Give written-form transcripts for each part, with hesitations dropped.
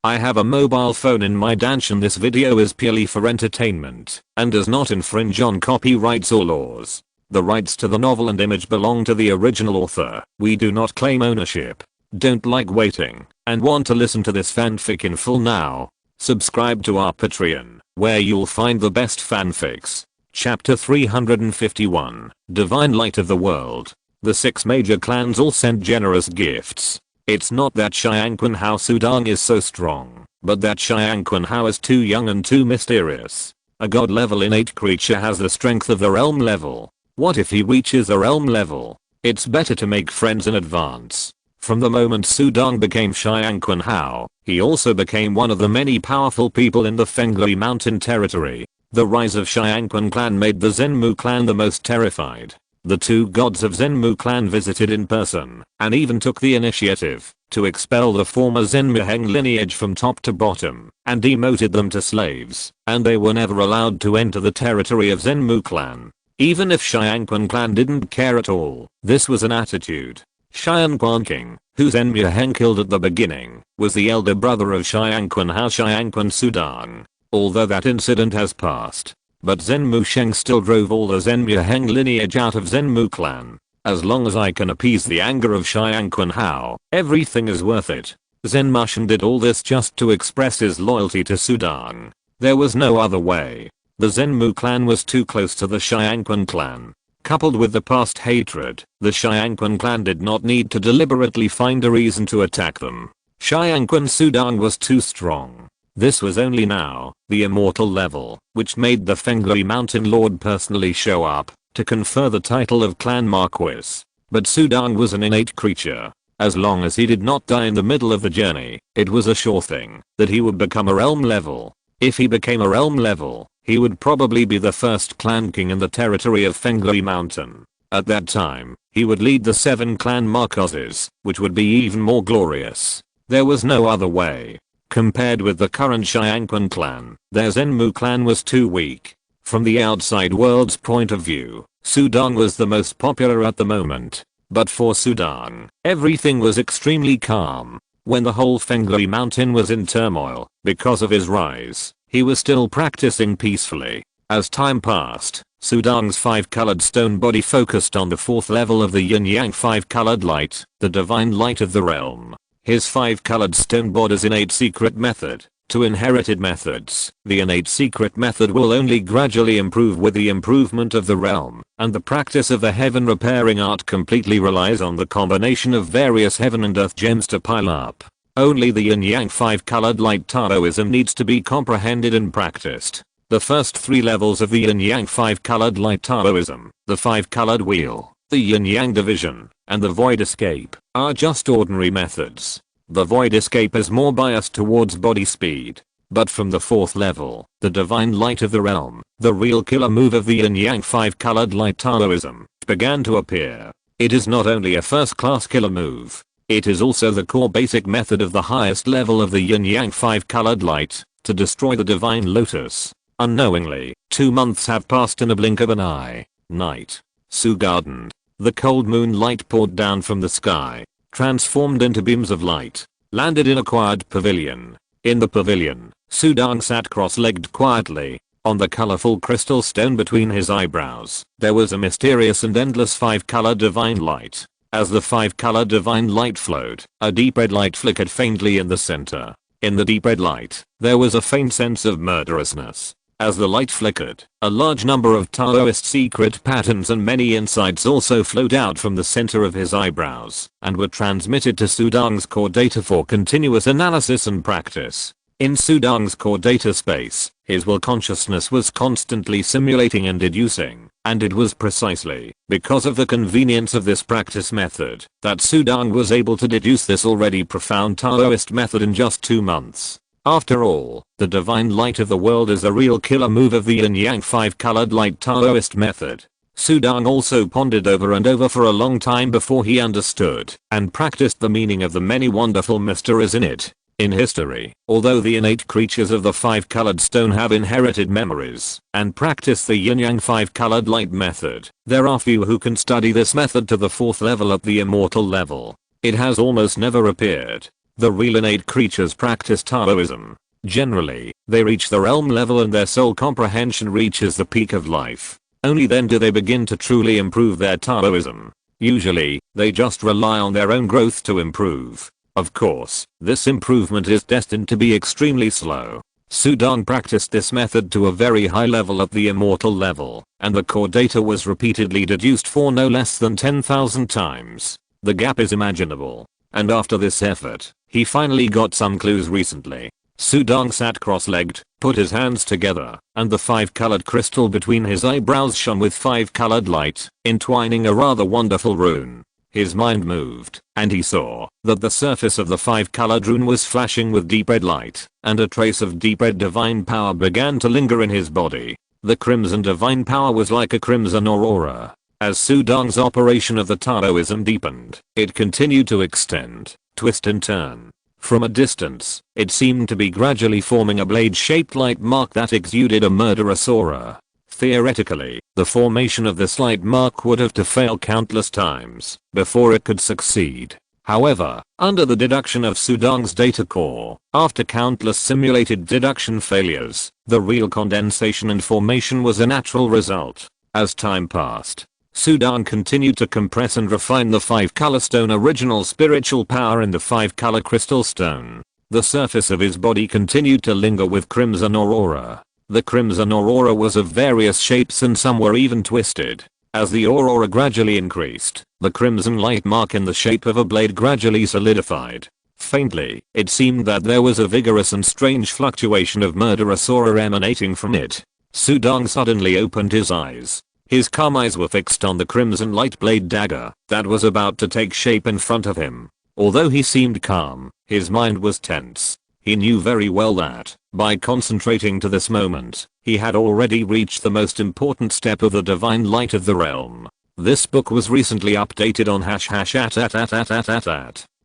I have a mobile phone in my Dantian. This video is purely for entertainment and does not infringe on copyrights or laws. The rights to the novel and image belong to the original author. We do not claim ownership. Don't like waiting and want to listen to this fanfic in full now? Subscribe to our Patreon, where you'll find the best fanfics. Chapter 351, Divine Light of the World. The 6 major clans all sent generous gifts. It's not that Xiangquan Hao Sudong is so strong, but that Xiangquan Hao is too young and too mysterious. A god level innate creature has the strength of the realm level. What if he reaches the realm level? It's better to make friends in advance. From the moment Sudong became Xiangquan Hao, he also became one of the many powerful people in the Fenglai Mountain territory. The rise of Xiangquan clan made the Zhenmu clan the most terrified. The 2 gods of Zhenmu clan visited in person and even took the initiative to expel the former Zhenmu lineage from top to bottom and demoted them to slaves, and they were never allowed to enter the territory of Zhenmu clan. Even if Xiangquan clan didn't care at all, this was an attitude. Xiangquan King, who Zhenmu killed at the beginning, was the elder brother of Xiangquan Hao Xiangquan Sudong. Although that incident has passed, but Zhenmu Sheng still drove all the Zhenmu lineage out of Zhenmu clan. As long as I can appease the anger of Xiangquan Hao, everything is worth it. Zhenmu Sheng did all this just to express his loyalty to Sudong. There was no other way. The Zhenmu clan was too close to the Xiangquan clan. Coupled with the past hatred, the Xiangquan clan did not need to deliberately find a reason to attack them. Xiangquan Sudong was too strong. This was only now, the immortal level, which made the Fenglai Mountain Lord personally show up to confer the title of Clan Marquis. But Sudong was an innate creature. As long as he did not die in the middle of the journey, it was a sure thing that he would become a realm level. If he became a realm level, he would probably be the first clan king in the territory of Fenglai Mountain. At that time, he would lead the 7 clan Marquesses, which would be even more glorious. There was no other way. Compared with the current Xiangquan clan, their Zhenmu clan was too weak. From the outside world's point of view, Sudong was the most popular at the moment. But for Sudong, everything was extremely calm. When the whole Fenglai Mountain was in turmoil because of his rise, he was still practicing peacefully. As time passed, Sudong's 5-colored stone body focused on the 4th level of the yin-yang 5-colored light, the divine light of the realm. His 5-colored stone body's innate secret method. To inherited methods, the innate secret method will only gradually improve with the improvement of the realm, and the practice of the heaven repairing art completely relies on the combination of various heaven and earth gems to pile up. Only the yin-yang 5-colored light Taoism needs to be comprehended and practiced. The first 3 levels of the yin-yang 5-colored light Taoism, the 5-colored wheel, the yin-yang division, and the void escape, are just ordinary methods. The void escape is more biased towards body speed. But from the 4th level, the divine light of the realm, the real killer move of the yin-yang 5-colored light Taoism, began to appear. It is not only a first-class killer move, it is also the core basic method of the highest level of the yin-yang 5-colored light, to destroy the divine lotus. Unknowingly, 2 months have passed in a blink of an eye. Night. Su gardened. The cold moonlight poured down from the sky, transformed into beams of light, landed in a quiet pavilion. In the pavilion, Sudong sat cross-legged quietly. On the colorful crystal stone between his eyebrows, there was a mysterious and endless 5-color divine light. As the 5-color divine light flowed, a deep red light flickered faintly in the center. In the deep red light, there was a faint sense of murderousness. As the light flickered, a large number of Taoist secret patterns and many insights also flowed out from the center of his eyebrows and were transmitted to Sudong's core data for continuous analysis and practice. In Sudong's core data space, his will consciousness was constantly simulating and deducing, and it was precisely because of the convenience of this practice method that Sudong was able to deduce this already profound Taoist method in just 2 months. After all, the divine light of the world is the real killer move of the yin-yang 5-colored light Taoist method. Sudong also pondered over and over for a long time before he understood and practiced the meaning of the many wonderful mysteries in it. In history, although the innate creatures of the 5-colored stone have inherited memories and practice the yin-yang 5-colored light method, there are few who can study this method to the 4th level at the immortal level. It has almost never appeared. The real innate creatures practice Taoism. Generally, they reach the realm level and their soul comprehension reaches the peak of life. Only then do they begin to truly improve their Taoism. Usually, they just rely on their own growth to improve. Of course, this improvement is destined to be extremely slow. Sudong practiced this method to a very high level at the immortal level, and the core data was repeatedly deduced for no less than 10,000 times. The gap is imaginable. And after this effort, he finally got some clues recently. Sudong sat cross-legged, put his hands together, and the 5-colored crystal between his eyebrows shone with 5-colored light, entwining a rather wonderful rune. His mind moved, and he saw that the surface of the 5-colored rune was flashing with deep red light, and a trace of deep red divine power began to linger in his body. The crimson divine power was like a crimson aurora. As Sudong's operation of the Taoism deepened, it continued to extend, twist and turn. From a distance, it seemed to be gradually forming a blade-shaped light mark that exuded a murderous aura. Theoretically, the formation of this light mark would have to fail countless times before it could succeed. However, under the deduction of Sudong's data core, after countless simulated deduction failures, the real condensation and formation was a natural result. As time passed, Sudong continued to compress and refine the 5-color stone original spiritual power in the 5-color crystal stone. The surface of his body continued to linger with crimson aurora. The crimson aurora was of various shapes and some were even twisted. As the aurora gradually increased, the crimson light mark in the shape of a blade gradually solidified. Faintly, it seemed that there was a vigorous and strange fluctuation of murderous aura emanating from it. Sudong suddenly opened his eyes. His calm eyes were fixed on the crimson light blade dagger that was about to take shape in front of him. Although he seemed calm, his mind was tense. He knew very well that, by concentrating to this moment, he had already reached the most important step of the divine light of the realm. This book was recently updated on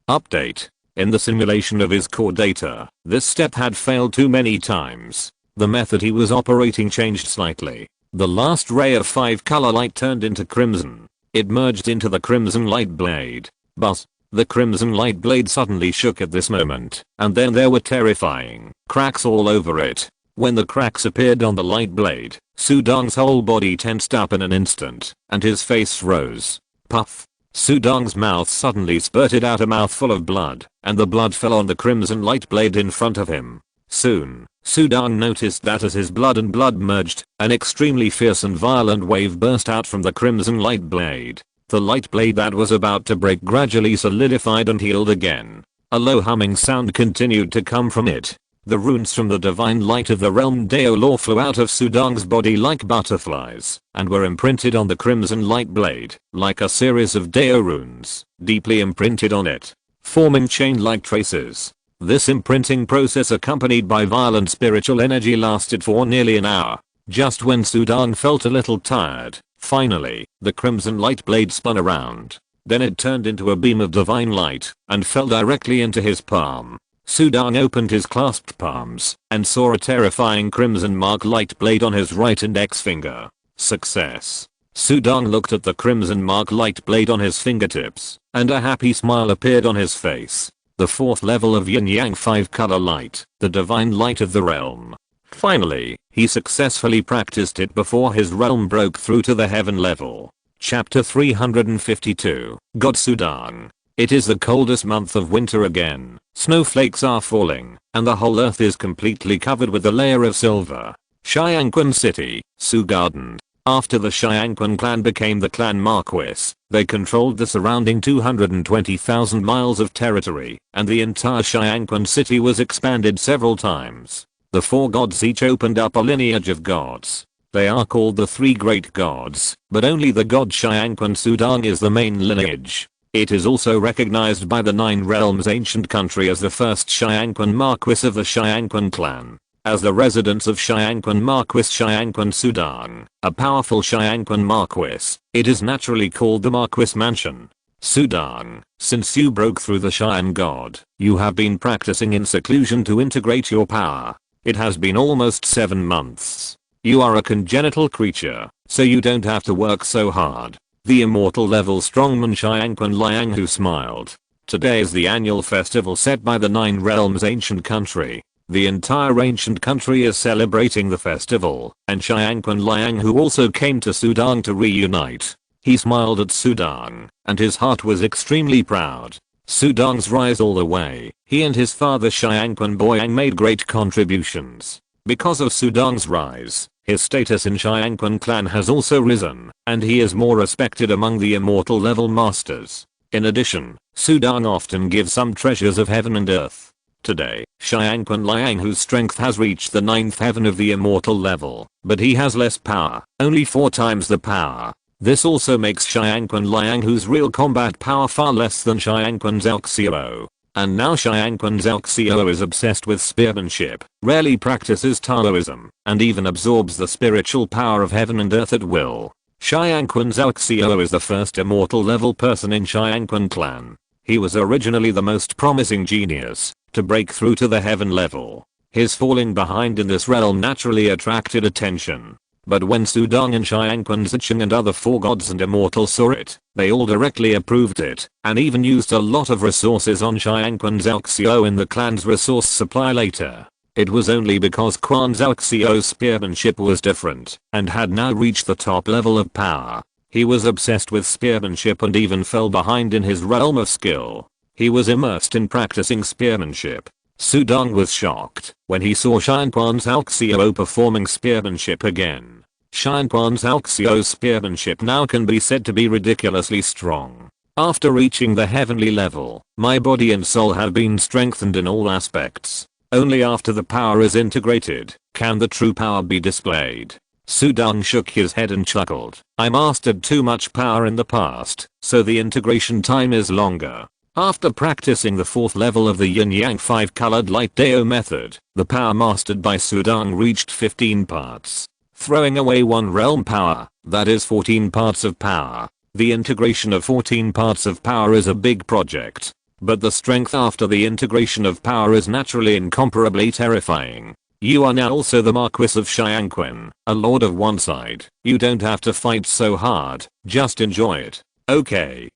update. In the simulation of his core data, this step had failed too many times. The method he was operating changed slightly. The last ray of 5-color light turned into crimson. It merged into the crimson light blade. But the crimson light blade suddenly shook at this moment, and then there were terrifying cracks all over it. When the cracks appeared on the light blade, Sudong's whole body tensed up in an instant, and his face froze. Puff. Sudong's mouth suddenly spurted out a mouthful of blood, and the blood fell on the crimson light blade in front of him. Soon, Sudong noticed that as his blood and blood merged, an extremely fierce and violent wave burst out from the crimson light blade. The light blade that was about to break gradually solidified and healed again. A low humming sound continued to come from it. The runes from the divine light of the realm Dao law flew out of Sudong's body like butterflies, and were imprinted on the crimson light blade, like a series of Dao runes, deeply imprinted on it, forming chain-like traces. This imprinting process accompanied by violent spiritual energy lasted for nearly an hour. Just when Sudong felt a little tired, finally, the crimson light blade spun around. Then it turned into a beam of divine light, and fell directly into his palm. Sudong opened his clasped palms, and saw a terrifying crimson mark light blade on his right index finger. Success. Sudong looked at the crimson mark light blade on his fingertips, and a happy smile appeared on his face. The 4th level of Yin Yang 5-color light, the divine light of the realm. Finally, he successfully practiced it before his realm broke through to the heaven level. Chapter 352, God Sudong. It is the coldest month of winter again. Snowflakes are falling, and the whole earth is completely covered with a layer of silver. Xiangquan City, Su Garden. After the Xiangquan clan became the clan Marquis, they controlled the surrounding 220,000 miles of territory, and the entire Xiangquan city was expanded several times. The 4 gods each opened up a lineage of gods. They are called the 3 great gods, but only the god Xiangquan Sudong is the main lineage. It is also recognized by the 9 realms ancient country as the first Xiangquan Marquis of the Xiangquan clan. As the residence of Xiangquan Marquis Xiangquan Sudong, a powerful Xiangquan Marquis, it is naturally called the Marquis Mansion. Sudong, since you broke through the Xian god, you have been practicing in seclusion to integrate your power. It has been almost 7 months. You are a congenital creature, so you don't have to work so hard. The immortal level strongman Xiangquan Liang who smiled. Today is the annual festival set by the Nine Realms ancient country. The entire ancient country is celebrating the festival, and Xiangquan Liang, who also came to Sudong to reunite. He smiled at Sudong, and his heart was extremely proud. Sudong's rise all the way, he and his father Xiangquan Boyang made great contributions. Because of Sudong's rise, his status in Xiangquan clan has also risen, and he is more respected among the immortal level masters. In addition, Sudong often gives some treasures of heaven and earth. Today, Xiangquan Liang, whose strength has reached the 9th heaven of the immortal level, but he has less power, only 4 times the power. This also makes Xiangquan Liang, whose real combat power far less than Xiangquan Zhaoxiao. And now Xiangquan Zhaoxiao is obsessed with spearmanship, rarely practices Taoism, and even absorbs the spiritual power of heaven and earth at will. Xiangquan Zhaoxiao is the first immortal level person in Xiangquan clan. He was originally the most promising genius to break through to the heaven level. His falling behind in this realm naturally attracted attention. But when Sudong and Xiangquan Zicheng and other 4 gods and immortals saw it, they all directly approved it, and even used a lot of resources on Xiangquan Zhaoxiao in the clan's resource supply later. It was only because Quan Zhaoxiao's spearmanship was different, and had now reached the top level of power. He was obsessed with spearmanship and even fell behind in his realm of skill. He was immersed in practicing spearmanship. Sudong was shocked when he saw Xiangquan Zhaoxiao performing spearmanship again. Xiangquan Zhaoxiao's spearmanship now can be said to be ridiculously strong. After reaching the heavenly level, my body and soul have been strengthened in all aspects. Only after the power is integrated can the true power be displayed. Sudong shook his head and chuckled. I mastered too much power in the past, so the integration time is longer. After practicing the 4th level of the Yin-Yang 5-colored light Dao method, the power mastered by Sudong reached 15 parts. Throwing away 1 realm power, that is 14 parts of power. The integration of 14 parts of power is a big project. But the strength after the integration of power is naturally incomparably terrifying. You are now also the Marquis of Xiangquan, a lord of one side. You don't have to fight so hard, just enjoy it. Okay,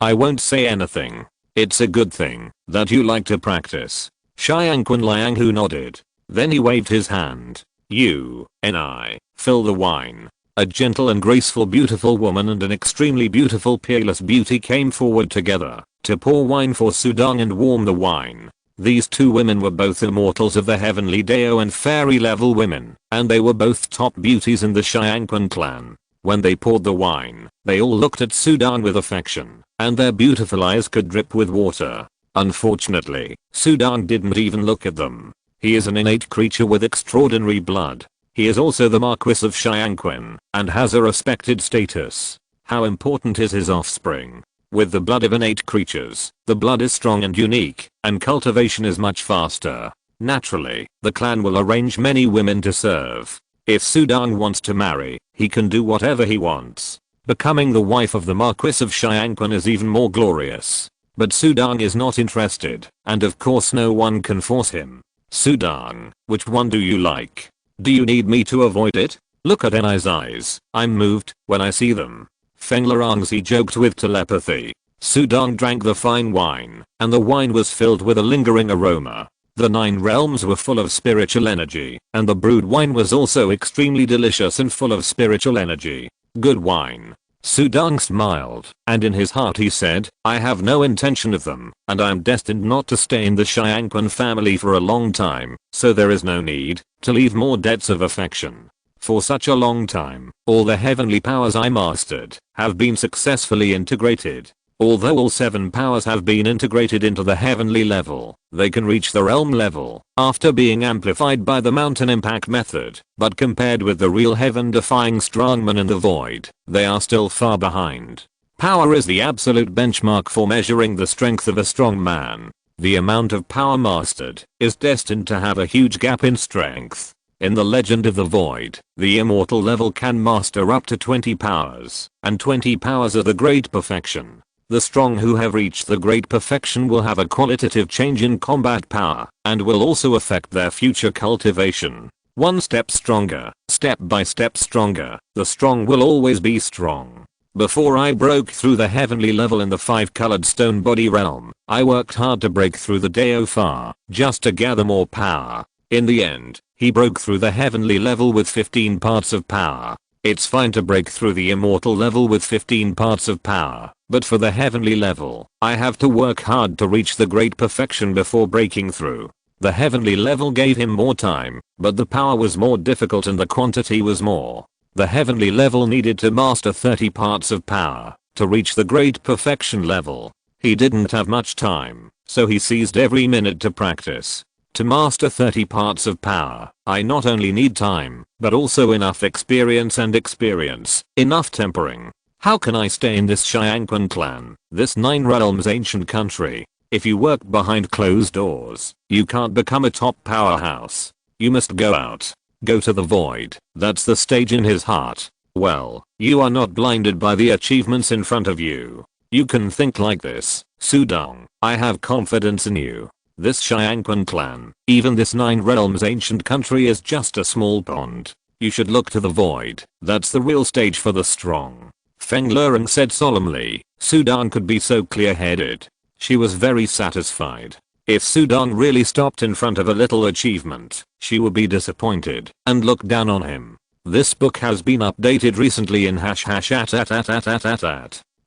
I won't say anything. It's a good thing that you like to practice. Xiangquan Liang who nodded. Then he waved his hand. You and I fill the wine. A gentle and graceful beautiful woman and an extremely beautiful peerless beauty came forward together to pour wine for Sudong and warm the wine. These 2 women were both immortals of the heavenly Dao and fairy level women, and they were both top beauties in the Xiangquan clan. When they poured the wine, they all looked at Sudong with affection, and their beautiful eyes could drip with water. Unfortunately, Sudong didn't even look at them. He is an innate creature with extraordinary blood. He is also the Marquis of Xiangquan, and has a respected status. How important is his offspring? With the blood of innate creatures, the blood is strong and unique, and cultivation is much faster. Naturally, the clan will arrange many women to serve. If Sudong wants to marry, he can do whatever he wants. Becoming the wife of the Marquis of Xiangquan is even more glorious. But Sudong is not interested, and of course no one can force him. Sudong, which one do you like? Do you need me to avoid it? Look at Ni's eyes. I'm moved when I see them. Feng Larangzi joked with telepathy. Sudong drank the fine wine, and the wine was filled with a lingering aroma. The 9 realms were full of spiritual energy, and the brewed wine was also extremely delicious and full of spiritual energy. Good wine. Sudong smiled, and in his heart he said, I have no intention of them, and I am destined not to stay in the Xiangquan family for a long time, so there is no need to leave more debts of affection. For such a long time, all the heavenly powers I mastered have been successfully integrated. Although all 7 powers have been integrated into the heavenly level, they can reach the realm level after being amplified by the mountain impact method, but compared with the real heaven-defying strongmen in the void, they are still far behind. Power is the absolute benchmark for measuring the strength of a strong man. The amount of power mastered is destined to have a huge gap in strength. In the Legend of the Void, the immortal level can master up to 20 powers, and 20 powers are the great perfection. The strong who have reached the great perfection will have a qualitative change in combat power, and will also affect their future cultivation. One step stronger, step by step stronger, the strong will always be strong. Before I broke through the heavenly level in the 5-colored stone body realm, I worked hard to break through the Deophar, just to gather more power. In the end, he broke through the heavenly level with 15 parts of power. It's fine to break through the immortal level with 15 parts of power, but for the heavenly level, I have to work hard to reach the great perfection before breaking through. The heavenly level gave him more time, but the power was more difficult and the quantity was more. The heavenly level needed to master 30 parts of power to reach the great perfection level. He didn't have much time, so he seized every minute to practice. To master 30 parts of power, I not only need time, but also enough experience, enough tempering. How can I stay in this Xiangquan clan, this 9 realms ancient country? If you work behind closed doors, you can't become a top powerhouse. You must go out. Go to the void. That's the stage in his heart. Well, you are not blinded by the achievements in front of you. You can think like this. Sudong, I have confidence in you. This Xiangquan clan, even this 9 realms ancient country is just a small pond. You should look to the void. That's the real stage for the strong. Feng Luring said solemnly. Sudong could be so clear-headed. She was very satisfied. If Sudong really stopped in front of a little achievement, she would be disappointed and look down on him. This book has been updated recently in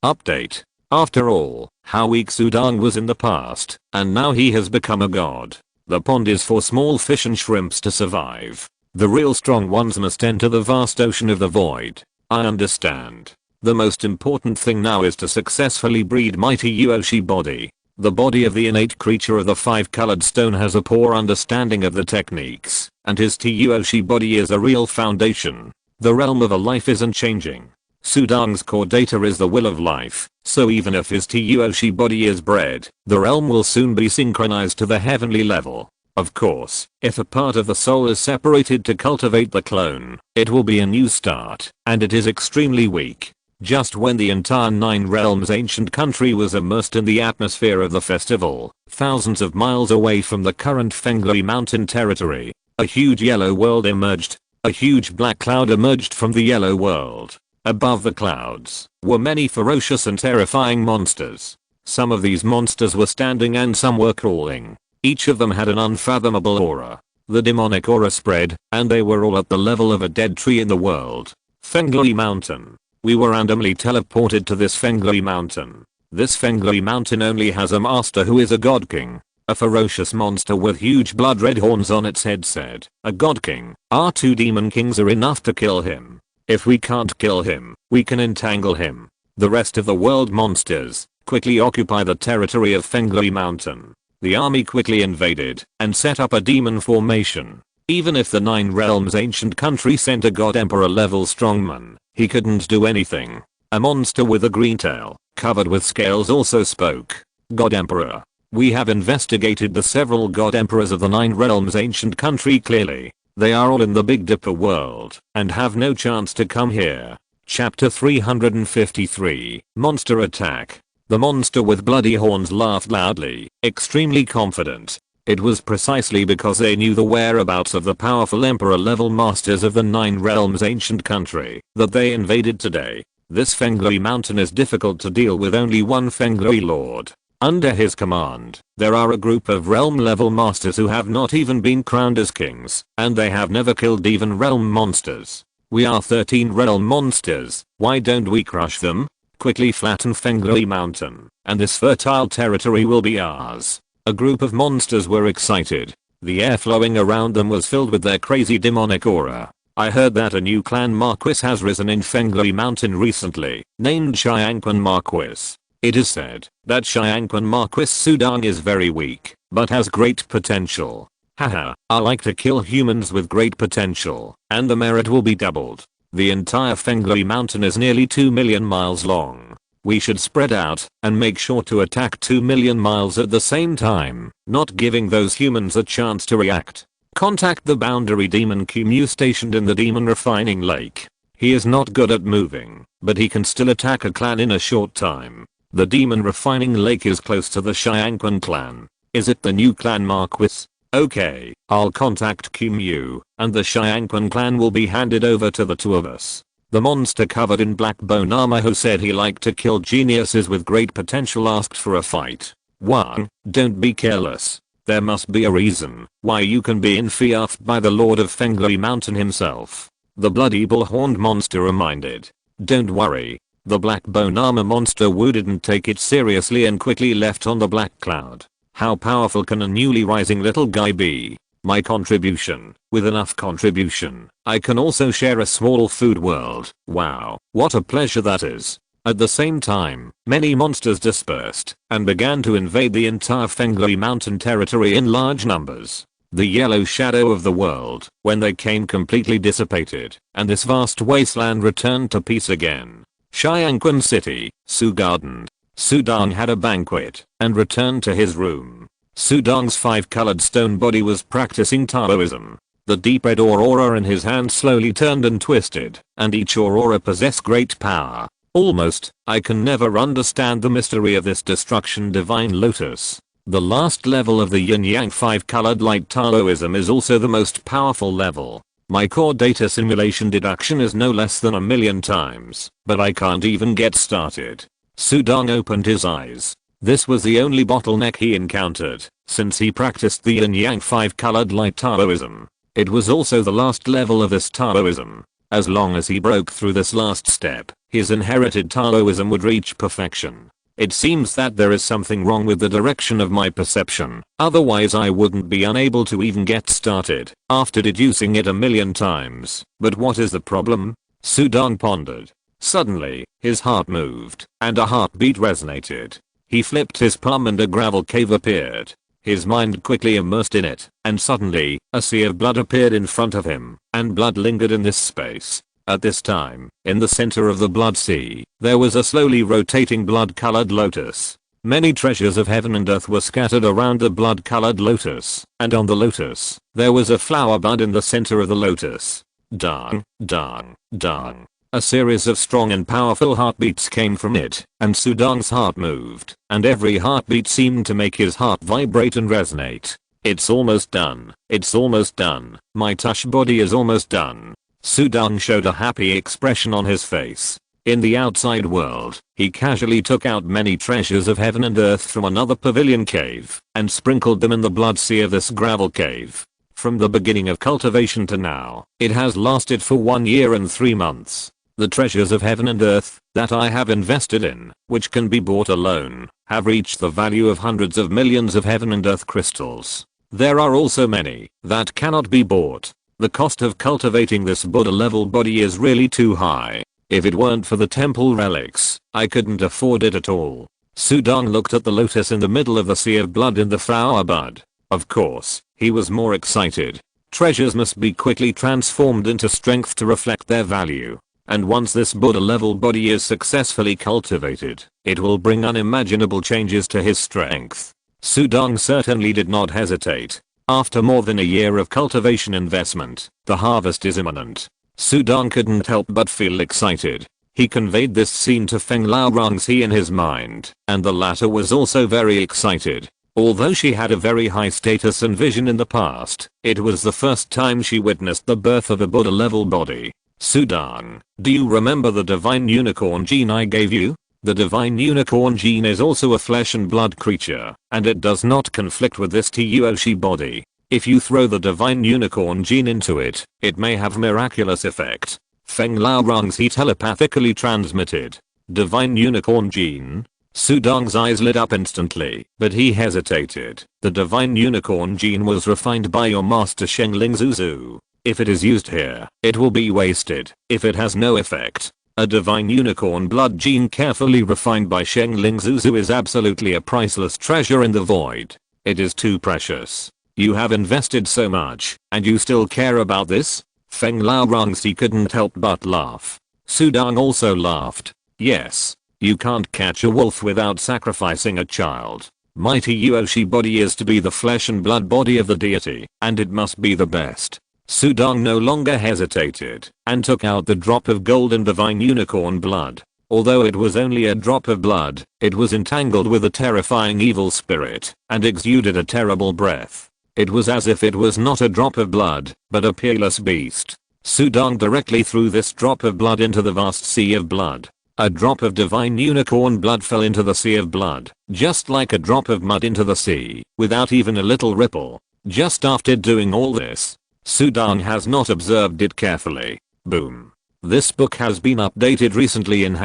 update. After all, how weak Sudong was in the past, and now he has become a god. The pond is for small fish and shrimps to survive. The real strong ones must enter the vast ocean of the void. I understand. The most important thing now is to successfully breed mighty Yuoshi body. The body of the innate creature of the 5-colored stone has a poor understanding of the techniques, and his Yuoshi body is a real foundation. The realm of a life isn't changing. Sudong's core data is the will of life, so even if his Yuoshi body is bred, the realm will soon be synchronized to the heavenly level. Of course, if a part of the soul is separated to cultivate the clone, it will be a new start, and it is extremely weak. Just when the entire 9 realms ancient country was immersed in the atmosphere of the festival, thousands of miles away from the current Fenglui mountain territory, a huge yellow world emerged. A huge black cloud emerged from the yellow world. Above the clouds were many ferocious and terrifying monsters. Some of these monsters were standing and some were crawling. Each of them had an unfathomable aura. The demonic aura spread, and they were all at the level of a dead tree in the world. Fenglui Mountain. We were randomly teleported to this Fenglui Mountain. This Fenglui Mountain only has a master who is a god king. A ferocious monster with huge blood red horns on its head said, "A god king. Our 2 demon kings are enough to kill him. If we can't kill him, we can entangle him." The rest of the world monsters quickly occupy the territory of Fenglui Mountain. The army quickly invaded and set up a demon formation. Even if the 9 realms ancient country sent a god emperor level strongman, he couldn't do anything. A monster with a green tail, covered with scales also spoke. "God Emperor. We have investigated the several god emperors of the 9 realms ancient country clearly. They are all in the Big Dipper world and have no chance to come here." Chapter 353, Monster Attack. The monster with bloody horns laughed loudly, extremely confident. It was precisely because they knew the whereabouts of the powerful emperor level masters of the 9 realms ancient country that they invaded today. This Fenglui mountain is difficult to deal with only one Fenglui lord. Under his command, there are a group of realm level masters who have not even been crowned as kings, and they have never killed even realm monsters. We are 13 realm monsters. Why don't we crush them? Quickly flatten Fenglui mountain, and this fertile territory will be ours. A group of monsters were excited. The air flowing around them was filled with their crazy demonic aura. I heard that a new clan Marquis has risen in Fenglui Mountain recently, named Xiangquan Marquis. It is said that Xiangquan Marquis Sudong is very weak, but has great potential. Haha, I like to kill humans with great potential, and the merit will be doubled. The entire Fenglui Mountain is nearly 2 million miles long. We should spread out and make sure to attack 2 million miles at the same time, not giving those humans a chance to react. Contact the boundary demon Kumu stationed in the demon refining lake. He is not good at moving, but he can still attack a clan in a short time. The demon refining lake is close to the Xiangquan clan. Is it the new clan Marquis? Okay, I'll contact Kumu, and the Xiangquan clan will be handed over to the 2 of us. The monster covered in black bone armor who said he liked to kill geniuses with great potential asked for a fight. 1. Don't be careless. There must be a reason why you can be enfiaffed by the Lord of Fengley Mountain himself. The bloody bull-horned monster reminded. Don't worry. The black bone armor monster didn't take it seriously and quickly left on the black cloud. How powerful can a newly rising little guy be? My contribution. With enough contribution, I can also share a small food world. Wow, what a pleasure that is. At the same time, many monsters dispersed and began to invade the entire Fengley Mountain territory in large numbers. The yellow shadow of the world, when they came, completely dissipated, and this vast wasteland returned to peace again. Xiangquan City, Su gardened. Sudong had a banquet and returned to his room. Sudong's 5-colored stone body was practicing Taoism. The deep red aurora in his hand slowly turned and twisted, and each aurora possessed great power. Almost, I can never understand the mystery of this destruction divine lotus. The last level of the yin-yang 5-colored light Taoism is also the most powerful level. My core data simulation deduction is no less than 1,000,000 times, but I can't even get started. Sudong opened his eyes. This was the only bottleneck he encountered, since he practiced the yin-yang 5-colored light Taoism. It was also the last level of this Taoism. As long as he broke through this last step, his inherited Taoism would reach perfection. It seems that there is something wrong with the direction of my perception, otherwise I wouldn't be unable to even get started, after deducing it 1,000,000 times. But what is the problem? Sudong pondered. Suddenly, his heart moved, and a heartbeat resonated. He flipped his palm and a gravel cave appeared. His mind quickly immersed in it, and suddenly, a sea of blood appeared in front of him, and blood lingered in this space. At this time, in the center of the blood sea, there was a slowly rotating blood-colored lotus. Many treasures of heaven and earth were scattered around the blood-colored lotus, and on the lotus, there was a flower bud in the center of the lotus. Dang, dang, dang. A series of strong and powerful heartbeats came from it, and Sudong's heart moved, and every heartbeat seemed to make his heart vibrate and resonate. It's almost done. It's almost done. My tush body is almost done. Sudong showed a happy expression on his face. In the outside world, he casually took out many treasures of heaven and earth from another pavilion cave, and sprinkled them in the blood sea of this gravel cave. From the beginning of cultivation to now, it has lasted for 1 year and 3 months. The treasures of heaven and earth that I have invested in, which can be bought alone, have reached the value of hundreds of millions of heaven and earth crystals. There are also many that cannot be bought. The cost of cultivating this Buddha level body is really too high. If it weren't for the temple relics, I couldn't afford it at all. Sudong looked at the lotus in the middle of the sea of blood in the flower bud. Of course, he was more excited. Treasures must be quickly transformed into strength to reflect their value. And once this Buddha level body is successfully cultivated, it will bring unimaginable changes to his strength. Sudong certainly did not hesitate. After more than a year of cultivation investment, the harvest is imminent. Sudong couldn't help but feel excited. He conveyed this scene to Feng Lao Rongxi in his mind, and the latter was also very excited. Although she had a very high status and vision in the past, it was the first time she witnessed the birth of a Buddha level body. Sudong, do you remember the divine unicorn gene I gave you? The divine unicorn gene is also a flesh and blood creature, and it does not conflict with this Tuoshi body. If you throw the divine unicorn gene into it, it may have miraculous effect. Feng Lao Rongxi telepathically transmitted. Divine unicorn gene? Sudong's eyes lit up instantly, but he hesitated. The divine unicorn gene was refined by your master Shengling Zuzu. If it is used here, it will be wasted, if it has no effect. A divine unicorn blood gene carefully refined by Shengling Zuzu is absolutely a priceless treasure in the void. It is too precious. You have invested so much, and you still care about this? Feng Lao Rongxi couldn't help but laugh. Sudong also laughed. Yes. You can't catch a wolf without sacrificing a child. My Tuoshi body is to be the flesh and blood body of the deity, and it must be the best. Sudong no longer hesitated, and took out the drop of golden divine unicorn blood. Although it was only a drop of blood, it was entangled with a terrifying evil spirit, and exuded a terrible breath. It was as if it was not a drop of blood, but a peerless beast. Sudong directly threw this drop of blood into the vast sea of blood. A drop of divine unicorn blood fell into the sea of blood, just like a drop of mud into the sea, without even a little ripple. Just after doing all this, Sudong has not observed it carefully. Boom. This book has been updated recently in @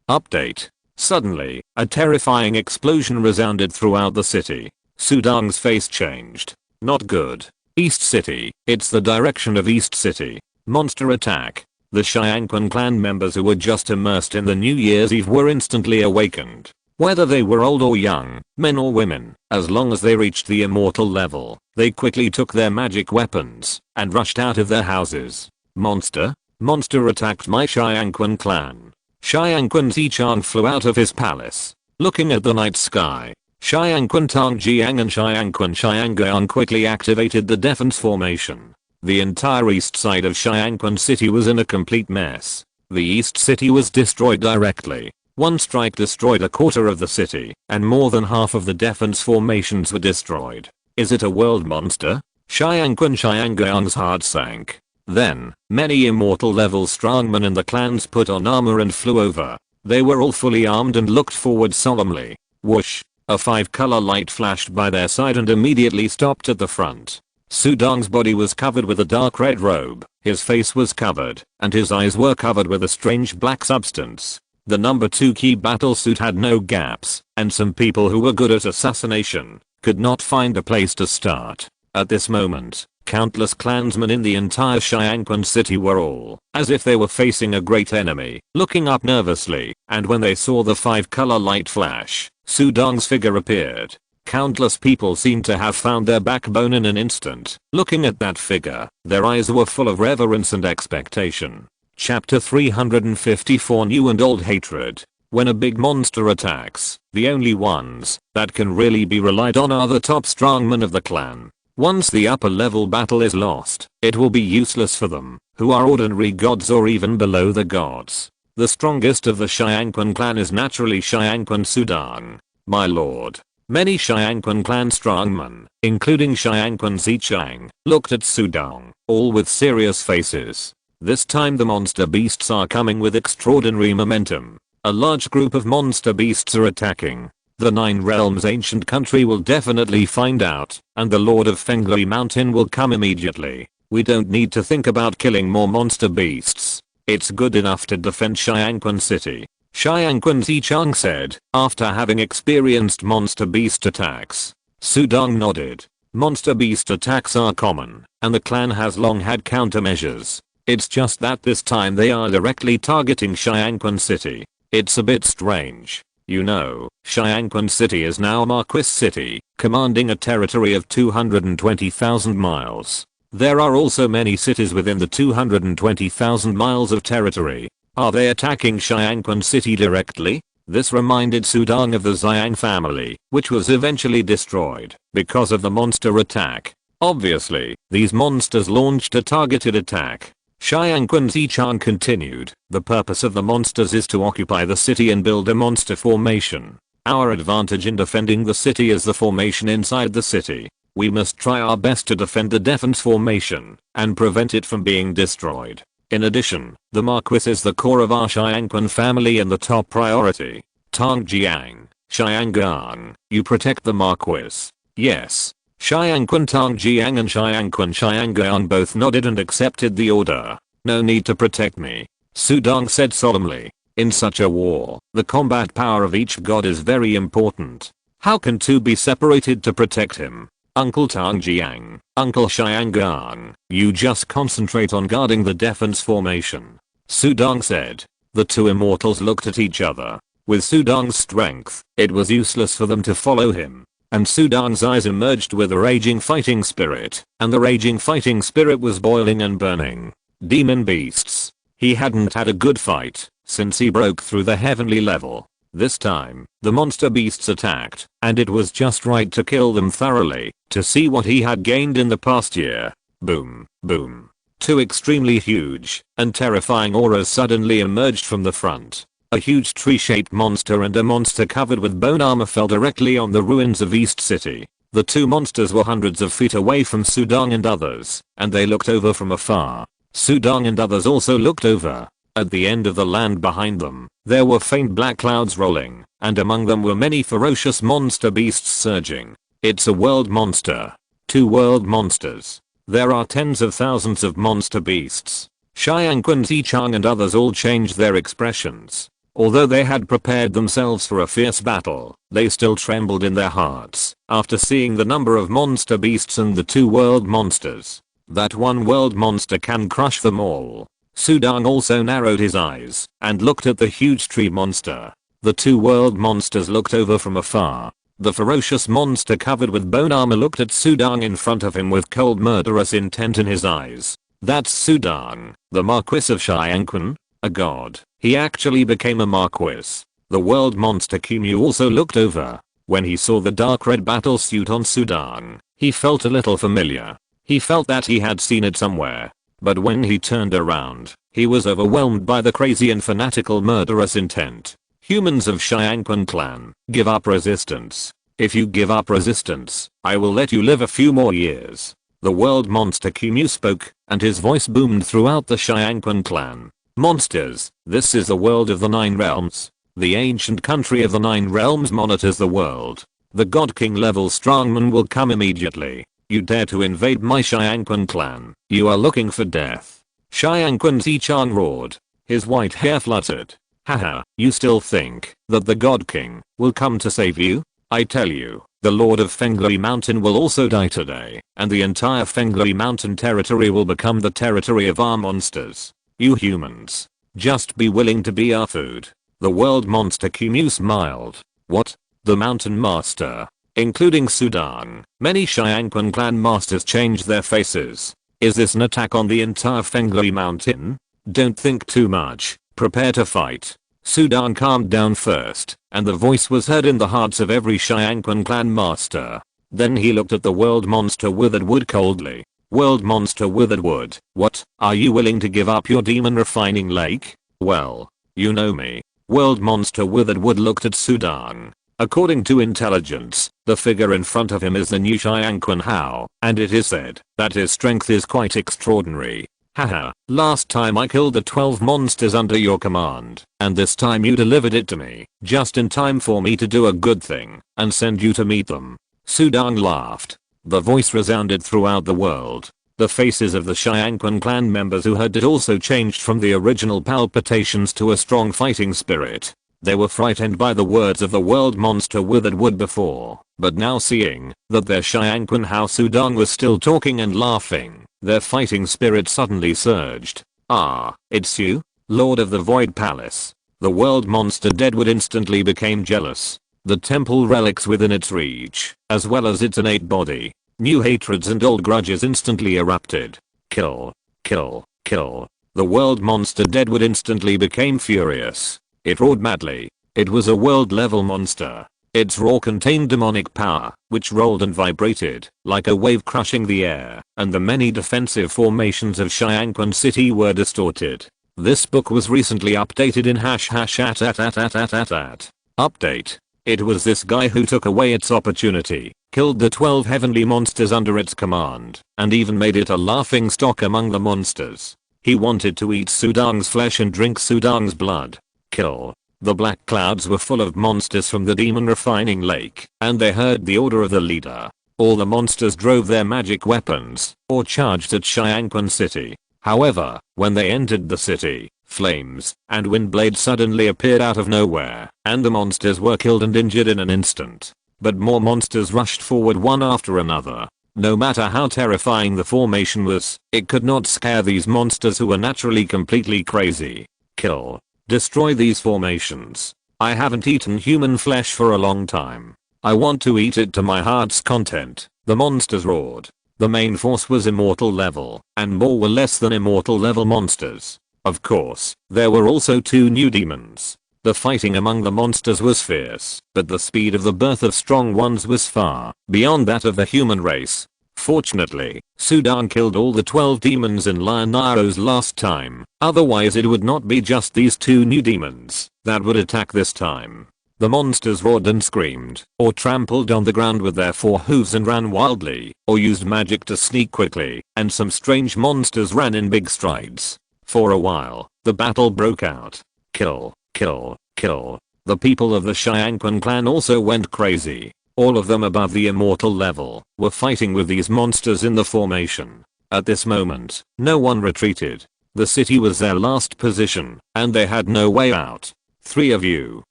update. Suddenly, a terrifying explosion resounded throughout the city. Sudong's face changed. Not good. East City. It's the direction of East City. Monster attack. The Xiangquan clan members who were just immersed in the New Year's Eve were instantly awakened. Whether they were old or young, men or women, as long as they reached the immortal level, they quickly took their magic weapons and rushed out of their houses. Monster attacked my Xiangquan clan. Xiangquan Zichang flew out of his palace. Looking at the night sky, Xiangquan Tongjiang and Xiangquan Xianggang quickly activated the defense formation. The entire east side of Xiangquan City was in a complete mess. The east city was destroyed directly. One strike destroyed a quarter of the city, and more than half of the defense formations were destroyed. Is it a world monster? Xiangquan Xianggang's heart sank. Then, many immortal level strongmen in the clans put on armor and flew over. They were all fully armed and looked forward solemnly. Whoosh! A 5-color light flashed by their side and immediately stopped at the front. Sudong's body was covered with a dark red robe, his face was covered, and his eyes were covered with a strange black substance. The number 2 key battle suit had no gaps, and some people who were good at assassination could not find a place to start. At this moment, countless clansmen in the entire Xiangquan city were all, as if they were facing a great enemy, looking up nervously, and when they saw the 5-color light flash, Sudong's figure appeared. Countless people seemed to have found their backbone in an instant. Looking at that figure, their eyes were full of reverence and expectation. Chapter 354 New and Old Hatred. When a big monster attacks, the only ones that can really be relied on are the top strongmen of the clan. Once the upper level battle is lost, it will be useless for them, who are ordinary gods or even below the gods. The strongest of the Xiangquan clan is naturally Xiangquan Sudong. My lord. Many Xiangquan clan strongmen, including Xiangquan Zichang, looked at Sudong, all with serious faces. This time the monster beasts are coming with extraordinary momentum. A large group of monster beasts are attacking. The 9 Realms ancient country will definitely find out, and the Lord of Fenglai Mountain will come immediately. We don't need to think about killing more monster beasts. It's good enough to defend Xiangquan City. Xiangquan Zichang said, after having experienced monster beast attacks. Sudong nodded. Monster beast attacks are common, and the clan has long had countermeasures. It's just that this time they are directly targeting Xiangquan City. It's a bit strange. You know, Xiangquan City is now Marquis City, commanding a territory of 220,000 miles. There are also many cities within the 220,000 miles of territory. Are they attacking Xiangquan City directly? This reminded Sudong of the Xiang family, which was eventually destroyed because of the monster attack. Obviously, these monsters launched a targeted attack. Xiangquan Zichang continued, the purpose of the monsters is to occupy the city and build a monster formation. Our advantage in defending the city is the formation inside the city. We must try our best to defend the defense formation and prevent it from being destroyed. In addition, the Marquis is the core of our Xiangquan family and the top priority. Tongjiang, Xianggang, you protect the Marquis. Yes. Xiangquan Tongjiang and Xiangquan Xianggang both nodded and accepted the order. No need to protect me, Sudong said solemnly. In such a war, the combat power of each god is very important. How can two be separated to protect him? Uncle Tongjiang, Uncle Xianggang, you just concentrate on guarding the defense formation, Sudong said. The two immortals looked at each other. With Sudong's strength, it was useless for them to follow him. And Sudong's eyes emerged with a raging fighting spirit, and the raging fighting spirit was boiling and burning. Demon beasts. He hadn't had a good fight since he broke through the heavenly level. This time, the monster beasts attacked, and it was just right to kill them thoroughly, to see what he had gained in the past year. Boom, boom. Two extremely huge and terrifying auras suddenly emerged from the front. A huge tree-shaped monster and a monster covered with bone armor fell directly on the ruins of East City. The two monsters were hundreds of feet away from Sudang and others, and they looked over from afar. Sudang and others also looked over. At the end of the land behind them, there were faint black clouds rolling, and among them were many ferocious monster beasts surging. It's a world monster. Two world monsters. There are tens of thousands of monster beasts. Xiangqun, Zichang and others all changed their expressions. Although they had prepared themselves for a fierce battle, they still trembled in their hearts after seeing the number of monster beasts and the two world monsters. That one world monster can crush them all. Sudang also narrowed his eyes and looked at the huge tree monster. The two world monsters looked over from afar. The ferocious monster covered with bone armor looked at Sudang in front of him with cold murderous intent in his eyes. That's Sudang, the Marquis of Xiangqun, a god. He actually became a marquis. The world monster Kumu also looked over. When he saw the dark red battle suit on Sudang, he felt a little familiar. He felt that he had seen it somewhere. But when he turned around, he was overwhelmed by the crazy and fanatical murderous intent. Humans of Xiangqun clan, give up resistance. If you give up resistance, I will let you live a few more years. The world monster Kumu spoke, and his voice boomed throughout the Xiangqun clan. Monsters, this is the world of the Nine Realms. The ancient country of the Nine Realms monitors the world. The God King level strongman will come immediately. You dare to invade my Xiangqun clan, you are looking for death. Xiangqun Zichang roared. His white hair fluttered. Haha, you still think that the God King will come to save you? I tell you, the Lord of Fenglai Mountain will also die today, and the entire Fenglai Mountain territory will become the territory of our monsters. You humans, just be willing to be our food. The world monster Kumu smiled. What? The mountain master? Including Sudang, many Xiangqun clan masters changed their faces. Is this an attack on the entire Fenglai Mountain? Don't think too much, prepare to fight. Sudang calmed down first, and the voice was heard in the hearts of every Xiangqun clan master. Then he looked at the world monster Withered Wood coldly. World monster Withered Wood, what? Are you willing to give up your demon refining lake? Well, you know me. World monster Withered Wood looked at Sudang. According to intelligence, the figure in front of him is the new Xiangqun Hao, and it is said that his strength is quite extraordinary. Haha, last time I killed the 12 monsters under your command, and this time you delivered it to me, just in time for me to do a good thing, and send you to meet them. Sudang laughed. The voice resounded throughout the world. The faces of the Xiangqun clan members who heard it also changed from the original palpitations to a strong fighting spirit. They were frightened by the words of the world monster Withered Wood before, but now seeing that their Xiangqun Hao Sudang was still talking and laughing, their fighting spirit suddenly surged. Ah, it's you? Lord of the Void Palace. The world monster Deadwood instantly became jealous. The temple relics within its reach, as well as its innate body, new hatreds and old grudges instantly erupted. Kill. Kill. Kill. The world monster Deadwood instantly became furious. It roared madly. It was a world level monster. Its roar contained demonic power, which rolled and vibrated like a wave crushing the air, and the many defensive formations of Xiangqun City were distorted. This book was recently updated in #@. Update. It was this guy who took away its opportunity, killed the 12 heavenly monsters under its command, and even made it a laughing stock among the monsters. He wanted to eat Sudang's flesh and drink Sudang's blood. Kill. The black clouds were full of monsters from the demon refining lake, and they heard the order of the leader. All the monsters drove their magic weapons, or charged at Xiangqun City. However, when they entered the city, flames and wind blades suddenly appeared out of nowhere, and the monsters were killed and injured in an instant. But more monsters rushed forward one after another. No matter how terrifying the formation was, it could not scare these monsters who were naturally completely crazy. Kill. Destroy these formations. I haven't eaten human flesh for a long time. I want to eat it to my heart's content. The monsters roared. The main force was immortal level, and more were less than immortal level monsters. Of course, there were also 2 new demons. The fighting among the monsters was fierce, but the speed of the birth of strong ones was far beyond that of the human race. Fortunately, Sudang killed all the 12 demons in Lion Naro's last time, otherwise it would not be just these 2 new demons that would attack this time. The monsters roared and screamed, or trampled on the ground with their four hooves and ran wildly, or used magic to sneak quickly, and some strange monsters ran in big strides. For a while, the battle broke out. Kill, kill, kill. The people of the Xiangqun clan also went crazy. All of them above the immortal level were fighting with these monsters in the formation. At this moment, no one retreated. The city was their last position, and they had no way out. Three of you,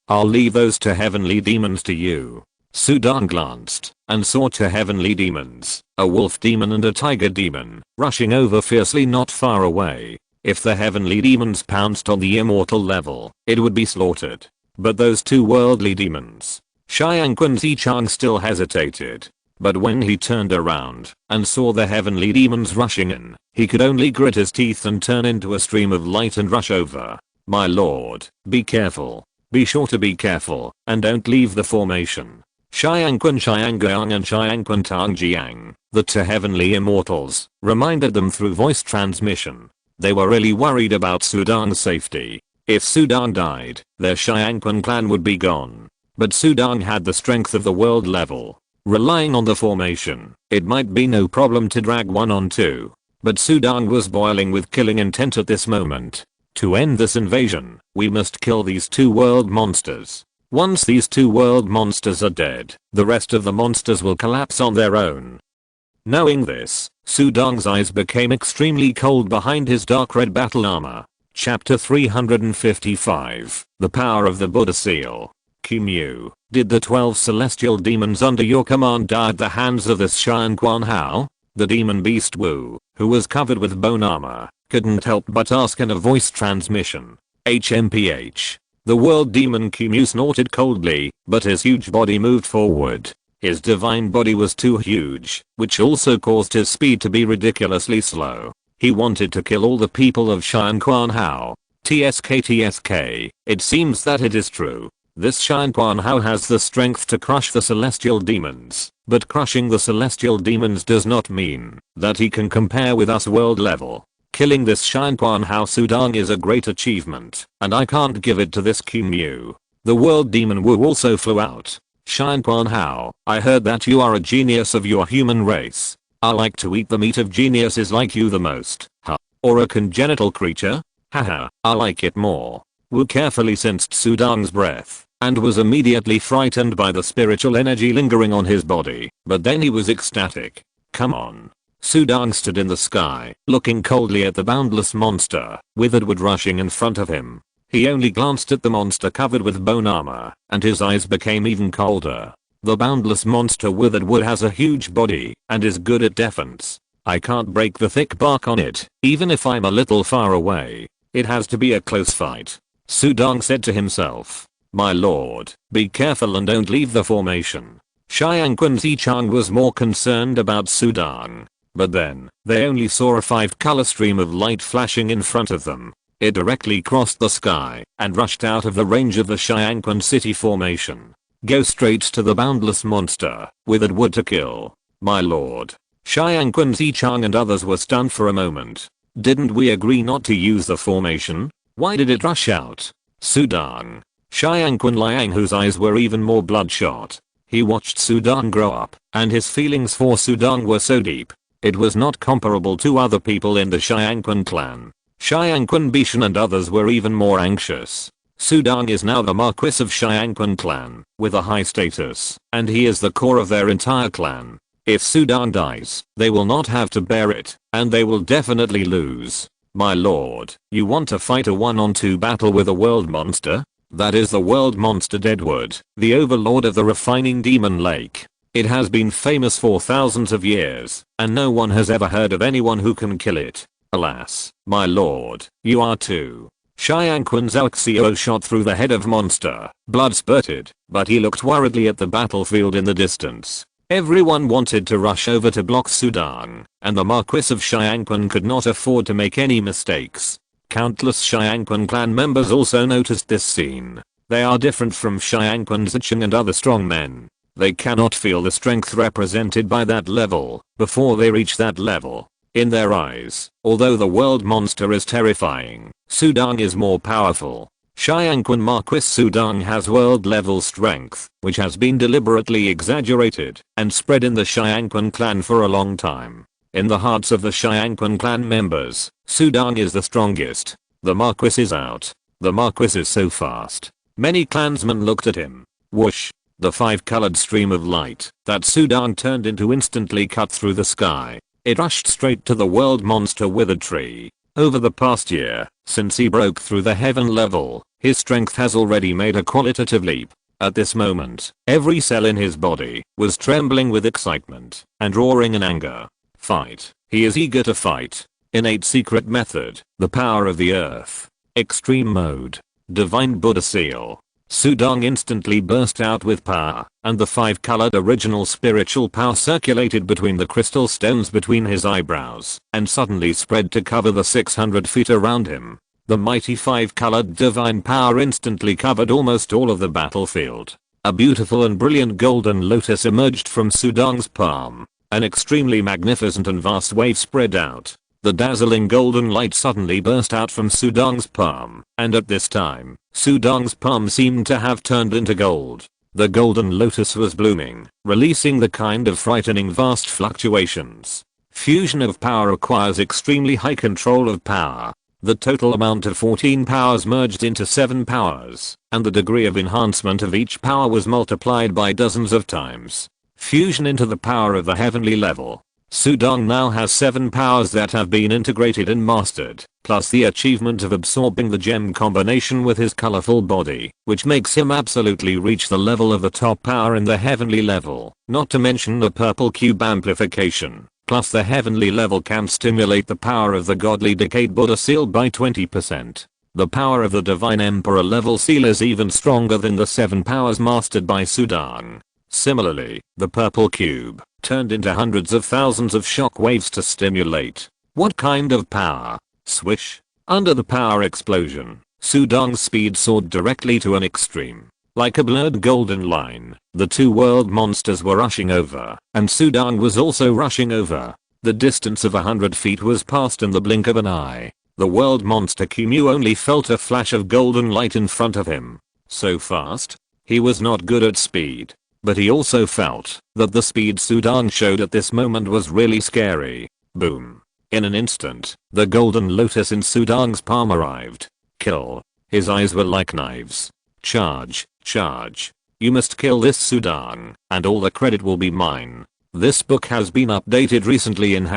I'll leave those two heavenly demons to you. Sudong glanced and saw two heavenly demons, a wolf demon and a tiger demon, rushing over fiercely not far away. If the heavenly demons pounced on the immortal level, it would be slaughtered. But those two worldly demons. Xiangqun Zichang still hesitated. But when he turned around and saw the heavenly demons rushing in, he could only grit his teeth and turn into a stream of light and rush over. My lord, be careful. Be sure to be careful, and don't leave the formation. Xiangqun Xianggang and Xiangqun Tangjiang, the two heavenly immortals, reminded them through voice transmission. They were really worried about Sudong's safety. If Sudong died, their Xiangqun clan would be gone. But Sudong had the strength of the world level. Relying on the formation, it might be no problem to drag one on two. But Sudong was boiling with killing intent at this moment. To end this invasion, we must kill these two world monsters. Once these two world monsters are dead, the rest of the monsters will collapse on their own. Knowing this, Sudong's eyes became extremely cold behind his dark red battle armor. Chapter 355, The Power of the Buddha Seal. Qmu, did the 12 celestial demons under your command die at the hands of this Xiangquan Hao? The demon beast Wu, who was covered with bone armor, couldn't help but ask in a voice transmission. HMPH. The world demon Qmu snorted coldly, but his huge body moved forward. His divine body was too huge, which also caused his speed to be ridiculously slow. He wanted to kill all the people of Xiangquan Hao. TSK. It seems that it is true. This Xiangquan Hao has the strength to crush the celestial demons, but crushing the celestial demons does not mean that he can compare with us world level. Killing this Xiangquan Hao Sudong is a great achievement, and I can't give it to this Qmu. The world demon Wu also flew out. Xiangquan Hao, I heard that you are a genius of your human race. I like to eat the meat of geniuses like you the most. Huh? Or a congenital creature? Haha, I like it more. Wu carefully sensed Sudong's breath, and was immediately frightened by the spiritual energy lingering on his body, but then he was ecstatic. Come on. Sudong stood in the sky, looking coldly at the boundless monster, withered wood rushing in front of him. He only glanced at the monster covered with bone armor, and his eyes became even colder. The boundless monster withered wood has a huge body, and is good at defense. I can't break the thick bark on it, even if I'm a little far away. It has to be a close fight. Sudong said to himself. My lord, be careful and don't leave the formation. Xiangqun Zichang was more concerned about Sudong. But then, they only saw a 5-color stream of light flashing in front of them. It directly crossed the sky and rushed out of the range of the Xiangqun city formation. Go straight to the boundless monster, withered wood to kill. My lord. Xiangqun Zichang and others were stunned for a moment. Didn't we agree not to use the formation? Why did it rush out? Sudong. Xiangqun Liang, whose eyes were even more bloodshot. He watched Sudong grow up, and his feelings for Sudong were so deep. It was not comparable to other people in the Xiangqun clan. Xiangqun Bishan and others were even more anxious. Sudong is now the Marquis of Xiangqun clan, with a high status, and he is the core of their entire clan. If Sudong dies, they will not have to bear it, and they will definitely lose. My lord, you want to fight a 1-on-2 battle with a world monster? That is the world monster Deadwood, the overlord of the refining demon lake. It has been famous for thousands of years, and no one has ever heard of anyone who can kill it. Alas, my lord, you are too. Xiangqun Zhaoxiao shot through the head of monster, blood spurted, but he looked worriedly at the battlefield in the distance. Everyone wanted to rush over to block Sudong, and the Marquis of Xiangqun could not afford to make any mistakes. Countless Xiangqun clan members also noticed this scene. They are different from Xiangqun Zicheng and other strong men. They cannot feel the strength represented by that level before they reach that level. In their eyes, although the world monster is terrifying, Sudong is more powerful. Xiangquan Marquis Sudong has world-level strength, which has been deliberately exaggerated and spread in the Xiangquan clan for a long time. In the hearts of the Xiangquan clan members, Sudong is the strongest. The Marquis is out. The Marquis is so fast. Many clansmen looked at him. Whoosh! The 5-colored stream of light that Sudong turned into instantly cut through the sky. It rushed straight to the world monster withered tree. Over the past year, since he broke through the heaven level, his strength has already made a qualitative leap. At this moment, every cell in his body was trembling with excitement and roaring in anger. Fight. He is eager to fight. Innate secret method. The power of the earth. Extreme mode. Divine Buddha seal. Sudong instantly burst out with power, and the 5-colored original spiritual power circulated between the crystal stones between his eyebrows, and suddenly spread to cover the 600 feet around him. The mighty 5-colored divine power instantly covered almost all of the battlefield. A beautiful and brilliant golden lotus emerged from Sudong's palm. An extremely magnificent and vast wave spread out. The dazzling golden light suddenly burst out from Sudong's palm, and at this time, Sudong's palm seemed to have turned into gold. The golden lotus was blooming, releasing the kind of frightening vast fluctuations. Fusion of power requires extremely high control of power. The total amount of 14 powers merged into 7 powers, and the degree of enhancement of each power was multiplied by dozens of times. Fusion into the power of the heavenly level. Sudong now has 7 powers that have been integrated and mastered, plus the achievement of absorbing the gem combination with his colorful body, which makes him absolutely reach the level of the top power in the heavenly level, not to mention the purple cube amplification. Plus the heavenly level can stimulate the power of the godly decayed Buddha seal by 20%. The power of the divine emperor level seal is even stronger than the 7 powers mastered by Sudong. Similarly, the purple cube turned into hundreds of thousands of shock waves to stimulate. What kind of power? Swish. Under the power explosion, Sudong's speed soared directly to an extreme. Like a blurred golden line, the 2 world monsters were rushing over, and Sudong was also rushing over. The distance of 100 feet was passed in the blink of an eye. The world monster Kumu only felt a flash of golden light in front of him. So fast? He was not good at speed. But he also felt that the speed Sudong showed at this moment was really scary. Boom. In an instant, the golden lotus in Sudong's palm arrived. Kill. His eyes were like knives. Charge, charge. You must kill this Sudong, and all the credit will be mine. This book has been updated recently in #@.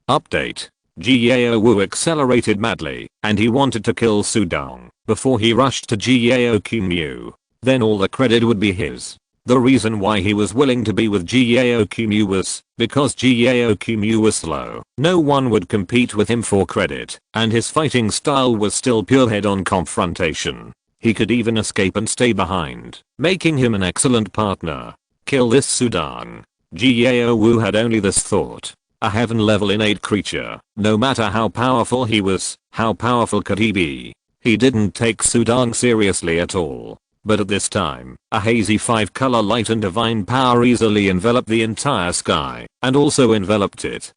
Update. Jiao Wu accelerated madly, and he wanted to kill Sudong before he rushed to Jiao Kumu. Then all the credit would be his. The reason why he was willing to be with Jiao Kumu was because Jiao Kumu was slow. No one would compete with him for credit, and his fighting style was still pure head-on confrontation. He could even escape and stay behind, making him an excellent partner. Kill this Sudong. Jiao Wu had only this thought. A heaven-level innate creature, no matter how powerful he was, how powerful could he be? He didn't take Sudong seriously at all. But at this time, a hazy 5-color light and divine power easily enveloped the entire sky, and also enveloped it.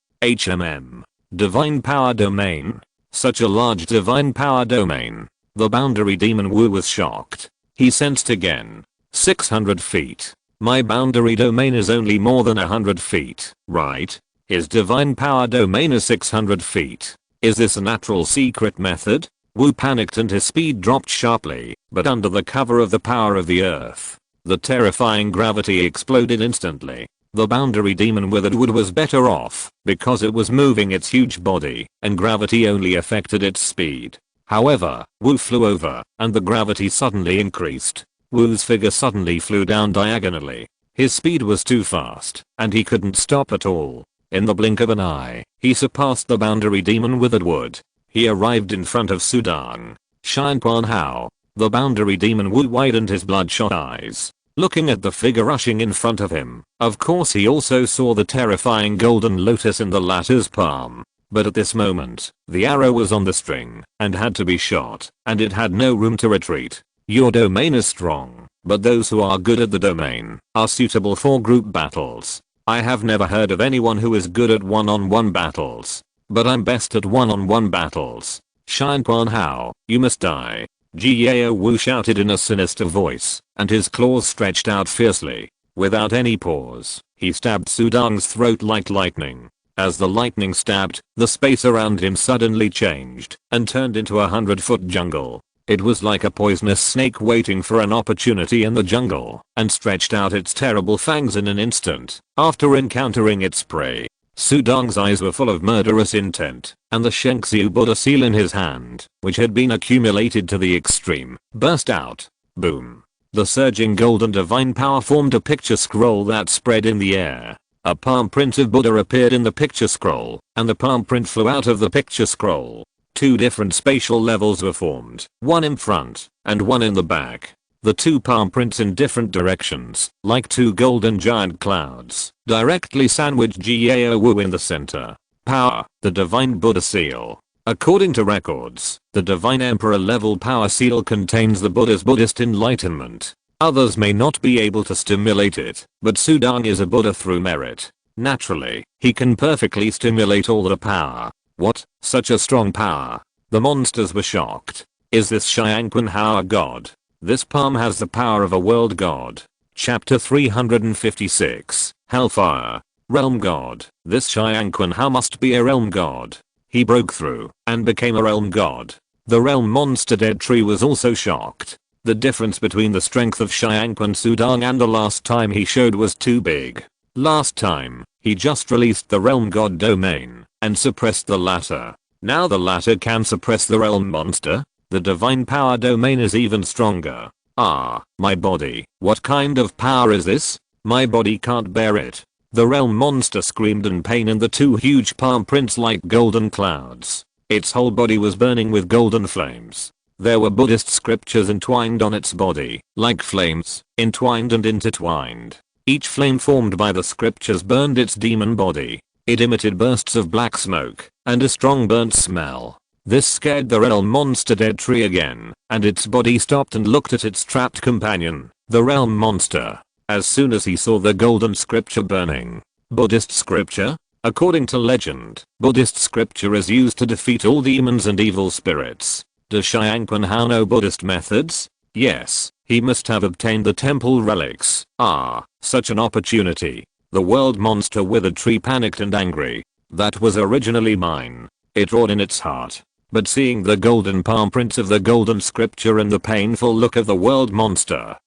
Divine power domain. Such a large divine power domain. The boundary demon Wu was shocked. He sensed again. 600 feet. My boundary domain is only more than 100 feet, right? His divine power domain is 600 feet. Is this a natural secret method? Wu panicked and his speed dropped sharply, but under the cover of the power of the earth, the terrifying gravity exploded instantly. The boundary demon withered wood was better off, because it was moving its huge body, and gravity only affected its speed. However, Wu flew over, and the gravity suddenly increased. Wu's figure suddenly flew down diagonally. His speed was too fast, and he couldn't stop at all. In the blink of an eye, he surpassed the boundary demon withered wood. He arrived in front of Sudong. Xiangquan Hao. The boundary demon Wu widened his bloodshot eyes, looking at the figure rushing in front of him. Of course he also saw the terrifying golden lotus in the latter's palm. But at this moment, the arrow was on the string, and had to be shot, and it had no room to retreat. Your domain is strong, but those who are good at the domain are suitable for group battles. I have never heard of anyone who is good at one-on-one battles. But I'm best at one-on-one battles. Shinquan Hao, you must die. Jiao Wu shouted in a sinister voice, and his claws stretched out fiercely. Without any pause, he stabbed Sudang's throat like lightning. As the lightning stabbed, the space around him suddenly changed and turned into a 100-foot jungle. It was like a poisonous snake waiting for an opportunity in the jungle and stretched out its terrible fangs in an instant after encountering its prey. Sudang's eyes were full of murderous intent, and the Shengxiu Buddha seal in his hand, which had been accumulated to the extreme, burst out. Boom. The surging golden divine power formed a picture scroll that spread in the air. A palm print of Buddha appeared in the picture scroll, and the palm print flew out of the picture scroll. Two different spatial levels were formed, one in front, and one in the back. The two palm prints in different directions, like two golden giant clouds, directly sandwiched Jiao Wu in the center. Power, the divine Buddha seal. According to records, the divine emperor level power seal contains the Buddha's Buddhist enlightenment. Others may not be able to stimulate it, but Sudang is a Buddha through merit. Naturally, he can perfectly stimulate all the power. What? Such a strong power? The monsters were shocked. Is this Shinquan Hao a god? This palm has the power of a world god. Chapter 356, Hellfire. Realm god. This Shinquan Hao must be a realm god. He broke through and became a realm god. The realm monster Dead Tree was also shocked. The difference between the strength of Shinquan Sudang and the last time he showed was too big. Last time, he just released the realm god domain and suppressed the latter. Now the latter can suppress the realm monster. The divine power domain is even stronger. Ah, my body. What kind of power is this? My body can't bear it. The realm monster screamed in pain and the two huge palm prints like golden clouds. Its whole body was burning with golden flames. There were Buddhist scriptures entwined on its body, like flames, entwined and intertwined. Each flame formed by the scriptures burned its demon body. It emitted bursts of black smoke and a strong burnt smell. This scared the realm monster Dead Tree again, and its body stopped and looked at its trapped companion, the realm monster. As soon as he saw the golden scripture burning. Buddhist scripture? According to legend, Buddhist scripture is used to defeat all demons and evil spirits. Does Shinquan Hao know Buddhist methods? Yes, he must have obtained the temple relics. Ah, such an opportunity. The world monster withered tree panicked and angry. That was originally mine. It roared in its heart. But seeing the golden palm prints of the golden scripture and the painful look of the world monster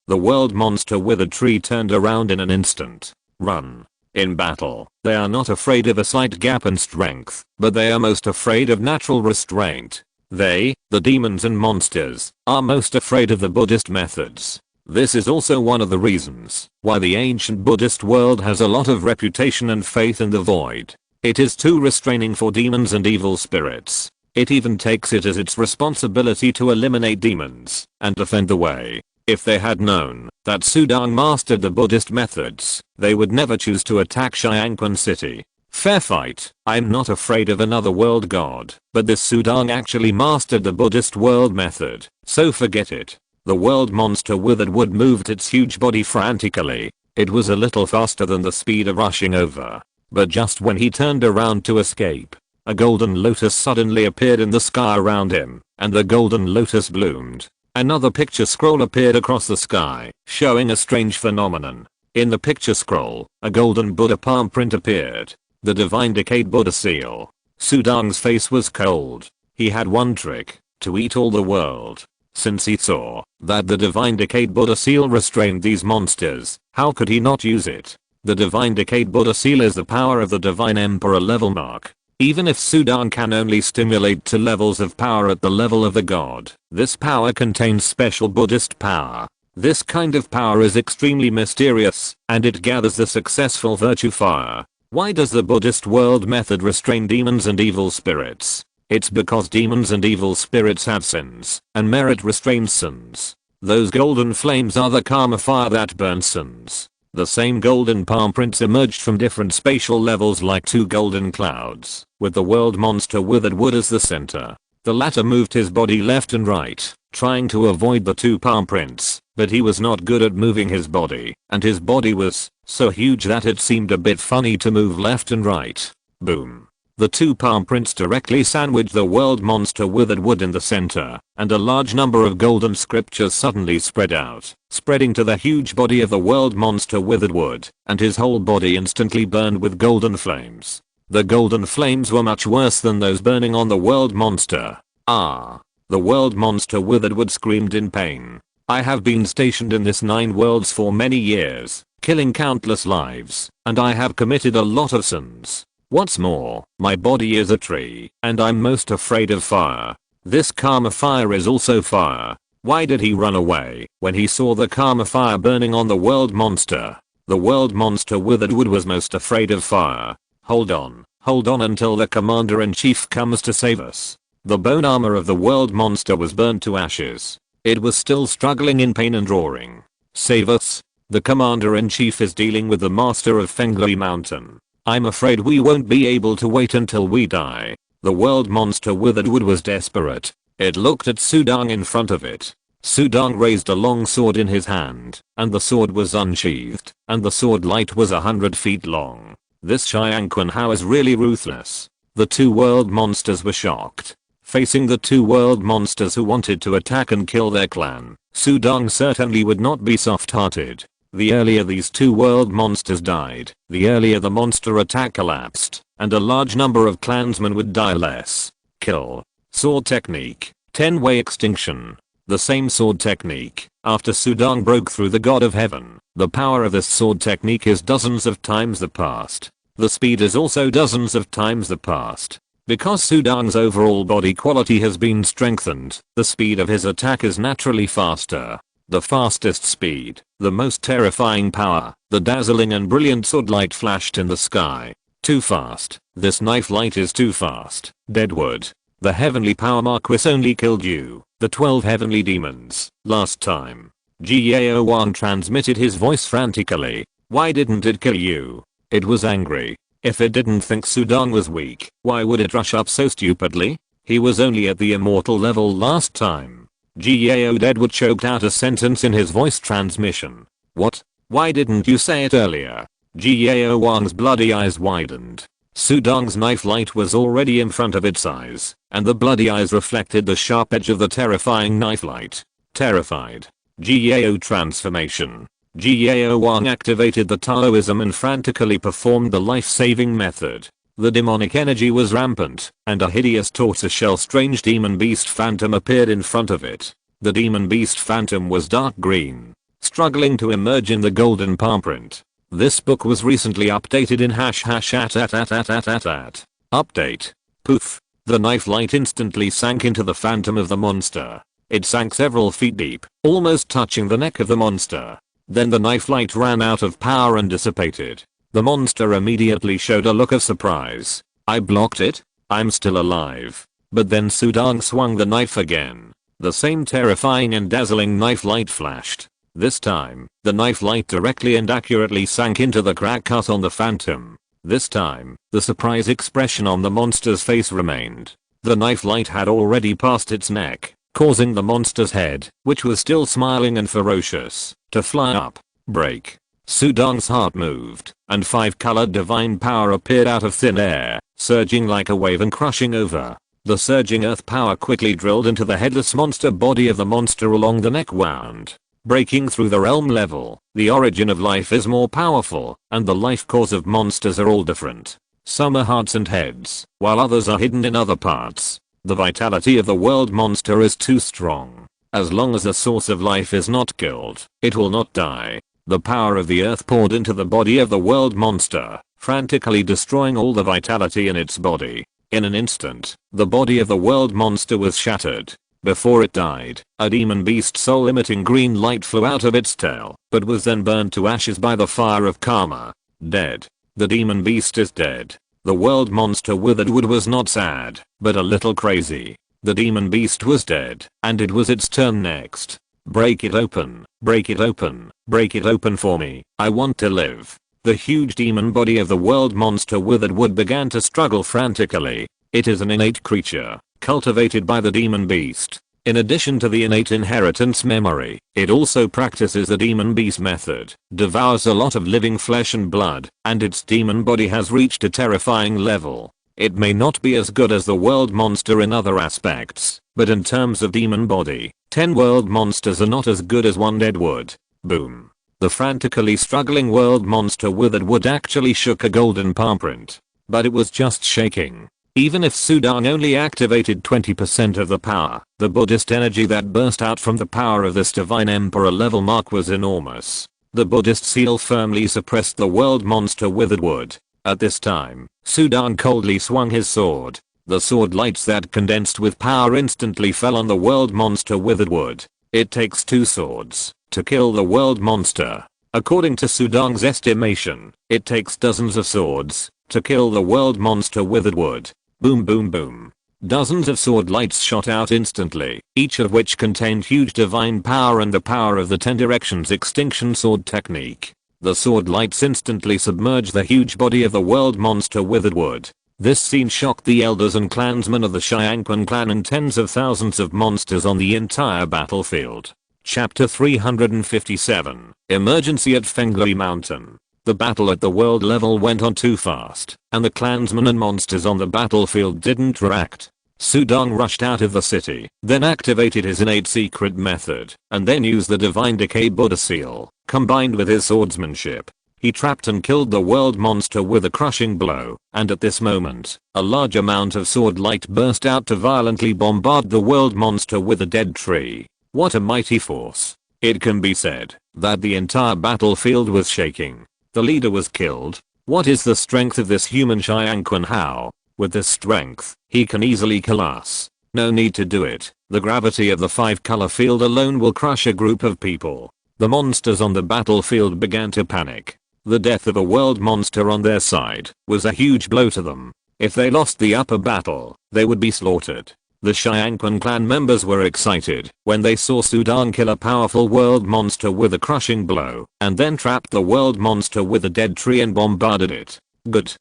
withered tree turned around in an instant. Run. In battle, they are not afraid of a slight gap in strength, but they are most afraid of natural restraint. They, the demons and monsters, are most afraid of the Buddhist methods. This is also one of the reasons why the ancient Buddhist world has a lot of reputation and faith in the void. It is too restraining for demons and evil spirits. It even takes it as its responsibility to eliminate demons and defend the way. If they had known that Sudang mastered the Buddhist methods, they would never choose to attack Shinquan City. Fair fight. I'm not afraid of another world god, but this Sudang actually mastered the Buddhist world method, so forget it. The world monster withered wood moved its huge body frantically. It was a little faster than the speed of rushing over. But just when he turned around to escape, a golden lotus suddenly appeared in the sky around him, and the golden lotus bloomed. Another picture scroll appeared across the sky, showing a strange phenomenon. In the picture scroll, a golden Buddha palm print appeared. The divine decayed Buddha seal. Sudang's face was cold. He had one trick, to eat all the world. Since he saw that the divine decayed Buddha seal restrained these monsters, how could he not use it? The divine decayed Buddha seal is the power of the divine emperor level mark. Even if Sudang can only stimulate to levels of power at the level of the god, this power contains special Buddhist power. This kind of power is extremely mysterious, and it gathers the successful virtue fire. Why does the Buddhist world method restrain demons and evil spirits? It's because demons and evil spirits have sins, and merit restrains sins. Those golden flames are the karma fire that burns sins. The same golden palm prints emerged from different spatial levels like two golden clouds, with the world monster withered wood as the center. The latter moved his body left and right, trying to avoid the two palm prints, but he was not good at moving his body, and his body was so huge that it seemed a bit funny to move left and right. Boom. The two palm prints directly sandwich the world monster withered wood in the center, and a large number of golden scriptures suddenly spread out, spreading to the huge body of the world monster withered wood, and his whole body instantly burned with golden flames. The golden flames were much worse than those burning on the world monster. Ah! The world monster withered wood screamed in pain. I have been stationed in this 9 worlds for many years, killing countless lives, and I have committed a lot of sins. What's more, my body is a tree, and I'm most afraid of fire. This karma fire is also fire. Why did he run away when he saw the karma fire burning on the world monster? The world monster withered wood was most afraid of fire. Hold on until the commander-in-chief comes to save us. The bone armor of the world monster was burned to ashes. It was still struggling in pain and roaring. Save us. The commander-in-chief is dealing with the master of Fenglai Mountain. I'm afraid we won't be able to wait until we die. The world monster withered wood was desperate. It looked at Sudong in front of it. Sudong raised a long sword in his hand, and the sword was unsheathed, and the sword light was 100 feet long. This Xiangquan Hao is really ruthless. The two world monsters were shocked. Facing the two world monsters who wanted to attack and kill their clan, Sudong certainly would not be soft-hearted. The earlier these two world monsters died, the earlier the monster attack collapsed, and a large number of clansmen would die less. Kill. Sword technique. 10-way extinction. The same sword technique. After Sudong broke through the god of heaven, the power of this sword technique is dozens of times the past. The speed is also dozens of times the past. Because Sudong's overall body quality has been strengthened, the speed of his attack is naturally faster. The fastest speed, the most terrifying power, the dazzling and brilliant sword light flashed in the sky. Too fast. This knife light is too fast. Deadwood. The heavenly power Marquis only killed you, the 12 heavenly demons, last time. Jiao Wang transmitted his voice frantically. Why didn't it kill you? It was angry. If it didn't think Sudong was weak, why would it rush up so stupidly? He was only at the immortal level last time. Jiao Deadwood choked out a sentence in his voice transmission. What? Why didn't you say it earlier? Jiao Wang's bloody eyes widened. Sudong's knife light was already in front of its eyes, and the bloody eyes reflected the sharp edge of the terrifying knife light. Terrified. Jiao transformation. Jiao Wang activated the Taoism and frantically performed the life-saving method. The demonic energy was rampant, and a hideous tortoiseshell strange demon beast phantom appeared in front of it. The demon beast phantom was dark green, struggling to emerge in the golden palm print. This book was recently updated in #@. Update. Poof. The knife light instantly sank into the phantom of the monster. It sank several feet deep, almost touching the neck of the monster. Then the knife light ran out of power and dissipated. The monster immediately showed a look of surprise. I blocked it? I'm still alive. But then Sudong swung the knife again. The same terrifying and dazzling knife light flashed. This time, the knife light directly and accurately sank into the crack cut on the phantom. This time, the surprise expression on the monster's face remained. The knife light had already passed its neck, causing the monster's head, which was still smiling and ferocious, to fly up, break. Sudong's heart moved, and 5-colored divine power appeared out of thin air, surging like a wave and crushing over. The surging earth power quickly drilled into the headless monster body of the monster along the neck wound. Breaking through the realm level, the origin of life is more powerful, and the life cause of monsters are all different. Some are hearts and heads, while others are hidden in other parts. The vitality of the world monster is too strong. As long as the source of life is not killed, it will not die. The power of the earth poured into the body of the world monster, frantically destroying all the vitality in its body. In an instant, the body of the world monster was shattered. Before it died, a demon beast soul emitting green light flew out of its tail, but was then burned to ashes by the fire of karma. Dead. The demon beast is dead. The world monster withered wood was not sad, but a little crazy. The demon beast was dead, and it was its turn next. Break it open, break it open, break it open for me, I want to live. The huge demon body of the world monster withered wood began to struggle frantically. It is an innate creature, cultivated by the demon beast. In addition to the innate inheritance memory, it also practices the demon beast method, devours a lot of living flesh and blood, and its demon body has reached a terrifying level. It may not be as good as the world monster in other aspects, but in terms of demon body, 10 world monsters are not as good as one dead wood. Boom. The frantically struggling world monster withered wood actually shook a golden palm print. But it was just shaking. Even if Sudang only activated 20% of the power, the Buddhist energy that burst out from the power of this divine emperor level mark was enormous. The Buddhist seal firmly suppressed the world monster withered wood. At this time, Sudang coldly swung his sword. The sword lights that condensed with power instantly fell on the world monster withered wood. It takes 2 swords to kill the world monster. According to Sudang's estimation, it takes dozens of swords to kill the world monster withered wood. Boom boom boom. Dozens of sword lights shot out instantly, each of which contained huge divine power and the power of the 10 directions extinction sword technique. The sword lights instantly submerged the huge body of the world monster withered wood. This scene shocked the elders and clansmen of the Xiangquan clan and tens of thousands of monsters on the entire battlefield. Chapter 357, Emergency at Fenglai Mountain. The battle at the world level went on too fast, and the clansmen and monsters on the battlefield didn't react. Sudang rushed out of the city, then activated his innate secret method, and then used the Divine Decay Buddha seal, combined with his swordsmanship. He trapped and killed the world monster with a crushing blow, and at this moment, a large amount of sword light burst out to violently bombard the world monster with a dead tree. What a mighty force. It can be said that the entire battlefield was shaking. The leader was killed. What is the strength of this human Xiangquan? How? With this strength, he can easily kill us. No need to do it. The gravity of the 5-color field alone will crush a group of people. The monsters on the battlefield began to panic. The death of a world monster on their side was a huge blow to them. If they lost the upper battle, they would be slaughtered. The Xiangquan clan members were excited when they saw Sudang kill a powerful world monster with a crushing blow, and then trapped the world monster with a dead tree and bombarded it. Good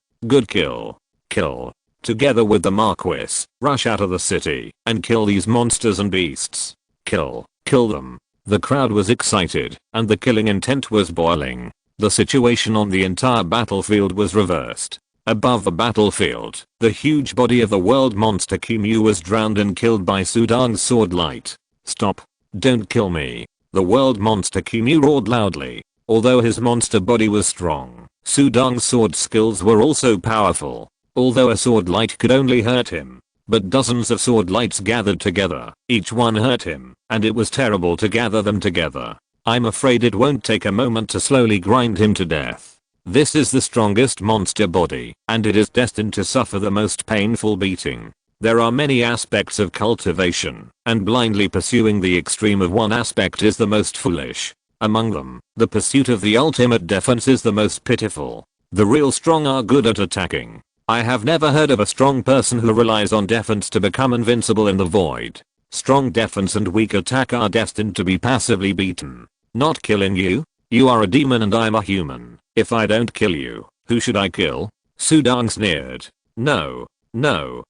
kill. Kill. Together with the Marquis, rush out of the city and kill these monsters and beasts. Kill them. The crowd was excited, and the killing intent was boiling. The situation on the entire battlefield was reversed. Above the battlefield, the huge body of the world monster Kimu was drowned and killed by Sudang's sword light. Stop. Don't kill me. The world monster Kimu roared loudly. Although his monster body was strong, Sudang's sword skills were also powerful. Although a sword light could only hurt him, but dozens of sword lights gathered together, each one hurt him, and it was terrible to gather them together. I'm afraid it won't take a moment to slowly grind him to death. This is the strongest monster body, and it is destined to suffer the most painful beating. There are many aspects of cultivation, and blindly pursuing the extreme of one aspect is the most foolish. Among them, the pursuit of the ultimate defense is the most pitiful. The real strong are good at attacking. I have never heard of a strong person who relies on defense to become invincible in the void. Strong defense and weak attack are destined to be passively beaten. Not killing you? You are a demon and I'm a human. If I don't kill you, who should I kill? Sudang sneered. No,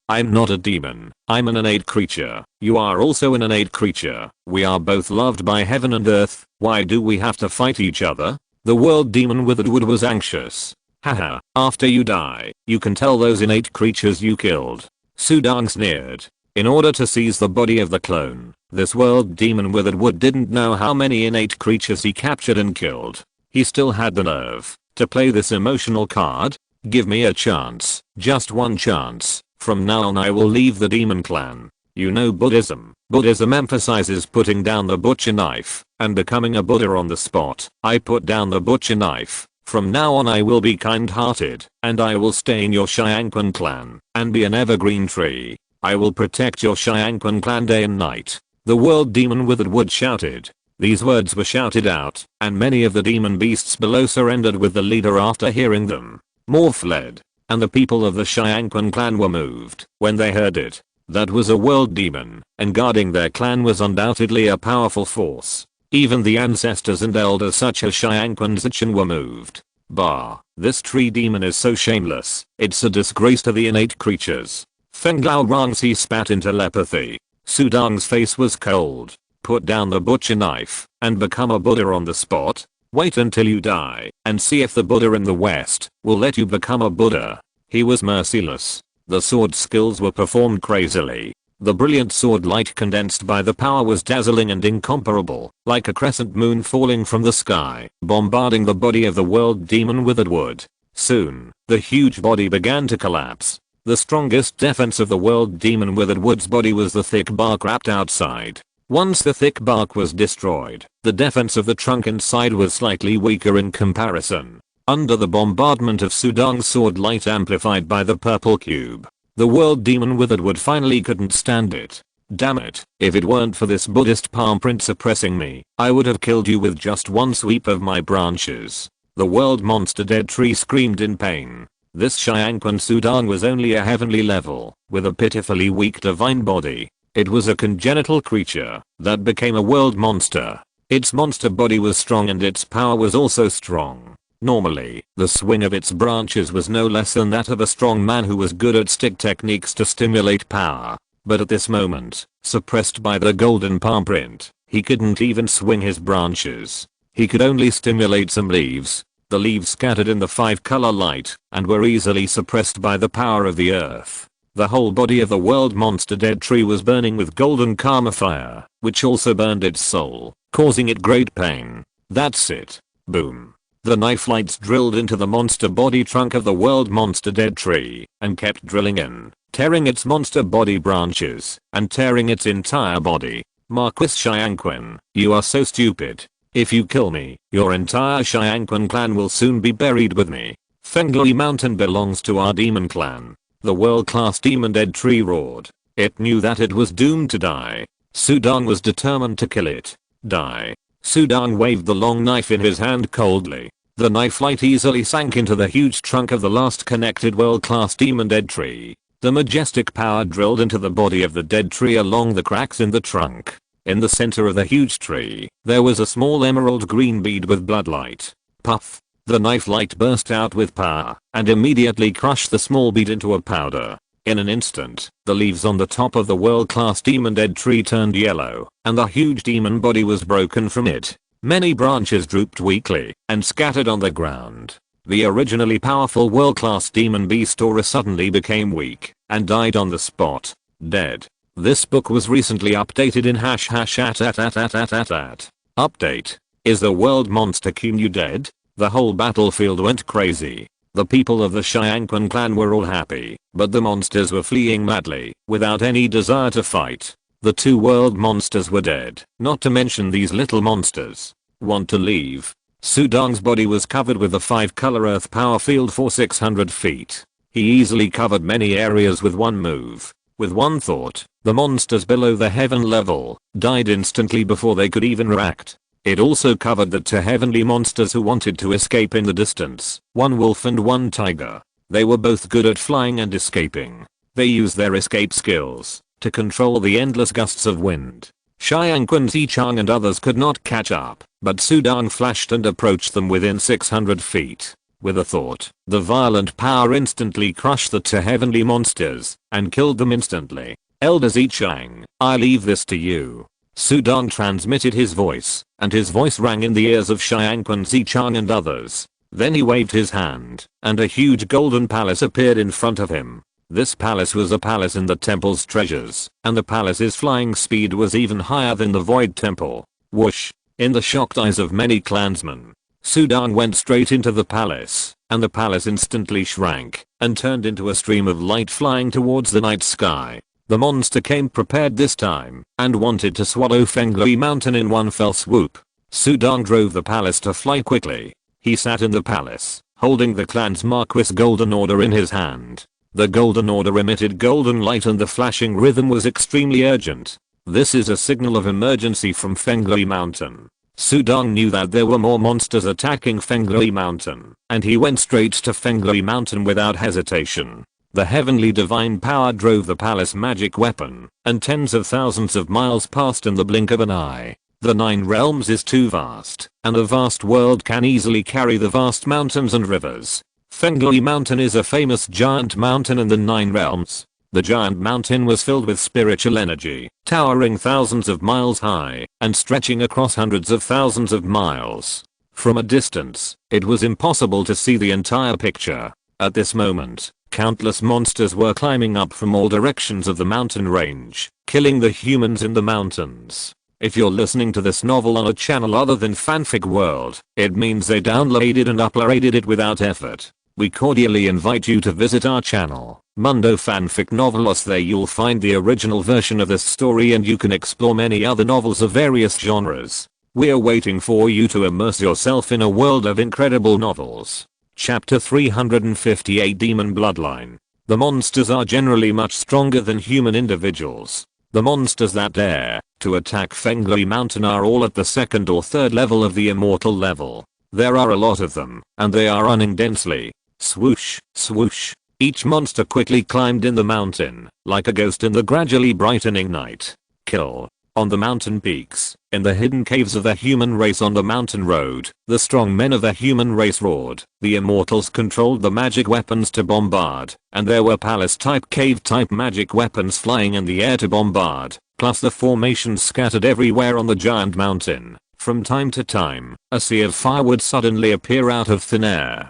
I'm not a demon. I'm an innate creature. You are also an innate creature. We are both loved by heaven and earth. Why do we have to fight each other? The world demon withered wood was anxious. Haha, after you die, you can tell those innate creatures you killed. Sudang sneered. In order to seize the body of the clone, this world demon withered wood didn't know how many innate creatures he captured and killed. He still had the nerve to play this emotional card. Give me a chance, just one chance. From now on I will leave the demon clan. You know Buddhism. Buddhism emphasizes putting down the butcher knife and becoming a Buddha on the spot. I put down the butcher knife. From now on I will be kind-hearted, and I will stay in your Xiangquan clan and be an evergreen tree. I will protect your Xiangquan clan day and night. The world demon withered wood shouted. These words were shouted out, and many of the demon beasts below surrendered with the leader after hearing them. More fled, and the people of the Xiangquan clan were moved when they heard it. That was a world demon, and guarding their clan was undoubtedly a powerful force. Even the ancestors and elders such as Xiangquan Zichen were moved. Bah, this tree demon is so shameless, it's a disgrace to the innate creatures. Fenglao Rangxi spat in telepathy. Sudang's face was cold. Put down the butcher knife and become a Buddha on the spot. Wait until you die and see if the Buddha in the West will let you become a Buddha. He was merciless. The sword skills were performed crazily. The brilliant sword light condensed by the power was dazzling and incomparable, like a crescent moon falling from the sky, bombarding the body of the world demon withered wood. Soon, the huge body began to collapse. The strongest defense of the world demon withered wood's body was the thick bark wrapped outside. Once the thick bark was destroyed, the defense of the trunk inside was slightly weaker in comparison. Under the bombardment of Sudong's sword light amplified by the purple cube, the world demon withered wood finally couldn't stand it. Damn it, if it weren't for this Buddhist palm print suppressing me, I would have killed you with just one sweep of my branches. The world monster dead tree screamed in pain. This Xiangquan Sudong was only a heavenly level, with a pitifully weak divine body. It was a congenital creature that became a world monster. Its monster body was strong and its power was also strong. Normally, the swing of its branches was no less than that of a strong man who was good at stick techniques to stimulate power. But at this moment, suppressed by the golden palm print, he couldn't even swing his branches. He could only stimulate some leaves. The leaves scattered in the 5-color light and were easily suppressed by the power of the earth. The whole body of the world monster dead tree was burning with golden karma fire, which also burned its soul, causing it great pain. That's it. Boom. The knife lights drilled into the monster body trunk of the world monster dead tree and kept drilling in, tearing its monster body branches and tearing its entire body. Marquis Xiangquan, you are so stupid. If you kill me, your entire Xiangquan clan will soon be buried with me. Fenglui Mountain belongs to our demon clan. The world-class demon dead tree roared. It knew that it was doomed to die. Sudong was determined to kill it. Die. Sudong waved the long knife in his hand coldly. The knife light easily sank into the huge trunk of the last connected world-class demon dead tree. The majestic power drilled into the body of the dead tree along the cracks in the trunk. In the center of the huge tree, there was a small emerald green bead with bloodlight. Puff. The knife light burst out with power and immediately crushed the small bead into a powder. In an instant, the leaves on the top of the world-class demon dead tree turned yellow, and the huge demon body was broken from it. Many branches drooped weakly and scattered on the ground. The originally powerful world-class demon beast aura suddenly became weak and died on the spot. Dead. This book was recently updated in #@. Update. Is the world monster Qinu dead? The whole battlefield went crazy. The people of the Xiangquan clan were all happy, but the monsters were fleeing madly, without any desire to fight. The 2 world monsters were dead, not to mention these little monsters. Want to leave? Sudong's body was covered with the 5-color earth power field for 600 feet. He easily covered many areas with one move. With one thought, the monsters below the heaven level died instantly before they could even react. It also covered the 2 heavenly monsters who wanted to escape in the distance, 1 wolf and 1 tiger. They were both good at flying and escaping. They used their escape skills to control the endless gusts of wind. Xiangquan Zichang and others could not catch up, but Sudong flashed and approached them within 600 feet. With a thought, the violent power instantly crushed the 2 heavenly monsters and killed them instantly. Elder Zichang, I leave this to you. Sudong transmitted his voice, and his voice rang in the ears of Xiangquan Zichang and others. Then he waved his hand, and a huge golden palace appeared in front of him. This palace was a palace in the temple's treasures, and the palace's flying speed was even higher than the Void Temple. Whoosh! In the shocked eyes of many clansmen, Sudong went straight into the palace, and the palace instantly shrank and turned into a stream of light flying towards the night sky. The monster came prepared this time and wanted to swallow Fenglui Mountain in one fell swoop. Sudong drove the palace to fly quickly. He sat in the palace, holding the clan's Marquis Golden Order in his hand. The Golden Order emitted golden light and the flashing rhythm was extremely urgent. This is a signal of emergency from Fenglui Mountain. Sudong knew that there were more monsters attacking Fenglui Mountain, and he went straight to Fenglui Mountain without hesitation. The heavenly divine power drove the palace magic weapon, and tens of thousands of miles passed in the blink of an eye. The 9 realms is too vast, and a vast world can easily carry the vast mountains and rivers. Fenglui Mountain is a famous giant mountain in the 9 realms. The giant mountain was filled with spiritual energy, towering thousands of miles high, and stretching across hundreds of thousands of miles. From a distance, it was impossible to see the entire picture. At this moment, Countless monsters were climbing up from all directions of the mountain range, killing the humans in the mountains. If you're listening to this novel on a channel other than Fanfic World, it means they downloaded and uploaded it without effort. We cordially invite you to visit our channel, Mundo Fanfic Novelos. There you'll find the original version of this story and you can explore many other novels of various genres. We're waiting for you to immerse yourself in a world of incredible novels. Chapter 358 Demon Bloodline. The monsters are generally much stronger than human individuals. The monsters that dare to attack Fengley Mountain are all at the second or third level of the immortal level. There are a lot of them, and they are running densely. Swoosh, swoosh. Each monster quickly climbed in the mountain, like a ghost in the gradually brightening night. Kill. On the mountain peaks, in the hidden caves of the human race on the mountain road, the strong men of the human race roared. The immortals controlled the magic weapons to bombard, and there were palace-type cave-type magic weapons flying in the air to bombard, plus the formations scattered everywhere on the giant mountain. From time to time, a sea of fire would suddenly appear out of thin air,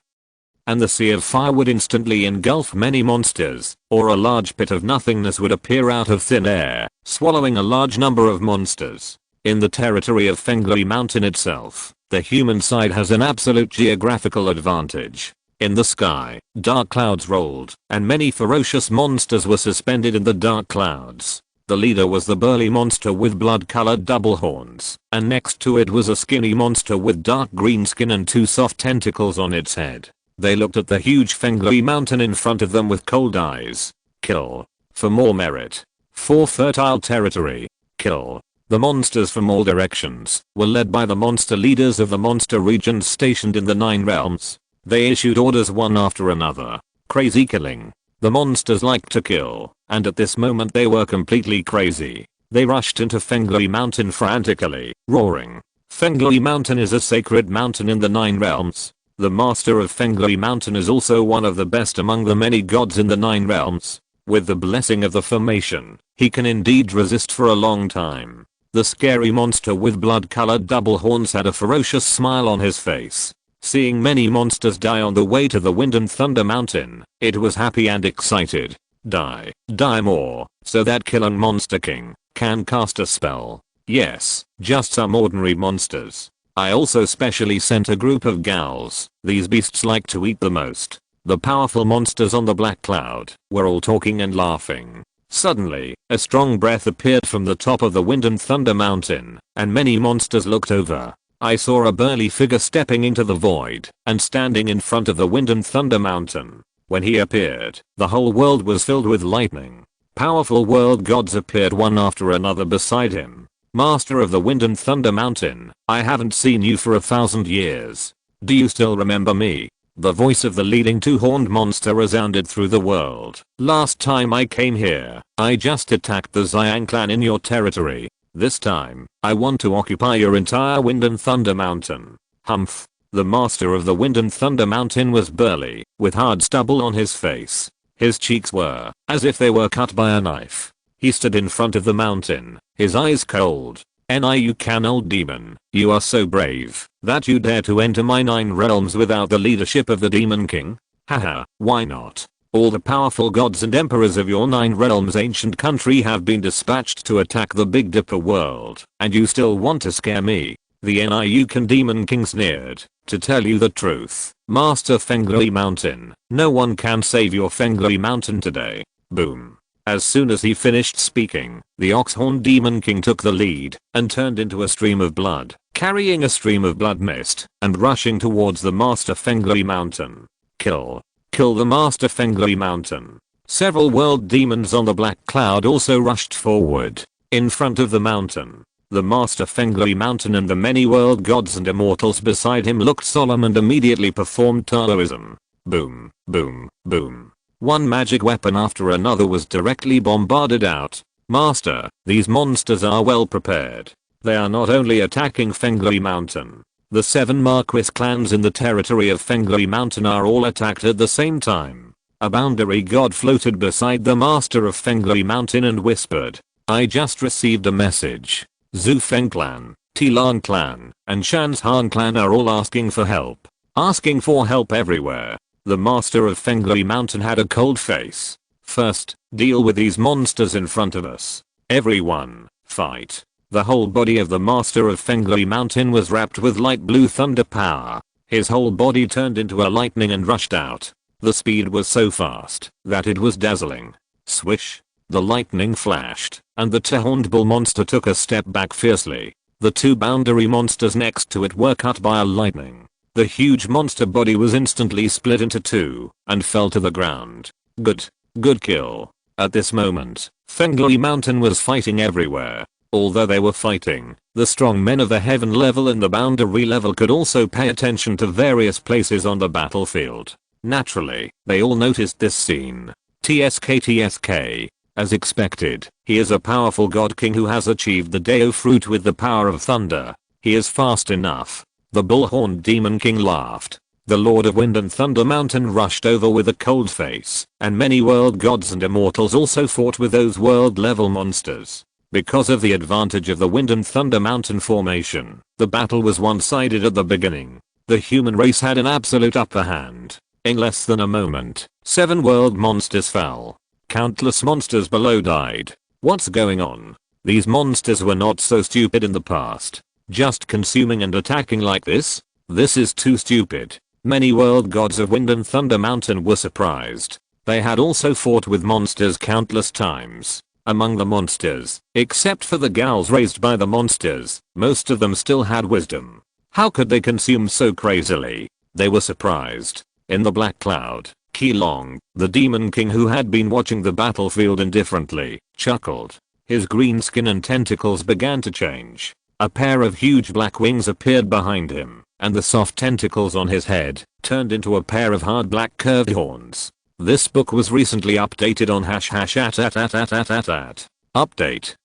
and the sea of fire would instantly engulf many monsters, or a large pit of nothingness would appear out of thin air, swallowing a large number of monsters. In the territory of Fengley Mountain itself, the human side has an absolute geographical advantage. In the sky, dark clouds rolled, and many ferocious monsters were suspended in the dark clouds. The leader was the burly monster with blood-colored double horns, and next to it was a skinny monster with dark green skin and two soft tentacles on its head. They looked at the huge Fengley Mountain in front of them with cold eyes. Kill. For more merit. For fertile territory. Kill. The monsters from all directions were led by the monster leaders of the monster regions stationed in the 9 realms. They issued orders one after another. Crazy killing. The monsters like to kill, and at this moment they were completely crazy. They rushed into Fengley Mountain frantically, roaring. Fengley Mountain is a sacred mountain in the 9 realms. The master of Fengley Mountain is also one of the best among the many gods in the 9 realms. With the blessing of the formation, he can indeed resist for a long time. The scary monster with blood-colored double horns had a ferocious smile on his face. Seeing many monsters die on the way to the Wind and Thunder Mountain, it was happy and excited. Die. Die more, so that Killing Monster King can cast a spell. Yes, just some ordinary monsters. I also specially sent a group of gals. These beasts like to eat the most. The powerful monsters on the black cloud were all talking and laughing. Suddenly, a strong breath appeared from the top of the Wind and Thunder Mountain, and many monsters looked over. I saw a burly figure stepping into the void and standing in front of the Wind and Thunder Mountain. When he appeared, the whole world was filled with lightning. Powerful world gods appeared one after another beside him. Master of the Wind and Thunder Mountain, I haven't seen you for 1,000 years. Do you still remember me? The voice of the leading two-horned monster resounded through the world. Last time I came here, I just attacked the Xiang clan in your territory. This time, I want to occupy your entire Wind and Thunder Mountain. Humph. The master of the Wind and Thunder Mountain was burly, with hard stubble on his face. His cheeks were as if they were cut by a knife. He stood in front of the mountain, his eyes cold. You can old demon, you are so brave that you dare to enter my 9 realms without the leadership of the Demon King? Haha, why not? All the powerful gods and emperors of your 9 realms ancient country have been dispatched to attack the Big Dipper world, and you still want to scare me? The Niukan Demon King sneered. To tell you the truth, Master Fengley Mountain, no one can save your Fengley Mountain today. Boom. As soon as he finished speaking, the Oxhorn Demon King took the lead and turned into a stream of blood, carrying a stream of blood mist and rushing towards the Master Fengley Mountain. Kill. Kill the Master Fengley Mountain. Several world demons on the black cloud also rushed forward. In front of the mountain, the Master Fengley Mountain and the many world gods and immortals beside him looked solemn and immediately performed Taoism. Boom, boom, boom. One magic weapon after another was directly bombarded out. Master, these monsters are well prepared. They are not only attacking Fengley Mountain. The 7 Marquis clans in the territory of Fengley Mountain are all attacked at the same time. A boundary god floated beside the master of Fengley Mountain and whispered, I just received a message. Zhu Feng clan, Tilan clan, and Shan's Han clan are all asking for help. Asking for help everywhere. The master of Fenglui Mountain had a cold face. First, deal with these monsters in front of us. Everyone, fight. The whole body of the master of Fenglui Mountain was wrapped with light blue thunder power. His whole body turned into a lightning and rushed out. The speed was so fast that it was dazzling. Swish. The lightning flashed, and the two-horned bull monster took a step back fiercely. The two boundary monsters next to it were cut by a lightning. The huge monster body was instantly split into two, and fell to the ground. Good kill. At this moment, Fenglui Mountain was fighting everywhere. Although they were fighting, the strong men of the heaven level and the boundary level could also pay attention to various places on the battlefield. Naturally, they all noticed this scene. TSK. As expected, he is a powerful god king who has achieved the Deo fruit with the power of thunder. He is fast enough. The bull-horned demon king laughed. The lord of wind and thunder mountain rushed over with a cold face, and many world gods and immortals also fought with those world level monsters. Because of the advantage of the wind and thunder mountain formation, the battle was one-sided at the beginning. The human race had an absolute upper hand. In less than a moment, 7 world monsters fell. Countless monsters below died. What's going on? These monsters were not so stupid in the past. Just consuming and attacking like this? This is too stupid. Many world gods of wind and thunder mountain were surprised. They had also fought with monsters countless times. Among the monsters, except for the gals raised by the monsters, most of them still had wisdom. How could they consume so crazily? They were surprised. In the black cloud, Qilong, the demon king who had been watching the battlefield indifferently, chuckled. His green skin and tentacles began to change. A pair of huge black wings appeared behind him, and the soft tentacles on his head turned into a pair of hard black curved horns. This book was recently updated on #@. Update.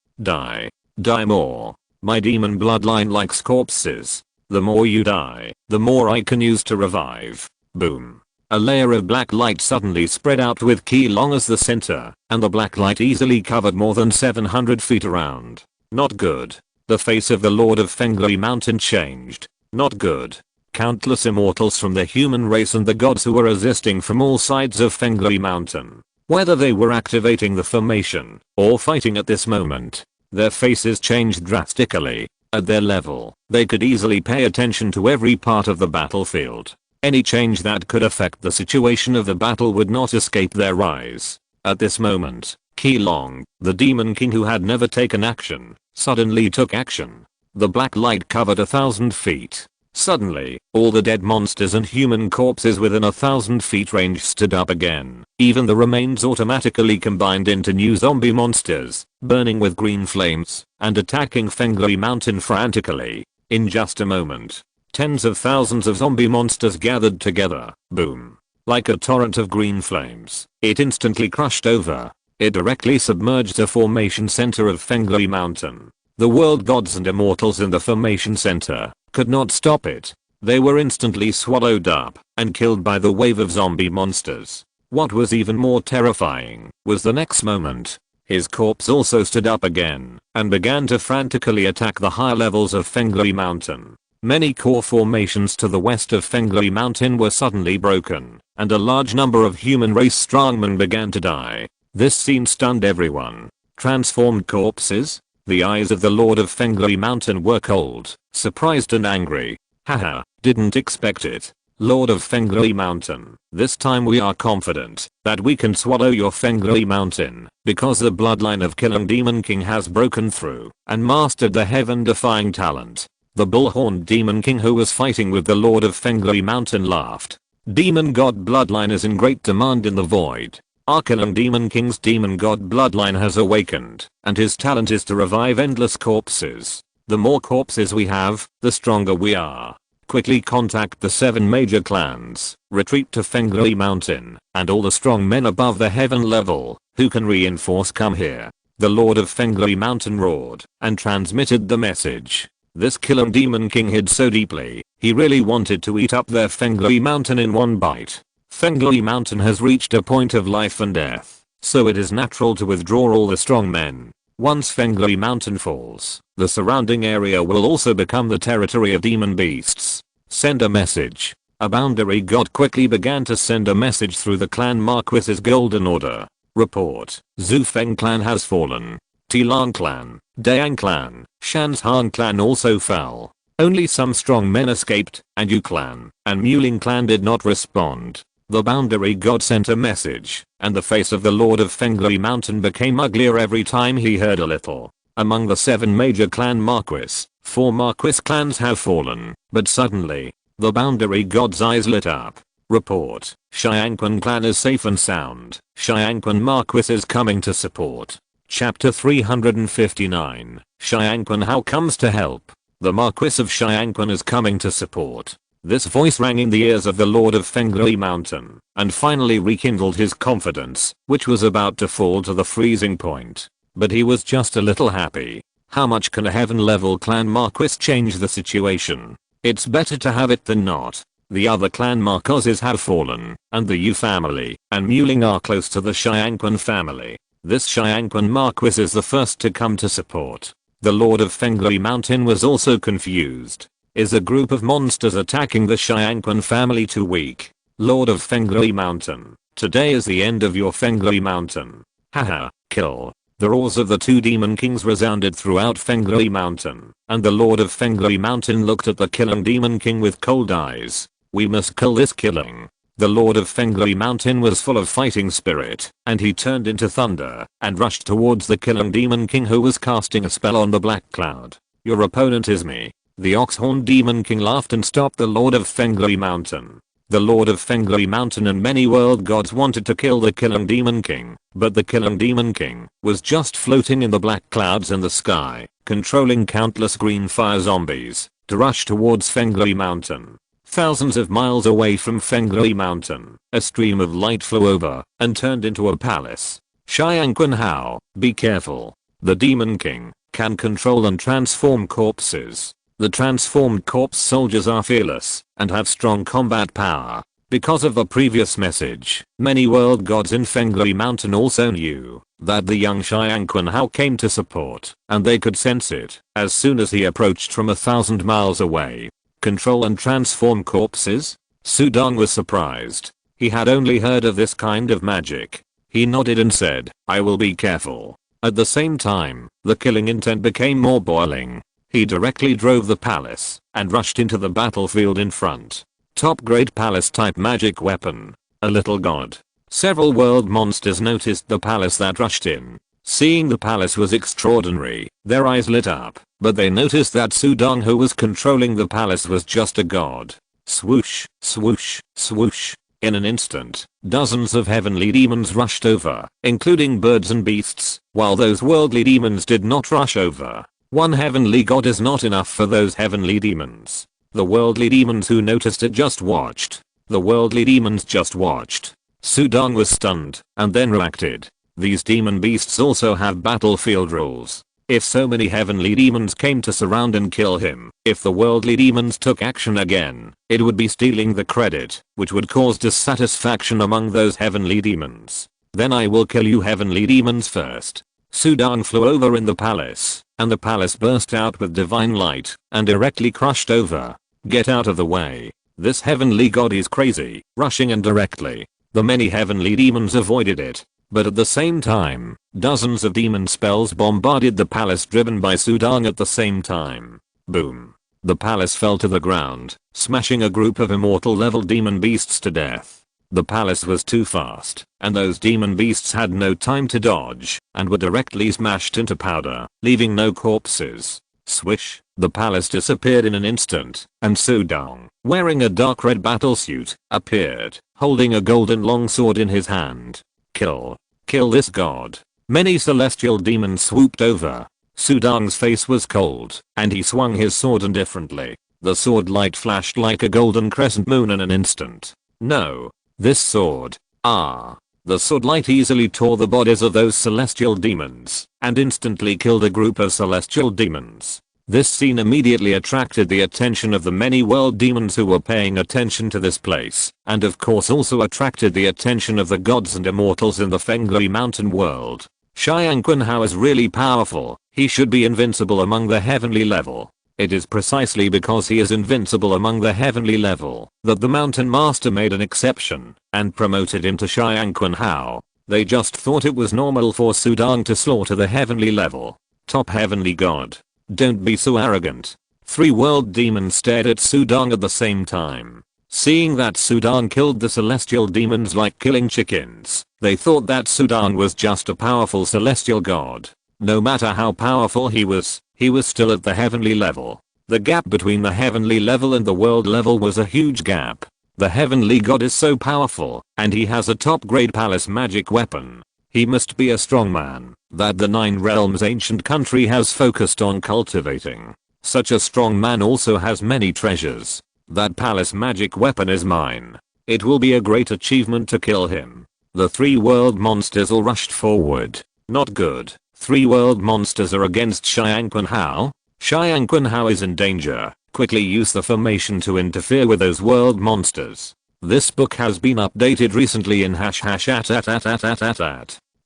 Die more. My demon bloodline likes corpses. The more you die, the more I can use to revive. Boom. A layer of black light suddenly spread out with Qilong as the center, and the black light easily covered more than 700 feet around. Not good. The face of the Lord of Fenglui Mountain changed. Not good. Countless immortals from the human race and the gods who were resisting from all sides of Fenglui Mountain, whether they were activating the formation or fighting at this moment, their faces changed drastically. At their level, they could easily pay attention to every part of the battlefield. Any change that could affect the situation of the battle would not escape their eyes. At this moment, Qilong, the demon king who had never taken action, suddenly took action. The black light covered 1,000 feet. Suddenly, all the dead monsters and human corpses within 1,000 feet range stood up again. Even the remains automatically combined into new zombie monsters, burning with green flames, and attacking Fenglui Mountain frantically. In just a moment, tens of thousands of zombie monsters gathered together. Boom. Like a torrent of green flames, it instantly crushed over. It directly submerged the formation center of Fenglui Mountain. The world gods and immortals in the formation center could not stop it. They were instantly swallowed up and killed by the wave of zombie monsters. What was even more terrifying was the next moment. His corpse also stood up again and began to frantically attack the high levels of Fenglui Mountain. Many core formations to the west of Fenglui Mountain were suddenly broken, and a large number of human race strongmen began to die. This scene stunned everyone. Transformed corpses? The eyes of the Lord of Fenglui Mountain were cold, surprised and angry. Haha, didn't expect it. Lord of Fenglui Mountain, this time we are confident that we can swallow your Fenglui Mountain, because the bloodline of Qilong Demon King has broken through and mastered the heaven-defying talent. The bull-horned demon king who was fighting with the Lord of Fenglui Mountain laughed. Demon god bloodline is in great demand in the void. Our Qilong Demon King's demon god bloodline has awakened, and his talent is to revive endless corpses. The more corpses we have, the stronger we are. Quickly contact the 7 major clans, retreat to Fenglui Mountain, and all the strong men above the heaven level, who can reinforce come here. The Lord of Fenglui Mountain roared, and transmitted the message. This Qilong Demon King hid so deeply, he really wanted to eat up their Fenglui Mountain in one bite. Fenglui Mountain has reached a point of life and death, so it is natural to withdraw all the strong men. Once Fenglui Mountain falls, the surrounding area will also become the territory of demon beasts. Send a message. A boundary god quickly began to send a message through the clan Marquis's golden order. Report, Zufeng clan has fallen. Tilan clan, Dayang clan, Shanshan clan also fell. Only some strong men escaped, and Yu clan and Muling clan did not respond. The boundary god sent a message, and the face of the Lord of Fenglai Mountain became uglier every time he heard a little. Among the 7 major clan Marquis, 4 Marquis clans have fallen, but suddenly, the boundary god's eyes lit up. Report, Xiangquan clan is safe and sound. Xiangquan Marquis is coming to support. Chapter 359, Xiangquan how comes to help. The Marquis of Xiangquan is coming to support. This voice rang in the ears of the Lord of Fenglai Mountain, and finally rekindled his confidence, which was about to fall to the freezing point. But he was just a little happy. How much can a heaven-level clan Marquis change the situation? It's better to have it than not. The other clan Marquesses have fallen, and the Yu family and Muling are close to the Xiangquan family. This Xiangquan Marquis is the first to come to support. The Lord of Fenglai Mountain was also confused. Is a group of monsters attacking the Xiangquan family too weak? Lord of Fenglai Mountain, today is the end of your Fenglai Mountain. Haha, kill. The roars of the 2 demon kings resounded throughout Fenglai Mountain, and the Lord of Fenglai Mountain looked at the killing demon king with cold eyes. We must kill this killing. The Lord of Fenglai Mountain was full of fighting spirit, and he turned into thunder, and rushed towards the killing demon king who was casting a spell on the black cloud. Your opponent is me. The Oxhorn Demon King laughed and stopped the Lord of Fenglai Mountain. The Lord of Fenglai Mountain and many world gods wanted to kill the Killing Demon King, but the Killing Demon King was just floating in the black clouds in the sky, controlling countless green fire zombies to rush towards Fenglai Mountain. Thousands of miles away from Fenglai Mountain, a stream of light flew over and turned into a palace. Xiangquan Hao, be careful. The Demon King can control and transform corpses. The transformed corpse soldiers are fearless and have strong combat power. Because of the previous message, many world gods in Fenglai Mountain also knew that the young Xiangquan Hao came to support, and they could sense it as soon as he approached from 1,000 miles away. Control and transform corpses? Sudong was surprised. He had only heard of this kind of magic. He nodded and said, I will be careful. At the same time, the killing intent became more boiling. He directly drove the palace and rushed into the battlefield in front. Top grade palace type magic weapon. A little god. Several world monsters noticed the palace that rushed in. Seeing the palace was extraordinary, their eyes lit up, but they noticed that Sudong who was controlling the palace was just a god. Swoosh, swoosh, swoosh. In an instant, dozens of heavenly demons rushed over, including birds and beasts, while those worldly demons did not rush over. One heavenly god is not enough for those heavenly demons. The worldly demons who noticed it just watched. The worldly demons just watched. Sudong was stunned, and then reacted. These demon beasts also have battlefield rules. If so many heavenly demons came to surround and kill him, if the worldly demons took action again, it would be stealing the credit, which would cause dissatisfaction among those heavenly demons. Then I will kill you heavenly demons first. Sudong flew over in the palace, and the palace burst out with divine light, and directly crushed over. Get out of the way. This heavenly god is crazy, rushing in directly. The many heavenly demons avoided it. But at the same time, dozens of demon spells bombarded the palace driven by Sudong at the same time. Boom. The palace fell to the ground, smashing a group of immortal level demon beasts to death. The palace was too fast, and those demon beasts had no time to dodge, and were directly smashed into powder, leaving no corpses. Swish, the palace disappeared in an instant, and Sudong, wearing a dark red battlesuit, appeared, holding a golden longsword in his hand. Kill. Kill this god. Many celestial demons swooped over. Sudong's face was cold, and he swung his sword indifferently. The sword light flashed like a golden crescent moon in an instant. No. This sword. Ah. The sword light easily tore the bodies of those celestial demons, and instantly killed a group of celestial demons. This scene immediately attracted the attention of the many world demons who were paying attention to this place, and of course also attracted the attention of the gods and immortals in the Fenglai Mountain world. Xiangquan Hao is really powerful, he should be invincible among the heavenly level. It is precisely because he is invincible among the heavenly level that the mountain master made an exception and promoted him to Xiangqun Hao. They just thought it was normal for Sudong to slaughter the heavenly level. Top heavenly god. Don't be so arrogant. 3 world demons stared at Sudong at the same time. Seeing that Sudong killed the celestial demons like killing chickens, they thought that Sudong was just a powerful celestial god. No matter how powerful he was still at the heavenly level. The gap between the heavenly level and the world level was a huge gap. The heavenly god is so powerful, and he has a top grade palace magic weapon. He must be a strong man that the 9 realms ancient country has focused on cultivating. Such a strong man also has many treasures. That palace magic weapon is mine. It will be a great achievement to kill him. The 3 world monsters all rushed forward. Not good. 3 world monsters are against Xiangqun Hao. Xiangqun Hao is in danger. Quickly use the formation to interfere with those world monsters. This book has been updated recently in #@.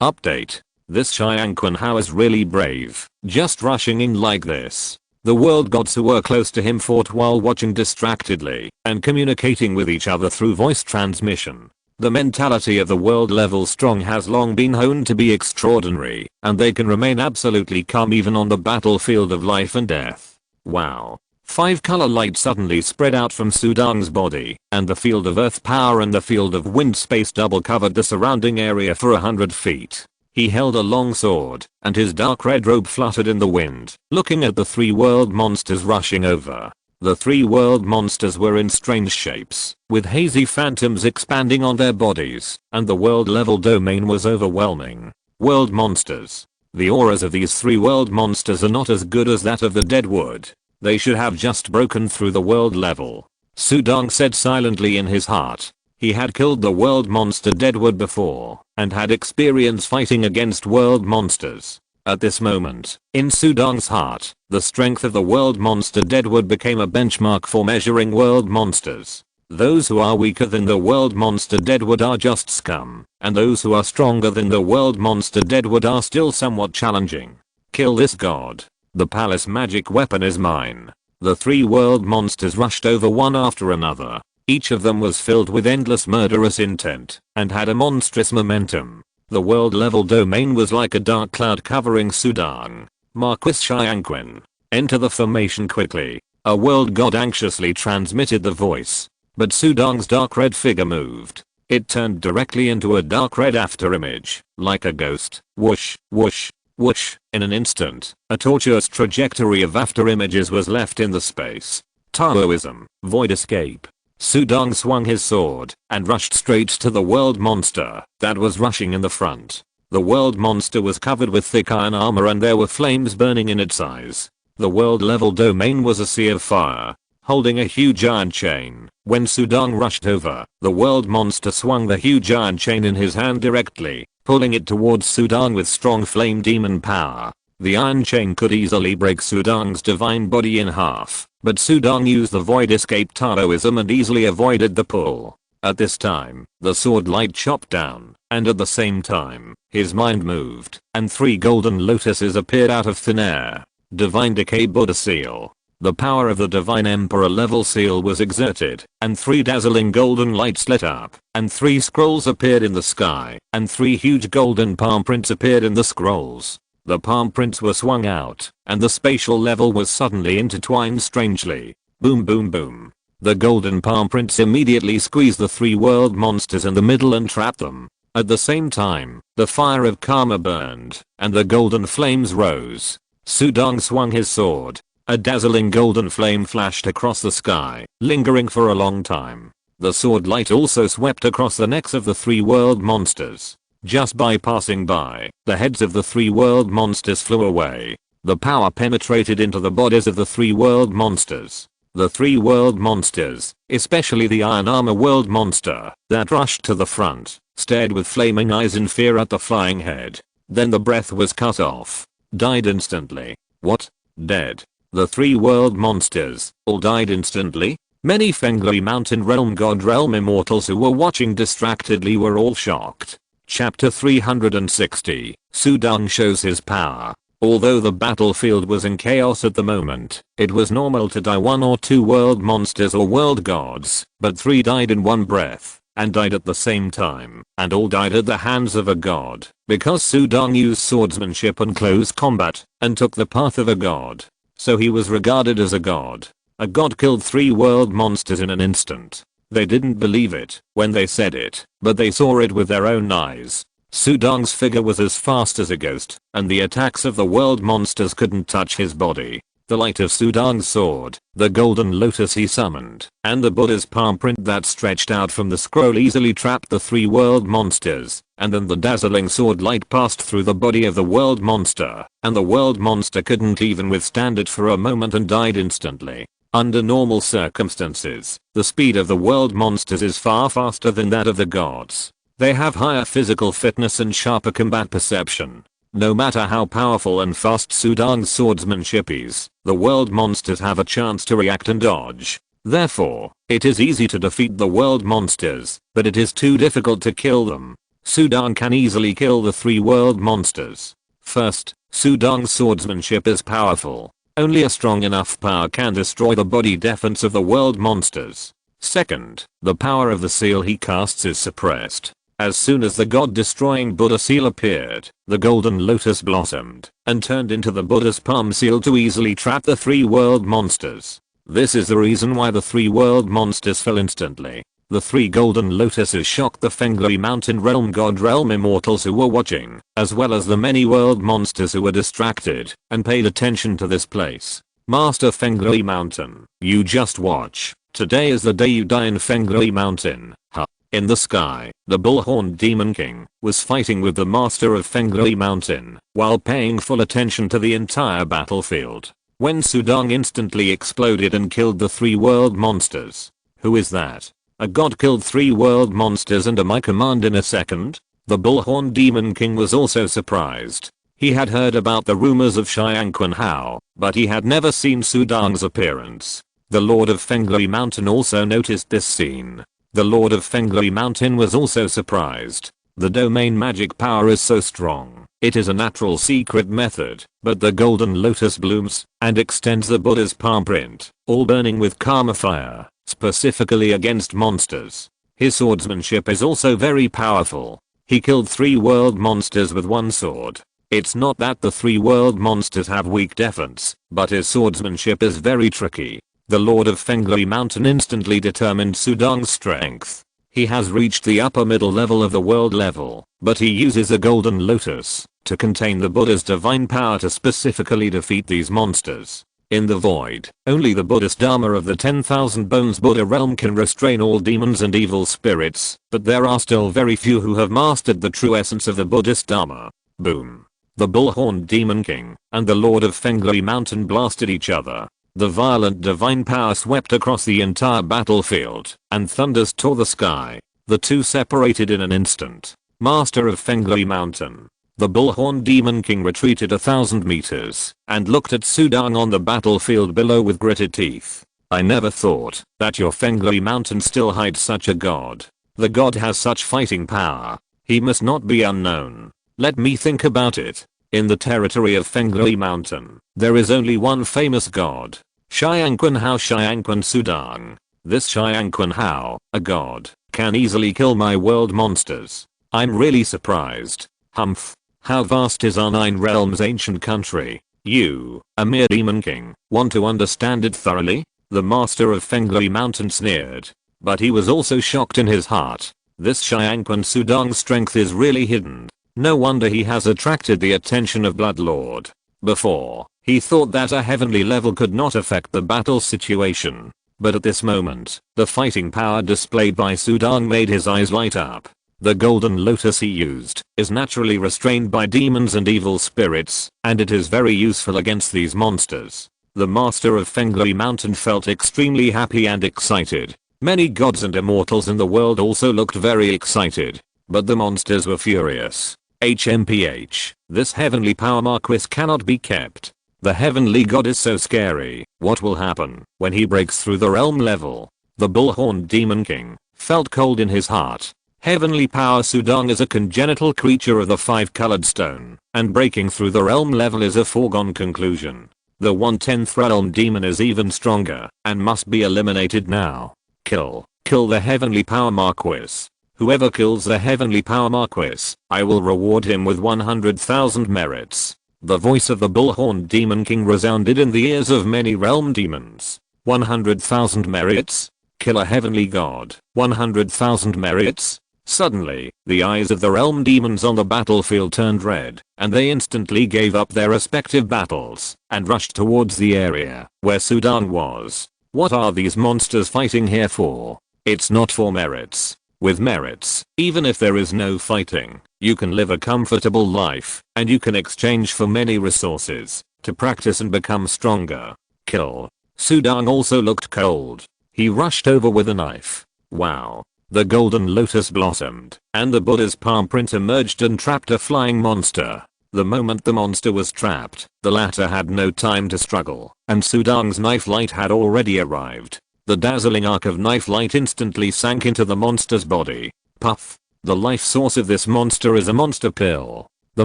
Update. This Xiangqun Hao is really brave. Just rushing in like this. The world gods who were close to him fought while watching distractedly and communicating with each other through voice transmission. The mentality of the world level strong has long been honed to be extraordinary, and they can remain absolutely calm even on the battlefield of life and death. Wow. 5 color light suddenly spread out from Sudong's body, and the field of earth power and the field of wind space double covered the surrounding area for 100 feet. He held a long sword, and his dark red robe fluttered in the wind, looking at the 3 world monsters rushing over. The 3 world monsters were in strange shapes, with hazy phantoms expanding on their bodies, and the world level domain was overwhelming. World monsters. The auras of these 3 world monsters are not as good as that of the Deadwood. They should have just broken through the world level. Sudong said silently in his heart. He had killed the world monster Deadwood before, and had experience fighting against world monsters. At this moment, in Sudong's heart, the strength of the world monster Deadwood became a benchmark for measuring world monsters. Those who are weaker than the world monster Deadwood are just scum, and those who are stronger than the world monster Deadwood are still somewhat challenging. Kill this god. The palace magic weapon is mine. The 3 world monsters rushed over one after another. Each of them was filled with endless murderous intent, and had a monstrous momentum. The world level domain was like a dark cloud covering Sudong. Marquis Xiangqun. Enter the formation quickly. A world god anxiously transmitted the voice. But Sudong's dark red figure moved. It turned directly into a dark red afterimage, like a ghost. Whoosh, whoosh, whoosh. In an instant, a tortuous trajectory of afterimages was left in the space. Taoism. Void escape. Sudong swung his sword and rushed straight to the world monster that was rushing in the front. The world monster was covered with thick iron armor and there were flames burning in its eyes. The world level domain was a sea of fire, holding a huge iron chain. When Sudong rushed over, the world monster swung the huge iron chain in his hand directly, pulling it towards Sudong with strong flame demon power. The iron chain could easily break Sudong's divine body in half, but Sudong used the void escape Taoism and easily avoided the pull. At this time, the sword light chopped down, and at the same time, his mind moved, and 3 golden lotuses appeared out of thin air. Divine Decay Buddha Seal. The power of the Divine Emperor level seal was exerted, and 3 dazzling golden lights lit up, and 3 scrolls appeared in the sky, and 3 huge golden palm prints appeared in the scrolls. The palm prints were swung out, and the spatial level was suddenly intertwined strangely. Boom boom boom. The golden palm prints immediately squeezed the 3 world monsters in the middle and trapped them. At the same time, the fire of karma burned, and the golden flames rose. Sudong swung his sword. A dazzling golden flame flashed across the sky, lingering for a long time. The sword light also swept across the necks of the 3 world monsters. Just by passing by, the heads of the 3 world monsters flew away. The power penetrated into the bodies of the 3 world monsters. The 3 world monsters, especially the iron armor world monster that rushed to the front, stared with flaming eyes in fear at the flying head. Then the breath was cut off. Died instantly. What? Dead. The 3 world monsters all died instantly? Many Fengli Mountain Realm God Realm immortals who were watching distractedly were all shocked. Chapter 360. Sudong shows his power. Although the battlefield was in chaos at the moment, it was normal to die 1 or 2 world monsters or world gods, but 3 died in one breath, and died at the same time, and all died at the hands of a god, because Sudong used swordsmanship and close combat, and took the path of a god. So he was regarded as a god. A god killed 3 world monsters in an instant. They didn't believe it when they said it, but they saw it with their own eyes. Sudong's figure was as fast as a ghost, and the attacks of the world monsters couldn't touch his body. The light of Sudong's sword, the golden lotus he summoned, and the Buddha's palm print that stretched out from the scroll easily trapped the 3 world monsters, and then the dazzling sword light passed through the body of the world monster, and the world monster couldn't even withstand it for a moment and died instantly. Under normal circumstances, the speed of the world monsters is far faster than that of the gods. They have higher physical fitness and sharper combat perception. No matter how powerful and fast Sudong's swordsmanship is, the world monsters have a chance to react and dodge. Therefore, it is easy to defeat the world monsters, but it is too difficult to kill them. Sudong can easily kill the 3 world monsters. First, Sudong's swordsmanship is powerful. Only a strong enough power can destroy the body defense of the world monsters. Second, the power of the seal he casts is suppressed. As soon as the god-destroying Buddha seal appeared, the golden lotus blossomed and turned into the Buddha's palm seal to easily trap the 3 world monsters. This is the reason why the 3 world monsters fell instantly. The 3 golden lotuses shocked the Fenglai Mountain realm god realm immortals who were watching, as well as the many world monsters who were distracted and paid attention to this place. Master Fenglai Mountain, you just watch. Today is the day you die in Fenglai Mountain. Ha. In the sky, the bull-horned demon king was fighting with the master of Fenglai Mountain while paying full attention to the entire battlefield. When Sudong instantly exploded and killed the 3 world monsters. Who is that? A god killed 3 world monsters under my command in a second? The bull-horned demon king was also surprised. He had heard about the rumors of Xiangquan Hao, but he had never seen Sudong's appearance. The Lord of Fenglai Mountain also noticed this scene. The Lord of Fenglai Mountain was also surprised. The domain magic power is so strong. It is a natural secret method, but the golden lotus blooms and extends the Buddha's palm print, all burning with karma fire, specifically against monsters. His swordsmanship is also very powerful. He killed 3 world monsters with one sword. It's not that the 3 world monsters have weak defense, but his swordsmanship is very tricky. The Lord of Fenglai Mountain instantly determined Sudong's strength. He has reached the upper middle level of the world level, but he uses a golden lotus to contain the Buddha's divine power to specifically defeat these monsters. In the void, only the Buddhist Dharma of the 10,000 Bones Buddha realm can restrain all demons and evil spirits, but there are still very few who have mastered the true essence of the Buddhist Dharma. Boom. The bull-horned demon king and the Lord of Fenglai Mountain blasted each other. The violent divine power swept across the entire battlefield, and thunders tore the sky. The two separated in an instant. Master of Fenglai Mountain. The bullhorn demon king retreated 1,000 meters, and looked at Sudong on the battlefield below with gritted teeth. I never thought that your Fenglai Mountain still hides such a god. The god has such fighting power. He must not be unknown. Let me think about it. In the territory of Fenglai Mountain, there is only one famous god. Xiangquan Hao Xiangquan Sudong. This Xiangquan Hao, a god, can easily kill my world monsters. I'm really surprised. Humph. How vast is our 9 realms ancient country. You, a mere demon king, want to understand it thoroughly? The master of Fenglai Mountain sneered. But he was also shocked in his heart. This Xiangquan Sudong's strength is really hidden. No wonder he has attracted the attention of Bloodlord. Before, he thought that a heavenly level could not affect the battle situation. But at this moment, the fighting power displayed by Sudong made his eyes light up. The golden lotus he used is naturally restrained by demons and evil spirits, and it is very useful against these monsters. The master of Fenglai Mountain felt extremely happy and excited. Many gods and immortals in the world also looked very excited. But the monsters were furious. HMPH, this heavenly power Marquis cannot be kept. The heavenly god is so scary. What will happen when he breaks through the realm level? The bullhorned demon king felt cold in his heart. Heavenly power. Sudong is a congenital creature of the 5-colored stone, and breaking through the realm level is a foregone conclusion. The 1/10th realm demon is even stronger, and must be eliminated now. Kill the heavenly power Marquis. Whoever kills the heavenly power Marquis, I will reward him with 100,000 merits. The voice of the bull-horned demon king resounded in the ears of many realm demons. 100,000 merits? Kill a heavenly god. 100,000 merits? Suddenly, the eyes of the realm demons on the battlefield turned red, and they instantly gave up their respective battles, and rushed towards the area where Sudong was. What are these monsters fighting here for? It's not for merits. With merits, even if there is no fighting, you can live a comfortable life, and you can exchange for many resources, to practice and become stronger. Kill. Sudong also looked cold. He rushed over with a knife. Wow. The golden lotus blossomed, and the Buddha's palm print emerged and trapped a flying monster. The moment the monster was trapped, the latter had no time to struggle, and Sudong's knife light had already arrived. The dazzling arc of knife light instantly sank into the monster's body. Puff. The life source of this monster is a monster pill. The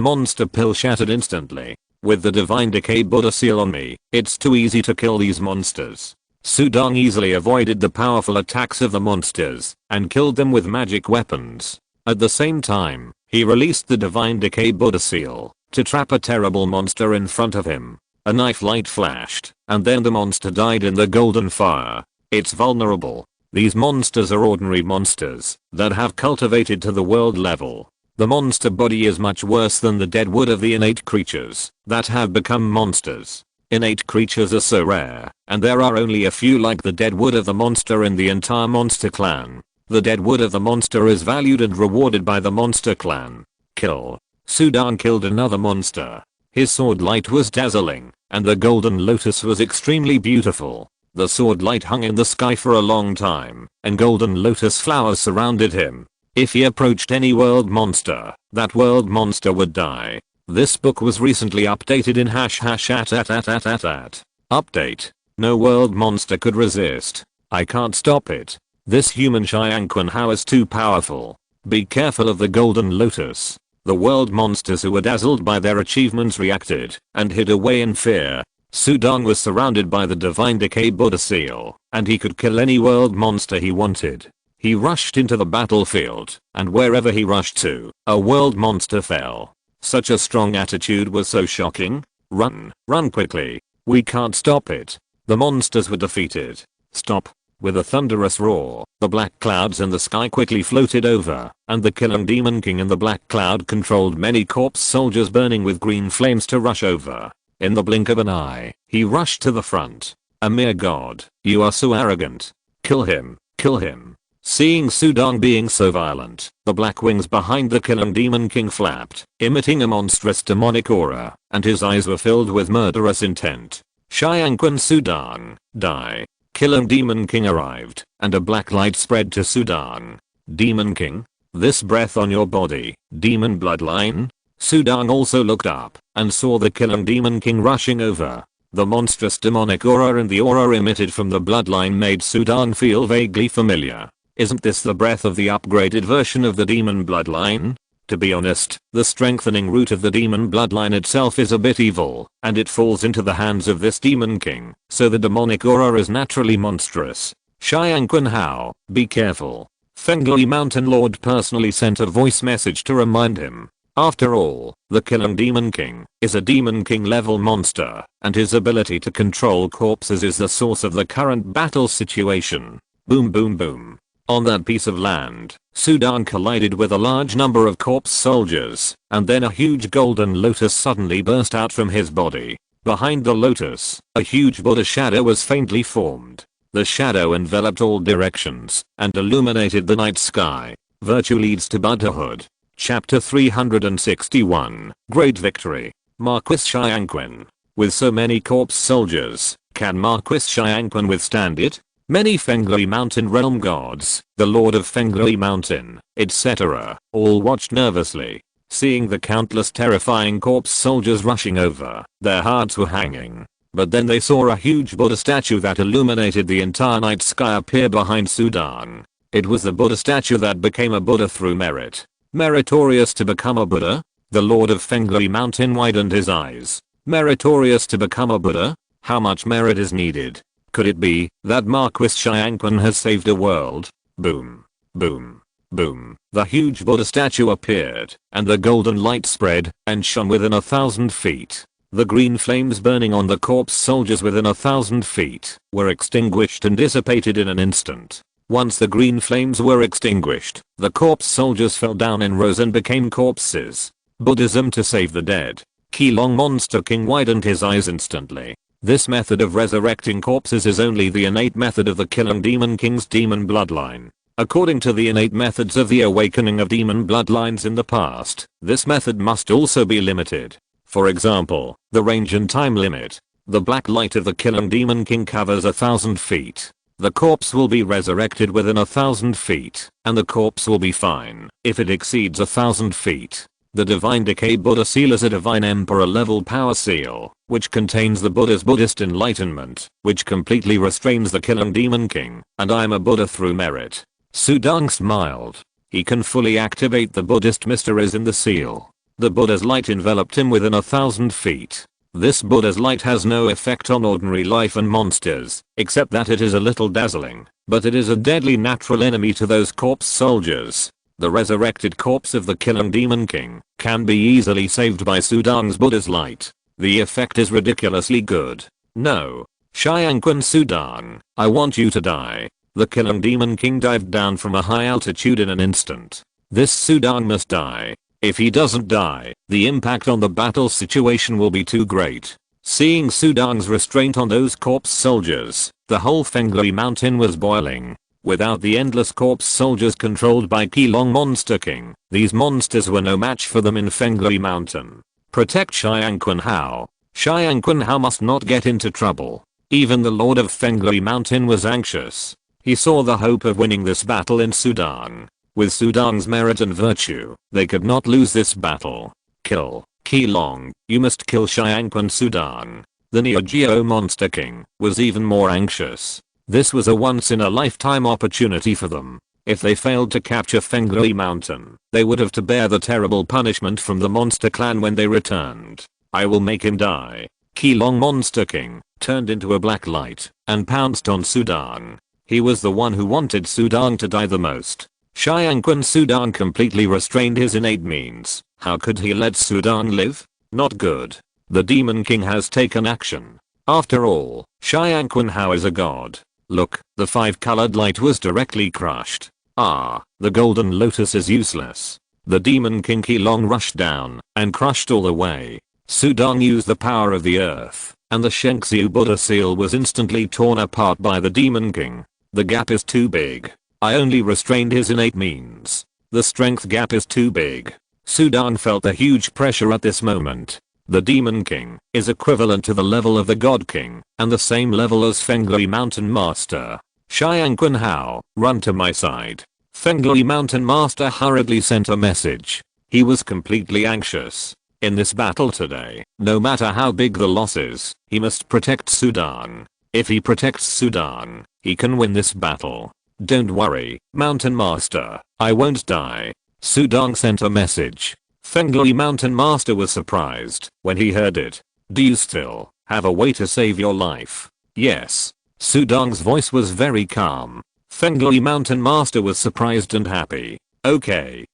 monster pill shattered instantly. With the divine decay Buddha seal on me, it's too easy to kill these monsters. Sudong easily avoided the powerful attacks of the monsters, and killed them with magic weapons. At the same time, he released the divine decay Buddha seal, to trap a terrible monster in front of him. A knife light flashed, and then the monster died in the golden fire. It's vulnerable. These monsters are ordinary monsters that have cultivated to the world level. The monster body is much worse than the dead wood of the innate creatures that have become monsters. Innate creatures are so rare, and there are only a few like the dead wood of the monster in the entire monster clan. The dead wood of the monster is valued and rewarded by the monster clan. Kill. Sudong killed another monster. His sword light was dazzling, and the golden lotus was extremely beautiful. The sword light hung in the sky for a long time, and golden lotus flowers surrounded him. If he approached any world monster, that world monster would die. This book was recently updated in #@. Update. No world monster could resist. I can't stop it. This human Xiangquan Hao is too powerful. Be careful of the golden lotus. The world monsters who were dazzled by their achievements reacted and hid away in fear. Sudong was surrounded by the divine decay Buddha seal, and he could kill any world monster he wanted. He rushed into the battlefield, and wherever he rushed to, a world monster fell. Such a strong attitude was so shocking. Run quickly. We can't stop it. The monsters were defeated. Stop. With a thunderous roar, the black clouds in the sky quickly floated over, and the killing demon king in the black cloud controlled many corpse soldiers burning with green flames to rush over. In the blink of an eye, he rushed to the front. A mere god, you are so arrogant. Kill him, kill him. Seeing Sudong being so violent, the black wings behind the killing demon king flapped, emitting a monstrous demonic aura, and his eyes were filled with murderous intent. Xiangquan Sudong, die. Killing demon king arrived, and a black light spread to Sudong. Demon king? This breath on your body, demon bloodline? Sudong also looked up, and saw the killing demon king rushing over. The monstrous demonic aura and the aura emitted from the bloodline made Sudong feel vaguely familiar. Isn't this the breath of the upgraded version of the demon bloodline? To be honest, the strengthening root of the demon bloodline itself is a bit evil, and it falls into the hands of this demon king, so the demonic aura is naturally monstrous. Xiangquan Hao, be careful. Fenglai Mountain Lord personally sent a voice message to remind him. After all, the killing demon king is a demon king level monster, and his ability to control corpses is the source of the current battle situation. Boom boom boom. On that piece of land, Sudong collided with a large number of corpse soldiers, and then a huge golden lotus suddenly burst out from his body. Behind the lotus, a huge Buddha shadow was faintly formed. The shadow enveloped all directions and illuminated the night sky. Virtue leads to Buddhahood. Chapter 361. Great Victory. Marquis Xiangquan. With so many corpse soldiers, can Marquis Xiangquan withstand it? Many Fenglai Mountain realm gods, the Lord of Fenglai Mountain, etc., all watched nervously. Seeing the countless terrifying corpse soldiers rushing over, their hearts were hanging. But then they saw a huge Buddha statue that illuminated the entire night sky appear behind Sudong. It was the Buddha statue that became a Buddha through merit. Meritorious to become a Buddha? The Lord of Fengli Mountain widened his eyes. Meritorious to become a Buddha? How much merit is needed? Could it be that Marquis Xiangqun has saved a world? Boom. Boom. Boom. The huge Buddha statue appeared, and the golden light spread and shone within 1,000 feet. The green flames burning on the corpse soldiers within 1,000 feet were extinguished and dissipated in an instant. Once the green flames were extinguished, the corpse soldiers fell down in rows and became corpses. Buddhism to save the dead. Qilong Monster King widened his eyes instantly. This method of resurrecting corpses is only the innate method of the Qilong Demon King's demon bloodline. According to the innate methods of the awakening of demon bloodlines in the past, this method must also be limited. For example, the range and time limit. The black light of the Qilong Demon King covers 1,000 feet. The corpse will be resurrected within 1,000 feet, and the corpse will be fine if it exceeds 1,000 feet. The Divine Decay Buddha Seal is a Divine Emperor level power seal, which contains the Buddha's Buddhist enlightenment, which completely restrains the Qilong Demon King, and I am a Buddha through merit. Sudong smiled. He can fully activate the Buddhist mysteries in the seal. The Buddha's light enveloped him within 1,000 feet. This Buddha's light has no effect on ordinary life and monsters, except that it is a little dazzling, but it is a deadly natural enemy to those corpse soldiers. The resurrected corpse of the Qilong Demon King can be easily saved by Sudong's Buddha's light. The effect is ridiculously good. No. Xiangqun Sudong, I want you to die. The Qilong Demon King dived down from a high altitude in an instant. This Sudong must die. If he doesn't die, the impact on the battle situation will be too great. Seeing Sudong's restraint on those corpse soldiers, the whole Fengli Mountain was boiling. Without the endless corpse soldiers controlled by Qilong Monster King, these monsters were no match for them in Fengli Mountain. Protect Xiangqun Hao. Xiangqun Hao must not get into trouble. Even the Lord of Fengli Mountain was anxious. He saw the hope of winning this battle in Sudong. With Sudong's merit and virtue, they could not lose this battle. Kill. Qilong, you must kill Xiangqun Sudong. The Neo Geo Monster King was even more anxious. This was a once-in-a-lifetime opportunity for them. If they failed to capture Fengli Mountain, they would have to bear the terrible punishment from the Monster Clan when they returned. I will make him die. Qilong Monster King turned into a black light and pounced on Sudong. He was the one who wanted Sudong to die the most. Xiangqun Sudong completely restrained his innate means. How could he let Sudong live? Not good. The Demon King has taken action. After all, Xiangqun Hao is a god. Look, the 5-colored light was directly crushed. Ah, the golden lotus is useless. The Demon King Qilong rushed down and crushed all the way. Sudong used the power of the earth, and the Shengxiu Buddha seal was instantly torn apart by the Demon King. The gap is too big. I only restrained his innate means. The strength gap is too big. Sudong felt a huge pressure at this moment. The Demon King is equivalent to the level of the God King and the same level as Fengli Mountain Master. Xiangqun Hao, run to my side. Fengli Mountain Master hurriedly sent a message. He was completely anxious. In this battle today, no matter how big the losses, he must protect Sudong. If he protects Sudong, he can win this battle. Don't worry, Mountain Master, I won't die. Sudong sent a message. Fengli Mountain Master was surprised when he heard it. Do you still have a way to save your life? Yes. Sudong's voice was very calm. Fengli Mountain Master was surprised and happy. Okay,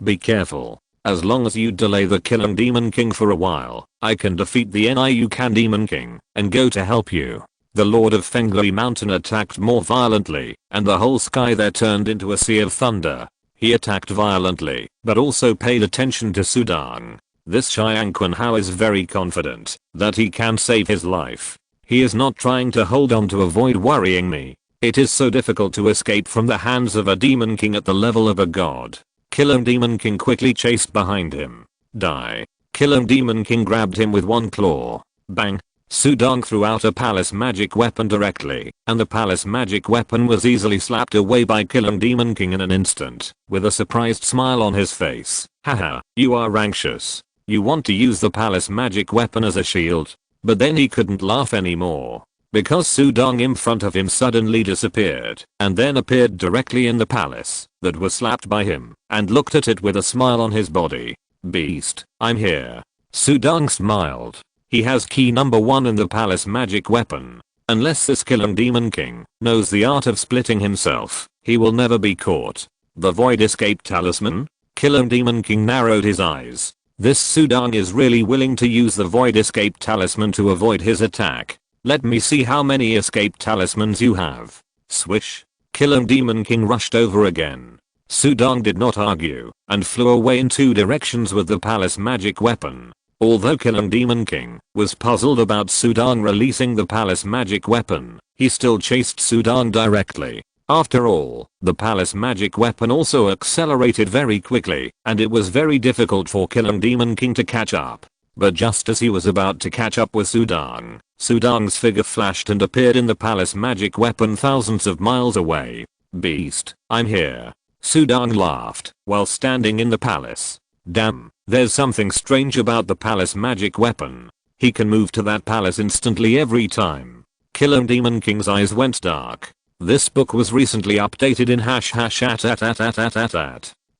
be careful. As long as you delay the Qilong Demon King for a while, I can defeat the Niu Can Demon King and go to help you. The Lord of Fengli Mountain attacked more violently, and the whole sky there turned into a sea of thunder. He attacked violently, but also paid attention to Sudong. This Xiangqun Hao is very confident that he can save his life. He is not trying to hold on to avoid worrying me. It is so difficult to escape from the hands of a Demon King at the level of a god. Qilong Demon King quickly chased behind him. Die. Qilong Demon King grabbed him with one claw. Bang. Sudong threw out a palace magic weapon directly, and the palace magic weapon was easily slapped away by Qilong Demon King in an instant, with a surprised smile on his face. Haha, you are anxious. You want to use the palace magic weapon as a shield. But then he couldn't laugh anymore. because Sudong in front of him suddenly disappeared and then appeared directly in the palace that was slapped by him and looked at it with a smile on his body. Beast, I'm here. Sudong smiled. He has key number 1 in the palace magic weapon. Unless this Killing Demon King knows the art of splitting himself, he will never be caught. The Void Escape Talisman? Killing Demon King narrowed his eyes. This Sudong is really willing to use the Void Escape Talisman to avoid his attack. Let me see how many escape talismans you have. Swish. Killing Demon King rushed over again. Sudong did not argue and flew away in 2 directions with the palace magic weapon. Although Killing Demon King was puzzled about Sudong releasing the palace magic weapon, he still chased Sudong directly. After all, the palace magic weapon also accelerated very quickly, and it was very difficult for Killing Demon King to catch up. But just as he was about to catch up with Sudong, Sudong's figure flashed and appeared in the palace magic weapon thousands of miles away. Beast, I'm here. Sudong laughed while standing in the palace. Damn, there's something strange about the palace magic weapon. He can move to that palace instantly every time. Killing Demon King's eyes went dark. This book was recently updated in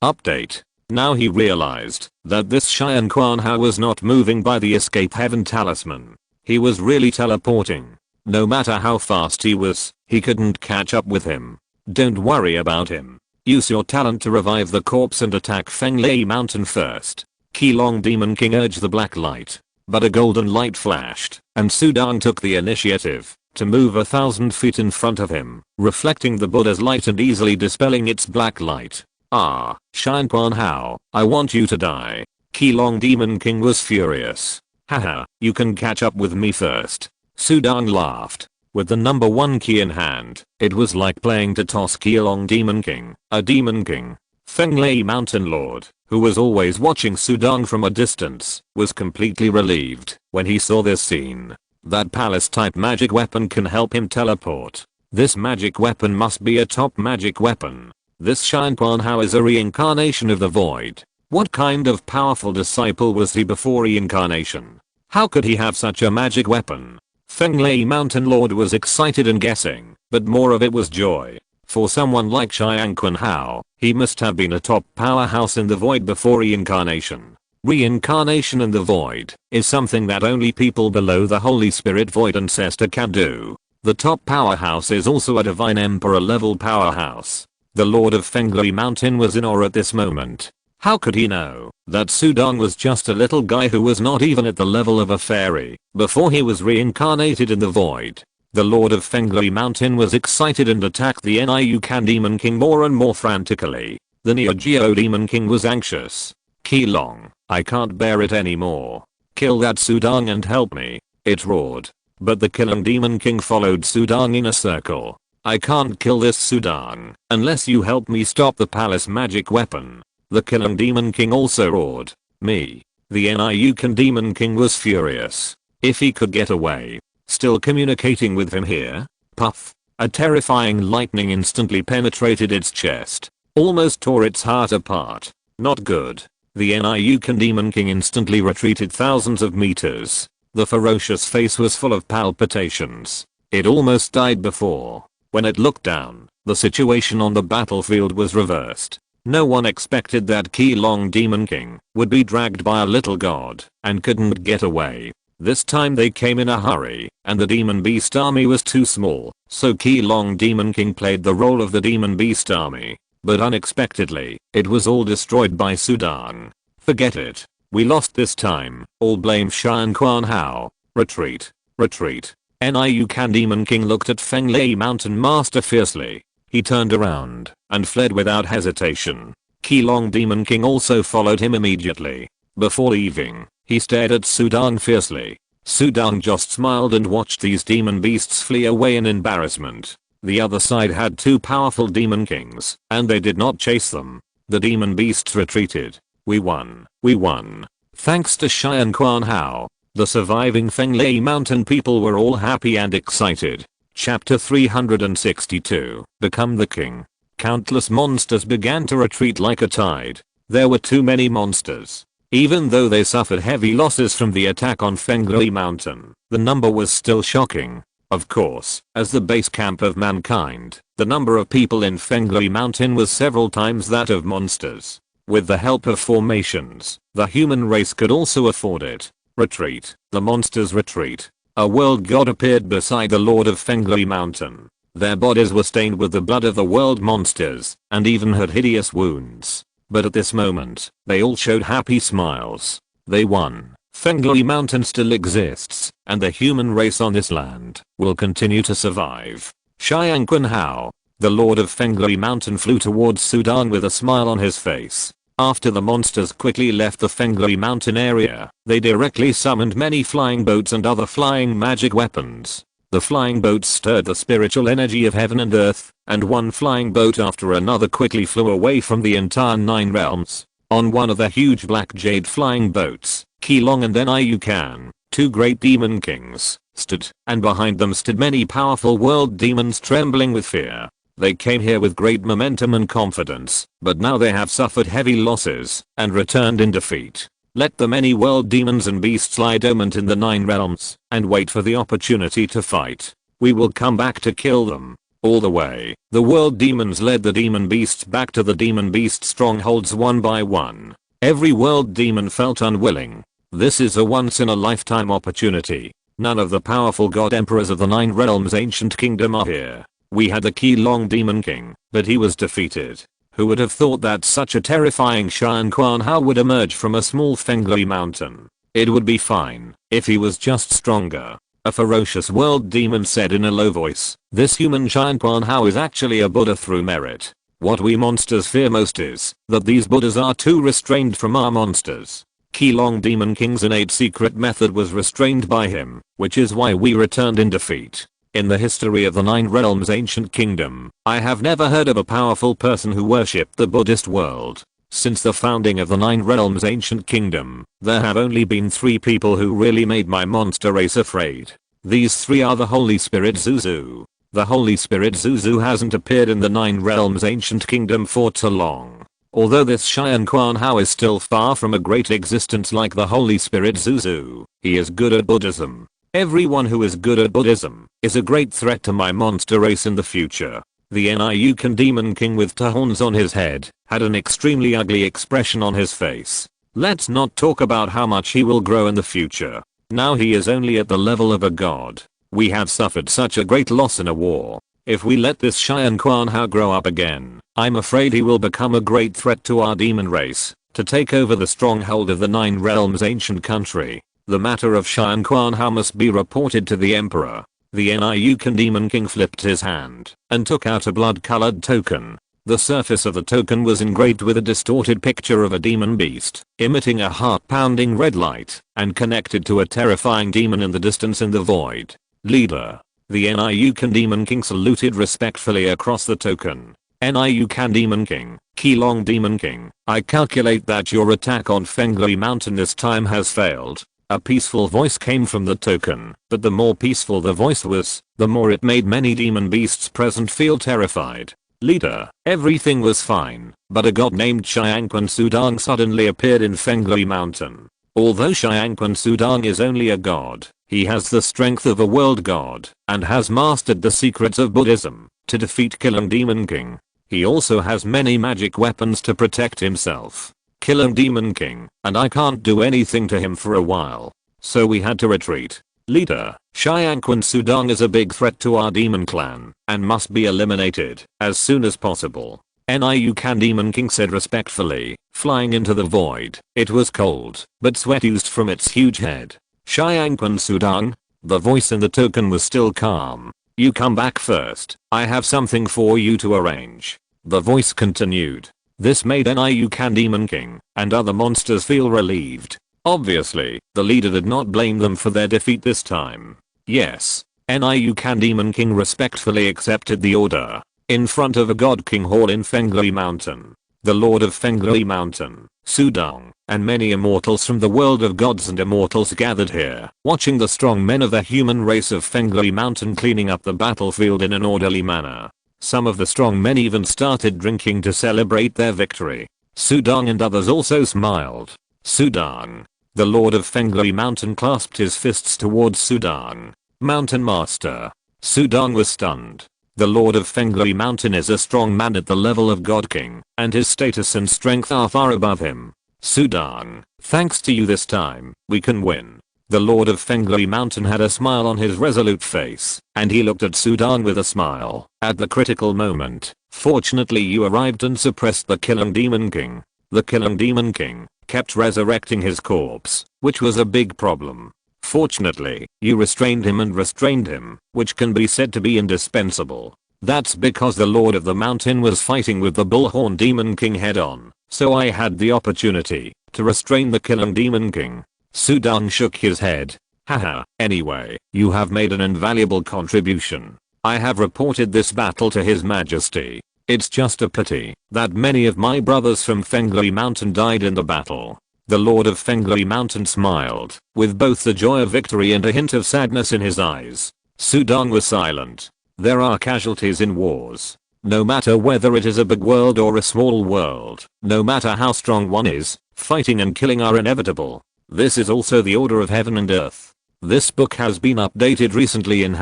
update. Now he realized that this Xian Quan Hao was not moving by the escape heaven talisman. He was really teleporting. No matter how fast he was, he couldn't catch up with him. Don't worry about him. Use your talent to revive the corpse and attack Fenglei Mountain first. Kilong Demon King urged the black light. But a golden light flashed, and Sudong took the initiative to move 1,000 feet in front of him, reflecting the Buddha's light and easily dispelling its black light. Ah, Xian Quan Hao, I want you to die. Kilong Demon King was furious. Haha, you can catch up with me first. Sudong laughed. With the number 1 key in hand, it was like playing to toss Kilong Demon King, a demon king. Fenglei Mountain Lord, who was always watching Sudong from a distance, was completely relieved when he saw this scene. That palace type magic weapon can help him teleport. This magic weapon must be a top magic weapon. This Xian Quan Hao is a reincarnation of the void. What kind of powerful disciple was he before reincarnation? How could he have such a magic weapon? Fenglei Mountain Lord was excited and guessing, but more of it was joy. For someone like Xian Quan Hao, he must have been a top powerhouse in the void before reincarnation. Reincarnation in the void is something that only people below the Holy Spirit Void Ancestor can do. The top powerhouse is also a Divine Emperor level powerhouse. The Lord of Fenglei Mountain was in awe at this moment. How could he know that Sudong was just a little guy who was not even at the level of a fairy before he was reincarnated in the void? The Lord of Fenglei Mountain was excited and attacked the Niu Can Demon King more and more frantically. The Neo Geo Demon King was anxious. Kilong, I can't bear it anymore. Kill that Sudong and help me, it roared. But the Killing Demon King followed Sudong in a circle. I can't kill this Sudong unless you help me stop the palace magic weapon. The Killing Demon King also roared. Me. The Niu Can Demon King was furious. If he could get away. Still communicating with him here? Puff. A terrifying lightning instantly penetrated its chest. Almost tore its heart apart. Not good. The Niu Can Demon King instantly retreated thousands of meters. The ferocious face was full of palpitations. It almost died before. When it looked down, the situation on the battlefield was reversed. No one expected that Kilong Demon King would be dragged by a little god and couldn't get away. This time they came in a hurry, and the Demon Beast army was too small, so Kilong Demon King played the role of the Demon Beast army. But unexpectedly, it was all destroyed by Sudong. Forget it. We lost this time. All blame Xian Quan Hao. Retreat. Retreat. Niu Can Demon King looked at Fenglei Mountain Master fiercely. He turned around and fled without hesitation. Kilong Demon King also followed him immediately. Before leaving, he stared at Sudong fiercely. Sudong just smiled and watched these demon beasts flee away in embarrassment. The other side had 2 powerful demon kings, and they did not chase them. The demon beasts retreated. We won. We won. Thanks to Xian Quan Hao. The surviving Fenglei Mountain people were all happy and excited. Chapter 362. Become the King. Countless monsters began to retreat like a tide. There were too many monsters. Even though they suffered heavy losses from the attack on Fenglei Mountain, the number was still shocking. Of course, as the base camp of mankind, the number of people in Fengley Mountain was several times that of monsters. With the help of formations, the human race could also afford it. Retreat. The monsters retreat. A world god appeared beside the Lord of Fengley Mountain. Their bodies were stained with the blood of the world monsters, and even had hideous wounds. But at this moment, they all showed happy smiles. They won. Fengley Mountain still exists, and the human race on this land will continue to survive. Xiangqun Hao, the Lord of Fengley Mountain, flew towards Sudan with a smile on his face. After the monsters quickly left the Fengley Mountain area, they directly summoned many flying boats and other flying magic weapons. The flying boats stirred the spiritual energy of heaven and earth, and one flying boat after another quickly flew away from the entire 9 realms. On one of the huge black jade flying boats, Qilong and Niu Kan, 2 great demon kings, stood, and behind them stood many powerful world demons trembling with fear. They came here with great momentum and confidence, but now they have suffered heavy losses, and returned in defeat. Let the many world demons and beasts lie dormant in the 9 realms, and wait for the opportunity to fight. We will come back to kill them. All the way, the world demons led the demon beasts back to the demon beast strongholds one by one. Every world demon felt unwilling. This is a once-in-a-lifetime opportunity. None of the powerful god emperors of the 9 realms ancient kingdom are here. We had the Qilong demon king, but he was defeated. Who would have thought that such a terrifying Xiangqun Hao would emerge from a small Fengley Mountain? It would be fine if he was just stronger. A ferocious world demon said in a low voice, this human Xiangqun Hao is actually a Buddha through merit. What we monsters fear most is that these Buddhas are too restrained from our monsters. Qilong Demon King's innate secret method was restrained by him, which is why we returned in defeat. In the history of the 9 realms ancient kingdom, I have never heard of a powerful person who worshipped the Buddhist world. Since the founding of the 9 realms ancient kingdom, there have only been 3 people who really made my monster race afraid. These 3 are the Holy Spirit Zuzu. The Holy Spirit Zuzu hasn't appeared in the 9 realms ancient kingdom for too long. Although this Xiangqun Hao is still far from a great existence like the Holy Spirit Zuzu, he is good at Buddhism. Everyone who is good at Buddhism is a great threat to my monster race in the future. The Niu Kan Demon King with 2 horns on his head had an extremely ugly expression on his face. Let's not talk about how much he will grow in the future. Now he is only at the level of a god. We have suffered such a great loss in a war. If we let this Xiangqun Hao grow up again, I'm afraid he will become a great threat to our demon race, to take over the stronghold of the 9 realms ancient country. The matter of Xiangqun Hao must be reported to the emperor. The Niu Kan Demon King flipped his hand and took out a blood-colored token. The surface of the token was engraved with a distorted picture of a demon beast, emitting a heart-pounding red light, and connected to a terrifying demon in the distance in the void. Leader. The Niu Kan Demon King saluted respectfully across the token. Niu Kan Demon King, Qilong Demon King, I calculate that your attack on Fengley Mountain this time has failed. A peaceful voice came from the token, but the more peaceful the voice was, the more it made many demon beasts present feel terrified. Leader, everything was fine, but a god named Xiangqun Sudang suddenly appeared in Fengley Mountain. Although Xiangqun Sudang is only a god, he has the strength of a world god, and has mastered the secrets of Buddhism to defeat Qilong Demon King. He also has many magic weapons to protect himself. Qilong Demon King, and I can't do anything to him for a while. So we had to retreat. Leader, Xiangqun Sudang is a big threat to our demon clan, and must be eliminated as soon as possible. Niu Kan Demon King said respectfully, flying into the void. It was cold, but sweat oozed from its huge head. Xiangqun Sudang, the voice in the token was still calm. You come back first, I have something for you to arrange. The voice continued. This made Niu Kan Demon King and other monsters feel relieved. Obviously, the leader did not blame them for their defeat this time. Yes, Niu Kan Demon King respectfully accepted the order. In front of a God King Hall in Fengley Mountain, the Lord of Fengley Mountain, Sudang, and many immortals from the world of gods and immortals gathered here, watching the strong men of the human race of Fengley Mountain cleaning up the battlefield in an orderly manner. Some of the strong men even started drinking to celebrate their victory. Sudang and others also smiled. Sudang. The Lord of Fengley Mountain clasped his fists towards Sudang. Mountain Master, Sudong was stunned. The Lord of Fenglai Mountain is a strong man at the level of God King, and his status and strength are far above him. Sudong, thanks to you this time, we can win. The Lord of Fenglai Mountain had a smile on his resolute face, and he looked at Sudong with a smile. At the critical moment, fortunately you arrived and suppressed the Killing Demon King. The Killing Demon King kept resurrecting his corpse, which was a big problem. Fortunately, you restrained him, which can be said to be indispensable. That's because the Lord of the Mountain was fighting with the Bullhorn Demon King head on, so I had the opportunity to restrain the Killing Demon King. Sudong shook his head. Haha, anyway, you have made an invaluable contribution. I have reported this battle to His Majesty. It's just a pity that many of my brothers from Fenglai Mountain died in the battle. The Lord of Fenglai Mountain smiled, with both the joy of victory and a hint of sadness in his eyes. Sudong was silent. There are casualties in wars. No matter whether it is a big world or a small world, no matter how strong one is, fighting and killing are inevitable. This is also the order of heaven and earth. This book has been updated recently in ..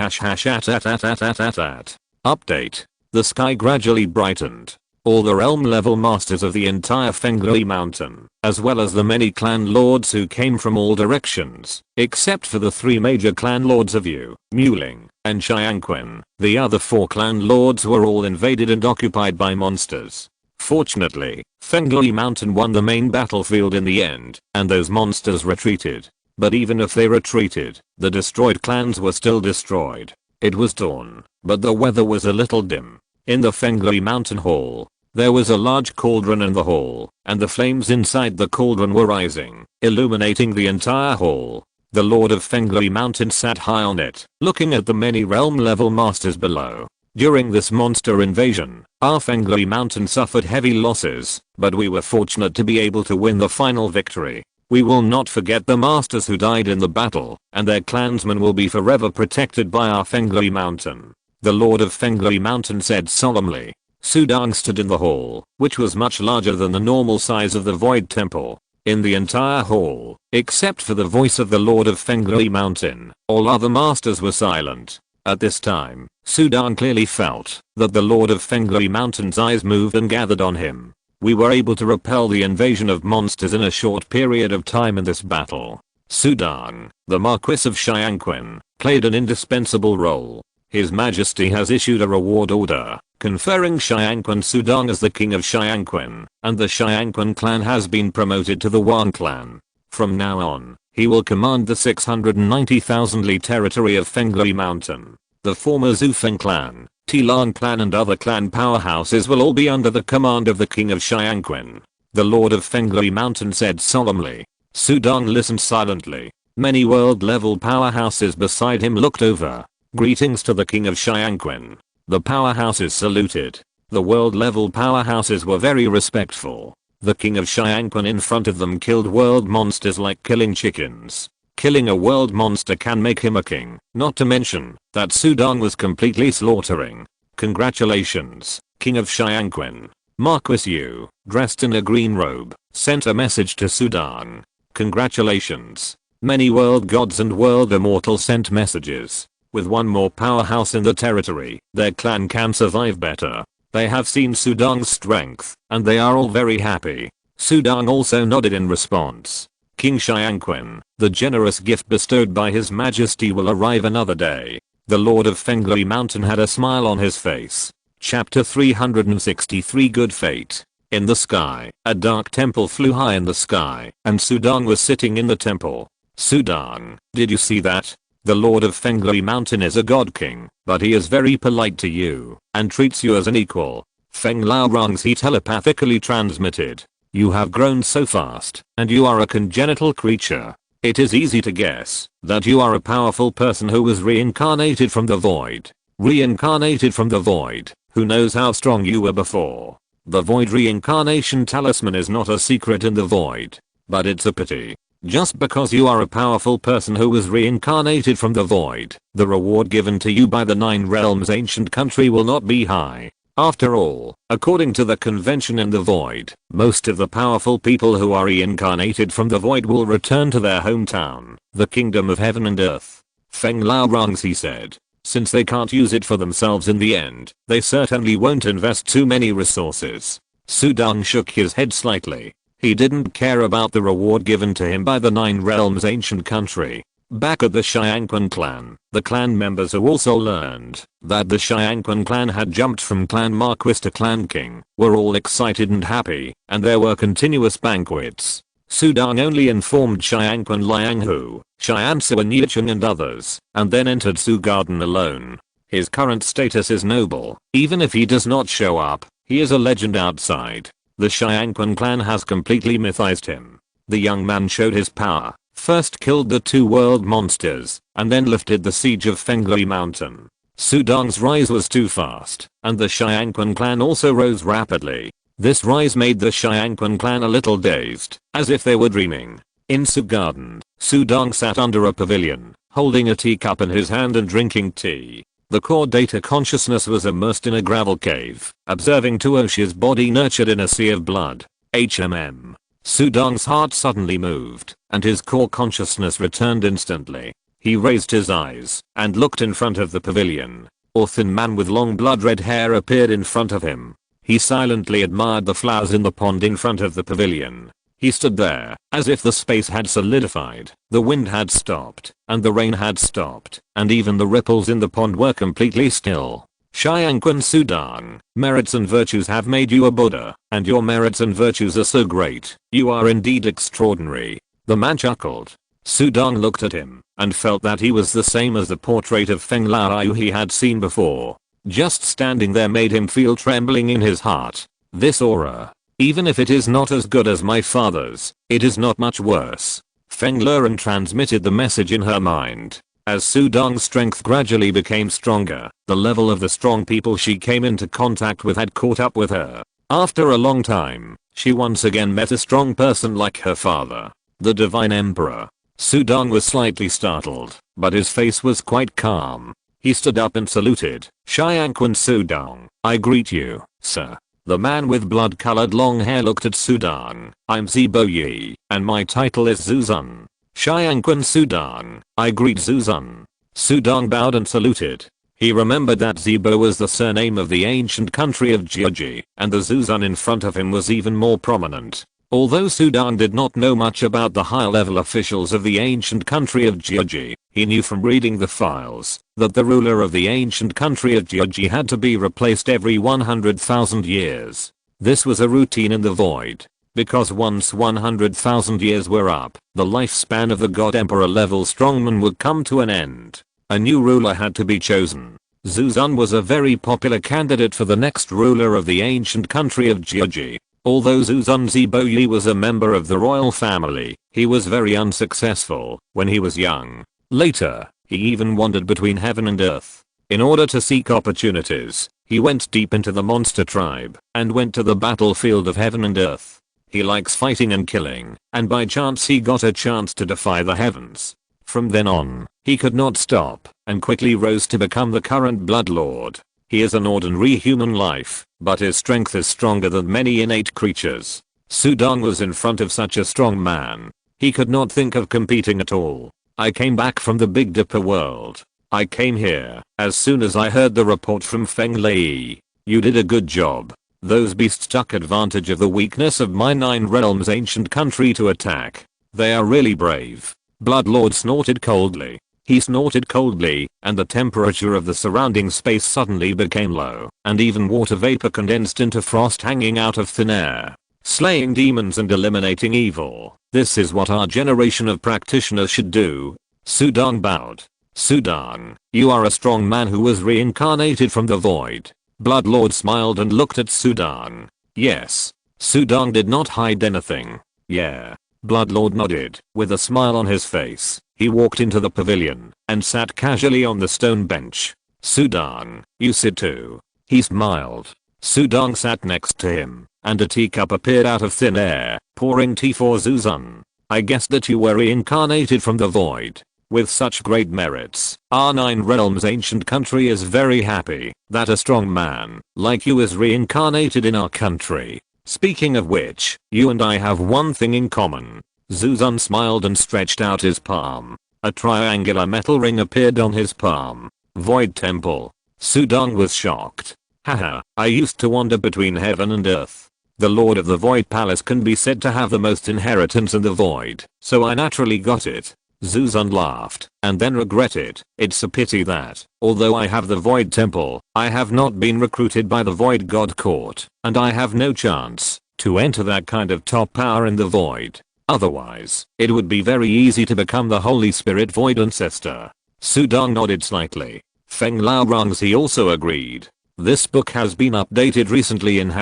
Update. The sky gradually brightened. All the realm level masters of the entire Fenglai Mountain, as well as the many clan lords who came from all directions, except for the 3 major clan lords of Yu, Muling, and Xiangqun. The other 4 clan lords were all invaded and occupied by monsters. Fortunately, Fenglai Mountain won the main battlefield in the end, and those monsters retreated. But even if they retreated, the destroyed clans were still destroyed. It was dawn, but the weather was a little dim. In the Fenglai Mountain Hall, there was a large cauldron in the hall, and the flames inside the cauldron were rising, illuminating the entire hall. The Lord of Fenglai Mountain sat high on it, looking at the many realm level masters below. During this monster invasion, our Fenglai Mountain suffered heavy losses, but we were fortunate to be able to win the final victory. We will not forget the masters who died in the battle, and their clansmen will be forever protected by our Fenglai Mountain. The Lord of Fenglai Mountain said solemnly. Sudong stood in the hall, which was much larger than the normal size of the Void Temple. In the entire hall, except for the voice of the Lord of Fenglai Mountain, all other masters were silent. At this time, Sudong clearly felt that the Lord of Fenglai Mountain's eyes moved and gathered on him. We were able to repel the invasion of monsters in a short period of time in this battle. Sudong, the Marquis of Xiangqun, played an indispensable role. His Majesty has issued a reward order, conferring Xiangqun Sudong as the King of Xiangqun, and the Xiangqun clan has been promoted to the Wan clan. From now on, he will command the 690,000 li territory of Fenglai Mountain. The former Zufeng clan, Tilang clan and other clan powerhouses will all be under the command of the King of Xiangqun. The Lord of Fenglai Mountain said solemnly. Sudong listened silently. Many world level powerhouses beside him looked over. Greetings to the King of Xiangqun. The powerhouses saluted. The world level powerhouses were very respectful. The King of Xiangqun in front of them killed world monsters like killing chickens. Killing a world monster can make him a king, not to mention that Sudong was completely slaughtering. Congratulations, King of Xiangqun. Marquis Yu, dressed in a green robe, sent a message to Sudong. Congratulations. Many world gods and world immortals sent messages. With one more powerhouse in the territory, their clan can survive better. They have seen Sudong's strength, and they are all very happy. Sudong also nodded in response. King Xiangqun, the generous gift bestowed by His Majesty will arrive another day. The Lord of Fenglai Mountain had a smile on his face. Chapter 363 Good Fate. In the sky, a dark temple flew high in the sky, and Sudong was sitting in the temple. Sudong, did you see that? The Lord of Fenglai Mountain is a god king, but he is very polite to you, and treats you as an equal. Feng Lao Rungs he telepathically transmitted. You have grown so fast, and you are a congenital creature. It is easy to guess that you are a powerful person who was reincarnated from the void. Reincarnated from the void, who knows how strong you were before. The void reincarnation talisman is not a secret in the void, but it's a pity. Just because you are a powerful person who was reincarnated from the void, the reward given to you by the 9 realms ancient country will not be high. After all, according to the convention in the void, most of the powerful people who are reincarnated from the void will return to their hometown, the kingdom of heaven and earth. Feng Lao Rungs he said. Since they can't use it for themselves in the end, they certainly won't invest too many resources. Sudong shook his head slightly. He didn't care about the reward given to him by the Nine Realms ancient country. Back at the Xiangquan clan, the clan members who also learned that the Xiangquan clan had jumped from clan marquis to clan king were all excited and happy, and there were continuous banquets. Sudong only informed Xiangquan Lianghu, Xiansu and Yicheng and others, and then entered Su Garden alone. His current status is noble. Even if he does not show up, he is a legend outside. The Xiangquan clan has completely mythized him. The young man showed his power, first killed the two world monsters, and then lifted the siege of Fenglai Mountain. Sudong's rise was too fast, and the Xiangquan clan also rose rapidly. This rise made the Xiangquan clan a little dazed, as if they were dreaming. In Su Garden, Sudong sat under a pavilion, holding a teacup in his hand and drinking tea. The core data consciousness was immersed in a gravel cave, observing Tuoshi's body nurtured in a sea of blood. Sudong's heart suddenly moved, and his core consciousness returned instantly. He raised his eyes, and looked in front of the pavilion. A thin man with long blood red hair appeared in front of him. He silently admired the flowers in the pond in front of the pavilion. He stood there, as if the space had solidified, the wind had stopped, and the rain had stopped, and even the ripples in the pond were completely still. Xiangquan Sudong, merits and virtues have made you a Buddha, and your merits and virtues are so great, you are indeed extraordinary. The man chuckled. Sudong looked at him, and felt that he was the same as the portrait of Feng Lao he had seen before. Just standing there made him feel trembling in his heart. This aura, even if it is not as good as my father's, it is not much worse. Feng Luren transmitted the message in her mind. As Sudong's strength gradually became stronger, the level of the strong people she came into contact with had caught up with her. After a long time, she once again met a strong person like her father, the Divine Emperor. Sudong was slightly startled, but his face was quite calm. He stood up and saluted. Xiangquan Sudong, I greet you, sir. The man with blood-colored long hair looked at Sudong. I'm Zibo Yi, and my title is Zuzun. Xiangquan Sudong, I greet Zuzun. Sudong bowed and saluted. He remembered that Zibo was the surname of the ancient country of Jiuji, and the Zuzun in front of him was even more prominent. Although Sudong did not know much about the high-level officials of the ancient country of Jiuji, he knew from reading the files that the ruler of the ancient country of Jiuji had to be replaced every 100,000 years. This was a routine in the void, because once 100,000 years were up, the lifespan of the God Emperor level strongman would come to an end. A new ruler had to be chosen. Zuzun was a very popular candidate for the next ruler of the ancient country of Jiuji. Although Zuzun Ziboyi was a member of the royal family, he was very unsuccessful when he was young. Later, he even wandered between heaven and earth. In order to seek opportunities, he went deep into the monster tribe and went to the battlefield of heaven and earth. He likes fighting and killing, and by chance he got a chance to defy the heavens. From then on, he could not stop and quickly rose to become the current Blood Lord. He is an ordinary human life, but his strength is stronger than many innate creatures. Sudong was in front of such a strong man. He could not think of competing at all. I came back from the Big Dipper world. I came here as soon as I heard the report from Feng Lei. You did a good job. Those beasts took advantage of the weakness of my 9 realms ancient country to attack. They are really brave. Bloodlord snorted coldly. He snorted coldly, and the temperature of the surrounding space suddenly became low, and even water vapor condensed into frost hanging out of thin air. Slaying demons and eliminating evil. This is what our generation of practitioners should do. Sudong bowed. Sudong, you are a strong man who was reincarnated from the void. Bloodlord smiled and looked at Sudong. Yes. Sudong did not hide anything. Yeah. Bloodlord nodded, with a smile on his face. He walked into the pavilion and sat casually on the stone bench. Sudong, you sit too. He smiled. Sudong sat next to him, and a teacup appeared out of thin air, pouring tea for Zuzun. I guessed that you were reincarnated from the void. With such great merits, our 9 realms ancient country is very happy that a strong man like you is reincarnated in our country. Speaking of which, you and I have one thing in common. Zuzun smiled and stretched out his palm. A triangular metal ring appeared on his palm. Void Temple. Sudong was shocked. Haha, I used to wander between heaven and earth. The Lord of the Void Palace can be said to have the most inheritance in the void, so I naturally got it. Zuzan laughed, and then regretted. It's a pity that, although I have the Void Temple, I have not been recruited by the Void God Court, and I have no chance to enter that kind of top power in the void. Otherwise, it would be very easy to become the Holy Spirit Void Ancestor. Sudong nodded slightly. Feng Lao Rungs he also agreed. This book has been updated recently in @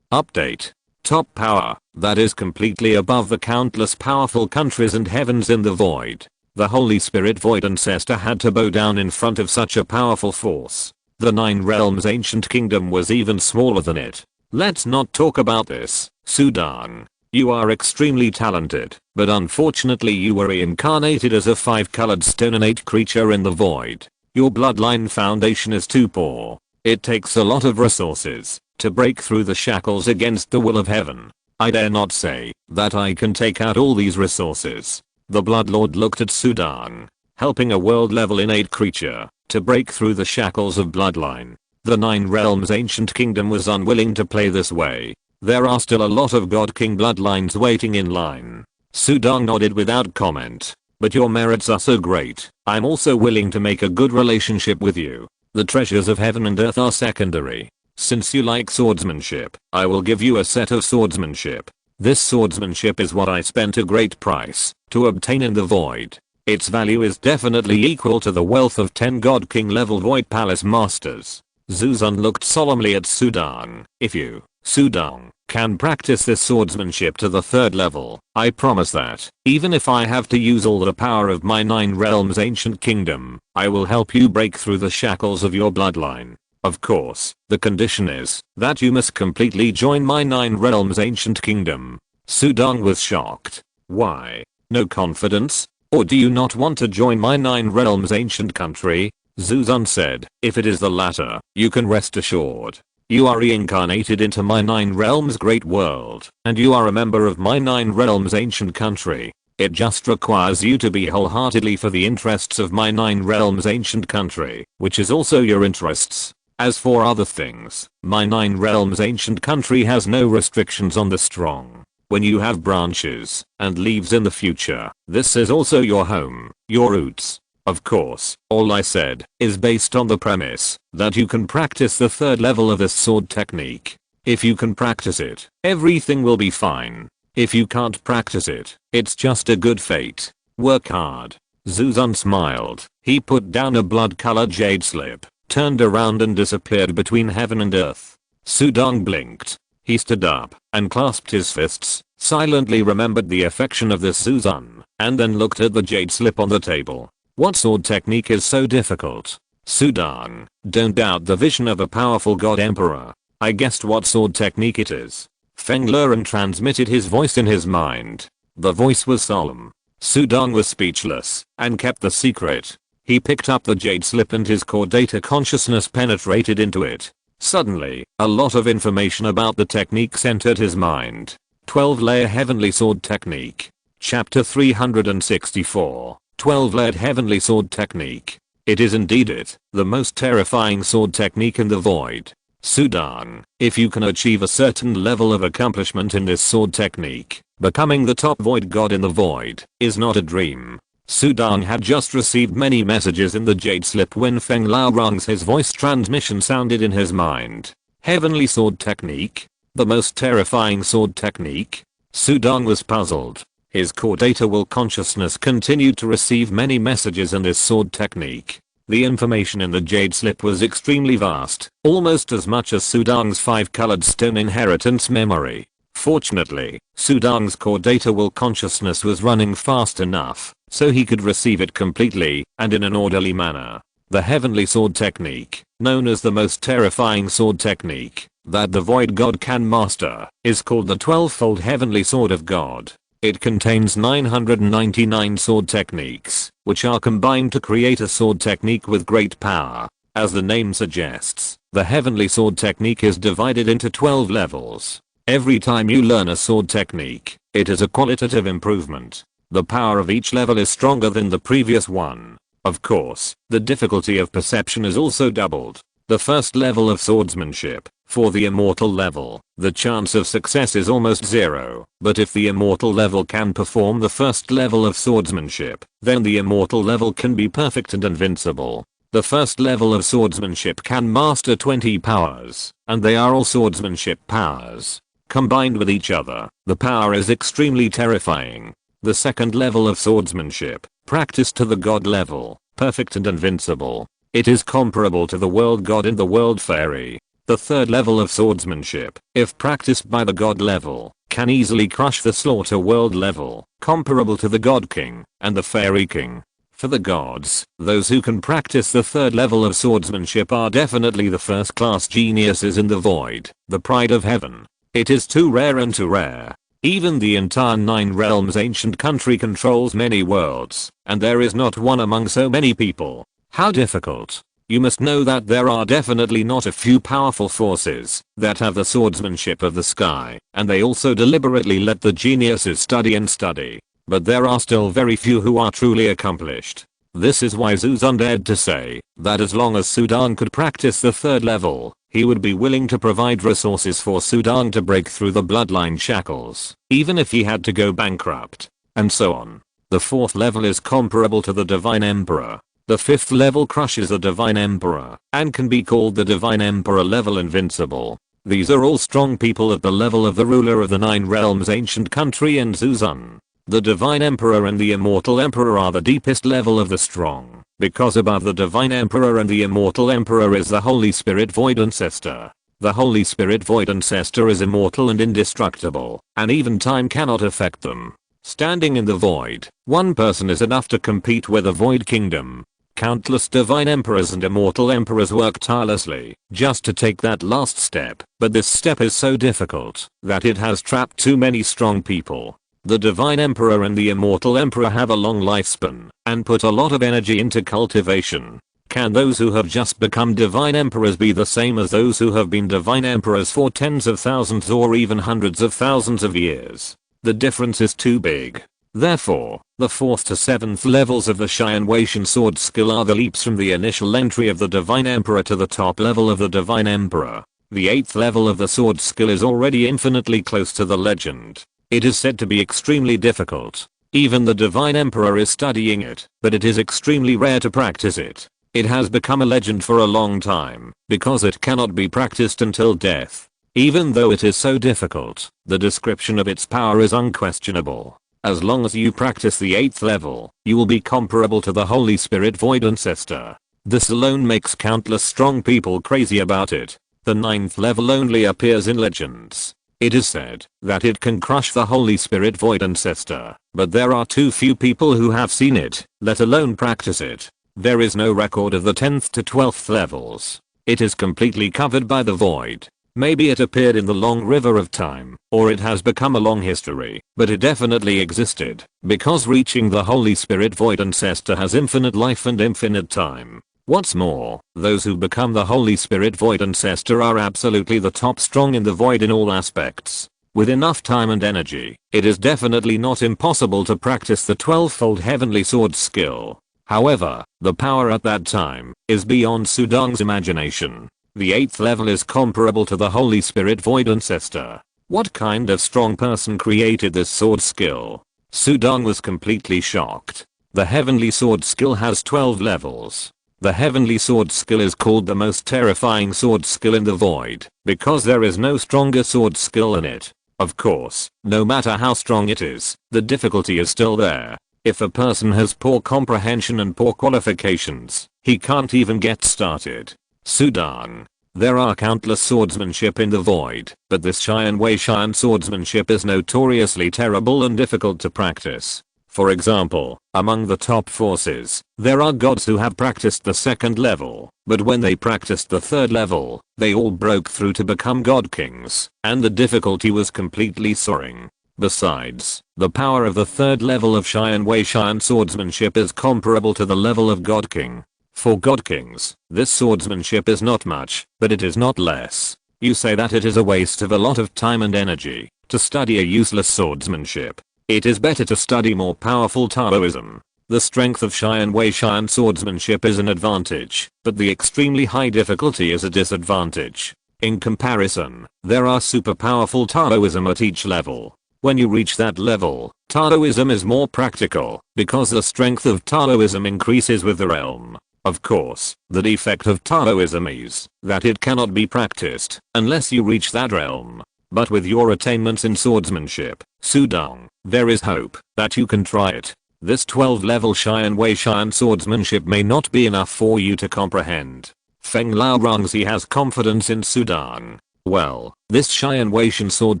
update. Top power, that is completely above the countless powerful countries and heavens in the void. The Holy Spirit Void Ancestor had to bow down in front of such a powerful force. The 9 Realms ancient kingdom was even smaller than it. Let's not talk about this, Sudong. You are extremely talented, but unfortunately you were reincarnated as a 5-colored stone innate creature in the void. Your bloodline foundation is too poor. It takes a lot of resources to break through the shackles against the will of heaven. I dare not say that I can take out all these resources. The Bloodlord looked at Sudong. Helping a world level innate creature to break through the shackles of bloodline. The 9 Realms ancient kingdom was unwilling to play this way. There are still a lot of God King bloodlines waiting in line. Sudong nodded without comment. But your merits are so great, I'm also willing to make a good relationship with you. The treasures of heaven and earth are secondary. Since you like swordsmanship, I will give you a set of swordsmanship. This swordsmanship is what I spent a great price to obtain in the void. Its value is definitely equal to the wealth of 10 God King level Void Palace Masters. Zuzan looked solemnly at Sudong. If you, Sudong, can practice this swordsmanship to the 3rd level, I promise that, even if I have to use all the power of my 9 Realms ancient kingdom, I will help you break through the shackles of your bloodline. Of course, the condition is that you must completely join my 9 Realms ancient kingdom. Sudong was shocked. Why? No confidence? Or do you not want to join my 9 Realms ancient country? Zuzan said, if it is the latter, you can rest assured. You are reincarnated into my 9 Realms great world, and you are a member of my 9 Realms ancient country. It just requires you to be wholeheartedly for the interests of my 9 Realms ancient country, which is also your interests. As for other things, my 9 Realms ancient country has no restrictions on the strong. When you have branches and leaves in the future, this is also your home, your roots. Of course, all I said is based on the premise that you can practice the 3rd level of this sword technique. If you can practice it, everything will be fine. If you can't practice it, it's just a good fate. Work hard. Zuzan smiled. He put down a blood-colored jade slip, turned around and disappeared between heaven and earth. Sudong blinked. He stood up and clasped his fists, silently remembered the affection of this Zuzan, and then looked at the jade slip on the table. What sword technique is so difficult? Sudong, don't doubt the vision of a powerful god emperor. I guessed what sword technique it is. Feng Luren transmitted his voice in his mind. The voice was solemn. Sudong was speechless and kept the secret. He picked up the jade slip and his core data consciousness penetrated into it. Suddenly, a lot of information about the technique entered his mind. 12-layer heavenly sword technique. Chapter 364. 12-layered heavenly sword technique. It is indeed the most terrifying sword technique in the void. Sudong, if you can achieve a certain level of accomplishment in this sword technique, becoming the top void god in the void is not a dream. Sudong had just received many messages in the jade slip when Feng Lao Rung's his voice transmission sounded in his mind. Heavenly sword technique? The most terrifying sword technique? Sudong was puzzled. His core data will consciousness continued to receive many messages in this sword technique. The information in the jade slip was extremely vast, almost as much as Sudong's 5-colored stone inheritance memory. Fortunately, Sudong's core data will consciousness was running fast enough, so he could receive it completely and in an orderly manner. The heavenly sword technique, known as the most terrifying sword technique that the void god can master, is called the 12-fold heavenly sword of God. It contains 999 sword techniques, which are combined to create a sword technique with great power. As the name suggests, the heavenly sword technique is divided into 12 levels. Every time you learn a sword technique, it is a qualitative improvement. The power of each level is stronger than the previous one. Of course, the difficulty of perception is also doubled. The first level of swordsmanship, for the immortal level, the chance of success is almost zero, but if the immortal level can perform the first level of swordsmanship, then the immortal level can be perfect and invincible. The first level of swordsmanship can master 20 powers, and they are all swordsmanship powers. Combined with each other, the power is extremely terrifying. The second level of swordsmanship, practiced to the god level, perfect and invincible. It is comparable to the world god and the world fairy. The third level of swordsmanship, if practiced by the god level, can easily crush the slaughter world level, comparable to the god king and the fairy king. For the gods, those who can practice the third level of swordsmanship are definitely the first class geniuses in the void, the pride of heaven. It is too rare and too rare. Even the entire 9 realms ancient country controls many worlds, and there is not one among so many people. How difficult. You must know that there are definitely not a few powerful forces that have the swordsmanship of the sky, and they also deliberately let the geniuses study and study. But there are still very few who are truly accomplished. This is why Zuzan dared to say that as long as Sudan could practice the third level, he would be willing to provide resources for Sudan to break through the bloodline shackles, even if he had to go bankrupt, and so on. The fourth level is comparable to the Divine Emperor. The fifth level crushes the Divine Emperor, and can be called the Divine Emperor level invincible. These are all strong people at the level of the ruler of the 9 realms ancient country and Zuzan. The Divine Emperor and the Immortal Emperor are the deepest level of the strong, because above the Divine Emperor and the Immortal Emperor is the Holy Spirit Void Ancestor. The Holy Spirit Void Ancestor is immortal and indestructible, and even time cannot affect them. Standing in the void, one person is enough to compete with the Void Kingdom. Countless Divine Emperors and Immortal Emperors work tirelessly just to take that last step, but this step is so difficult that it has trapped too many strong people. The Divine Emperor and the Immortal Emperor have a long lifespan and put a lot of energy into cultivation. Can those who have just become Divine Emperors be the same as those who have been Divine Emperors for tens of thousands or even hundreds of thousands of years? The difference is too big. Therefore, the 4th to 7th levels of the Xian Weishan sword skill are the leaps from the initial entry of the Divine Emperor to the top level of the Divine Emperor. The 8th level of the sword skill is already infinitely close to the legend. It is said to be extremely difficult. Even the Divine Emperor is studying it, but it is extremely rare to practice it. It has become a legend for a long time, because it cannot be practiced until death. Even though it is so difficult, the description of its power is unquestionable. As long as you practice the 8th level, you will be comparable to the Holy Spirit Void Ancestor. This alone makes countless strong people crazy about it. The 9th level only appears in legends. It is said that it can crush the Holy Spirit Void Ancestor, but there are too few people who have seen it, let alone practice it. There is no record of the 10th to 12th levels. It is completely covered by the void. Maybe it appeared in the long river of time, or it has become a long history, but it definitely existed, because reaching the Holy Spirit Void Ancestor has infinite life and infinite time. What's more, those who become the Holy Spirit Void Ancestor are absolutely the top strong in the void in all aspects. With enough time and energy, it is definitely not impossible to practice the 12-fold heavenly sword skill. However, the power at that time is beyond Sudong's imagination. The 8th level is comparable to the Holy Spirit Void Ancestor. What kind of strong person created this sword skill? Sudong was completely shocked. The heavenly sword skill has 12 levels. The heavenly sword skill is called the most terrifying sword skill in the void, because there is no stronger sword skill in it. Of course, no matter how strong it is, the difficulty is still there. If a person has poor comprehension and poor qualifications, he can't even get started. Sudan. There are countless swordsmanship in the void, but this Xian Weishan swordsmanship is notoriously terrible and difficult to practice. For example, among the top forces, there are gods who have practiced the 2nd level, but when they practiced the 3rd level, they all broke through to become god kings, and the difficulty was completely soaring. Besides, the power of the 3rd level of Xian Weishan swordsmanship is comparable to the level of god king. For god kings, this swordsmanship is not much, but it is not less. You say that it is a waste of a lot of time and energy to study a useless swordsmanship. It is better to study more powerful Taoism. The strength of Xian Wei Xian swordsmanship is an advantage, but the extremely high difficulty is a disadvantage. In comparison, there are super powerful Taoism at each level. When you reach that level, Taoism is more practical, because the strength of Taoism increases with the realm. Of course, the defect of Taoism is that it cannot be practiced unless you reach that realm. But with your attainments in swordsmanship, Sudong, there is hope that you can try it. This 12-level Xian Wei Xian swordsmanship may not be enough for you to comprehend. Feng Lao Rongzi has confidence in Sudong. Well, this Xian Wei Xian sword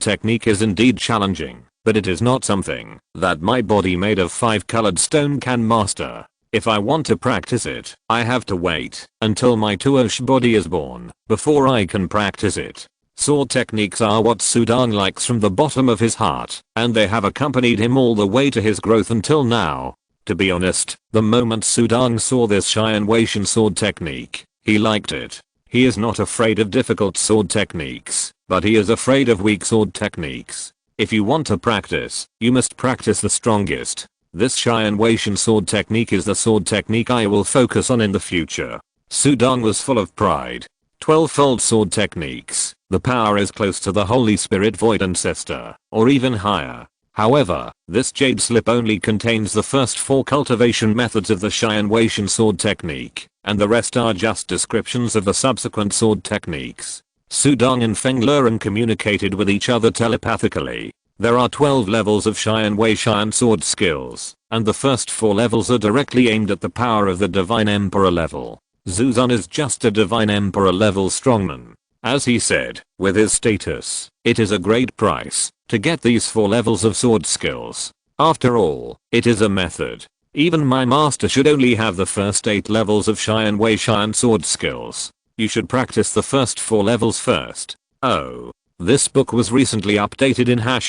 technique is indeed challenging, but it is not something that my body made of 5-colored stone can master. If I want to practice it, I have to wait until my Tuosh body is born before I can practice it. Sword techniques are what Sudong likes from the bottom of his heart, and they have accompanied him all the way to his growth until now. To be honest, the moment Sudong saw this Xian Wei Xian sword technique, he liked it. He is not afraid of difficult sword techniques, but he is afraid of weak sword techniques. If you want to practice, you must practice the strongest. This Xian Wei Xian sword technique is the sword technique I will focus on in the future. Sudong was full of pride. 12-fold sword techniques. The power is close to the Holy Spirit Void Ancestor, or even higher. However, this jade slip only contains the first 4 cultivation methods of the Xian Wei Xian sword technique, and the rest are just descriptions of the subsequent sword techniques. Sudong and Feng Luren communicated with each other telepathically. There are 12 levels of Xian Wei Xian sword skills, and the first 4 levels are directly aimed at the power of the Divine Emperor level. Zuzan is just a Divine Emperor level strongman. As he said, with his status, it is a great price to get these 4 levels of sword skills. After all, it is a method. Even my master should only have the first 8 levels of Xian Wei Xian sword skills. You should practice the first 4 levels first. Oh. This book was recently updated in #at.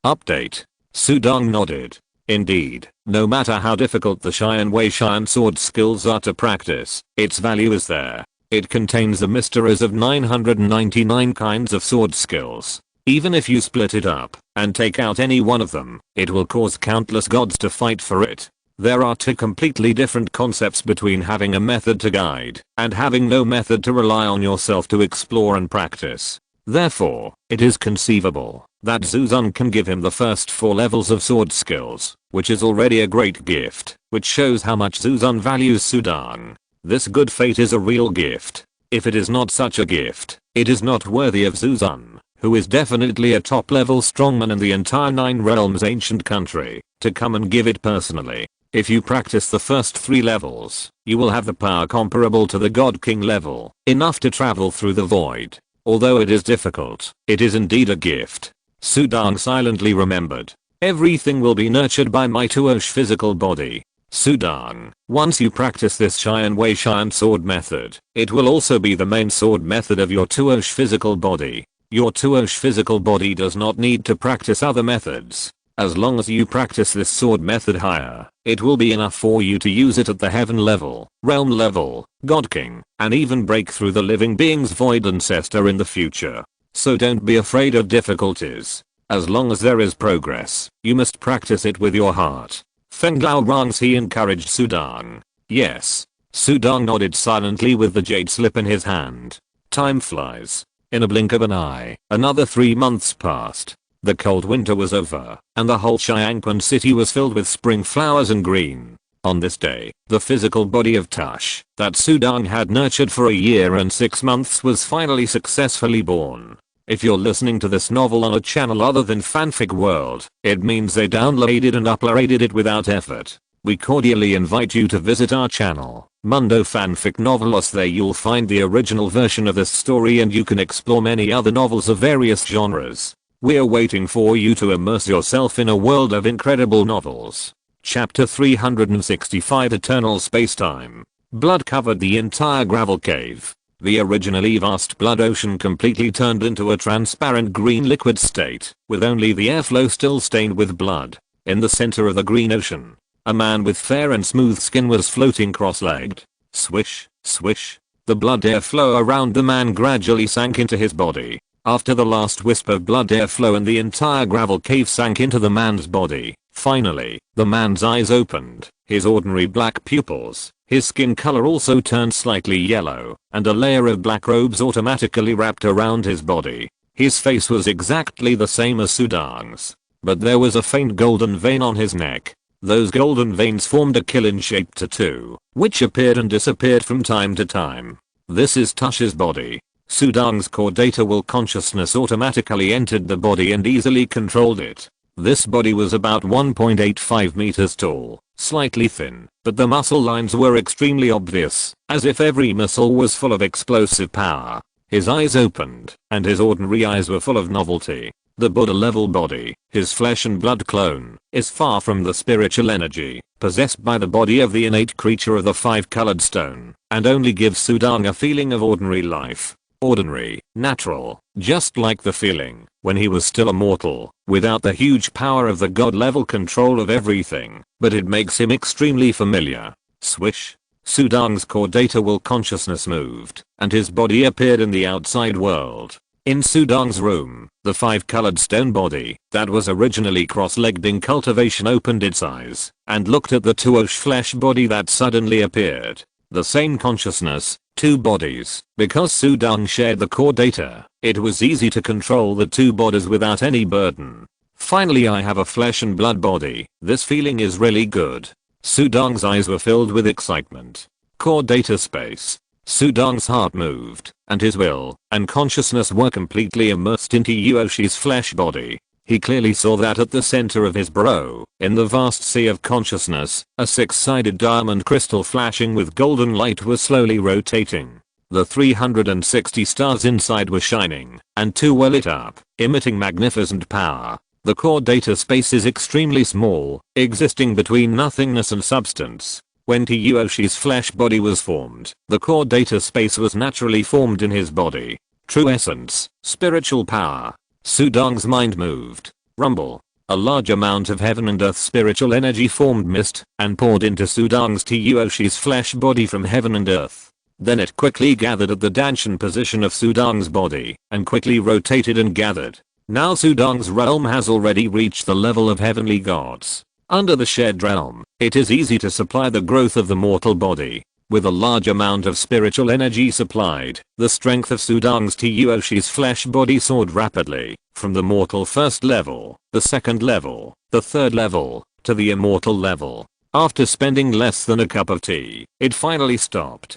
Update. Sudong nodded. Indeed, no matter how difficult the Xian Wei Xian sword skills are to practice, its value is there. It contains the mysteries of 999 kinds of sword skills. Even if you split it up and take out any one of them, it will cause countless gods to fight for it. There are 2 completely different concepts between having a method to guide and having no method to rely on yourself to explore and practice. Therefore, it is conceivable that Zuzan can give him the first 4 levels of sword skills, which is already a great gift, which shows how much Zuzan values Sudong. This good fate is a real gift. If it is not such a gift, it is not worthy of Zuzan, who is definitely a top-level strongman in the entire 9 Realms ancient country, to come and give it personally. If you practice the first 3 levels, you will have the power comparable to the God King level, enough to travel through the void. Although it is difficult, it is indeed a gift. Sudong silently remembered. Everything will be nurtured by my Tuosh physical body. Sudong, once you practice this Xian Wei Xian sword method, it will also be the main sword method of your Tuosh physical body. Your Tuosh physical body does not need to practice other methods. As long as you practice this sword method higher, it will be enough for you to use it at the heaven level, realm level, God King, and even break through the living being's void ancestor in the future. So don't be afraid of difficulties. As long as there is progress, you must practice it with your heart. Feng Lao Rongzi encouraged Sudong. Yes. Sudong nodded silently with the jade slip in his hand. Time flies. In a blink of an eye, another 3 months passed. The cold winter was over, and the whole Xiangquan city was filled with spring flowers and green. On this day, the physical body of Tush, that Sudong had nurtured for a year and 6 months, was finally successfully born. If you're listening to this novel on a channel other than Fanfic World, it means they downloaded and uploaded it without effort. We cordially invite you to visit our channel, Mundo Fanfic Novelos. There you'll find the original version of this story, and you can explore many other novels of various genres. We're waiting for you to immerse yourself in a world of incredible novels. Chapter 365 Eternal Spacetime. Blood covered the entire gravel cave. The originally vast blood ocean completely turned into a transparent green liquid state, with only the airflow still stained with blood. In the center of the green ocean, a man with fair and smooth skin was floating cross-legged. Swish, swish. The blood airflow around the man gradually sank into his body. After the last wisp of blood airflow and the entire gravel cave sank into the man's body, Finally, the man's eyes opened, his ordinary black pupils, his skin color also turned slightly yellow, and a layer of black robes automatically wrapped around his body. His face was exactly the same as Sudang's, but there was a faint golden vein on his neck. Those golden veins formed a killing-shaped tattoo, which appeared and disappeared from time to time. This is Tush's body. Sudang's core data will consciousness automatically entered the body and easily controlled it. This body was about 1.85 meters tall, slightly thin, but the muscle lines were extremely obvious, as if every muscle was full of explosive power. His eyes opened, and his ordinary eyes were full of novelty. The Buddha level body, his flesh and blood clone, is far from the spiritual energy possessed by the body of the innate creature of the 5-colored stone, and only gives Sudang a feeling of ordinary life. Ordinary, natural, just like the feeling when he was still a mortal, without the huge power of the god level control of everything, but it makes him extremely familiar. Swish. Sudang's core data will consciousness moved, and his body appeared in the outside world. In Sudang's room, the 5-colored stone body that was originally cross-legged in cultivation opened its eyes and looked at the Tuosh flesh body that suddenly appeared. The same consciousness, two bodies. Because Sudang shared the core data, it was easy to control the two bodies without any burden. Finally, I have a flesh and blood body. This feeling is really good. Sudang's eyes were filled with excitement. Core data space. Sudang's heart moved, and his will and consciousness were completely immersed into Yoshi's flesh body. He clearly saw that at the center of his brow, in the vast sea of consciousness, a 6-sided diamond crystal flashing with golden light was slowly rotating. The 360 stars inside were shining, and two were lit up, emitting magnificent power. The core data space is extremely small, existing between nothingness and substance. When Yoshi's flesh body was formed, the core data space was naturally formed in his body. True essence, spiritual power. Sudang's mind moved. Rumble. A large amount of heaven and earth spiritual energy formed mist and poured into Sudang's Yoshi's flesh body from heaven and earth. Then it quickly gathered at the Dantian position of Sudang's body and quickly rotated and gathered. Now Sudang's realm has already reached the level of heavenly gods. Under the shared realm, it is easy to supply the growth of the mortal body. With a large amount of spiritual energy supplied, the strength of Sudang's Yoshi's flesh body soared rapidly, from the mortal first level, the second level, the third level, to the immortal level. After spending less than a cup of tea, it finally stopped.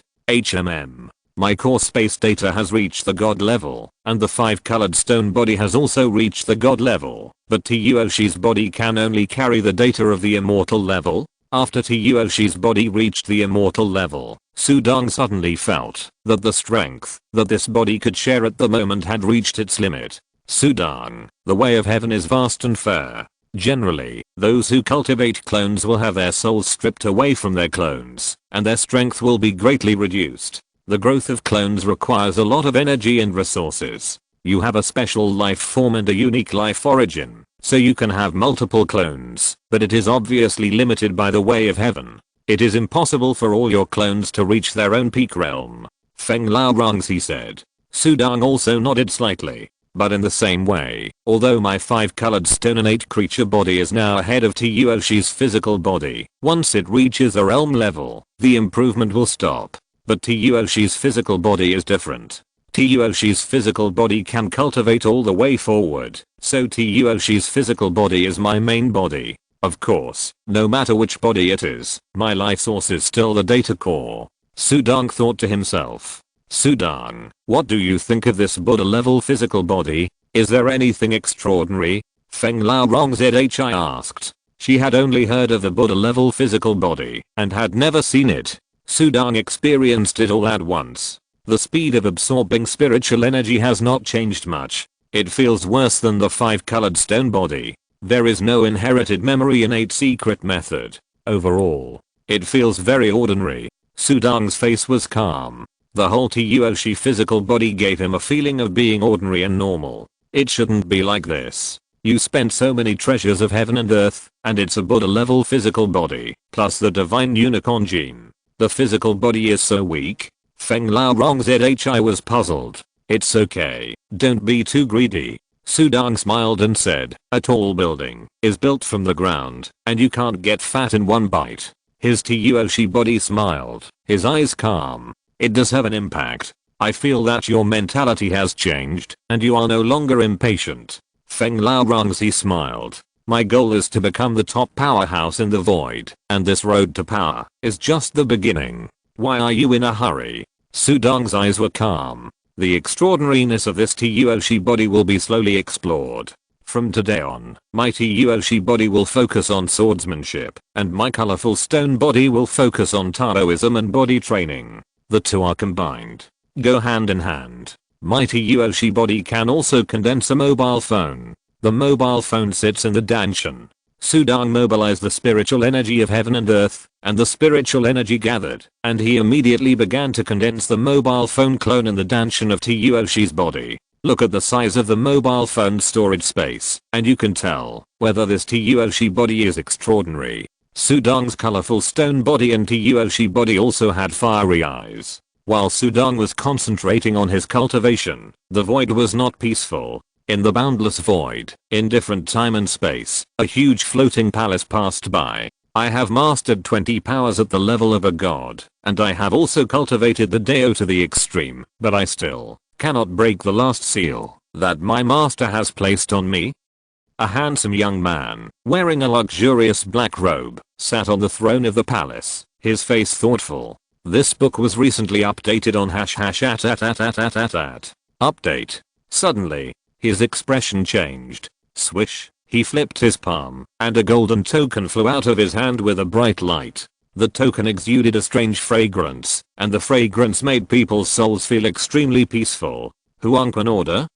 My core space data has reached the god level, and the 5-colored stone body has also reached the god level, but Yoshi's body can only carry the data of the immortal level. After Yoshi's body reached the immortal level, Sudang suddenly felt that the strength that this body could share at the moment had reached its limit. Sudang, the way of heaven is vast and fair. Generally, those who cultivate clones will have their souls stripped away from their clones, and their strength will be greatly reduced. The growth of clones requires a lot of energy and resources. You have a special life form and a unique life origin, so you can have multiple clones, but it is obviously limited by the way of heaven. It is impossible for all your clones to reach their own peak realm. Feng Lao Rungs, he said. Sudang also nodded slightly. But in the same way, although my 5-colored stone innate creature body is now ahead of Yoshi's physical body, once it reaches a realm level, the improvement will stop. But Yoshi's physical body is different. Yoshi's physical body can cultivate all the way forward, so Yoshi's physical body is my main body. Of course, no matter which body it is, my life source is still the data core. Sudang thought to himself. Sudang, what do you think of this Buddha level physical body? Is there anything extraordinary? Feng Lao Rong ZHI asked. She had only heard of the Buddha level physical body and had never seen it. Sudang experienced it all at once. The speed of absorbing spiritual energy has not changed much. It feels worse than the 5-colored stone body. There is no inherited memory innate secret method. Overall, it feels very ordinary. Sudang's face was calm. The whole Yoshi physical body gave him a feeling of being ordinary and normal. It shouldn't be like this. You spent so many treasures of heaven and earth, and it's a Buddha level physical body, plus the divine unicorn gene. The physical body is so weak. Feng Lao Rong ZHI was puzzled. It's okay, don't be too greedy. Sudong smiled and said, "A tall building is built from the ground, and you can't get fat in one bite." His Tuoshi body smiled, his eyes calm. "It does have an impact. I feel that your mentality has changed, and you are no longer impatient." Feng Lao Rongzi smiled. "My goal is to become the top powerhouse in the void, and this road to power is just the beginning. Why are you in a hurry?" Sudong's eyes were calm. "The extraordinariness of this Tuoshi body will be slowly explored. From today on, my Tuoshi body will focus on swordsmanship, and my colorful stone body will focus on Taoism and body training. The two are combined. Go hand in hand. My Tuoshi body can also condense a mobile phone. The mobile phone sits in the Dantian." Sudong mobilized the spiritual energy of heaven and earth, and the spiritual energy gathered, and he immediately began to condense the mobile phone clone in the Dantian of Tuoshi's body. Look at the size of the mobile phone storage space, and you can tell whether this Tuoshi body is extraordinary. Sudong's colorful stone body and Tuoshi body also had fiery eyes. While Sudong was concentrating on his cultivation, the void was not peaceful. In the boundless void, in different time and space, a huge floating palace passed by. "I have mastered 20 powers at the level of a god, and I have also cultivated the Dao to the extreme, but I still cannot break the last seal that my master has placed on me." A handsome young man, wearing a luxurious black robe, sat on the throne of the palace, his face thoughtful. "This book was recently updated on #@@@@@@. Update." Suddenly, his expression changed. Swish, he flipped his palm, and a golden token flew out of his hand with a bright light. The token exuded a strange fragrance, and the fragrance made people's souls feel extremely peaceful. "Huang Quan order?"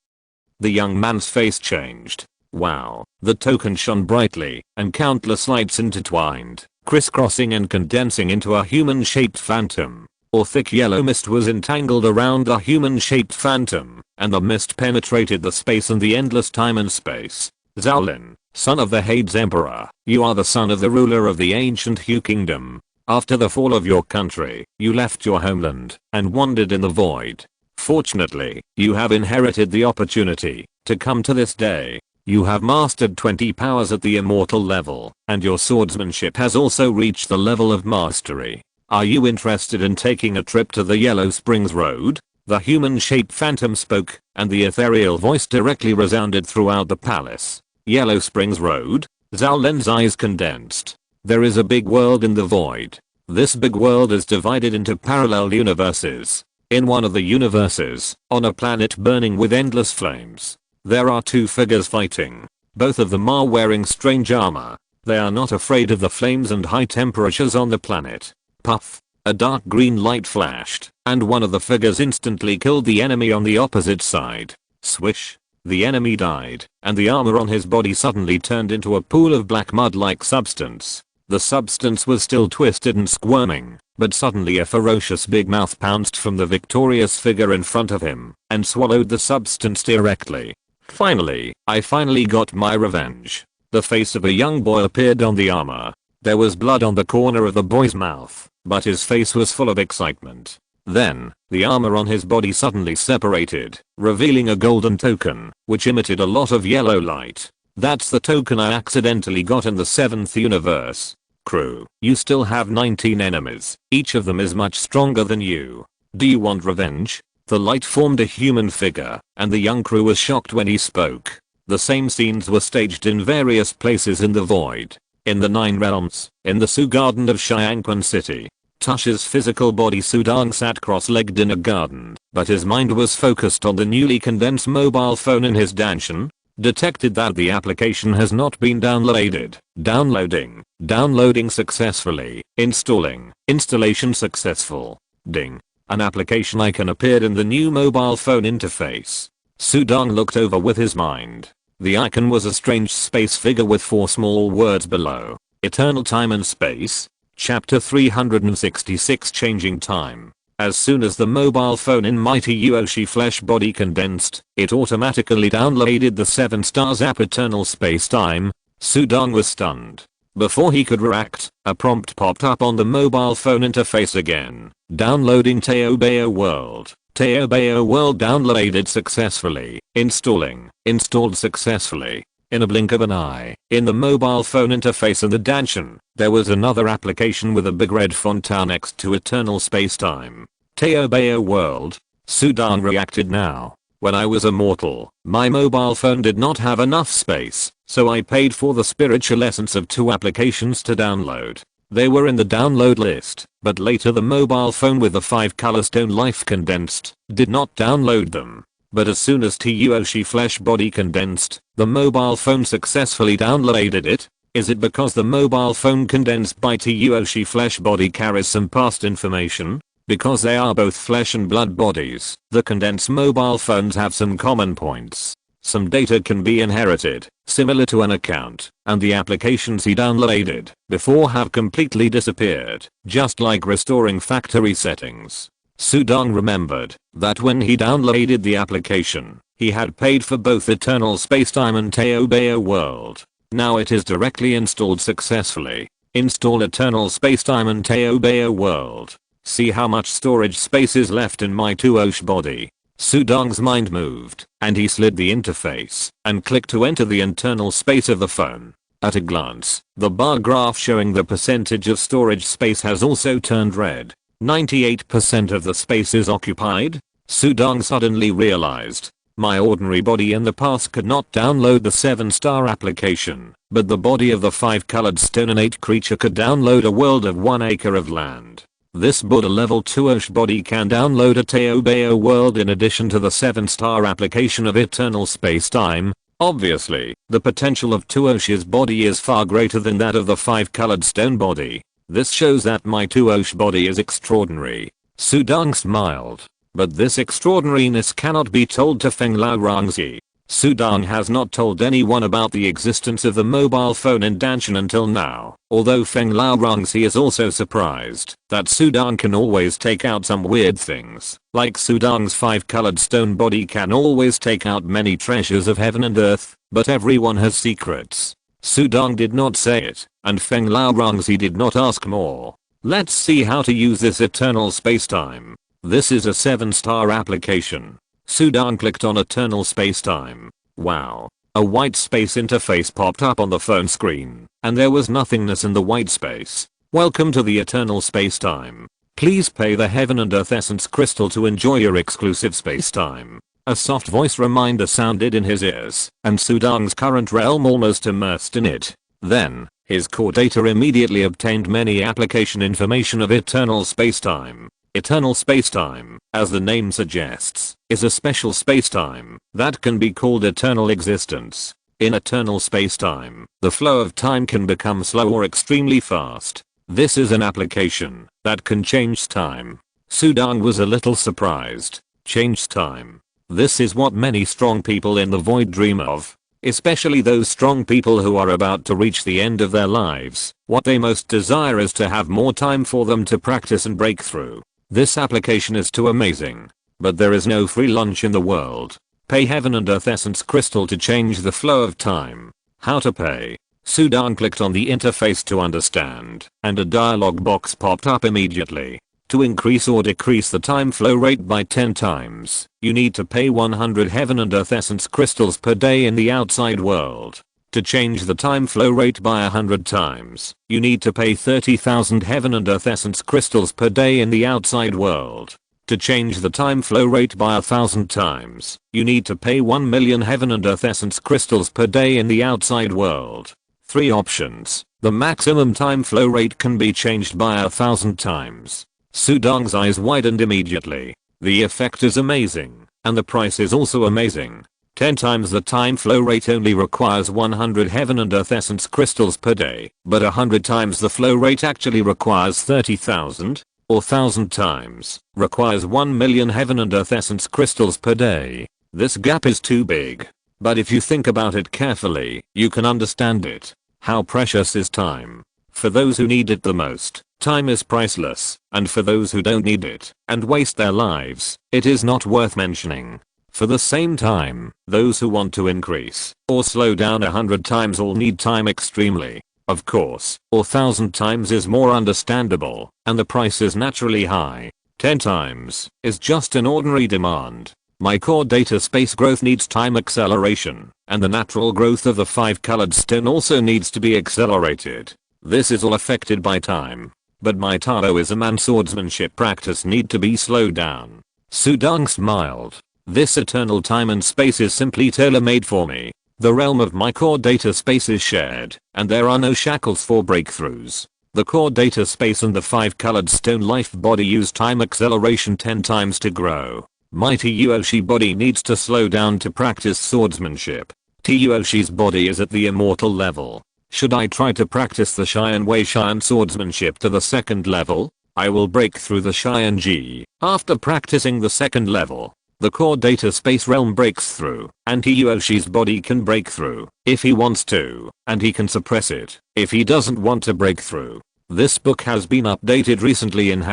The young man's face changed. Wow, the token shone brightly, and countless lights intertwined, crisscrossing and condensing into a human-shaped phantom. Or thick yellow mist was entangled around the human-shaped phantom, and the mist penetrated the space and the endless time and space. "Zhaolin, son of the Hades Emperor, you are the son of the ruler of the ancient Hu Kingdom. After the fall of your country, you left your homeland and wandered in the void. Fortunately, you have inherited the opportunity to come to this day. You have mastered 20 powers at the immortal level, and your swordsmanship has also reached the level of mastery. Are you interested in taking a trip to the Yellow Springs Road?" The human-shaped phantom spoke, and the ethereal voice directly resounded throughout the palace. "Yellow Springs Road?" Zhaolin's eyes condensed. "There is a big world in the void. This big world is divided into parallel universes. In one of the universes, on a planet burning with endless flames, there are two figures fighting. Both of them are wearing strange armor. They are not afraid of the flames and high temperatures on the planet." Puff. A dark green light flashed, and one of the figures instantly killed the enemy on the opposite side. Swish. The enemy died, and the armor on his body suddenly turned into a pool of black mud-like substance. The substance was still twisted and squirming, but suddenly a ferocious big mouth pounced from the victorious figure in front of him, and swallowed the substance directly. "Finally, I finally got my revenge." The face of a young boy appeared on the armor. There was blood on the corner of the boy's mouth, but his face was full of excitement. Then, the armor on his body suddenly separated, revealing a golden token, which emitted a lot of yellow light. "That's the token I accidentally got in the 7th universe. Crew, you still have 19 enemies. Each of them is much stronger than you. Do you want revenge?" The light formed a human figure, and the young crew was shocked when he spoke. The same scenes were staged in various places in the void. In the 9 realms, in the Su Garden of Xiangquan City. Tush's physical body Sudong sat cross-legged in a garden, but his mind was focused on the newly condensed mobile phone in his Dantian. Detected that the application has not been downloaded. Downloading. Downloading successfully. Installing. Installation successful. Ding. An application icon appeared in the new mobile phone interface. Sudong looked over with his mind. The icon was a strange space figure with 4 small words below. Eternal time and space. Chapter 366 Changing Time. As soon as the mobile phone in Mighty Yoshi flesh body condensed, it automatically downloaded the 7 stars app Eternal Space Time. Sudong was stunned. Before he could react, A prompt popped up on the mobile phone interface again. Downloading Teobeya World. Teobeya World downloaded successfully. Installing. Installed successfully. In a blink of an eye, in the mobile phone interface in the Dantian, there was another application with a big red fontaine next to Eternal Spacetime. Teobeya World. Sudan reacted now. When I was a mortal, my mobile phone did not have enough space, so I paid for the spiritual essence of 2 applications to download. They were in the download list, but later the mobile phone with the 5 color stone life condensed, did not download them. But as soon as Tuoshi flesh body condensed, the mobile phone successfully downloaded it. Is it because the mobile phone condensed by Tuoshi flesh body carries some past information? Because they are both flesh and blood bodies, the condensed mobile phones have some common points. Some data can be inherited, similar to an account, and the applications he downloaded before have completely disappeared, just like restoring factory settings. Sudong remembered that when he downloaded the application, he had paid for both Eternal Spacetime and Teobeya World. Now it is directly installed successfully. Install Eternal Spacetime and Teobeya World. See how much storage space is left in my Tuosh body. Sudong's mind moved, and he slid the interface and clicked to enter the internal space of the phone. At a glance, the bar graph showing the percentage of storage space has also turned red. 98% of the space is occupied. Sudong suddenly realized, my ordinary body in the past could not download the 7-star application, but the body of the 5-colored stone innate creature could download a world of 1 acre of land. This Buddha level 2-osh body can download a Teobeya World in addition to the 7-star application of Eternal Spacetime. Obviously, the potential of Tuosh's body is far greater than that of the 5-colored stone body. This shows that my Tuosh body is extraordinary. Sudong smiled. But this extraordinariness cannot be told to Feng Lao Rangzi. Sudong has not told anyone about the existence of the mobile phone in Dantian until now, although Feng Lao Rangzi is also surprised that Sudong can always take out some weird things, like Sudong's 5-colored stone body can always take out many treasures of heaven and earth, but everyone has secrets. Sudong did not say it, and Feng Lao Rangzi did not ask more. Let's see how to use this Eternal Spacetime. This is a 7-star application. Sudong clicked on Eternal Spacetime. Wow. A white space interface popped up on the phone screen, and there was nothingness in the white space. Welcome to the Eternal Spacetime. Please pay the Heaven and Earth Essence Crystal to enjoy your exclusive spacetime. A soft voice reminder sounded in his ears, and Sudong's current realm almost immersed in it. Then, his core data immediately obtained many application information of Eternal Spacetime. Eternal Spacetime, as the name suggests, is a special spacetime that can be called eternal existence. In eternal spacetime, the flow of time can become slow or extremely fast. This is an application that can change time. Sudong was a little surprised. Change time. This is what many strong people in the void dream of. Especially those strong people who are about to reach the end of their lives. What they most desire is to have more time for them to practice and break through. This application is too amazing. But there is no free lunch in the world. Pay Heaven and Earth Essence Crystal to change the flow of time. How to pay? Sudong clicked on the interface to understand, and a dialog box popped up immediately. To increase or decrease the time flow rate by 10 times, you need to pay 100 Heaven and Earth Essence Crystals per day in the outside world. To change the time flow rate by 100 times, you need to pay 30,000 Heaven and Earth Essence Crystals per day in the outside world. To change the time flow rate by 1,000 times, you need to pay 1 million Heaven and Earth Essence Crystals per day in the outside world. 3 options. The maximum time flow rate can be changed by 1,000 times. Sudong's eyes widened immediately. The effect is amazing, and the price is also amazing. 10 times the time flow rate only requires 100 Heaven and Earth Essence Crystals per day, but 100 times the flow rate actually requires 30,000, or 1,000 times, requires 1 million Heaven and Earth Essence Crystals per day. This gap is too big. But if you think about it carefully, you can understand it. How precious is time? For those who need it the most, time is priceless, and for those who don't need it, and waste their lives, it is not worth mentioning. For the same time, those who want to increase or slow down 100 times all need time extremely. Of course, or 1000 times is more understandable, and the price is naturally high. 10 times is just an ordinary demand. My core data space growth needs time acceleration, and the natural growth of the 5-colored stone also needs to be accelerated. This is all affected by time. But my Taoism and swordsmanship practice need to be slowed down. Sudong smiled. This eternal time and space is simply tailor-made for me. The realm of my core data space is shared, and there are no shackles for breakthroughs. The core data space and the 5-colored stone life body use time acceleration 10 times to grow. My Tuoshi body needs to slow down to practice swordsmanship. Tuoshi's body is at the immortal level. Should I try to practice the Cheyenne Wei Cheyenne swordsmanship to the 2nd level? I will break through the Cheyenne Ji. After practicing the 2nd level, the core data space realm breaks through, and Tuoshi's body can break through, if he wants to, and he can suppress it, if he doesn't want to break through. This book has been updated recently in @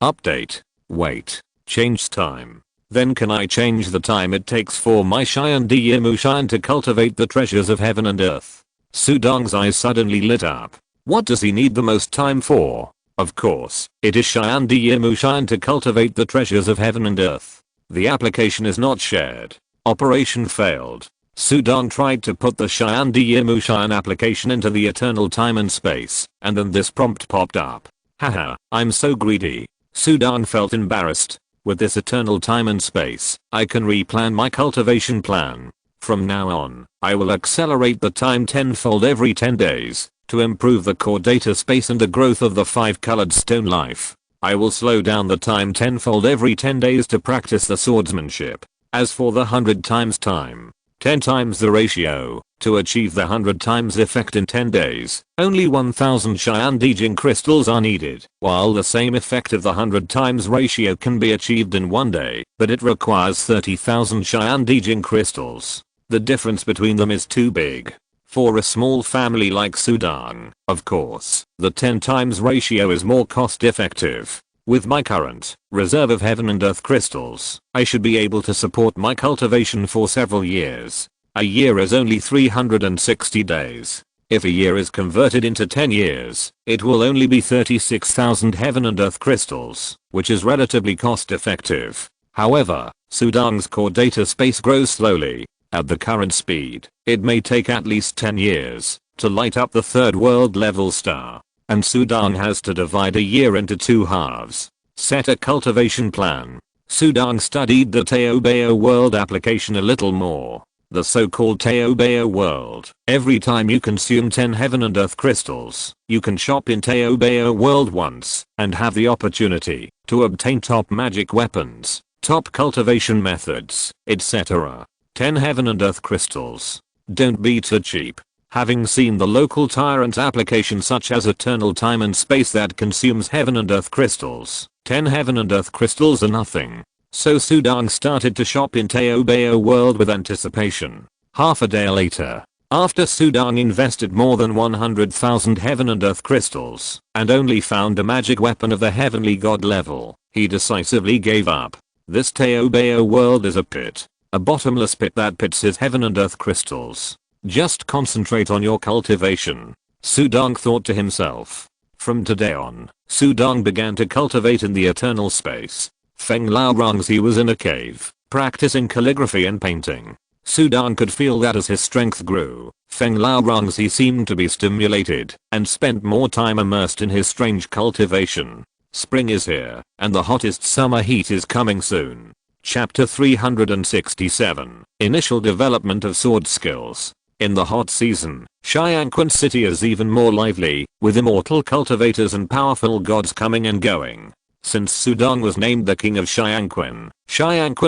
update. Wait. Change time. Then can I change the time it takes for my Cheyenne Diemu Cheyenne to cultivate the treasures of heaven and earth? Sudong's eyes suddenly lit up. What does he need the most time for? Of course, it is Cheyenne Diemu Cheyenne to cultivate the treasures of heaven and earth. The application is not shared. Operation failed. Sudong tried to put the Cheyenne Diemu Cheyenne application into the eternal time and space, and then this prompt popped up. Haha, I'm so greedy. Sudong felt embarrassed. With this eternal time and space, I can replan my cultivation plan. From now on, I will accelerate the time tenfold every 10 days to improve the core data space and the growth of the 5-colored stone life. I will slow down the time tenfold every 10 days to practice the swordsmanship. As for the 100 times time, 10 times the ratio, to achieve the 100 times effect in 10 days, only 1000 Cheyenne Dijing crystals are needed, while the same effect of the 100 times ratio can be achieved in 1 day, but it requires 30,000 Cheyenne Dijing crystals. The difference between them is too big. For a small family like Sudong, of course, the 10 times ratio is more cost effective. With my current reserve of heaven and earth crystals, I should be able to support my cultivation for several years. A year is only 360 days. If a year is converted into 10 years, it will only be 36,000 heaven and earth crystals, which is relatively cost effective. However, Sudong's core data space grows slowly. At the current speed, it may take at least 10 years to light up the 3rd world level star. And Sudong has to divide a year into 2 halves. Set a cultivation plan. Sudong studied the Teobeyo world application a little more. The so-called Teobeyo world. Every time you consume 10 heaven and earth crystals, you can shop in Teobeyo world once and have the opportunity to obtain top magic weapons, top cultivation methods, etc. 10 heaven and earth crystals. Don't be too cheap. Having seen the local tyrant application such as eternal time and space that consumes heaven and earth crystals, 10 heaven and earth crystals are nothing. So Sudong started to shop in Teobeyo world with anticipation. Half a day later, after Sudong invested more than 100,000 heaven and earth crystals and only found a magic weapon of the heavenly god level, he decisively gave up. This Teobeyo world is a pit. A bottomless pit that pits his heaven and earth crystals. Just concentrate on your cultivation. Sudong thought to himself. From today on, Sudong began to cultivate in the eternal space. Feng Lao Rongzi was in a cave, practicing calligraphy and painting. Sudong could feel that as his strength grew, Feng Lao Rongzi seemed to be stimulated and spent more time immersed in his strange cultivation. Spring is here, and the hottest summer heat is coming soon. Chapter 367. Initial development of sword skills. In the hot season, Cheyenne City is even more lively, with immortal cultivators and powerful gods coming and going. Since Sudong was named the king of Cheyenne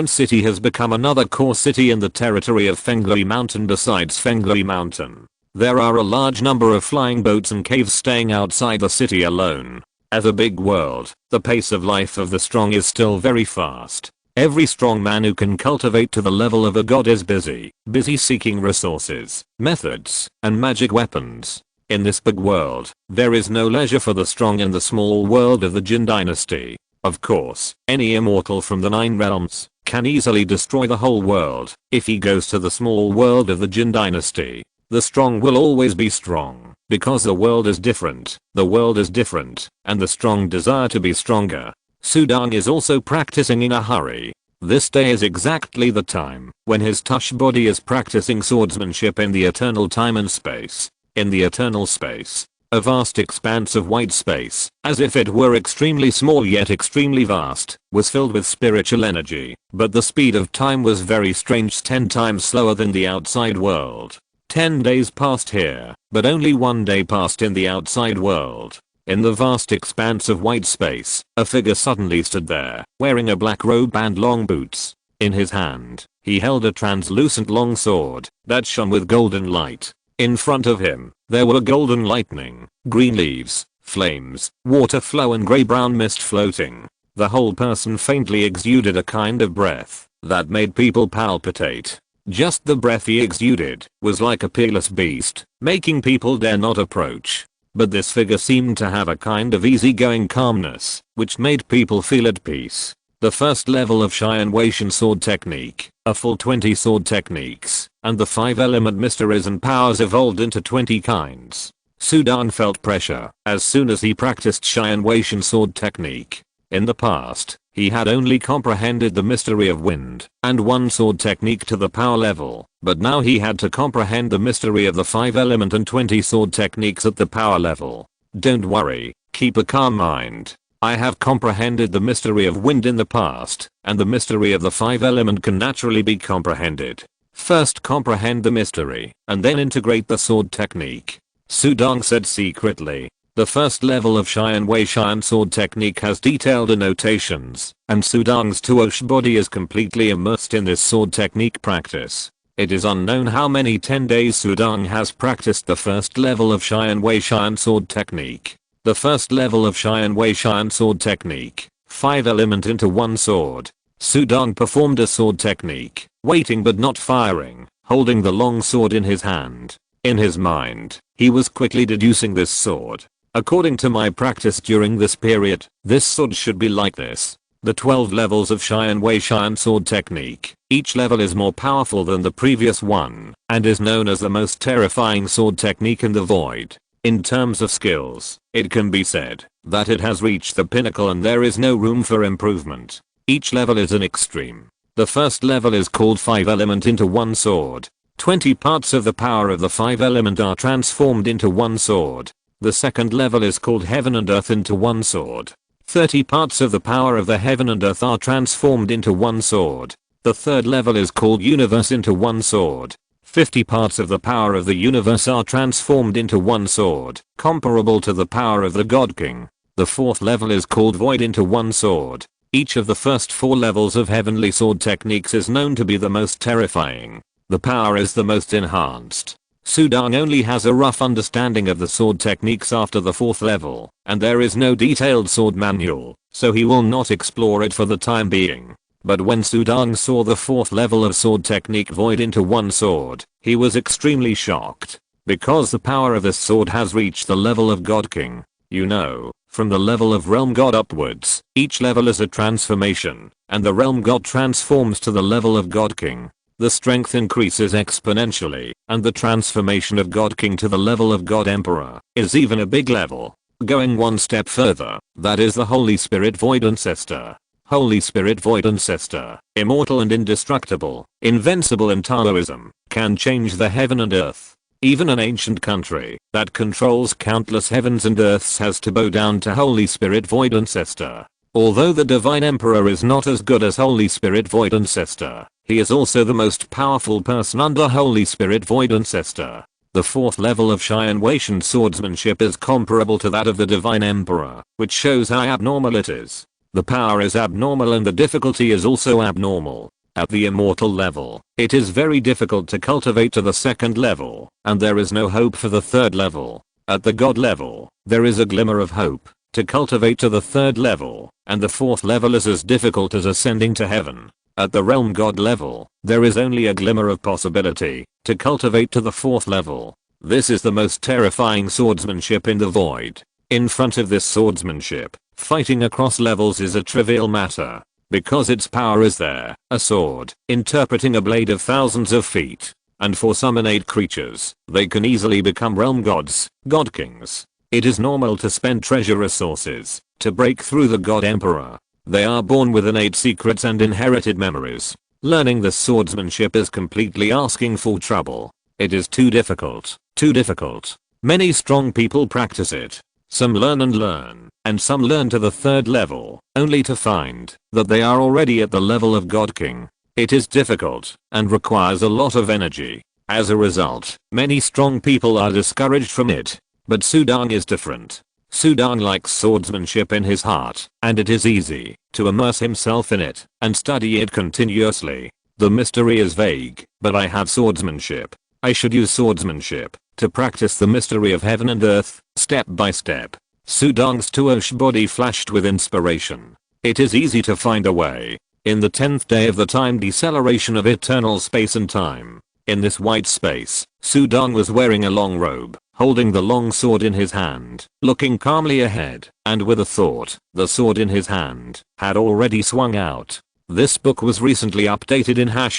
City has become another core city in the territory of Fenglui Mountain besides Fenglui Mountain. There are a large number of flying boats and caves staying outside the city alone. As a big world, the pace of life of the strong is still very fast. Every strong man who can cultivate to the level of a god is busy seeking resources, methods, and magic weapons. In this big world, there is no leisure for the strong in the small world of the Jin Dynasty. Of course, any immortal from the 9 realms can easily destroy the whole world if he goes to the small world of the Jin Dynasty. The strong will always be strong, because the world is different, and the strong desire to be stronger. Sudong is also practicing in a hurry. This day is exactly the time when his Tush body is practicing swordsmanship in the eternal time and space. In the eternal space, a vast expanse of white space, as if it were extremely small yet extremely vast, was filled with spiritual energy, but the speed of time was very strange, 10 times slower than the outside world. 10 days passed here, but only 1 day passed in the outside world. In the vast expanse of white space, a figure suddenly stood there, wearing a black robe and long boots. In his hand, he held a translucent long sword that shone with golden light. In front of him, there were golden lightning, green leaves, flames, water flow and grey-brown mist floating. The whole person faintly exuded a kind of breath that made people palpitate. Just the breath he exuded was like a peerless beast, making people dare not approach. But this figure seemed to have a kind of easygoing calmness, which made people feel at peace. The first level of Cheyenne Wei-Shan sword technique, a full 20 sword techniques, and the 5-element mysteries and powers evolved into 20 kinds. Sudong felt pressure as soon as he practiced Cheyenne Wei-Shan sword technique. In the past, he had only comprehended the mystery of wind and 1 sword technique to the power level, but now he had to comprehend the mystery of the 5-element and 20 sword techniques at the power level. Don't worry, keep a calm mind. I have comprehended the mystery of wind in the past, and the mystery of the 5-element can naturally be comprehended. First comprehend the mystery, and then integrate the sword technique. Sudong said secretly. The first level of Cheyenne Wei-Shan sword technique has detailed annotations, and Sudong's Tuosh body is completely immersed in this sword technique practice. It is unknown how many 10 days Sudong has practiced the first level of Cheyenne Wei-Shan sword technique. The first level of Cheyenne Wei-Shan sword technique, 5-element into 1 sword. Sudong performed a sword technique, waiting but not firing, holding the long sword in his hand. In his mind, he was quickly deducing this sword. According to my practice during this period, this sword should be like this. The 12 levels of Cheyenne Wei-Shan sword technique, each level is more powerful than the previous one, and is known as the most terrifying sword technique in the void. In terms of skills, it can be said that it has reached the pinnacle and there is no room for improvement. Each level is an extreme. The first level is called 5-element into 1 sword. 20 parts of the power of the 5-element are transformed into 1 sword. The second level is called heaven and earth into 1 sword. 30 parts of the power of the heaven and earth are transformed into 1 sword. The third level is called universe into 1 sword. 50 parts of the power of the universe are transformed into 1 sword, comparable to the power of the God King. The fourth level is called void into 1 sword. Each of the first 4 levels of heavenly sword techniques is known to be the most terrifying. The power is the most enhanced. Sudong only has a rough understanding of the sword techniques after the 4th level, and there is no detailed sword manual, so he will not explore it for the time being. But when Sudong saw the 4th level of sword technique void into 1 sword, he was extremely shocked. Because the power of this sword has reached the level of God King. You know, from the level of Realm God upwards, each level is a transformation, and the Realm God transforms to the level of God King. The strength increases exponentially, and the transformation of God King to the level of God Emperor is even a big level. Going 1 step further, that is the Holy Spirit Void Ancestor. Holy Spirit Void Ancestor, immortal and indestructible, invincible in Taoism, can change the heaven and earth. Even an ancient country that controls countless heavens and earths has to bow down to Holy Spirit Void Ancestor. Although the Divine Emperor is not as good as Holy Spirit Void Ancestor, he is also the most powerful person under Holy Spirit Void Ancestor. The 4th level of Cheyenne Wei-Shan swordsmanship is comparable to that of the Divine Emperor, which shows how abnormal it is. The power is abnormal and the difficulty is also abnormal. At the immortal level, it is very difficult to cultivate to the 2nd level, and there is no hope for the 3rd level. At the God level, there is a glimmer of hope to cultivate to the 3rd level, and the 4th level is as difficult as ascending to heaven. At the Realm God level, there is only a glimmer of possibility to cultivate to the 4th level. This is the most terrifying swordsmanship in the void. In front of this swordsmanship, fighting across levels is a trivial matter, because its power is there, a sword, interpreting a blade of thousands of feet. and for some innate creatures, they can easily become realm gods, god kings. It is normal to spend treasure resources to break through the god emperor. They are born with innate secrets and inherited memories. Learning the swordsmanship is completely asking for trouble. It is too difficult, too difficult. Many strong people practice it. Some learn, and some learn to the 3rd level, only to find that they are already at the level of God King. It is difficult and requires a lot of energy. As a result, many strong people are discouraged from it. But Sudang is different. Sudang likes swordsmanship in his heart, and it is easy to immerse himself in it and study it continuously. The mystery is vague, but I have swordsmanship. I should use swordsmanship to practice the mystery of heaven and earth, step by step. Sudang's Tuosh body flashed with inspiration. It is easy to find a way. In the 10th day of the time deceleration of eternal space and time. In this white space, Sudang was wearing a long robe, holding the long sword in his hand, looking calmly ahead, and with a thought, the sword in his hand had already swung out. This book was recently updated in #at.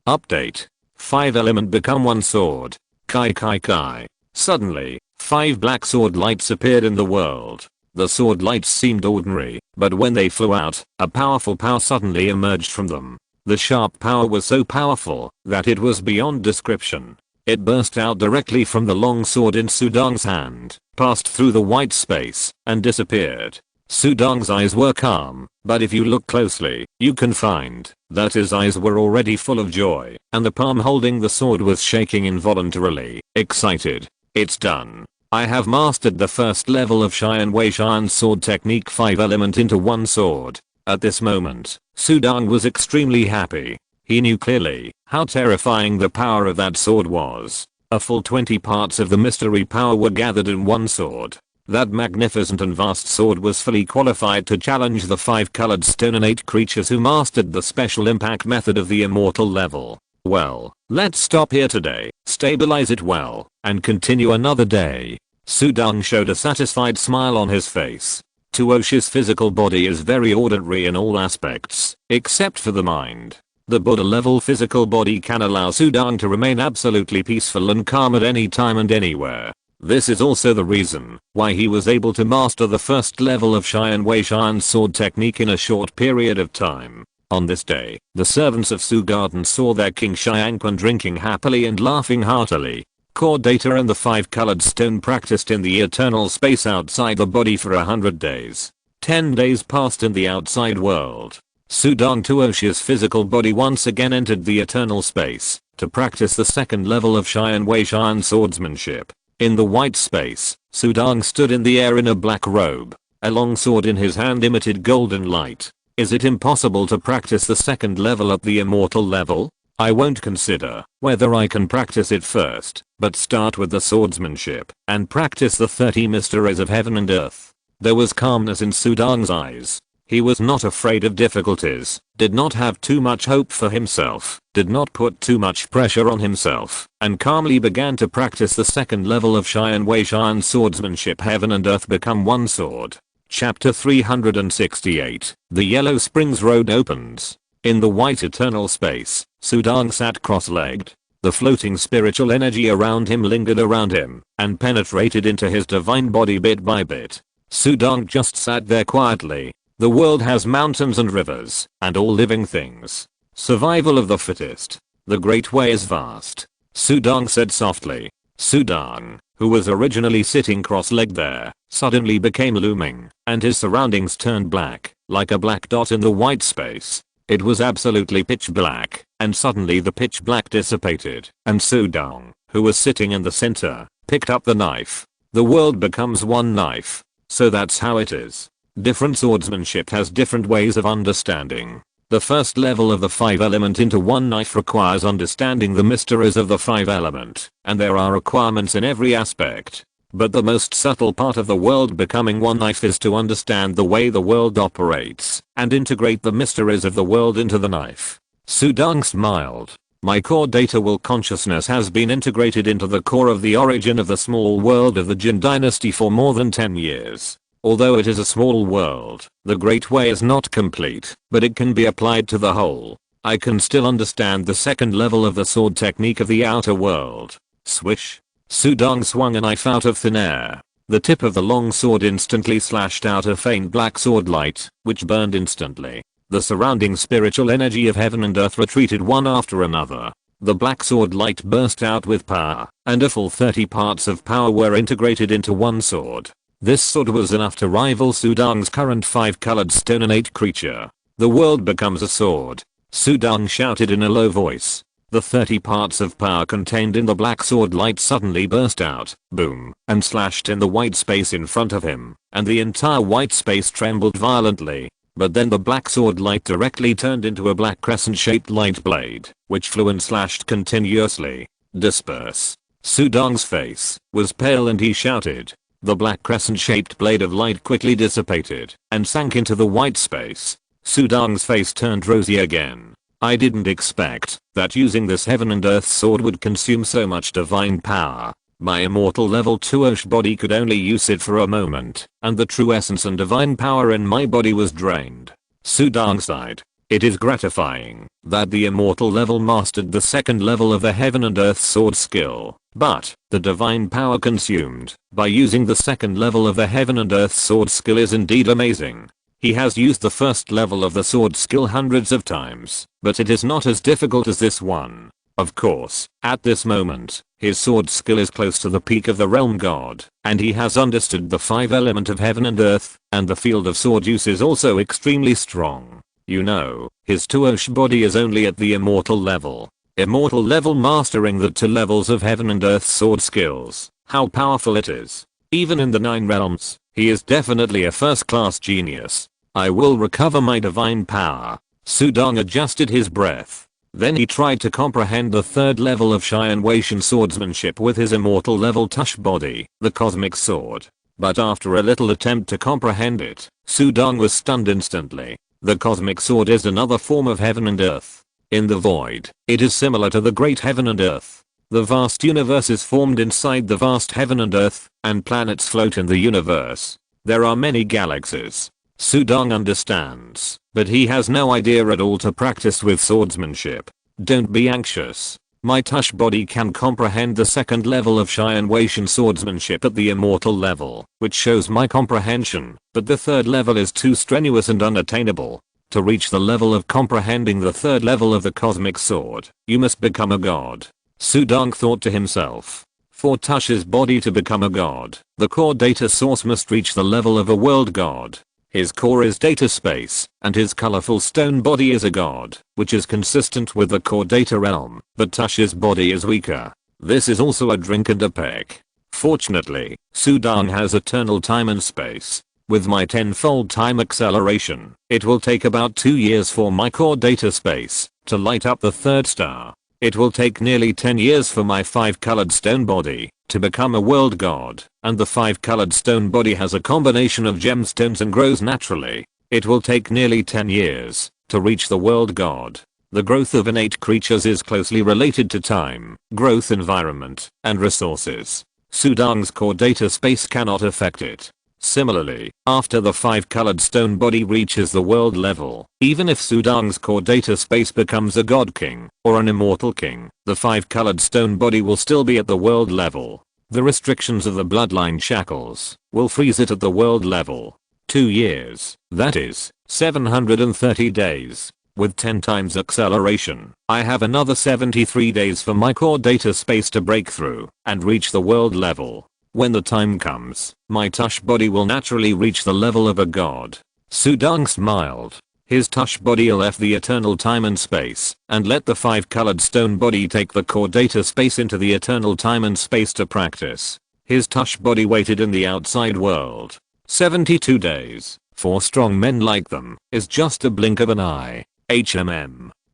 Update. 5 element become 1 sword. Kai. Suddenly, 5 black sword lights appeared in the world. The sword lights seemed ordinary, but when they flew out, a powerful power suddenly emerged from them. The sharp power was so powerful that it was beyond description. It burst out directly from the long sword in Sudang's hand, passed through the white space, and disappeared. Sudang's eyes were calm, but if you look closely, you can find that his eyes were already full of joy, and the palm holding the sword was shaking involuntarily, excited. It's done. I have mastered the 1st level of Xian Wei Xian sword technique 5 element into 1 sword. At this moment, Sudang was extremely happy. He knew clearly how terrifying the power of that sword was. A full 20 parts of the mystery power were gathered in 1 sword. That magnificent and vast sword was fully qualified to challenge the 5-colored stone innate creatures who mastered the special impact method of the immortal level. Well, let's stop here today, stabilize it well, and continue another day. Sudang showed a satisfied smile on his face. Tuosh's physical body is very ordinary in all aspects, except for the mind. The Buddha level physical body can allow Sudang to remain absolutely peaceful and calm at any time and anywhere. This is also the reason why he was able to master the 1st level of Xian Wei Xian sword technique in a short period of time. On this day, the servants of Su Garden saw their king Xiangquan drinking happily and laughing heartily. Core data and the 5-colored stone practiced in the eternal space outside the body for 100 days. 10 days passed in the outside world. Sudang Tuosh's physical body once again entered the eternal space to practice the 2nd level of Xian Wei Xian swordsmanship. In the white space, Sudang stood in the air in a black robe. A long sword in his hand emitted golden light. Is it impossible to practice the 2nd level at the immortal level? I won't consider whether I can practice it first, but start with the swordsmanship and practice the 30 mysteries of heaven and earth. There was calmness in Sudang's eyes. He was not afraid of difficulties, did not have too much hope for himself, did not put too much pressure on himself, and calmly began to practice the 2nd level of Xian Wei Xian swordsmanship. Heaven and earth become 1 sword. Chapter 368. The Yellow Springs Road opens. In the white eternal space, Sudang sat cross-legged. The floating spiritual energy around him lingered around him and penetrated into his divine body bit by bit. Sudang just sat there quietly. The world has mountains and rivers, and all living things. Survival of the fittest. The Great Way is vast. Sudang said softly. Sudang, who was originally sitting cross-legged there, suddenly became looming, and his surroundings turned black, like a black dot in the white space. It was absolutely pitch black, and suddenly the pitch black dissipated, and Sudang, who was sitting in the center, picked up the knife. The world becomes 1 knife. So that's how it is. Different swordsmanship has different ways of understanding. The 1st level of the 5 element into 1 knife requires understanding the mysteries of the 5 element, and there are requirements in every aspect. But the most subtle part of the world becoming 1 knife is to understand the way the world operates, and integrate the mysteries of the world into the knife. Sudang smiled. My core data will consciousness has been integrated into the core of the origin of the small world of the Jin Dynasty for more than 10 years. Although it is a small world, the Great Way is not complete, but it can be applied to the whole. I can still understand the second level of the sword technique of the outer world. Swish. Sudong swung a knife out of thin air. The tip of the long sword instantly slashed out a faint black sword light, which burned instantly. The surrounding spiritual energy of heaven and earth retreated one after another. The black sword light burst out with power, and a full 30 parts of power were integrated into one sword. This sword was enough to rival Sudong's current 5-colored stone innate creature. The world becomes a sword. Sudong shouted in a low voice. The 30 parts of power contained in the black sword light suddenly burst out, boom, and slashed in the white space in front of him, and the entire white space trembled violently. But then the black sword light directly turned into a black crescent-shaped light blade, which flew and slashed continuously. Disperse. Sudong's face was pale and he shouted. The black crescent-shaped blade of light quickly dissipated and sank into the white space. Sudong's face turned rosy again. I didn't expect that using this heaven and earth sword would consume so much divine power. My immortal level 2 Osh body could only use it for a moment, and the true essence and divine power in my body was drained. Sudong sighed. It is gratifying that the immortal level mastered the second level of the heaven and earth sword skill, but the divine power consumed by using the second level of the heaven and earth sword skill is indeed amazing. He has used the first level of the sword skill hundreds of times, but it is not as difficult as this one. Of course, at this moment, his sword skill is close to the peak of the realm god, and he has understood the 5 element of heaven and earth, and the field of sword use is also extremely strong. You know, his 2 Osh body is only at the immortal level. Immortal level mastering the 2 levels of heaven and earth sword skills. How powerful it is. Even in the 9 realms, he is definitely a first-class genius. I will recover my divine power. Sudong adjusted his breath. Then he tried to comprehend the 3rd level of Shianwaishan swordsmanship with his immortal level Tush body, the cosmic sword. But after a little attempt to comprehend it, Sudong was stunned instantly. The cosmic sword is another form of heaven and earth. In the void, it is similar to the great heaven and earth. The vast universe is formed inside the vast heaven and earth, and planets float in the universe. There are many galaxies. Sudong understands, but he has no idea at all to practice with swordsmanship. Don't be anxious. My Tush body can comprehend the 2nd level of Shianwaishan swordsmanship at the immortal level, which shows my comprehension, but the 3rd level is too strenuous and unattainable. To reach the level of comprehending the 3rd level of the cosmic sword, you must become a god. Sudong thought to himself. For Tush's body to become a god, the core data source must reach the level of a world god. His core is data space, and his colorful stone body is a god, which is consistent with the core data realm, but Tush's body is weaker. This is also a drink and a peck. Fortunately, Sudong has eternal time and space. With my 10-fold time acceleration, it will take about 2 years for my core data space to light up the 3rd star. It will take nearly 10 years for my 5-colored stone body to become a world god, and the 5-colored stone body has a combination of gemstones and grows naturally. It will take nearly 10 years to reach the world god. The growth of innate creatures is closely related to time, growth, environment, and resources. Sudong's core data space cannot affect it. Similarly, after the 5-colored stone body reaches the world level, even if Sudong's core data space becomes a god king or an immortal king, the 5-colored stone body will still be at the world level. The restrictions of the bloodline shackles will freeze it at the world level. 2 years, that is, 730 days. With 10 times acceleration, I have another 73 days for my core data space to break through and reach the world level. When the time comes, my Tush body will naturally reach the level of a god. Sudong smiled. His Tush body left the eternal time and space and let the 5-colored stone body take the core data space into the eternal time and space to practice. His Tush body waited in the outside world. 72 days, for strong men like them, is just a blink of an eye.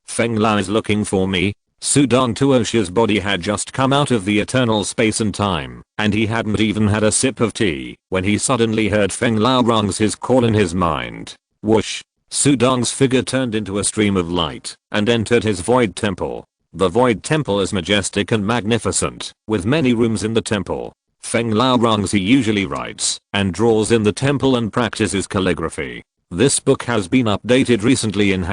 Feng Lao is looking for me. Sudong Tuosha's body had just come out of the eternal space and time, and he hadn't even had a sip of tea when he suddenly heard Feng Lao rungs his call in his mind. Whoosh! Sudong's figure turned into a stream of light and entered his void temple. The void temple is majestic and magnificent, with many rooms in the temple. Feng Lao rungs he usually writes and draws in the temple and practices calligraphy. This book has been updated recently in #@.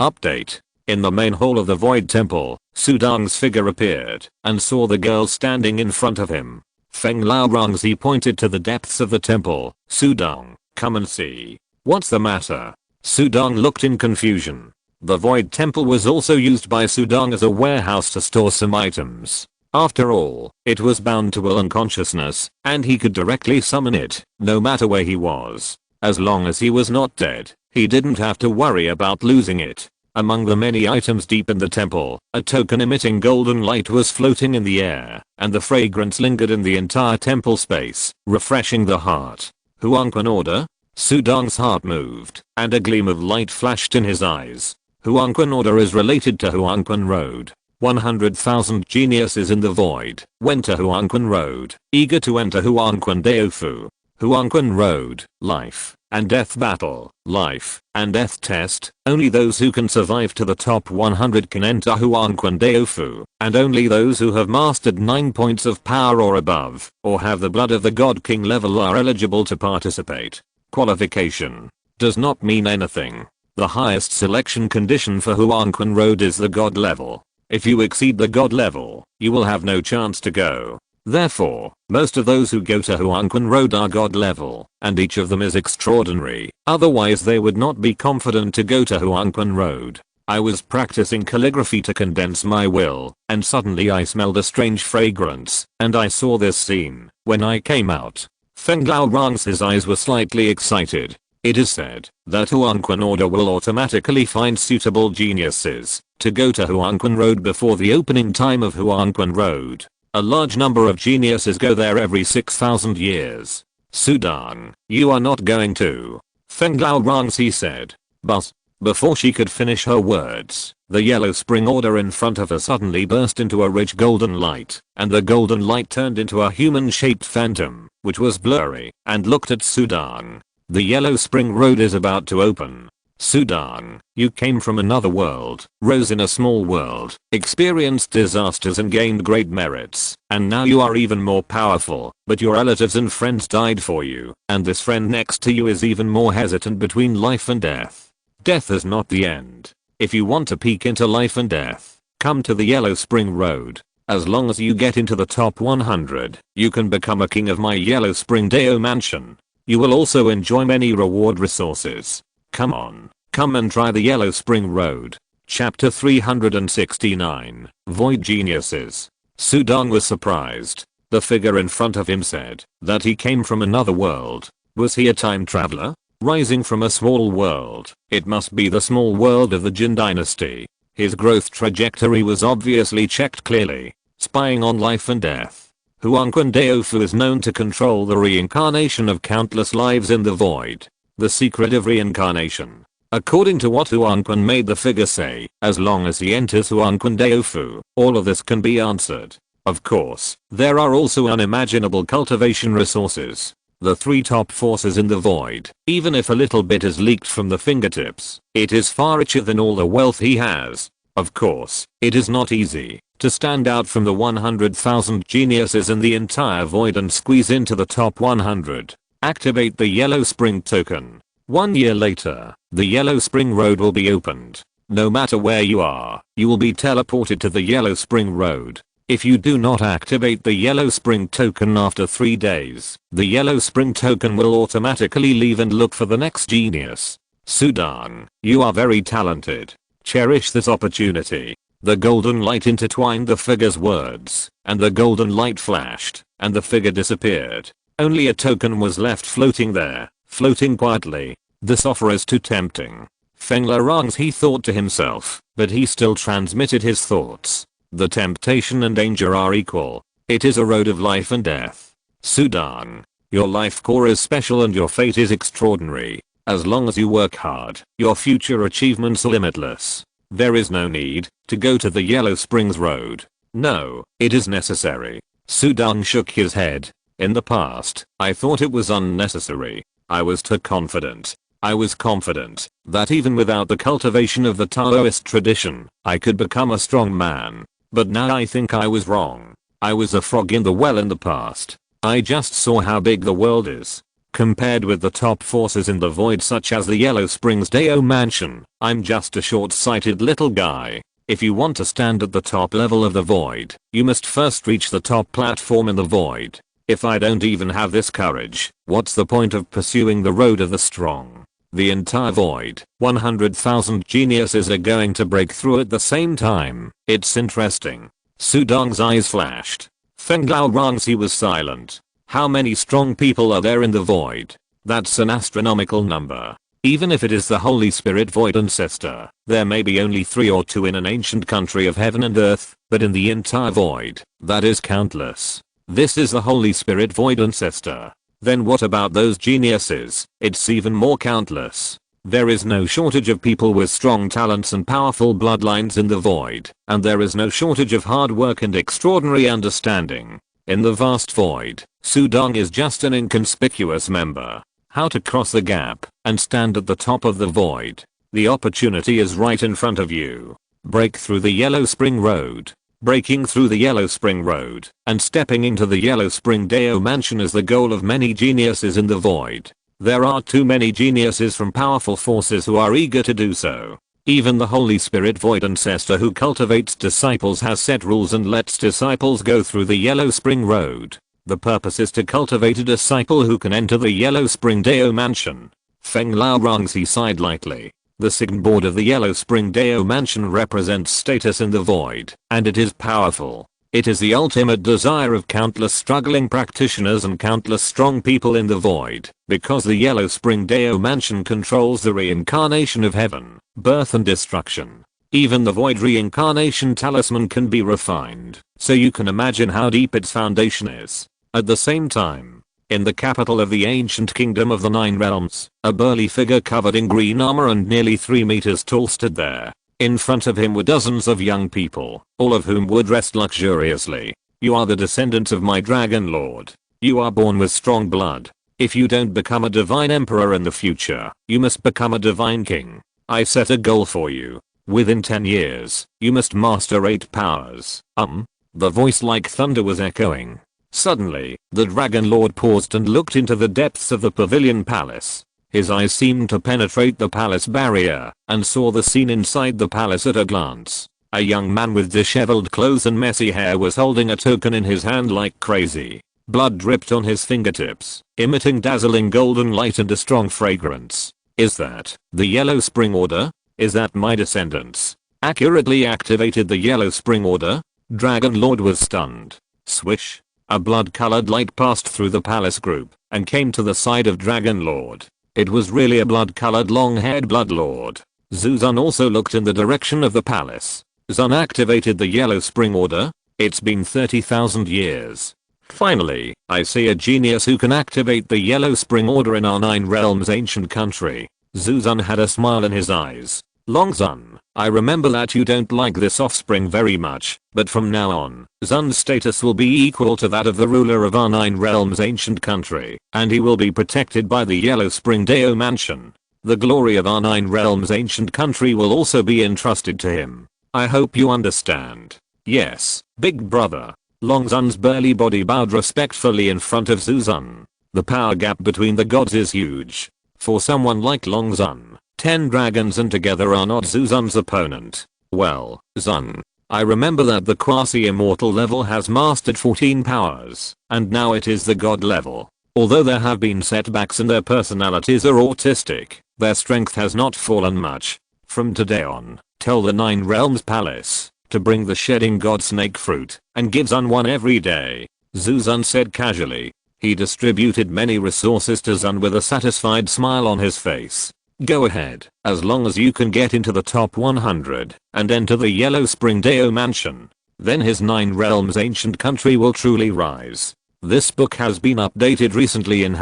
Update. In the main hall of the Void Temple, Sudong's figure appeared and saw the girl standing in front of him. Feng Lao Rongzi pointed to the depths of the temple. Sudong, come and see. What's the matter? Sudong looked in confusion. The Void Temple was also used by Sudong as a warehouse to store some items. After all, it was bound to will unconsciousness, and he could directly summon it, no matter where he was. As long as he was not dead, he didn't have to worry about losing it. Among the many items deep in the temple, a token emitting golden light was floating in the air, and the fragrance lingered in the entire temple space, refreshing the heart. Huangquan order? Sudong's heart moved, and a gleam of light flashed in his eyes. Huangquan order is related to Huangquan Road. 100,000 geniuses in the void went to Huangquan Road, eager to enter Huangquan Daofu. Huangquan Road, life and death battle, life and death test. Only those who can survive to the top 100 can enter Huangquan Daofu, and only those who have mastered 9 points of power or above, or have the blood of the God King level are eligible to participate. Qualification does not mean anything. The highest selection condition for Huangquan Road is the God level. If you exceed the God level, you will have no chance to go. Therefore, most of those who go to Huangquan Road are God level, and each of them is extraordinary, otherwise they would not be confident to go to Huangquan Road. I was practicing calligraphy to condense my will, and suddenly I smelled a strange fragrance, and I saw this scene. When I came out, Feng Lao Rong's eyes were slightly excited. It is said that Huangquan Order will automatically find suitable geniuses to go to Huangquan Road before the opening time of Huangquan Road. A large number of geniuses go there every 6,000 years. Sudong, you are not going to. Feng Lao Rongzi said. But, before she could finish her words, the yellow spring order in front of her suddenly burst into a rich golden light, and the golden light turned into a human-shaped phantom, which was blurry, and looked at Sudong. The yellow spring road is about to open. Sudong, you came from another world, rose in a small world, experienced disasters and gained great merits, and now you are even more powerful, but your relatives and friends died for you, and this friend next to you is even more hesitant between life and death. Death is not the end. If you want to peek into life and death, come to the Yellow Spring Road. As long as you get into the top 100, you can become a king of my Yellow Spring Dao mansion. You will also enjoy many reward resources. Come on, come and try the Yellow Spring Road. Chapter 369, Void Geniuses. Sudong was surprised. The figure in front of him said that he came from another world. Was he a time traveler? Rising from a small world, it must be the small world of the Jin Dynasty. His growth trajectory was obviously checked clearly, spying on life and death. Huangquan Daofu is known to control the reincarnation of countless lives in the void. The secret of reincarnation. According to what Huangquan made the figure say, as long as he enters Huangquan Daofu, all of this can be answered. Of course, there are also unimaginable cultivation resources. The 3 top forces in the void, even if a little bit is leaked from the fingertips, it is far richer than all the wealth he has. Of course, it is not easy to stand out from the 100,000 geniuses in the entire void and squeeze into the top 100. Activate the Yellow Spring token. 1 year later, the Yellow Spring Road will be opened. No matter where you are, you will be teleported to the Yellow Spring Road. If you do not activate the Yellow Spring token after 3 days, the Yellow Spring token will automatically leave and look for the next genius. Sudong, you are very talented. Cherish this opportunity. The golden light intertwined the figure's words, and the golden light flashed, and the figure disappeared. Only a token was left floating there, floating quietly. This offer is too tempting. Feng Larangs, he thought to himself, but he still transmitted his thoughts. The temptation and danger are equal. It is a road of life and death. Sudong, your life core is special and your fate is extraordinary. As long as you work hard, your future achievements are limitless. There is no need to go to the Yellow Springs Road. No, it is necessary. Sudong shook his head. In the past, I thought it was unnecessary. I was too confident. I was confident that even without the cultivation of the Taoist tradition, I could become a strong man. But now I think I was wrong. I was a frog in the well in the past. I just saw how big the world is. Compared with the top forces in the void such as the Yellow Springs Deo Mansion, I'm just a short-sighted little guy. If you want to stand at the top level of the void, you must first reach the top platform in the void. If I don't even have this courage, what's the point of pursuing the road of the strong? The entire void, 100,000 geniuses are going to break through at the same time. It's interesting. Sudong's eyes flashed. Feng Lao Rangxi was silent. How many strong people are there in the void? That's an astronomical number. Even if it is the Holy Spirit Void Ancestor, there may be only 3 or 2 in an ancient country of heaven and earth, but in the entire void, that is countless. This is the Holy Spirit Void Ancestor. Then what about those geniuses? It's even more countless. There is no shortage of people with strong talents and powerful bloodlines in the void, and there is no shortage of hard work and extraordinary understanding. In the vast void, Sudong is just an inconspicuous member. How to cross the gap and stand at the top of the void. The opportunity is right in front of you. Break through the Yellow Spring Road. Breaking through the Yellow Spring Road and stepping into the Yellow Spring Deo Mansion is the goal of many geniuses in the void. There are too many geniuses from powerful forces who are eager to do so. Even the Holy Spirit Void Ancestor who cultivates disciples has set rules and lets disciples go through the Yellow Spring Road. The purpose is to cultivate a disciple who can enter the Yellow Spring Deo Mansion. Feng Lao Rangxi sighed lightly. The signboard of the Yellow Spring Deo Mansion represents status in the void, and it is powerful. It is the ultimate desire of countless struggling practitioners and countless strong people in the void, because the Yellow Spring Deo Mansion controls the reincarnation of heaven, birth and destruction. Even the void reincarnation talisman can be refined, so you can imagine how deep its foundation is. At the same time, in the capital of the ancient kingdom of the 9 realms, a burly figure covered in green armor and nearly 3 meters tall stood there. In front of him were dozens of young people, all of whom were dressed luxuriously. You are the descendants of my dragon lord. You are born with strong blood. If you don't become a divine emperor in the future, you must become a divine king. I set a goal for you. Within 10 years, you must master 8 powers. The voice like thunder was echoing. Suddenly, the Dragon Lord paused and looked into the depths of the pavilion palace. His eyes seemed to penetrate the palace barrier and saw the scene inside the palace at a glance. A young man with disheveled clothes and messy hair was holding a token in his hand like crazy. Blood dripped on his fingertips, emitting dazzling golden light and a strong fragrance. Is that the Yellow Spring Order? Is that my descendants? Accurately activated the Yellow Spring Order? Dragon Lord was stunned. Swish. A blood-colored light passed through the palace group and came to the side of Dragon Lord. It was really a blood-colored long-haired blood lord. Zuzan also looked in the direction of the palace. Zun activated the Yellow Spring Order. It's been 30,000 years. Finally, I see a genius who can activate the Yellow Spring Order in our 9 realms ancient country. Zuzan had a smile in his eyes. Longzun, I remember that you don't like this offspring very much, but from now on, Zun's status will be equal to that of the ruler of our 9 realms ancient country, and he will be protected by the Yellow Spring Deo Mansion. The glory of our 9 realms ancient country will also be entrusted to him. I hope you understand. Yes, big brother. Longzun's burly body bowed respectfully in front of Zuzan. The power gap between the gods is huge. For someone like Longzun, 10 dragons and together are not Zuzan's opponent. Well, Zun, I remember that the quasi-immortal level has mastered 14 powers, and now it is the god level. Although there have been setbacks and their personalities are autistic, their strength has not fallen much. From today on, tell the 9 realms palace to bring the shedding god snake fruit and give Zun one every day. Zuzan said casually. He distributed many resources to Zun with a satisfied smile on his face. Go ahead, as long as you can get into the top 100 and enter the Yellow Spring Deo Mansion. Then his 9 realms ancient country will truly rise. This book has been updated recently in #@.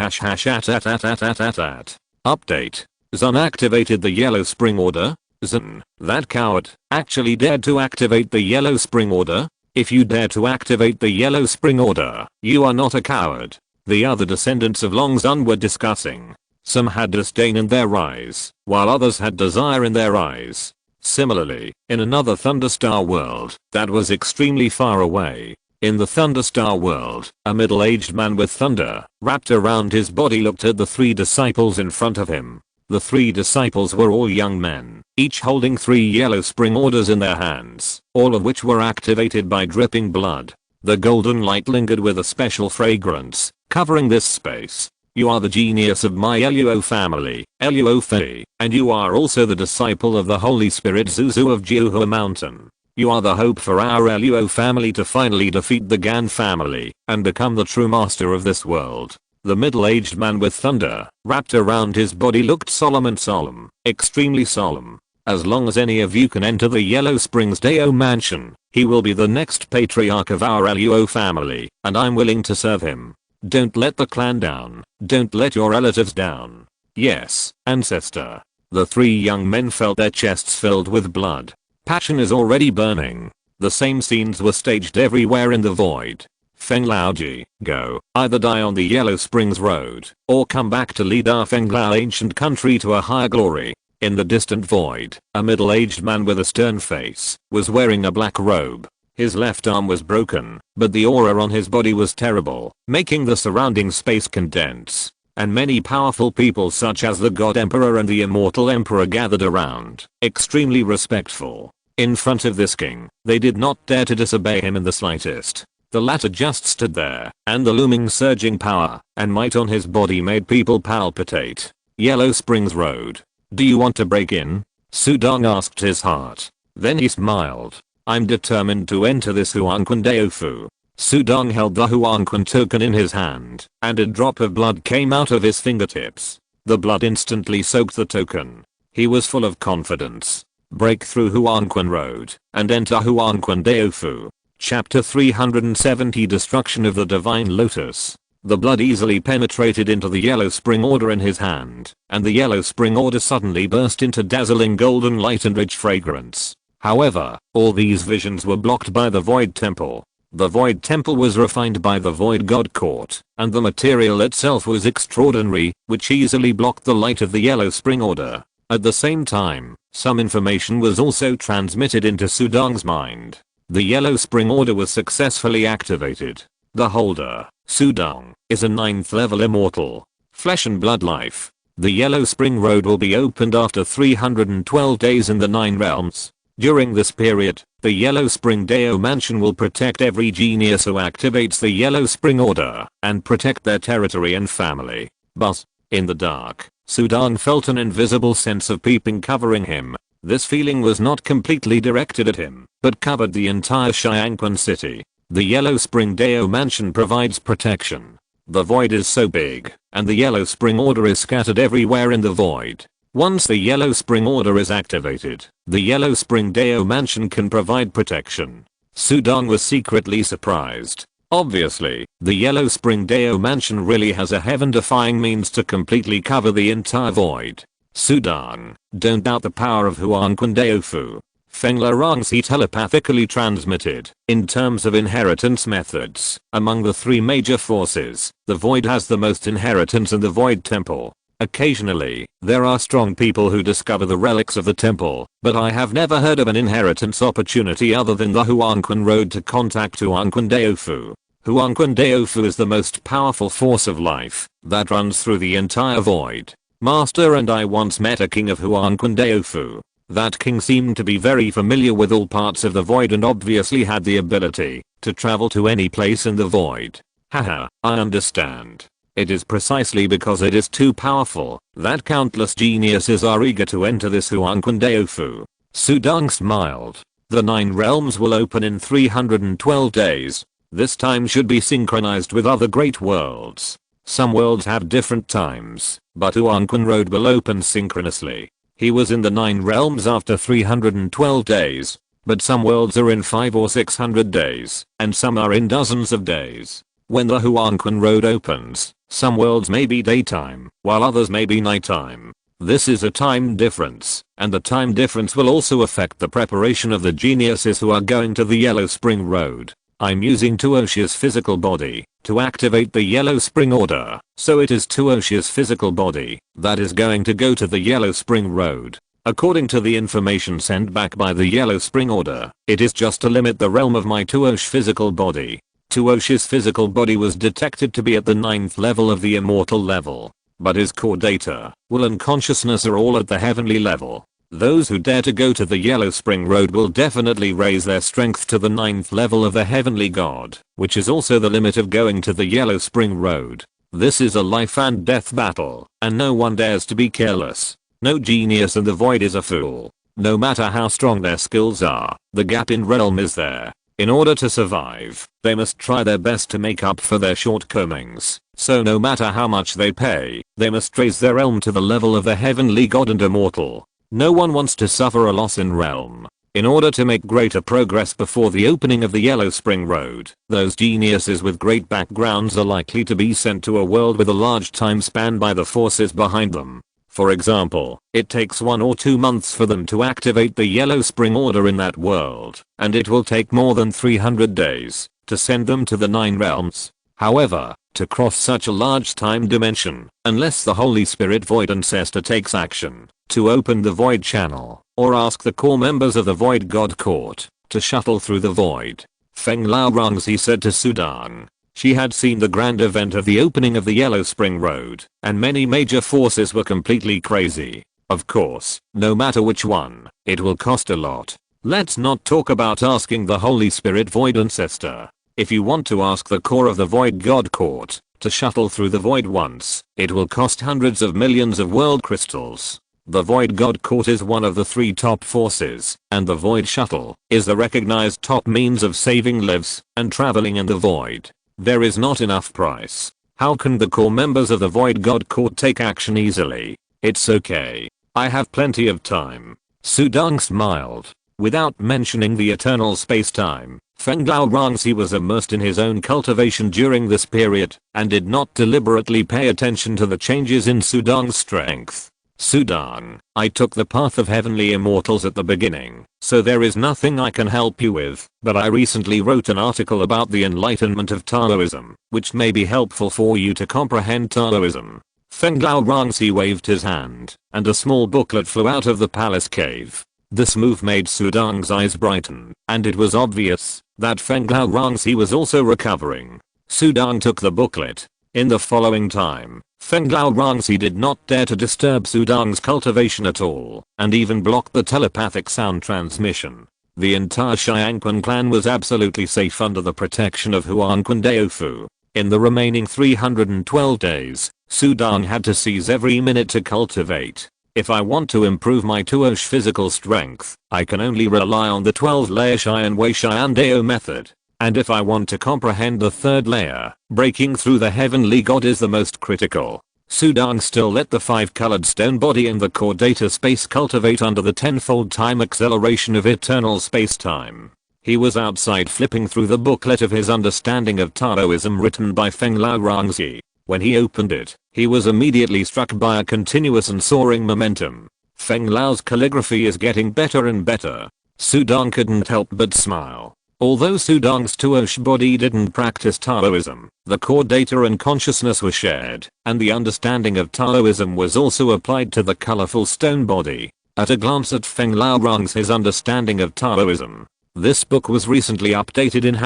Update. Zun activated the Yellow Spring Order. Zun, that coward, actually dared to activate the Yellow Spring Order? If you dare to activate the Yellow Spring Order, you are not a coward. The other descendants of Longzun were discussing. Some had disdain in their eyes, while others had desire in their eyes. Similarly, in another Thunderstar world that was extremely far away, In the Thunderstar world, a middle-aged man with thunder wrapped around his body looked at the 3 disciples in front of him. The 3 disciples were all young men, each holding 3 yellow spring orders in their hands, all of which were activated by dripping blood. The golden light lingered with a special fragrance, covering this space. You are the genius of my Luo family, Luo Fei, and you are also the disciple of the Holy Spirit Zuzu of Jiuhua Mountain. You are the hope for our Luo family to finally defeat the Gan family and become the true master of this world. The middle-aged man with thunder wrapped around his body looked solemn and solemn, extremely solemn. As long as any of you can enter the Yellow Springs Dao mansion, he will be the next patriarch of our Luo family, and I'm willing to serve him. Don't let the clan down. Don't let your relatives down. Yes, ancestor. The 3 young men felt their chests filled with blood. Passion is already burning. The same scenes were staged everywhere in the void. Feng Laoji, go, either die on the Yellow Springs Road, or come back to lead our Fenglao ancient country to a higher glory. In the distant void, a middle-aged man with a stern face was wearing a black robe. His left arm was broken, but the aura on his body was terrible, making the surrounding space condense. And many powerful people such as the God Emperor and the Immortal Emperor gathered around, extremely respectful. In front of this king, they did not dare to disobey him in the slightest. The latter just stood there, and the looming surging power and might on his body made people palpitate. Yellow Springs Road. Do you want to break in? Sudong asked his heart. Then he smiled. I'm determined to enter this Huangquan Daofu. Sudong held the Huangquan token in his hand, and a drop of blood came out of his fingertips. The blood instantly soaked the token. He was full of confidence. Break through Huangquan Road, and enter Huangquan Daofu. Chapter 370 Destruction of the Divine Lotus. The blood easily penetrated into the Yellow Spring Order in his hand, and the Yellow Spring Order suddenly burst into dazzling golden light and rich fragrance. However, all these visions were blocked by the Void Temple. The Void Temple was refined by the Void God Court, and the material itself was extraordinary, which easily blocked the light of the Yellow Spring Order. At the same time, some information was also transmitted into Sudong's mind. The Yellow Spring Order was successfully activated. The holder, Sudong, is a 9th level immortal. Flesh and blood life. The Yellow Spring Road will be opened after 312 days in the 9 realms. During this period, the Yellow Spring Dao Mansion will protect every genius who activates the Yellow Spring Order and protect their territory and family. But, in the dark, Sudong felt an invisible sense of peeping covering him. This feeling was not completely directed at him, but covered the entire Xiangquan city. The Yellow Spring Dao Mansion provides protection. The void is so big, and the Yellow Spring Order is scattered everywhere in the void. Once the Yellow Spring Order is activated, the Yellow Spring Dao Mansion can provide protection. Sudong was secretly surprised. Obviously, the Yellow Spring Dao Mansion really has a heaven-defying means to completely cover the entire void. Sudong, don't doubt the power of Huangquan Daofu. Feng Larangzi telepathically transmitted. In terms of inheritance methods, among the 3 major forces, the void has the most inheritance in the Void Temple. Occasionally, there are strong people who discover the relics of the temple, but I have never heard of an inheritance opportunity other than the Huangquan Road to contact Huangquan Daofu. Huangquan Daofu is the most powerful force of life that runs through the entire void. Master and I once met a king of Huangquan Daofu. That king seemed to be very familiar with all parts of the void and obviously had the ability to travel to any place in the void. Haha, I understand. It is precisely because it is too powerful that countless geniuses are eager to enter this Huangquan Daofu. Sudong smiled. The 9 realms will open in 312 days. This time should be synchronized with other great worlds. Some worlds have different times, but Huangquan Road will open synchronously. He was in the 9 realms after 312 days, but some worlds are in 500 or 600 days, and some are in dozens of days. When the Huangquan Road opens, some worlds may be daytime, while others may be nighttime. This is a time difference, and the time difference will also affect the preparation of the geniuses who are going to the Yellow Spring Road. I'm using Tuoshia's physical body to activate the Yellow Spring Order, so it is Tuoshia's physical body that is going to go to the Yellow Spring Road. According to the information sent back by the Yellow Spring Order, it is just to limit the realm of my Tuosh physical body. Tuosh's physical body was detected to be at the 9th level of the immortal level. But his core data, will and consciousness are all at the heavenly level. Those who dare to go to the Yellow Spring Road will definitely raise their strength to the 9th level of the heavenly god, which is also the limit of going to the Yellow Spring Road. This is a life and death battle, and no one dares to be careless. No genius in the void is a fool. No matter how strong their skills are, the gap in realm is there. In order to survive, they must try their best to make up for their shortcomings. So no matter how much they pay, they must raise their realm to the level of the heavenly god and immortal. No one wants to suffer a loss in realm. In order to make greater progress before the opening of the Yellow Spring Road, those geniuses with great backgrounds are likely to be sent to a world with a large time span by the forces behind them. For example, it takes 1 or 2 months for them to activate the Yellow Spring Order in that world, and it will take more than 300 days to send them to the 9 realms. However, to cross such a large time dimension, unless the Holy Spirit Void Ancestor takes action to open the Void Channel, or ask the core members of the Void God Court to shuttle through the void. Feng Lao Rongzi said to Sudang. She had seen the grand event of the opening of the Yellow Spring Road, and many major forces were completely crazy. Of course, no matter which one, it will cost a lot. Let's not talk about asking the Holy Spirit Void Ancestor. If you want to ask the core of the Void God Court to shuttle through the void once, it will cost hundreds of millions of world crystals. The Void God Court is one of the 3 top forces, and the Void Shuttle is the recognized top means of saving lives and traveling in the void. There is not enough price. How can the core members of the Void God Court take action easily? It's okay. I have plenty of time. Sudang smiled. Without mentioning the eternal space-time, Feng Lao Rongzi was immersed in his own cultivation during this period, and did not deliberately pay attention to the changes in Sudang's strength. Sudang, I took the path of heavenly immortals at the beginning, so there is nothing I can help you with, but I recently wrote an article about the enlightenment of Taoism, which may be helpful for you to comprehend Taoism. Feng Lao Rongzi waved his hand, and a small booklet flew out of the palace cave. This move made Sudang's eyes brighten, and it was obvious that Feng Lao Rongzi was also recovering. Sudang took the booklet. In the following time, Feng Lao Rongzi did not dare to disturb Sudang's cultivation at all, and even blocked the telepathic sound transmission. The entire Xiangquan clan was absolutely safe under the protection of Huangquan Daofu. In the remaining 312 days, Sudang had to seize every minute to cultivate. If I want to improve my Tuosh physical strength, I can only rely on the 12-layer Xian Wei Xian Dao method. And if I want to comprehend the 3rd layer, breaking through the heavenly god is the most critical. Sudang still let the 5-colored stone body in the core data space cultivate under the 10-fold time acceleration of eternal space-time. He was outside flipping through the booklet of his understanding of Taoism written by Feng Lao Rongzi. When he opened it, he was immediately struck by a continuous and soaring momentum. Feng Lao's calligraphy is getting better and better. Sudang couldn't help but smile. Although Sudang's Tuosh body didn't practice Taoism, the core data and consciousness were shared, and the understanding of Taoism was also applied to the colorful stone body. At a glance at Feng Lao Rongzi's understanding of Taoism, this book was recently updated in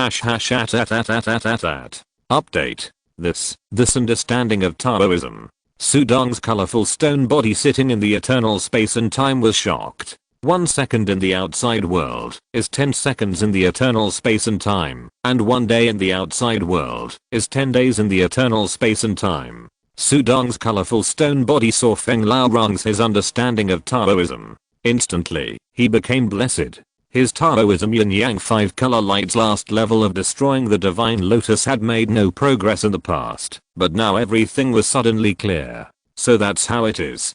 update. This understanding of Taoism. Sudang's colorful stone body sitting in the eternal space and time was shocked. 1 second in the outside world is 10 seconds in the eternal space and time, and 1 day in the outside world is 10 days in the eternal space and time. Sudang's colorful stone body saw Feng Lao Rongzi's understanding of Taoism. Instantly, he became blessed. His Taoism yin-yang 5-color light's last level of destroying the divine lotus had made no progress in the past, but now everything was suddenly clear. So that's how it is.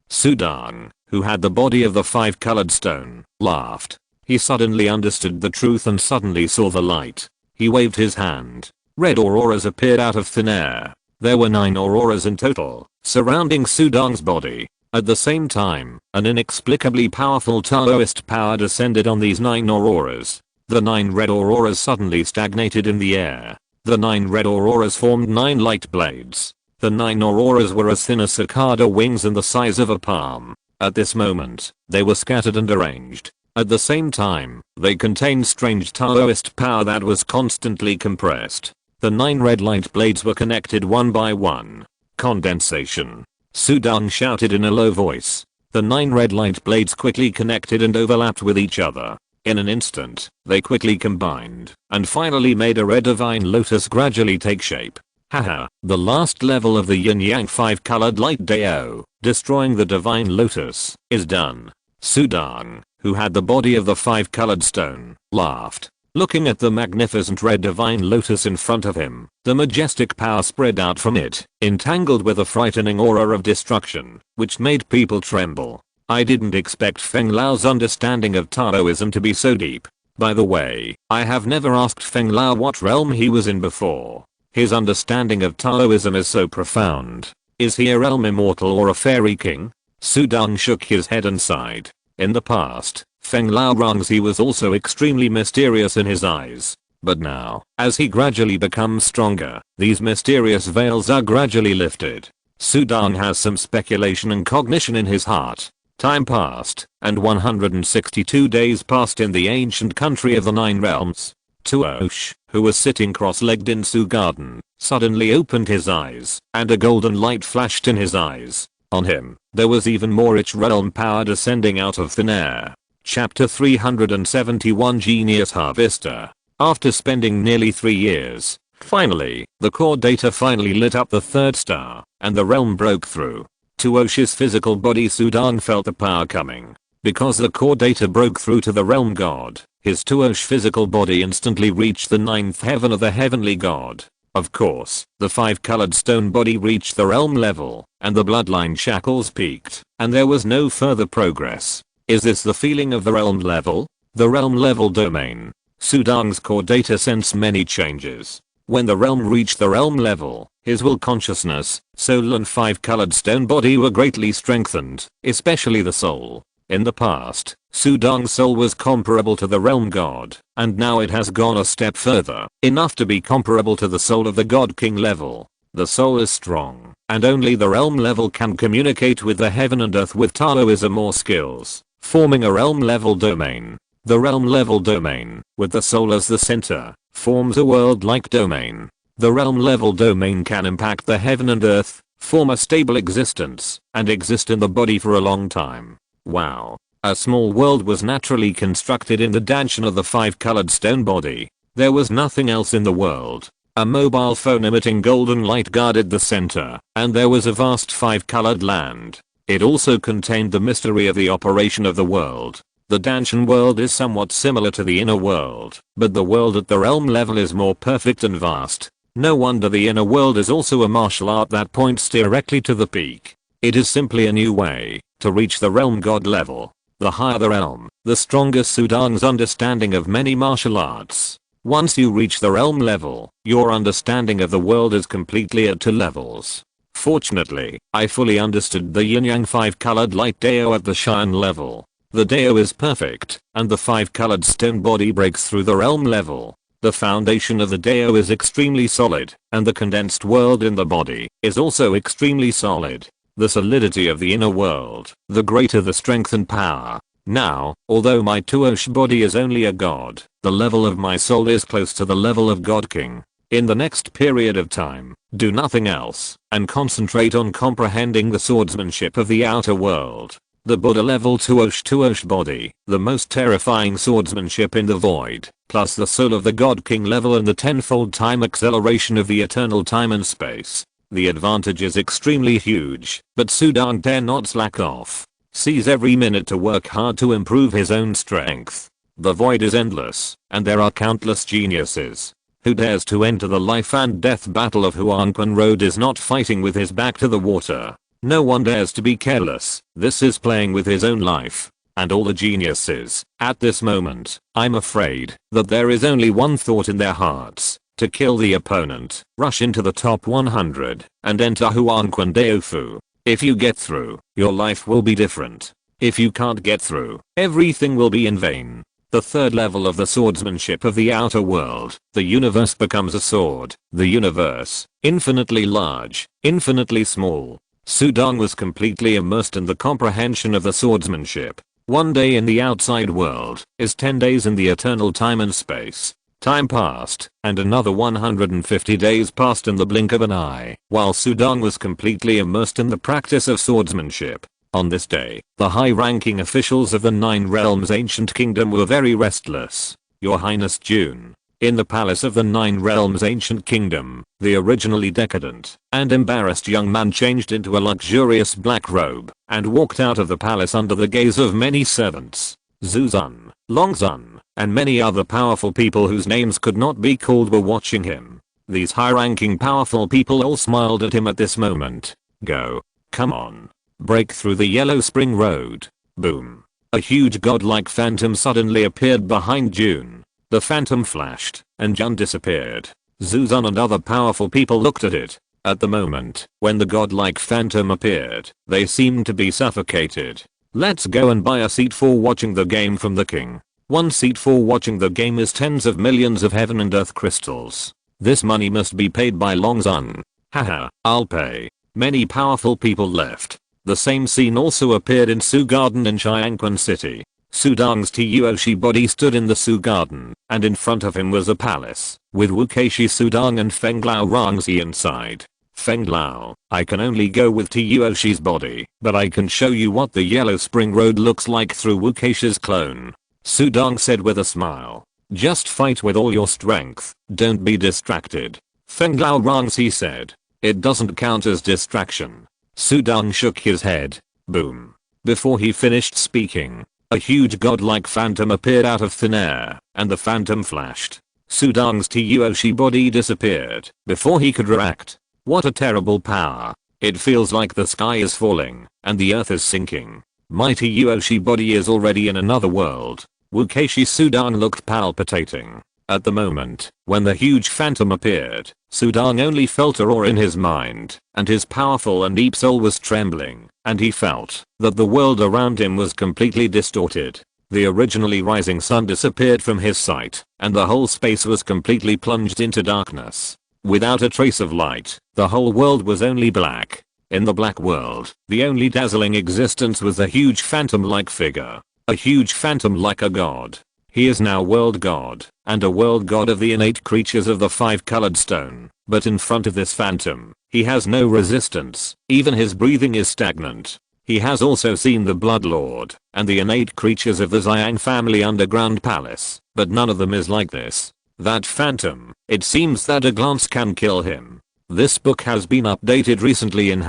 Sudang, who had the body of the 5-colored stone, laughed. He suddenly understood the truth and suddenly saw the light. He waved his hand. Red auroras appeared out of thin air. There were 9 auroras in total, surrounding Sudang's body. At the same time, an inexplicably powerful Taoist power descended on these 9 auroras. The 9 red auroras suddenly stagnated in the air. The 9 red auroras formed 9 light blades. The 9 auroras were as thin as cicada wings and the size of a palm. At this moment, they were scattered and arranged. At the same time, they contained strange Taoist power that was constantly compressed. The 9 red light blades were connected one by one. Condensation. Sudong shouted in a low voice. The 9 red light blades quickly connected and overlapped with each other. In an instant, they quickly combined, and finally made a red divine lotus gradually take shape. Haha, the last level of the yin-yang 5-colored light Dao, destroying the divine lotus, is done. Sudong, who had the body of the 5-colored stone, laughed. Looking at the magnificent red divine lotus in front of him, the majestic power spread out from it, entangled with a frightening aura of destruction, which made people tremble. I didn't expect Feng Lao's understanding of Taoism to be so deep. By the way, I have never asked Feng Lao what realm he was in before. His understanding of Taoism is so profound. Is he a realm immortal or a fairy king? Sudong shook his head and sighed. In the past, Feng Lao Rongzi was also extremely mysterious in his eyes. But now, as he gradually becomes stronger, these mysterious veils are gradually lifted. Sudong has some speculation and cognition in his heart. Time passed, and 162 days passed in the ancient country of the 9 realms. Tuosh, who was sitting cross-legged in Su Garden, suddenly opened his eyes, and a golden light flashed in his eyes. On him, there was even more rich realm power descending out of thin air. Chapter 371 Genius Harvester. After spending nearly 3 years, finally, the core data finally lit up the 3rd star, and the realm broke through. Tuosh's physical body Sudong felt the power coming. Because the core data broke through to the realm god, his Tuosh physical body instantly reached the 9th heaven of the heavenly god. Of course, the 5-colored stone body reached the realm level, and the bloodline shackles peaked, and there was no further progress. Is this the feeling of the realm level? The realm level domain. Sudong's core data sensed many changes. When the realm reached the realm level, his will consciousness, soul and 5-colored stone body were greatly strengthened, especially the soul. In the past, Sudong's soul was comparable to the realm god, and now it has gone a step further, enough to be comparable to the soul of the god king level. The soul is strong, and only the realm level can communicate with the heaven and earth with Taoism or skills, forming a realm level domain. The realm level domain, with the soul as the center, forms a world-like domain. The realm level domain can impact the heaven and earth, form a stable existence, and exist in the body for a long time. Wow. A small world was naturally constructed in the Dantian of the 5-colored stone body. There was nothing else in the world. A mobile phone emitting golden light guarded the center, and there was a vast 5-colored land. It also contained the mystery of the operation of the world. The Dantian world is somewhat similar to the inner world, but the world at the realm level is more perfect and vast. No wonder the inner world is also a martial art that points directly to the peak. It is simply a new way to reach the realm god level. The higher the realm, the stronger Sudong's understanding of many martial arts. Once you reach the realm level, your understanding of the world is completely at 2 levels. Fortunately, I fully understood the yin-yang 5-colored light Dao at the Shan level. The Dao is perfect, and the 5-colored stone body breaks through the realm level. The foundation of the Dao is extremely solid, and the condensed world in the body is also extremely solid. The solidity of the inner world, the greater the strength and power. Now, although my Tuosh body is only a god, the level of my soul is close to the level of God King. In the next period of time, do nothing else, and concentrate on comprehending the swordsmanship of the outer world. The Buddha level Tuosh body, the most terrifying swordsmanship in the void, plus the soul of the God King level and the tenfold time acceleration of the eternal time and space. The advantage is extremely huge, but Sudong dare not slack off. Seize every minute to work hard to improve his own strength. The void is endless, and there are countless geniuses. Who dares to enter the life and death battle of Huangpan Road is not fighting with his back to the water. No one dares to be careless. This is playing with his own life. And all the geniuses, at this moment, I'm afraid that there is only one thought in their hearts. To kill the opponent, rush into the top 100, and enter Huangquan Daofu. If you get through, your life will be different. If you can't get through, everything will be in vain. The 3rd level of the swordsmanship of the outer world, the universe becomes a sword. The universe, infinitely large, infinitely small. Sudong was completely immersed in the comprehension of the swordsmanship. 1 day in the outside world is 10 days in the eternal time and space. Time passed, and another 150 days passed in the blink of an eye, while Sudong was completely immersed in the practice of swordsmanship. On this day, the high-ranking officials of the 9 Realms Ancient Kingdom were very restless. Your Highness June. In the palace of the 9 Realms Ancient Kingdom, the originally decadent and embarrassed young man changed into a luxurious black robe and walked out of the palace under the gaze of many servants. Zuzun, Longzun, and many other powerful people whose names could not be called were watching him. These high-ranking powerful people all smiled at him at this moment. Go. Come on. Break through the Yellow Spring Road. Boom. A huge godlike phantom suddenly appeared behind June. The phantom flashed, and Jun disappeared. Zuzun and other powerful people looked at it. At the moment, when the godlike phantom appeared, they seemed to be suffocated. Let's go and buy a seat for watching the game from the king. 1 seat for watching the game is tens of millions of heaven and earth crystals. This money must be paid by Longzun. Haha, I'll pay. Many powerful people left. The same scene also appeared in Su Garden in Chiangquan City. Sudong's Tuoshi body stood in the Su Garden, and in front of him was a palace, with Wukeshi Sudong and Fenglao Rongzi inside. Fenglao, I can only go with Tuoshi's body, but I can show you what the Yellow Spring Road looks like through Wukeshi's clone. Sudong said with a smile. Just fight with all your strength, don't be distracted. Fenglao Rongzi said. It doesn't count as distraction. Sudong shook his head. Boom. Before he finished speaking, a huge godlike phantom appeared out of thin air, and the phantom flashed. Sudong's Tuoshi body disappeared before he could react. What a terrible power. It feels like the sky is falling, and the earth is sinking. My Tuoshi body is already in another world. Wukeshi Sudong looked palpitating. At the moment, when the huge phantom appeared, Sudong only felt awe in his mind, and his powerful and deep soul was trembling, and he felt that the world around him was completely distorted. The originally rising sun disappeared from his sight, and the whole space was completely plunged into darkness. Without a trace of light, the whole world was only black. In the black world, the only dazzling existence was a huge phantom-like figure. A huge phantom like a god. He is now world god, and a world god of the innate creatures of the 5-colored stone, but in front of this phantom, he has no resistance, even his breathing is stagnant. He has also seen the Blood Lord, and the innate creatures of the Xiang family underground palace, but none of them is like this. That phantom, it seems that a glance can kill him. This book has been updated recently in #@.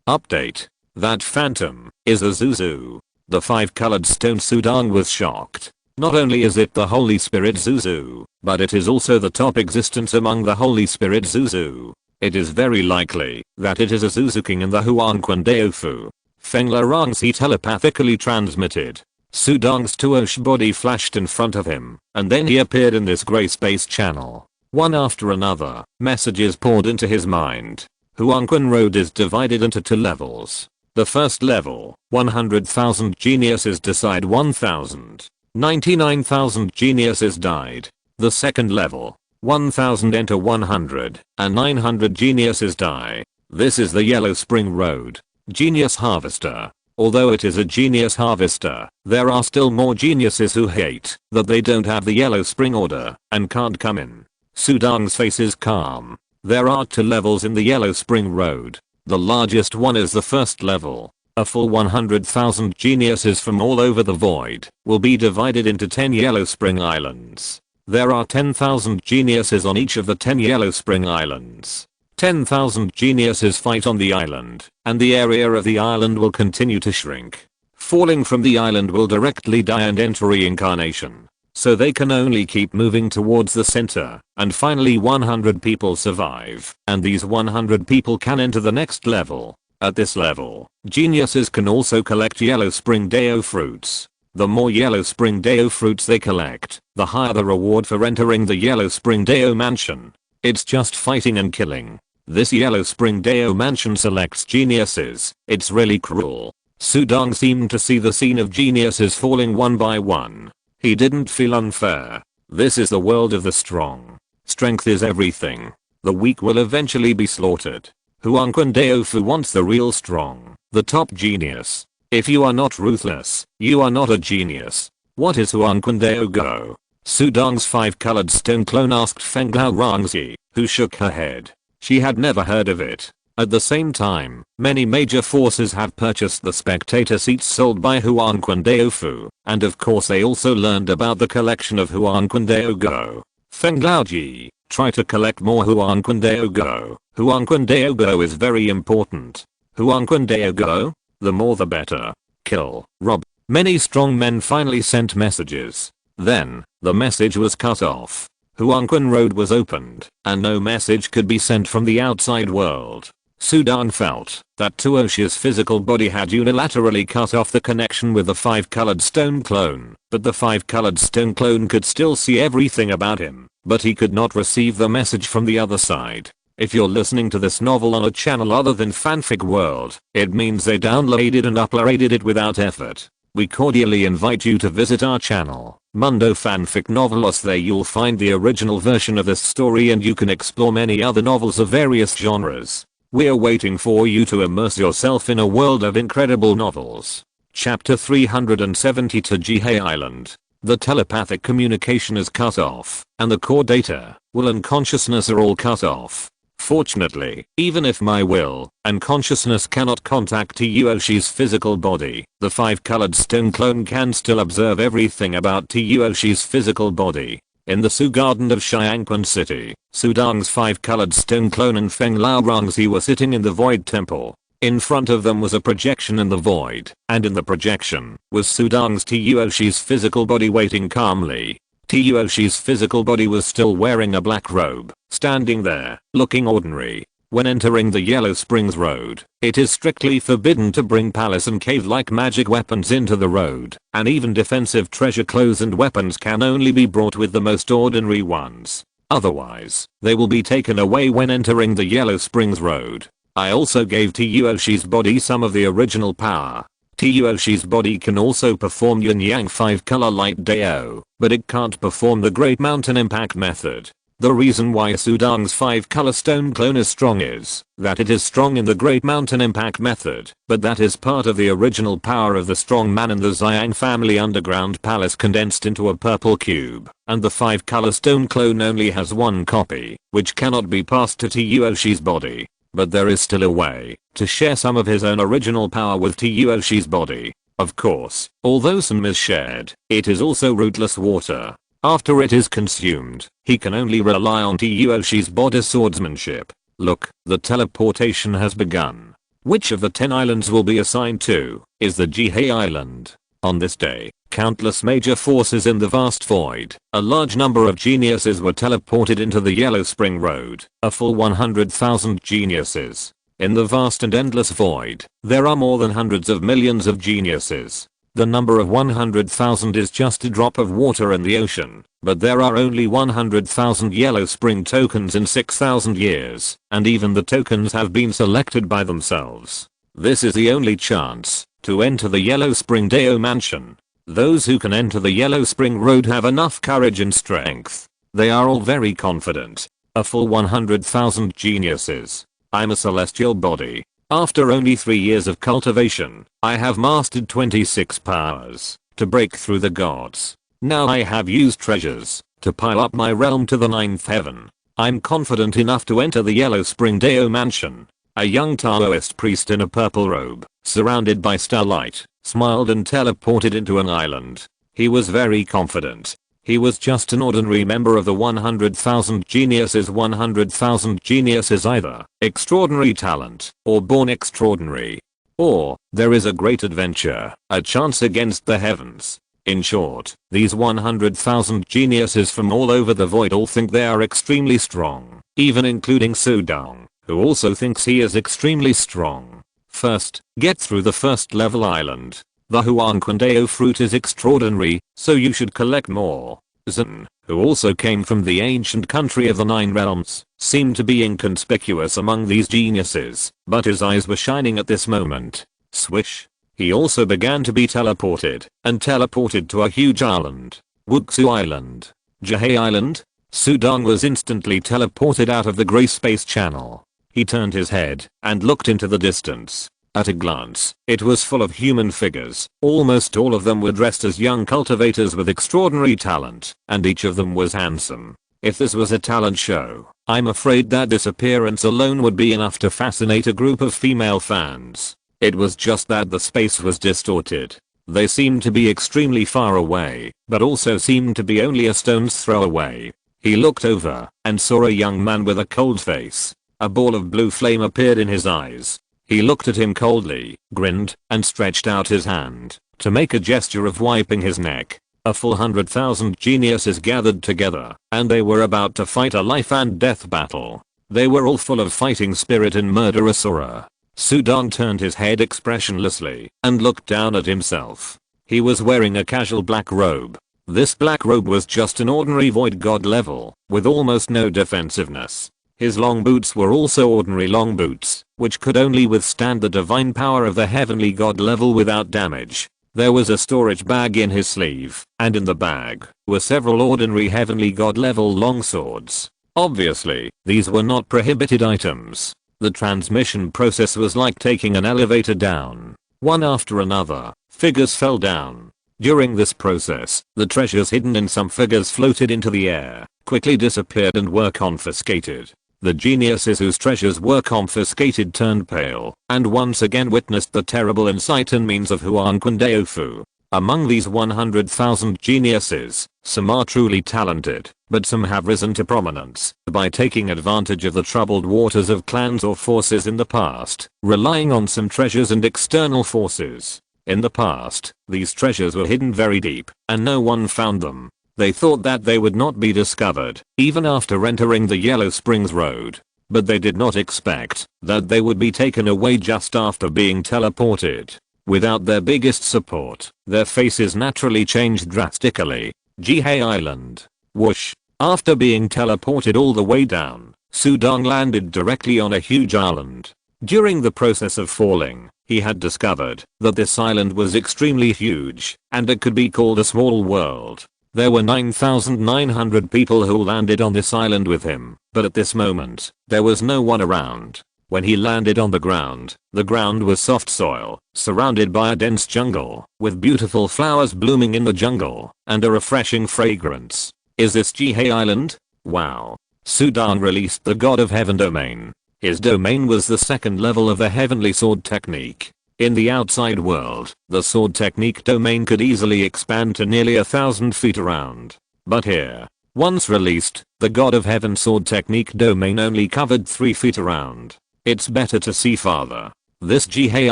Update. That phantom is a Zuzu. The 5-colored stone. Sudong was shocked. Not only is it the Holy Spirit Zuzu, but it is also the top existence among the Holy Spirit Zuzu. It is very likely that it is a Zuzu King in the Huangquan Daofu. Fengla Rongzi telepathically transmitted. Sudong's Tuoshi body flashed in front of him, and then he appeared in this gray space channel. One after another, messages poured into his mind. Huangquan Road is divided into 2 levels. The first level, 100,000 geniuses decide 1,000. 99,000 geniuses died. The second level, 1,000 enter 100, and 900 geniuses die. This is the Yellow Spring Road. Genius Harvester. Although it is a genius harvester, there are still more geniuses who hate that they don't have the Yellow Spring Order and can't come in. Sudong's face is calm. There are 2 levels in the Yellow Spring Road. The largest one is the first level. A full 100,000 geniuses from all over the void will be divided into 10 Yellow Spring Islands. There are 10,000 geniuses on each of the 10 Yellow Spring Islands. 10,000 geniuses fight on the island, and the area of the island will continue to shrink. Falling from the island will directly die and enter reincarnation. So they can only keep moving towards the center, and finally 100 people survive, and these 100 people can enter the next level. At this level, geniuses can also collect Yellow Spring Dao fruits. The more Yellow Spring Dao fruits they collect, the higher the reward for entering the Yellow Spring Dao mansion. It's just fighting and killing. This Yellow Spring Dao mansion selects geniuses. It's really cruel. Sudong seemed to see the scene of geniuses falling one by one. He didn't feel unfair. This is the world of the strong. Strength is everything. The weak will eventually be slaughtered. Huangquan Daofu wants the real strong, the top genius. If you are not ruthless, you are not a genius. What is Huangquandao Go? Sudong's 5-colored stone clone asked Fenglao Rangzi, who shook her head. She had never heard of it. At the same time, many major forces have purchased the spectator seats sold by Huangquandao Fu, and of course they also learned about the collection of Huangquandao Go. Fenglao Ji, try to collect more Huangquandao Go. Huangquandao Go is very important. Huangquandao Go? The more the better. Kill, rob. Many strong men finally sent messages. Then, the message was cut off. Huangquan Road was opened, and no message could be sent from the outside world. Sudong felt that Tuoshi's physical body had unilaterally cut off the connection with the 5-colored stone clone, but the 5-colored stone clone could still see everything about him, but he could not receive the message from the other side. If you're listening to this novel on a channel other than Fanfic World, it means they downloaded and uploaded it without effort. We cordially invite you to visit our channel, Mundo Fanfic Novelos. There you'll find the original version of this story and you can explore many other novels of various genres. We're waiting for you to immerse yourself in a world of incredible novels. Chapter 370 to Jihei Island. The telepathic communication is cut off, and the core data, will and consciousness are all cut off. Fortunately, even if my will and consciousness cannot contact Tsuoshi's physical body, the 5-colored stone clone can still observe everything about Tsuoshi's physical body. In the Su Garden of Xiangquan City, Sudong's 5-colored stone clone and Fenglao Rangzi were sitting in the Void Temple. In front of them was a projection in the void, and in the projection was Sudong's Tsuoshi's physical body waiting calmly. Tsuoshi's physical body was still wearing a black robe, standing there, looking ordinary. When entering the Yellow Springs Road, it is strictly forbidden to bring palace and cave-like magic weapons into the road, and even defensive treasure clothes and weapons can only be brought with the most ordinary ones. Otherwise, they will be taken away when entering the Yellow Springs Road. I also gave Tsuoshi's body some of the original power. Tsuoshi's body can also perform Yin-Yang 5-color light Dao, but it can't perform the Great Mountain Impact method. The reason why Sudong's 5-color stone clone is strong is that it is strong in the Great Mountain Impact method, but that is part of the original power of the strong man in the Xiang family underground palace condensed into a purple cube, and the 5-color stone clone only has one copy, which cannot be passed to Tsuoshi's body. But there is still a way to share some of his own original power with Tsuoshi's body. Of course, although some is shared, it is also rootless water. After it is consumed, he can only rely on Tsuoshi's body's swordsmanship. Look, the teleportation has begun. Which of the 10 islands will be assigned to is the Jihei Island. On this day, countless major forces in the vast void, a large number of geniuses were teleported into the Yellow Spring Road, a full 100,000 geniuses. In the vast and endless void, there are more than hundreds of millions of geniuses. The number of 100,000 is just a drop of water in the ocean, but there are only 100,000 Yellow Spring tokens in 6,000 years, and even the tokens have been selected by themselves. This is the only chance to enter the Yellow Spring Dao Mansion. Those who can enter the Yellow Spring Road have enough courage and strength. They are all very confident. A full 100,000 geniuses. I'm a celestial body. After only 3 years of cultivation, I have mastered 26 powers to break through the gods. Now I have used treasures to pile up my realm to the 9th heaven. I'm confident enough to enter the Yellow Spring Dao Mansion. A young Taoist priest in a purple robe, surrounded by starlight, smiled and teleported into an island. He was very confident. He was just an ordinary member of the 100,000 geniuses. 100,000 geniuses either extraordinary talent or born extraordinary. Or there is a great adventure, a chance against the heavens. In short, these 100,000 geniuses from all over the void all think they are extremely strong, even including Sudong, who also thinks he is extremely strong. First, get through the first level island. The Huangquandao fruit is extraordinary, so you should collect more. Zhen, who also came from the ancient country of the 9 realms, seemed to be inconspicuous among these geniuses, but his eyes were shining at this moment. Swish. He also began to be teleported, and teleported to a huge island. Wuxu Island. Jihei Island? Sudong was instantly teleported out of the gray space channel. He turned his head and looked into the distance. At a glance, it was full of human figures. Almost all of them were dressed as young cultivators with extraordinary talent, and each of them was handsome. If this was a talent show, I'm afraid that this appearance alone would be enough to fascinate a group of female fans. It was just that the space was distorted. They seemed to be extremely far away, but also seemed to be only a stone's throw away. He looked over and saw a young man with a cold face. A ball of blue flame appeared in his eyes. He looked at him coldly, grinned, and stretched out his hand to make a gesture of wiping his neck. A full 100,000 geniuses gathered together, and they were about to fight a life and death battle. They were all full of fighting spirit and murderous aura. Sudong turned his head expressionlessly and looked down at himself. He was wearing a casual black robe. This black robe was just an ordinary void god level, with almost no defensiveness. His long boots were also ordinary long boots, which could only withstand the divine power of the heavenly god level without damage. There was a storage bag in his sleeve, and in the bag were several ordinary heavenly god level longswords. Obviously, these were not prohibited items. The transmission process was like taking an elevator down. One after another, figures fell down. During this process, the treasures hidden in some figures floated into the air, quickly disappeared and were confiscated. The geniuses whose treasures were confiscated turned pale, and once again witnessed the terrible insight and means of Huan Kundeofu. Among these 100,000 geniuses, some are truly talented, but some have risen to prominence by taking advantage of the troubled waters of clans or forces in the past, relying on some treasures and external forces. In the past, these treasures were hidden very deep, and no one found them. They thought that they would not be discovered, even after entering the Yellow Springs Road. But they did not expect that they would be taken away just after being teleported. Without their biggest support, their faces naturally changed drastically. Jihei Island. Whoosh. After being teleported all the way down, Sudong landed directly on a huge island. During the process of falling, he had discovered that this island was extremely huge, and it could be called a small world. There were 9,900 people who landed on this island with him, but at this moment, there was no one around. When he landed on the ground was soft soil, surrounded by a dense jungle, with beautiful flowers blooming in the jungle, and a refreshing fragrance. Is this Jihei Island? Wow. Sudong released the God of Heaven domain. His domain was the second level of the heavenly sword technique. In the outside world, the sword technique domain could easily expand to nearly 1,000 feet around. But here, once released, the God of Heaven sword technique domain only covered 3 feet around. It's better to see farther. This Jihei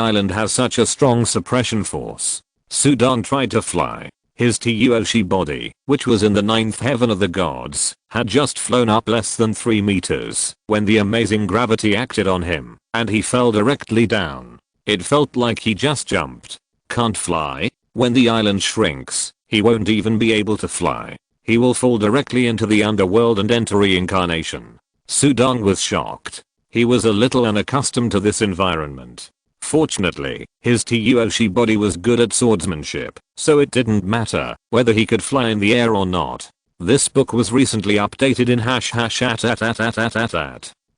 Island has such a strong suppression force. Sudong tried to fly. His Tuoshi body, which was in the 9th heaven of the gods, had just flown up less than 3 meters when the amazing gravity acted on him, and he fell directly down. It felt like he just jumped. Can't fly? When the island shrinks, he won't even be able to fly. He will fall directly into the underworld and enter reincarnation. Sudong was shocked. He was a little unaccustomed to this environment. Fortunately, his Tuoshi body was good at swordsmanship, so it didn't matter whether he could fly in the air or not. This book was recently updated in #.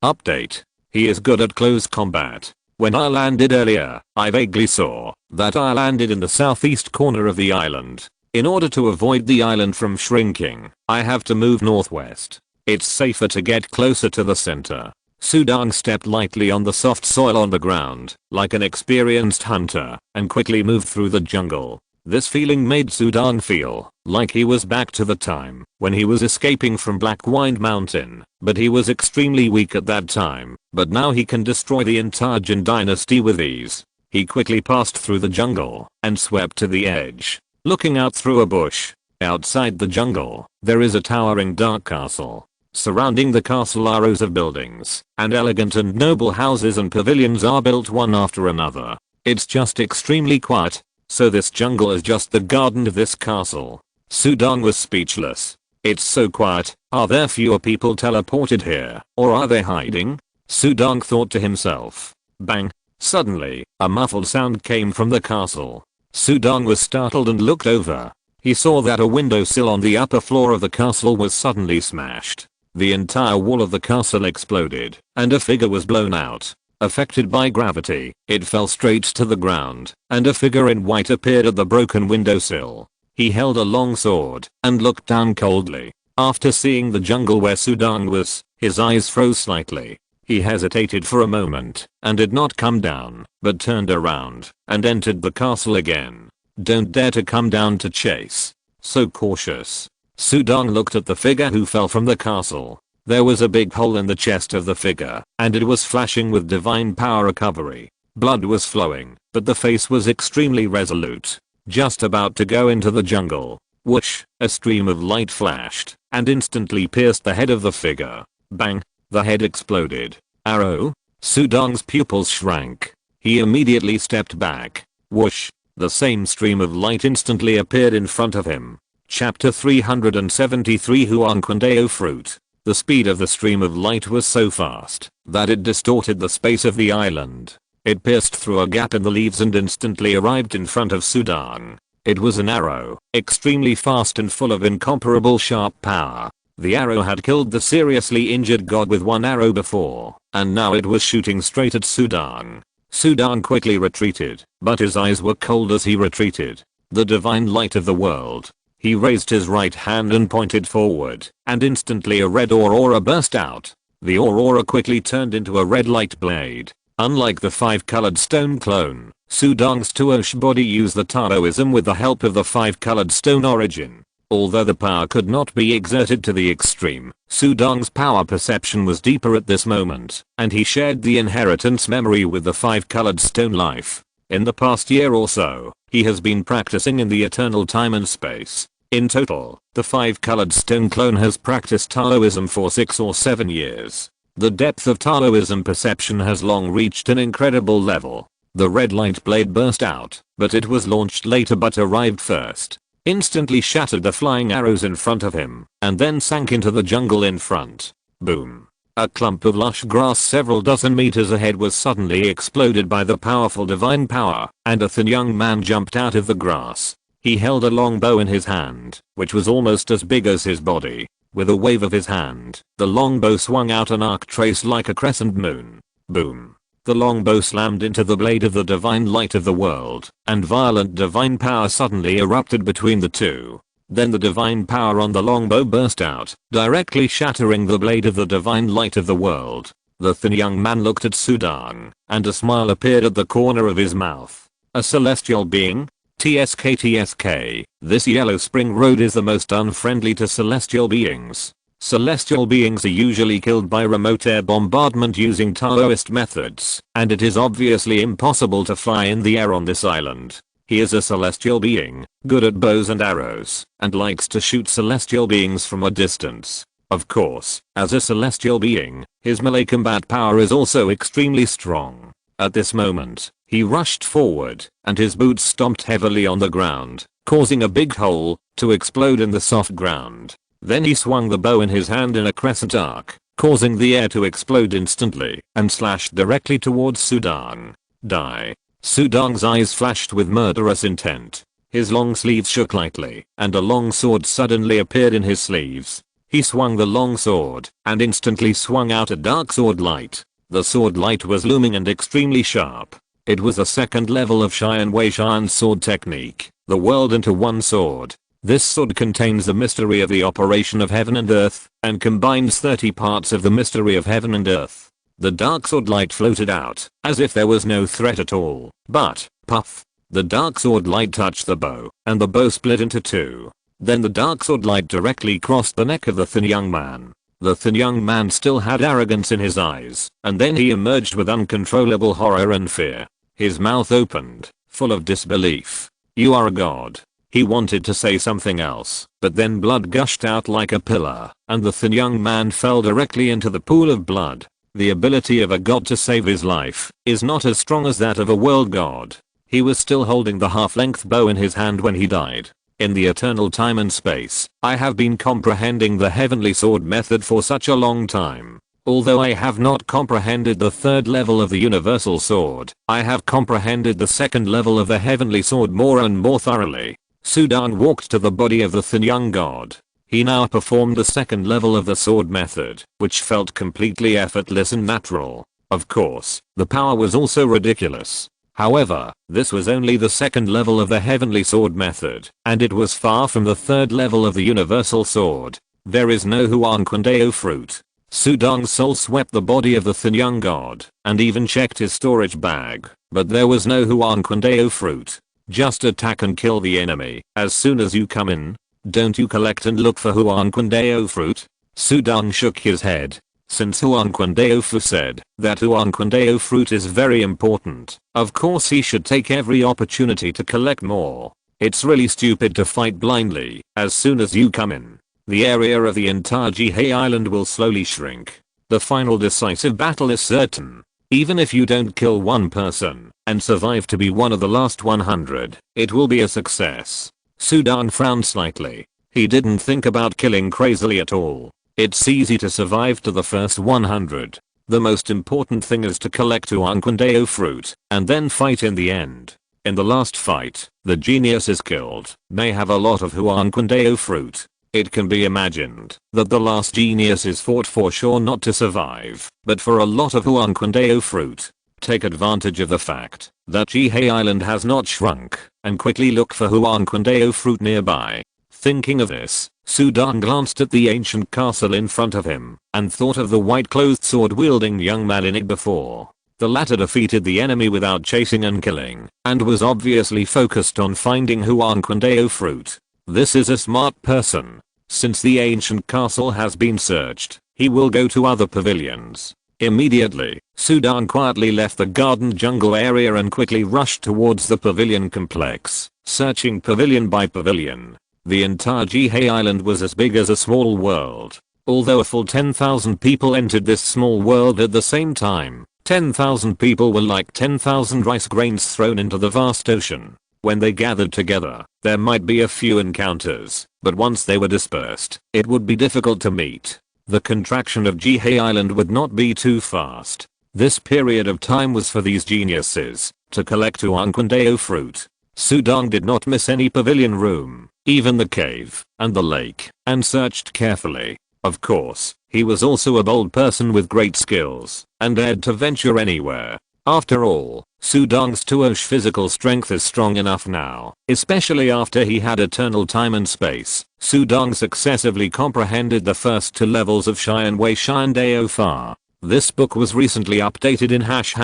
Update. He is good at close combat. When I landed earlier, I vaguely saw that I landed in the southeast corner of the island. In order to avoid the island from shrinking, I have to move northwest. It's safer to get closer to the center. Sudong stepped lightly on the soft soil on the ground, like an experienced hunter, and quickly moved through the jungle. This feeling made Sudong feel like he was back to the time when he was escaping from Black Wind Mountain, but he was extremely weak at that time, but now he can destroy the entire Jin Dynasty with ease. He quickly passed through the jungle and swept to the edge, looking out through a bush. Outside the jungle, there is a towering dark castle. Surrounding the castle are rows of buildings, and elegant and noble houses and pavilions are built one after another. It's just extremely quiet. So this jungle is just the garden of this castle. Sudong was speechless. It's so quiet. Are there fewer people teleported here, or are they hiding? Sudong thought to himself. Bang. Suddenly, a muffled sound came from the castle. Sudong was startled and looked over. He saw that a windowsill on the upper floor of the castle was suddenly smashed. The entire wall of the castle exploded, and a figure was blown out. Affected by gravity, it fell straight to the ground, and a figure in white appeared at the broken windowsill. He held a long sword and looked down coldly. After seeing the jungle where Sudang was, his eyes froze slightly. He hesitated for a moment and did not come down, but turned around and entered the castle again. Don't dare to come down to chase. So cautious. Sudang looked at the figure who fell from the castle. There was a big hole in the chest of the figure, and it was flashing with divine power recovery. Blood was flowing, but the face was extremely resolute. Just about to go into the jungle. Whoosh, a stream of light flashed, and instantly pierced the head of the figure. Bang, the head exploded. Arrow? Sudang's pupils shrank. He immediately stepped back. Whoosh, the same stream of light instantly appeared in front of him. Chapter 373 Huanquandeo Fruit. The speed of the stream of light was so fast that it distorted the space of the island. It pierced through a gap in the leaves and instantly arrived in front of Sudang. It was an arrow, extremely fast and full of incomparable sharp power. The arrow had killed the seriously injured god with one arrow before, and now it was shooting straight at Sudang. Sudang quickly retreated, but his eyes were cold as he retreated. The divine light of the world. He raised his right hand and pointed forward, and instantly a red aurora burst out. The aurora quickly turned into a red light blade. Unlike the 5-colored stone clone, Sudang's Tuosh body used the Taoism with the help of the 5-colored stone origin. Although the power could not be exerted to the extreme, Sudang's power perception was deeper at this moment, and he shared the inheritance memory with the 5-colored stone life. In the past year or so, he has been practicing in the eternal time and space. In total, the 5-colored stone clone has practiced Taoism for 6 or 7 years. The depth of Taoism perception has long reached an incredible level. The red light blade burst out, but it was launched later but arrived first. Instantly shattered the flying arrows in front of him, and then sank into the jungle in front. Boom. A clump of lush grass several dozen meters ahead was suddenly exploded by the powerful divine power, and a thin young man jumped out of the grass. He held a long bow in his hand, which was almost as big as his body. With a wave of his hand, the long bow swung out an arc traced like a crescent moon. Boom. The long bow slammed into the blade of the divine light of the world, and violent divine power suddenly erupted between the two. Then the divine power on the longbow burst out, directly shattering the blade of the divine light of the world. The thin young man looked at Sudang, and a smile appeared at the corner of his mouth. A celestial being? TSK. This yellow spring road is the most unfriendly to celestial beings. Celestial beings are usually killed by remote air bombardment using Taoist methods, and it is obviously impossible to fly in the air on this island. He is a celestial being, good at bows and arrows, and likes to shoot celestial beings from a distance. Of course, as a celestial being, his melee combat power is also extremely strong. At this moment, he rushed forward, and his boots stomped heavily on the ground, causing a big hole to explode in the soft ground. Then he swung the bow in his hand in a crescent arc, causing the air to explode instantly, and slashed directly towards Sudang. Die. Sudang's eyes flashed with murderous intent. His long sleeves shook lightly, and a long sword suddenly appeared in his sleeves. He swung the long sword, and instantly swung out a dark sword light. The sword light was looming and extremely sharp. It was a second level of Xian Wei Xian's sword technique, the world into one sword. This sword contains the mystery of the operation of heaven and earth, and combines 30 parts of the mystery of heaven and earth. The dark sword light floated out, as if there was no threat at all, but, puff, the dark sword light touched the bow, and the bow split into two. Then the dark sword light directly crossed the neck of the thin young man. The thin young man still had arrogance in his eyes, and then he emerged with uncontrollable horror and fear. His mouth opened, full of disbelief. You are a god. He wanted to say something else, but then blood gushed out like a pillar, and the thin young man fell directly into the pool of blood. The ability of a god to save his life is not as strong as that of a world god. He was still holding the half-length bow in his hand when he died. In the eternal time and space, I have been comprehending the heavenly sword method for such a long time. Although I have not comprehended the third level of the universal sword, I have comprehended the second level of the heavenly sword more and more thoroughly. Sudang walked to the body of the thin young god. He now performed the second level of the sword method, which felt completely effortless and natural. Of course, the power was also ridiculous. However, this was only the second level of the Heavenly Sword method, and it was far from the third level of the Universal Sword. There is no Huanquindeo fruit. Sudong's soul swept the body of the thin young god, and even checked his storage bag, but there was no Huanquindeo fruit. Just attack and kill the enemy as soon as you come in. Don't you collect and look for Huanquindeo fruit? Sudong shook his head. Since Huanquindeo Fu said that Huanquindeo fruit is very important, of course he should take every opportunity to collect more. It's really stupid to fight blindly as soon as you come in. The area of the entire Jihei Island will slowly shrink. The final decisive battle is certain. Even if you don't kill one person and survive to be one of the last 100, it will be a success. Sudong frowned slightly. He didn't think about killing crazily at all. It's easy to survive to the first 100. The most important thing is to collect Huanquindeo fruit and then fight in the end. In the last fight, the genius is killed may have a lot of Huanquindeo fruit. It can be imagined that the last genius is fought for sure not to survive, but for a lot of Huanquindeo fruit. Take advantage of the fact that Jihei Island has not shrunk and quickly look for Huanquindeo fruit nearby. Thinking of this, Sudong glanced at the ancient castle in front of him and thought of the white-clothed sword-wielding young man in it before. The latter defeated the enemy without chasing and killing, and was obviously focused on finding Huanquindeo fruit. This is a smart person. Since the ancient castle has been searched, he will go to other pavilions. Immediately, Sudong quietly left the garden jungle area and quickly rushed towards the pavilion complex, searching pavilion by pavilion. The entire Jihei Island was as big as a small world. Although a full 10,000 people entered this small world at the same time, 10,000 people were like 10,000 rice grains thrown into the vast ocean. When they gathered together, there might be a few encounters, but once they were dispersed, it would be difficult to meet. The contraction of Jihei Island would not be too fast. This period of time was for these geniuses to collect Huanquindeo fruit. Sudong did not miss any pavilion room, even the cave and the lake, and searched carefully. Of course, he was also a bold person with great skills and dared to venture anywhere. After all, Sudong's Tuosh physical strength is strong enough now, especially after he had eternal time and space. Sudong successively comprehended the first two levels of Xian Wei Xian Dao Fa. This book was recently updated in #at.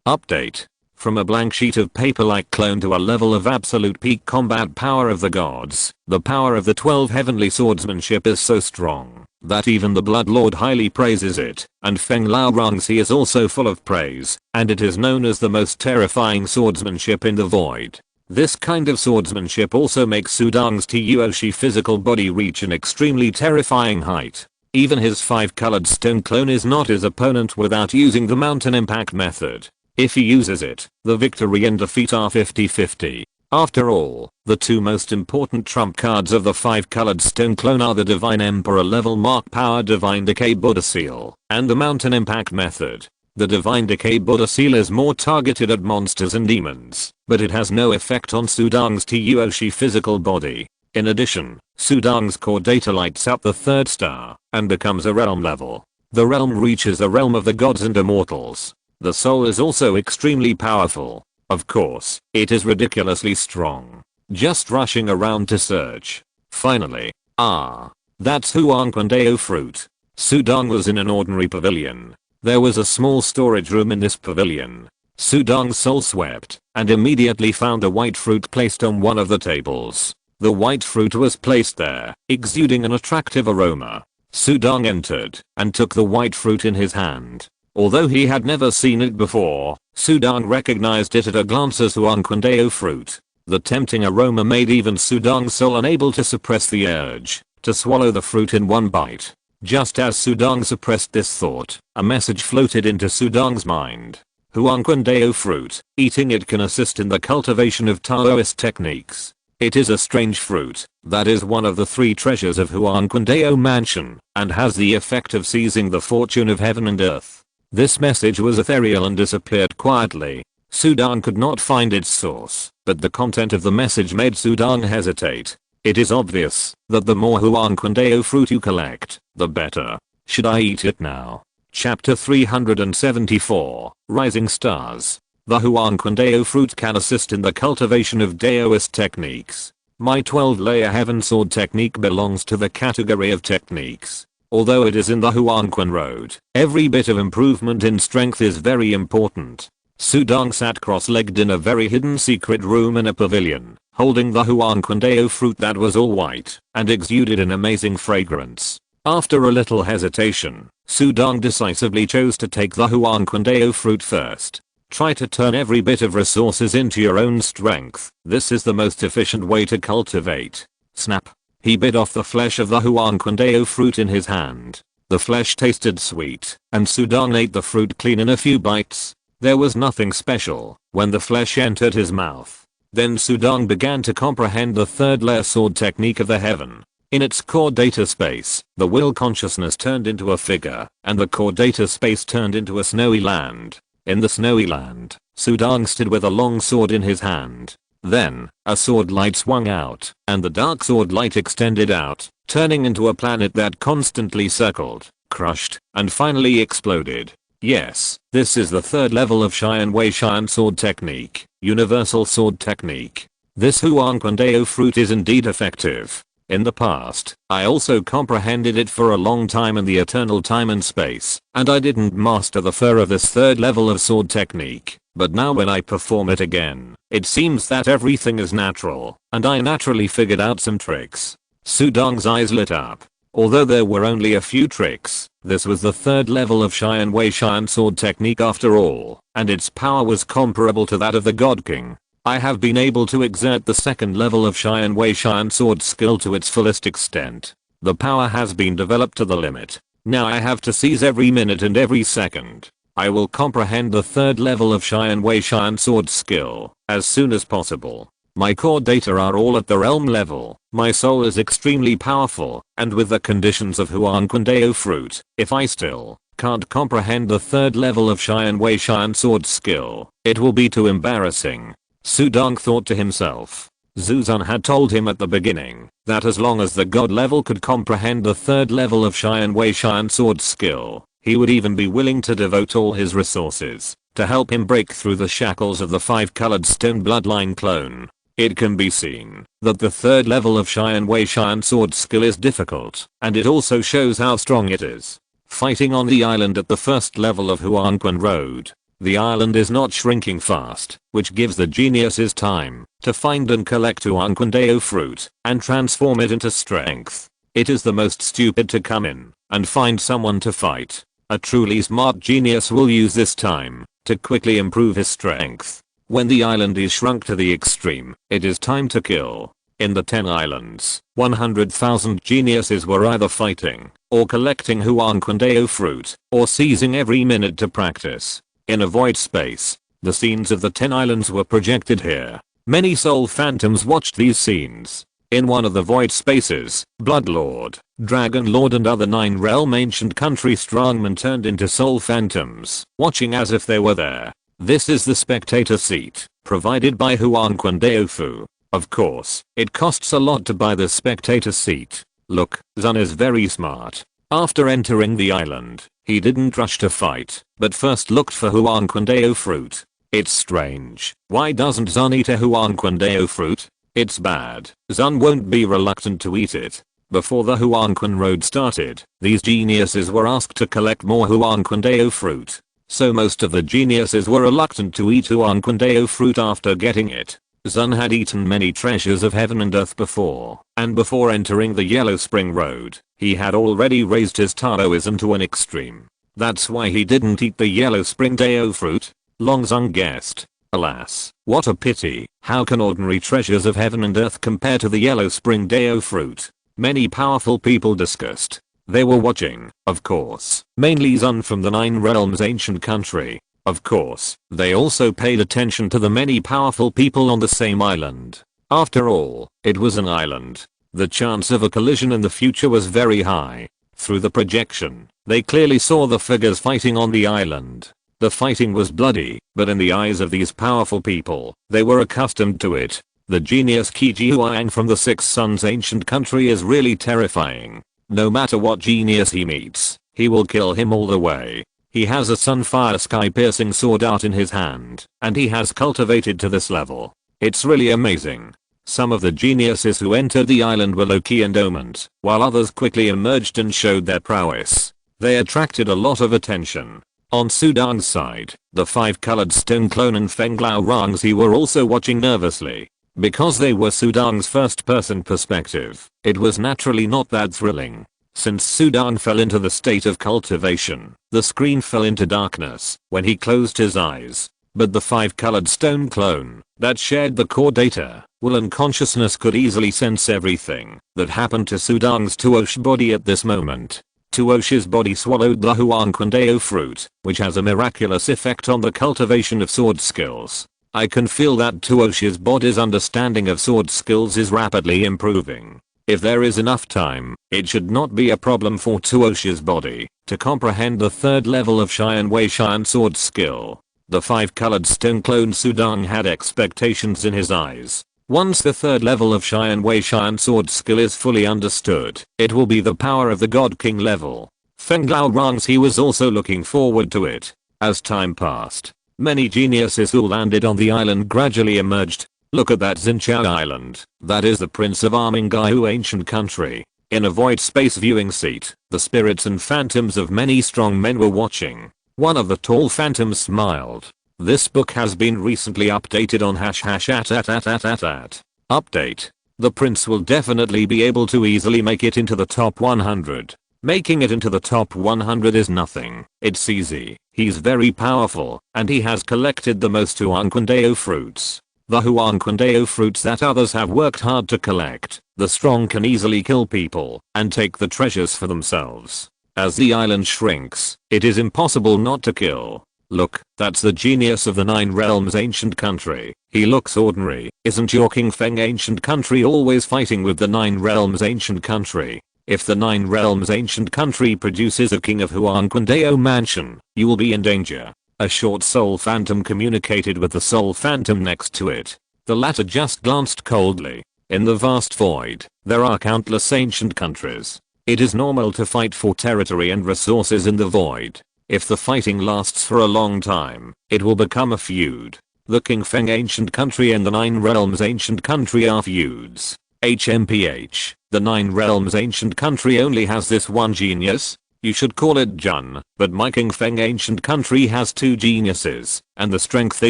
Update. From a blank sheet of paper-like clone to a level of absolute peak combat power of the gods, the power of the 12 heavenly swordsmanship is so strong that even the Blood Lord highly praises it, and Feng Lao Rongxi is also full of praise, and it is known as the most terrifying swordsmanship in the void. This kind of swordsmanship also makes Sudong's Tuoshi physical body reach an extremely terrifying height. Even his 5-colored stone clone is not his opponent without using the mountain impact method. If he uses it, the victory and defeat are 50-50. After all, the two most important trump cards of the 5-colored stone clone are the Divine Emperor level Mark Power Divine Decay Buddha Seal and the Mountain Impact method. The Divine Decay Buddha Seal is more targeted at monsters and demons, but it has no effect on Sudong's Tuoshi physical body. In addition, Sudong's core data lights up the 3rd star and becomes a realm level. The realm reaches the realm of the gods and immortals. The soul is also extremely powerful. Of course, it is ridiculously strong. Just rushing around to search. Finally, that's Huanquindeo fruit. Sudong was in an ordinary pavilion. There was a small storage room in this pavilion. Sudong's soul swept and immediately found a white fruit placed on one of the tables. The white fruit was placed there, exuding an attractive aroma. Sudong entered and took the white fruit in his hand. Although he had never seen it before, Sudong recognized it at a glance as Huanquindeo fruit. The tempting aroma made even Sudong's soul unable to suppress the urge to swallow the fruit in one bite. Just as Sudong suppressed this thought, a message floated into Sudong's mind. Huanquindeo fruit, eating it can assist in the cultivation of Taoist techniques. It is a strange fruit that is one of the 3 treasures of Huanquindeo Mansion and has the effect of seizing the fortune of heaven and earth. This message was ethereal and disappeared quietly. Sudong could not find its source, but the content of the message made Sudong hesitate. It is obvious that the more Huanquindeo fruit you collect, the better. Should I eat it now? Chapter 374, Rising Stars. The Huanquan fruit can assist in the cultivation of Daoist techniques. My 12-layer heaven sword technique belongs to the category of techniques. Although it is in the Huanquan road, every bit of improvement in strength is very important. Sudong sat cross-legged in a very hidden secret room in a pavilion, holding the Huanquan fruit that was all white and exuded an amazing fragrance. After a little hesitation, Sudong decisively chose to take the Huanquan fruit first. Try to turn every bit of resources into your own strength. This is the most efficient way to cultivate. Snap. He bit off the flesh of the Huanquan fruit in his hand. The flesh tasted sweet, and Sudong ate the fruit clean in a few bites. There was nothing special when the flesh entered his mouth. Then Sudong began to comprehend the third layer sword technique of the heaven. In its core data space, the will consciousness turned into a figure, and the core data space turned into a snowy land. In the snowy land, Sudong stood with a long sword in his hand. Then, a sword light swung out, and the dark sword light extended out, turning into a planet that constantly circled, crushed, and finally exploded. Yes, this is the third level of Xian Wei Xian sword technique, universal sword technique. This Huanquan fruit is indeed effective. In the past, I also comprehended it for a long time in the eternal time and space, and I didn't master the fur of this third level of sword technique. But now when I perform it again, it seems that everything is natural, and I naturally figured out some tricks. Sudong's eyes lit up. Although there were only a few tricks, this was the third level of Xian Wei Xian sword technique after all, and its power was comparable to that of the God King. I have been able to exert the second level of Xian Wei Xian sword skill to its fullest extent. The power has been developed to the limit. Now I have to seize every minute and every second. I will comprehend the third level of Xian Wei Xian sword skill as soon as possible. My core data are all at the realm level. My soul is extremely powerful, and with the conditions of Huanquan fruit, if I still can't comprehend the third level of Xian Wei Xian sword skill, it will be too embarrassing. Sudong thought to himself. Zuzan had told him at the beginning that as long as the god level could comprehend the third level of Xian Wei Xian sword skill, he would even be willing to devote all his resources to help him break through the shackles of the five-colored stone bloodline clone. It can be seen that the third level of Xian Wei Xian sword skill is difficult, and it also shows how strong it is. Fighting on the island at the first level of Huanquan Road. The island is not shrinking fast, which gives the geniuses time to find and collect Huanquan fruit and transform it into strength. It is the most stupid to come in and find someone to fight. A truly smart genius will use this time to quickly improve his strength. When the island is shrunk to the extreme, it is time to kill. In the 10 islands, 100,000 geniuses were either fighting or collecting Huanquan fruit or seizing every minute to practice. In a void space, the scenes of the 10 islands were projected here. Many soul phantoms watched these scenes. In one of the void spaces, Bloodlord, Dragon Lord and other 9-realm ancient country strongmen turned into soul phantoms, watching as if they were there. This is the spectator seat, provided by Huanquan Fu. Of course, it costs a lot to buy the spectator seat. Look, Zun is very smart. After entering the island, he didn't rush to fight, but first looked for Huanquan fruit. It's strange. Why doesn't Zun eat a Huanquan fruit? It's bad. Zun won't be reluctant to eat it. Before the Huanquan road started, these geniuses were asked to collect more Huanquan fruit. So most of the geniuses were reluctant to eat Huanquan fruit after getting it. Zun had eaten many treasures of heaven and earth before, and before entering the Yellow Spring Road, he had already raised his Taoism to an extreme. That's why he didn't eat the Yellow Spring fruit. Long Zun guessed. Alas, what a pity. How can ordinary treasures of heaven and earth compare to the Yellow Spring fruit? Many powerful people discussed. They were watching, of course, mainly Zun from the 9 realms ancient country. Of course, they also paid attention to the many powerful people on the same island. After all, it was an island. The chance of a collision in the future was very high. Through the projection, they clearly saw the figures fighting on the island. The fighting was bloody, but in the eyes of these powerful people, they were accustomed to it. The genius Qi Jihuang from the 6 Suns ancient country is really terrifying. No matter what genius he meets, He will kill him all the way. He has a sunfire sky-piercing sword out in his hand, and he has cultivated to this level. It's really amazing. Some of the geniuses who entered the island were low-key and dormant, while others quickly emerged and showed their prowess. They attracted a lot of attention. On Sudang's side, the 5-colored stone clone and Fenglao Rangzi were also watching nervously. Because they were Sudang's first-person perspective, it was naturally not that thrilling. Since Sudang fell into the state of cultivation, the screen fell into darkness when he closed his eyes. But the 5-colored stone clone that shared the core data, will and consciousness could easily sense everything that happened to Sudang's Tuosh body at this moment. Tuosh's body swallowed the Huangquandao fruit, which has a miraculous effect on the cultivation of sword skills. I can feel that Tuosh's body's understanding of sword skills is rapidly improving. If there is enough time, it should not be a problem for Tuosh's body to comprehend the 3rd level of Xian Wei Xian sword skill. The 5-colored stone clone Sudang had expectations in his eyes. Once the 3rd level of Xian Wei Xian sword skill is fully understood, it will be the power of the God King level. Fenglao Rangzi was also looking forward to it. As time passed, many geniuses who landed on the island gradually emerged. Look at that Xinqiao island. That is the Prince of Armingaihu ancient country. In a void space viewing seat, the spirits and phantoms of many strong men were watching. One of the tall phantoms smiled. This book has been recently updated on #@. Update. The prince will definitely be able to easily make it into the top 100. Making it into the top 100 is nothing. It's easy. He's very powerful, and he has collected the most Huangquandao fruits. The Huangquandao fruits that others have worked hard to collect. The strong can easily kill people and take the treasures for themselves. As the island shrinks, it is impossible not to kill. Look, that's the genius of the 9 realms ancient country. He looks ordinary. Isn't your King Feng ancient country always fighting with the 9 realms ancient country? If the 9 realms ancient country produces a king of Huangquandao mansion, you will be in danger. A short soul phantom communicated with the soul phantom next to it. The latter just glanced coldly. In the vast void, there are countless ancient countries. It is normal to fight for territory and resources in the void. If the fighting lasts for a long time, it will become a feud. The King Feng ancient country and the 9 realms ancient country are feuds. HMPH, the 9 realms ancient country only has this one genius. You should call it Jun, but my King Feng ancient country has 2 geniuses, and the strength they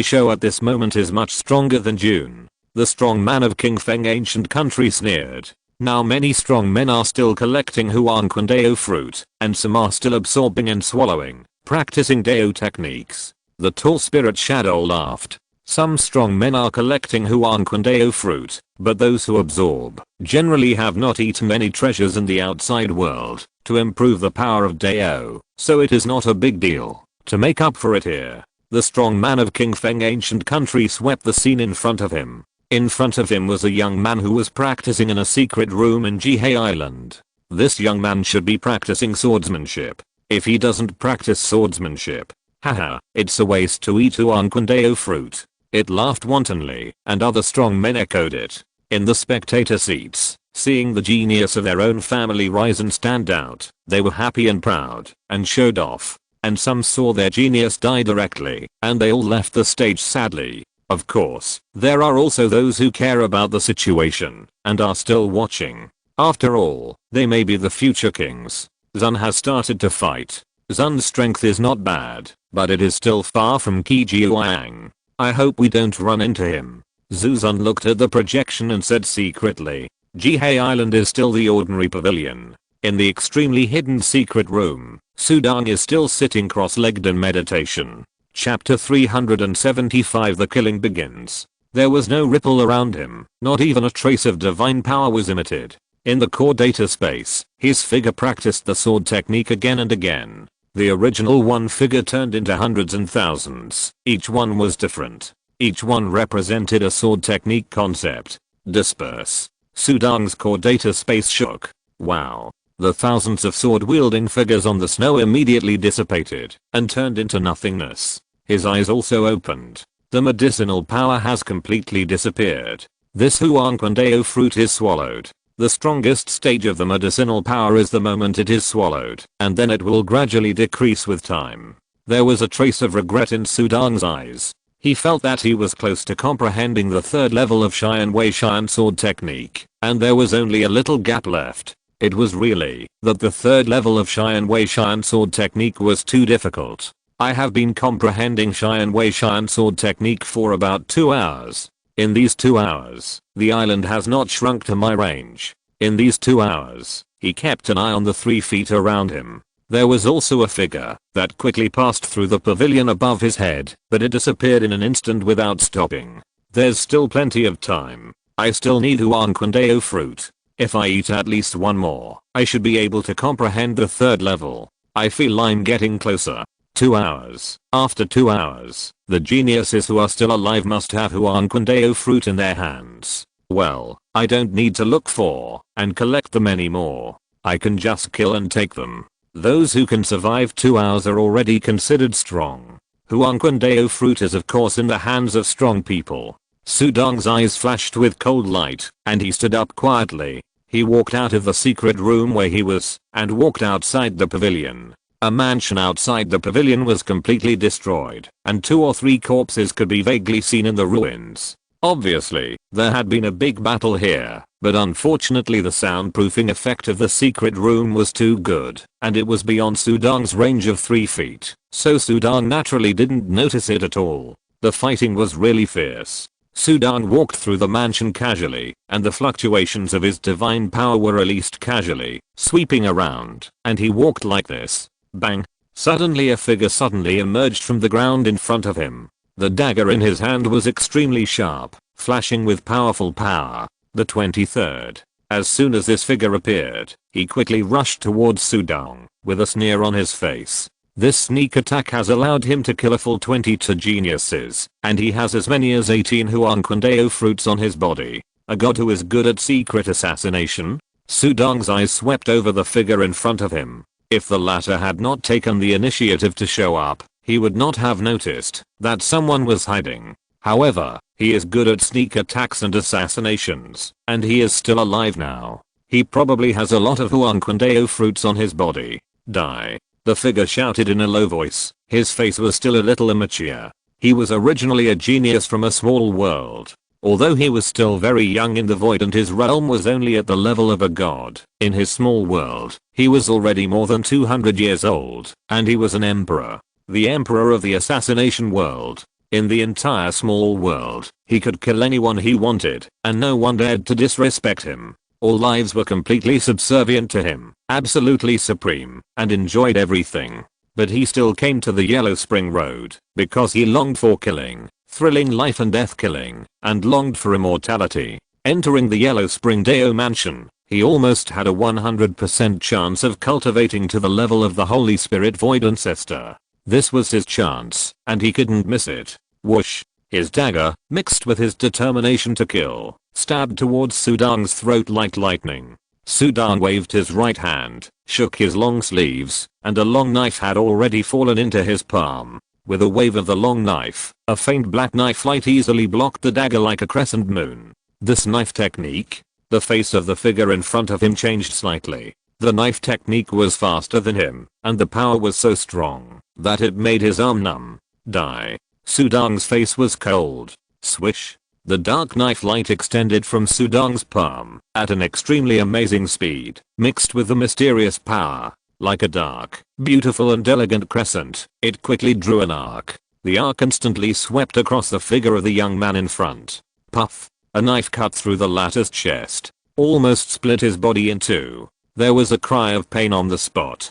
show at this moment is much stronger than Jun. The strong man of King Feng ancient country sneered. Now many strong men are still collecting Huangquandao fruit, and some are still absorbing and swallowing, practicing Dao techniques. The tall spirit shadow laughed. Some strong men are collecting Huangquandao fruit, but those who absorb generally have not eaten any treasures in the outside world to improve the power of Dao, so it is not a big deal. To make up for it here, the strong man of King Feng ancient country swept the scene in front of him. In front of him was a young man who was practicing in a secret room in Jihei Island. This young man should be practicing swordsmanship. If he doesn't practice swordsmanship, haha, it's a waste to eat Huangquandao fruit. It laughed wantonly, and other strong men echoed it. In the spectator seats, seeing the genius of their own family rise and stand out, they were happy and proud, and showed off. And some saw their genius die directly, and they all left the stage sadly. Of course, there are also those who care about the situation, and are still watching. After all, they may be the future kings. Zun has started to fight. Zun's strength is not bad, but it is still far from Qi Jiuang. I hope we don't run into him. Zhu Zun looked at the projection and said secretly, Jihei Island is still the ordinary pavilion. In the extremely hidden secret room, Sudang is still sitting cross-legged in meditation. Chapter 375 The killing begins. There was no ripple around him, not even a trace of divine power was emitted. In the core data space, his figure practiced the sword technique again and again. The original one figure turned into hundreds and thousands. Each one was different. Each one represented a sword technique concept. Disperse. Sudang's core data space shook. Wow. The thousands of sword-wielding figures on the snow immediately dissipated and turned into nothingness. His eyes also opened. The medicinal power has completely disappeared. This Huangquandao fruit is swallowed. The strongest stage of the medicinal power is the moment it is swallowed, and then it will gradually decrease with time. There was a trace of regret in Sudong's eyes. He felt that he was close to comprehending the third level of Xian Wei Xian sword technique, and there was only a little gap left. It was really that the third level of Xian Wei Xian sword technique was too difficult. I have been comprehending Xian Wei Xian sword technique for about 2 hours. In these 2 hours, the island has not shrunk to my range. In these 2 hours, he kept an eye on the 3 feet around him. There was also a figure that quickly passed through the pavilion above his head, but it disappeared in an instant without stopping. There's still plenty of time. I still need Huanquandeo fruit. If I eat at least one more, I should be able to comprehend the third level. I feel I'm getting closer. 2 hours. After 2 hours, the geniuses who are still alive must have Huanquandeo fruit in their hands. Well, I don't need to look for and collect them anymore. I can just kill and take them. Those who can survive 2 hours are already considered strong. Huanquandeo fruit is of course in the hands of strong people. Sudong's eyes flashed with cold light, and he stood up quietly. He walked out of the secret room where he was, and walked outside the pavilion. A mansion outside the pavilion was completely destroyed, and 2 or 3 corpses could be vaguely seen in the ruins. Obviously, there had been a big battle here, but unfortunately the soundproofing effect of the secret room was too good, and it was beyond Sudong's range of 3 feet, so Sudong naturally didn't notice it at all. The fighting was really fierce. Sudong walked through the mansion casually, and the fluctuations of his divine power were released casually, sweeping around, and he walked like this. Bang! Suddenly a figure suddenly emerged from the ground in front of him. The dagger in his hand was extremely sharp, flashing with powerful power. The 23rd. As soon as this figure appeared, he quickly rushed towards Sudong, with a sneer on his face. This sneak attack has allowed him to kill a full 22 geniuses, and he has as many as 18 Huanquandeo fruits on his body. A god who is good at secret assassination? Sudong's eyes swept over the figure in front of him. If the latter had not taken the initiative to show up, he would not have noticed that someone was hiding. However, he is good at sneak attacks and assassinations, and he is still alive now. He probably has a lot of Huanquandeo fruits on his body. Die. The figure shouted in a low voice. His face was still a little immature. He was originally a genius from a small world. Although he was still very young in the void and his realm was only at the level of a god, in his small world, he was already more than 200 years old, and he was an emperor. The emperor of the assassination world. In the entire small world, he could kill anyone he wanted, and no one dared to disrespect him. All lives were completely subservient to him, absolutely supreme, and enjoyed everything. But he still came to the Yellow Spring Road, because he longed for killing, thrilling life and death killing, and longed for immortality. Entering the Yellow Spring Deo mansion, he almost had a 100% chance of cultivating to the level of the Holy Spirit Void Ancestor. This was his chance, and he couldn't miss it. Whoosh! His dagger, mixed with his determination to kill, stabbed towards Sudong's throat like lightning. Sudong waved his right hand, shook his long sleeves, and a long knife had already fallen into his palm. With a wave of the long knife, a faint black knife light easily blocked the dagger like a crescent moon. This knife technique? The face of the figure in front of him changed slightly. The knife technique was faster than him, and the power was so strong that it made his arm numb. Die. Sudong's face was cold. Swish. The dark knife light extended from Sudong's palm at an extremely amazing speed, mixed with the mysterious power. Like a dark, beautiful and elegant crescent, it quickly drew an arc. The arc instantly swept across the figure of the young man in front. Puff. A knife cut through the latter's chest, almost split his body in two. There was a cry of pain on the spot.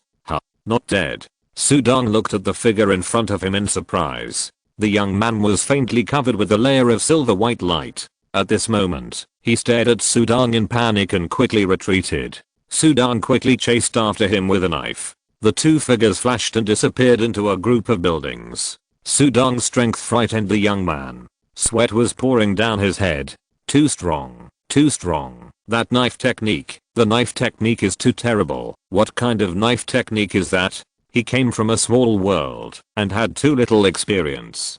Not dead. Sudong looked at the figure in front of him in surprise. The young man was faintly covered with a layer of silver white light. At this moment, he stared at Sudong in panic and quickly retreated. Sudong quickly chased after him with a knife. The two figures flashed and disappeared into a group of buildings. Sudong's strength frightened the young man. Sweat was pouring down his head. Too strong. Too strong. That knife technique. The knife technique is too terrible. What kind of knife technique is that? He came from a small world and had too little experience.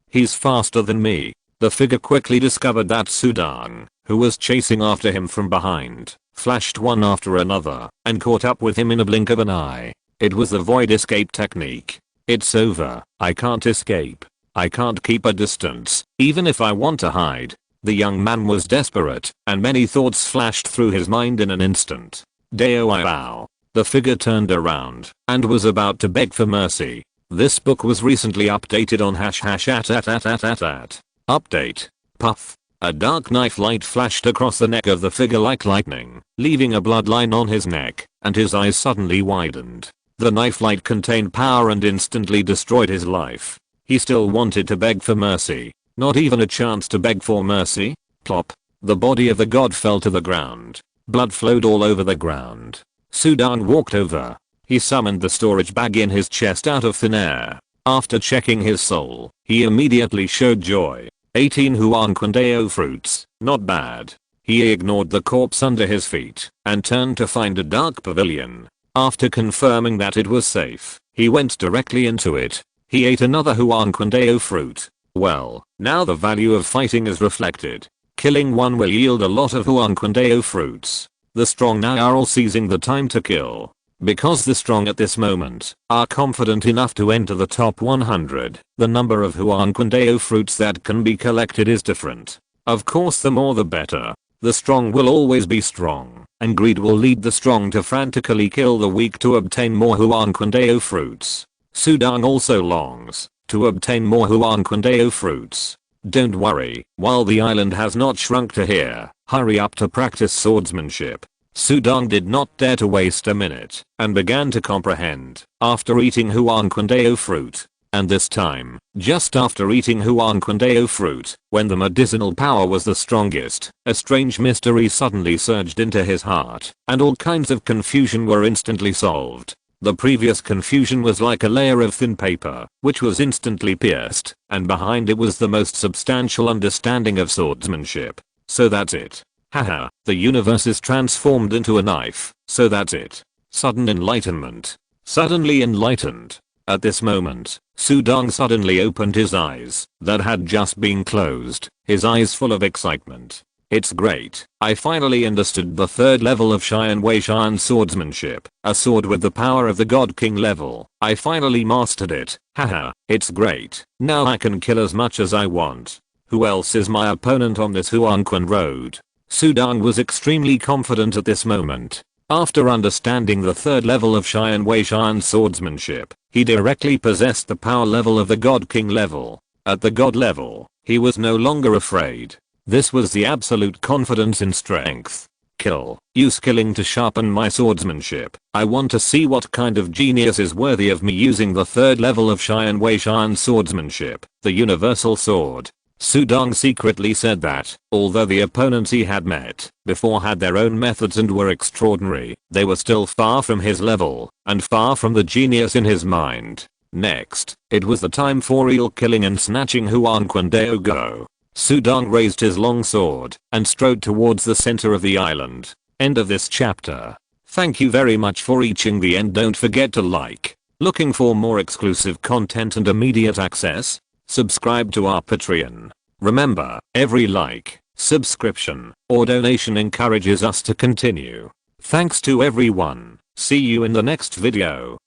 He's faster than me. The figure quickly discovered that Sudong who was chasing after him from behind, flashed one after another, and caught up with him in a blink of an eye. It was the void escape technique. It's over. I can't escape. I can't keep a distance, even if I want to hide. The young man was desperate, and many thoughts flashed through his mind in an instant. Deo Iao. The figure turned around, and was about to beg for mercy. This book was recently updated on #at. Update. Puff. A dark knife light flashed across the neck of the figure like lightning, leaving a bloodline on his neck, and his eyes suddenly widened. The knife light contained power and instantly destroyed his life. He still wanted to beg for mercy. Not even a chance to beg for mercy? Plop. The body of the god fell to the ground. Blood flowed all over the ground. Sudang walked over. He summoned the storage bag in his chest out of thin air. After checking his soul, he immediately showed joy. 18 Huanquindeo fruits, not bad. He ignored the corpse under his feet and turned to find a dark pavilion. After confirming that it was safe, he went directly into it. He ate another Huanquindeo fruit. Well, now the value of fighting is reflected. Killing one will yield a lot of Huanquindeo fruits. The strong now are all seizing the time to kill. Because the strong at this moment are confident enough to enter the top 100, the number of Huanquindeo fruits that can be collected is different. Of course, the more the better. The strong will always be strong, and greed will lead the strong to frantically kill the weak to obtain more Huanquindeo fruits. Sudang also longs to obtain more Huanquindeo fruits. Don't worry, while the island has not shrunk to here, hurry up to practice swordsmanship. Sudang did not dare to waste a minute, and began to comprehend, after eating Huanquindeo fruit. And this time, just after eating Huanquindeo fruit, when the medicinal power was the strongest, a strange mystery suddenly surged into his heart, and all kinds of confusion were instantly solved. The previous confusion was like a layer of thin paper, which was instantly pierced, and behind it was the most substantial understanding of swordsmanship. So that's it. Haha, the universe is transformed into a knife, so that's it. Sudden enlightenment. Suddenly enlightened. At this moment, Sudang suddenly opened his eyes that had just been closed, his eyes full of excitement. It's great. I finally understood the third level of Xian Wei Xian swordsmanship, a sword with the power of the God King level. I finally mastered it. Haha, it's great. Now I can kill as much as I want. Who else is my opponent on this Huanquan road? Sudang was extremely confident at this moment. After understanding the third level of Xian Wei Xian swordsmanship, he directly possessed the power level of the God King level. At the God level, he was no longer afraid. This was the absolute confidence in strength. Kill. Use killing to sharpen my swordsmanship. I want to see what kind of genius is worthy of me using the third level of Xian Wei Xian swordsmanship, the universal sword. Sudang secretly said that, although the opponents he had met before had their own methods and were extraordinary, they were still far from his level, and far from the genius in his mind. Next, it was the time for real killing and snatching Huanquindeo go. Sudang raised his long sword and strode towards the center of the island. End of this chapter. Thank you very much for reaching the end. Don't forget to like. Looking for more exclusive content and immediate access? Subscribe to our Patreon. Remember, every like, subscription, or donation encourages us to continue. Thanks to everyone. See you in the next video.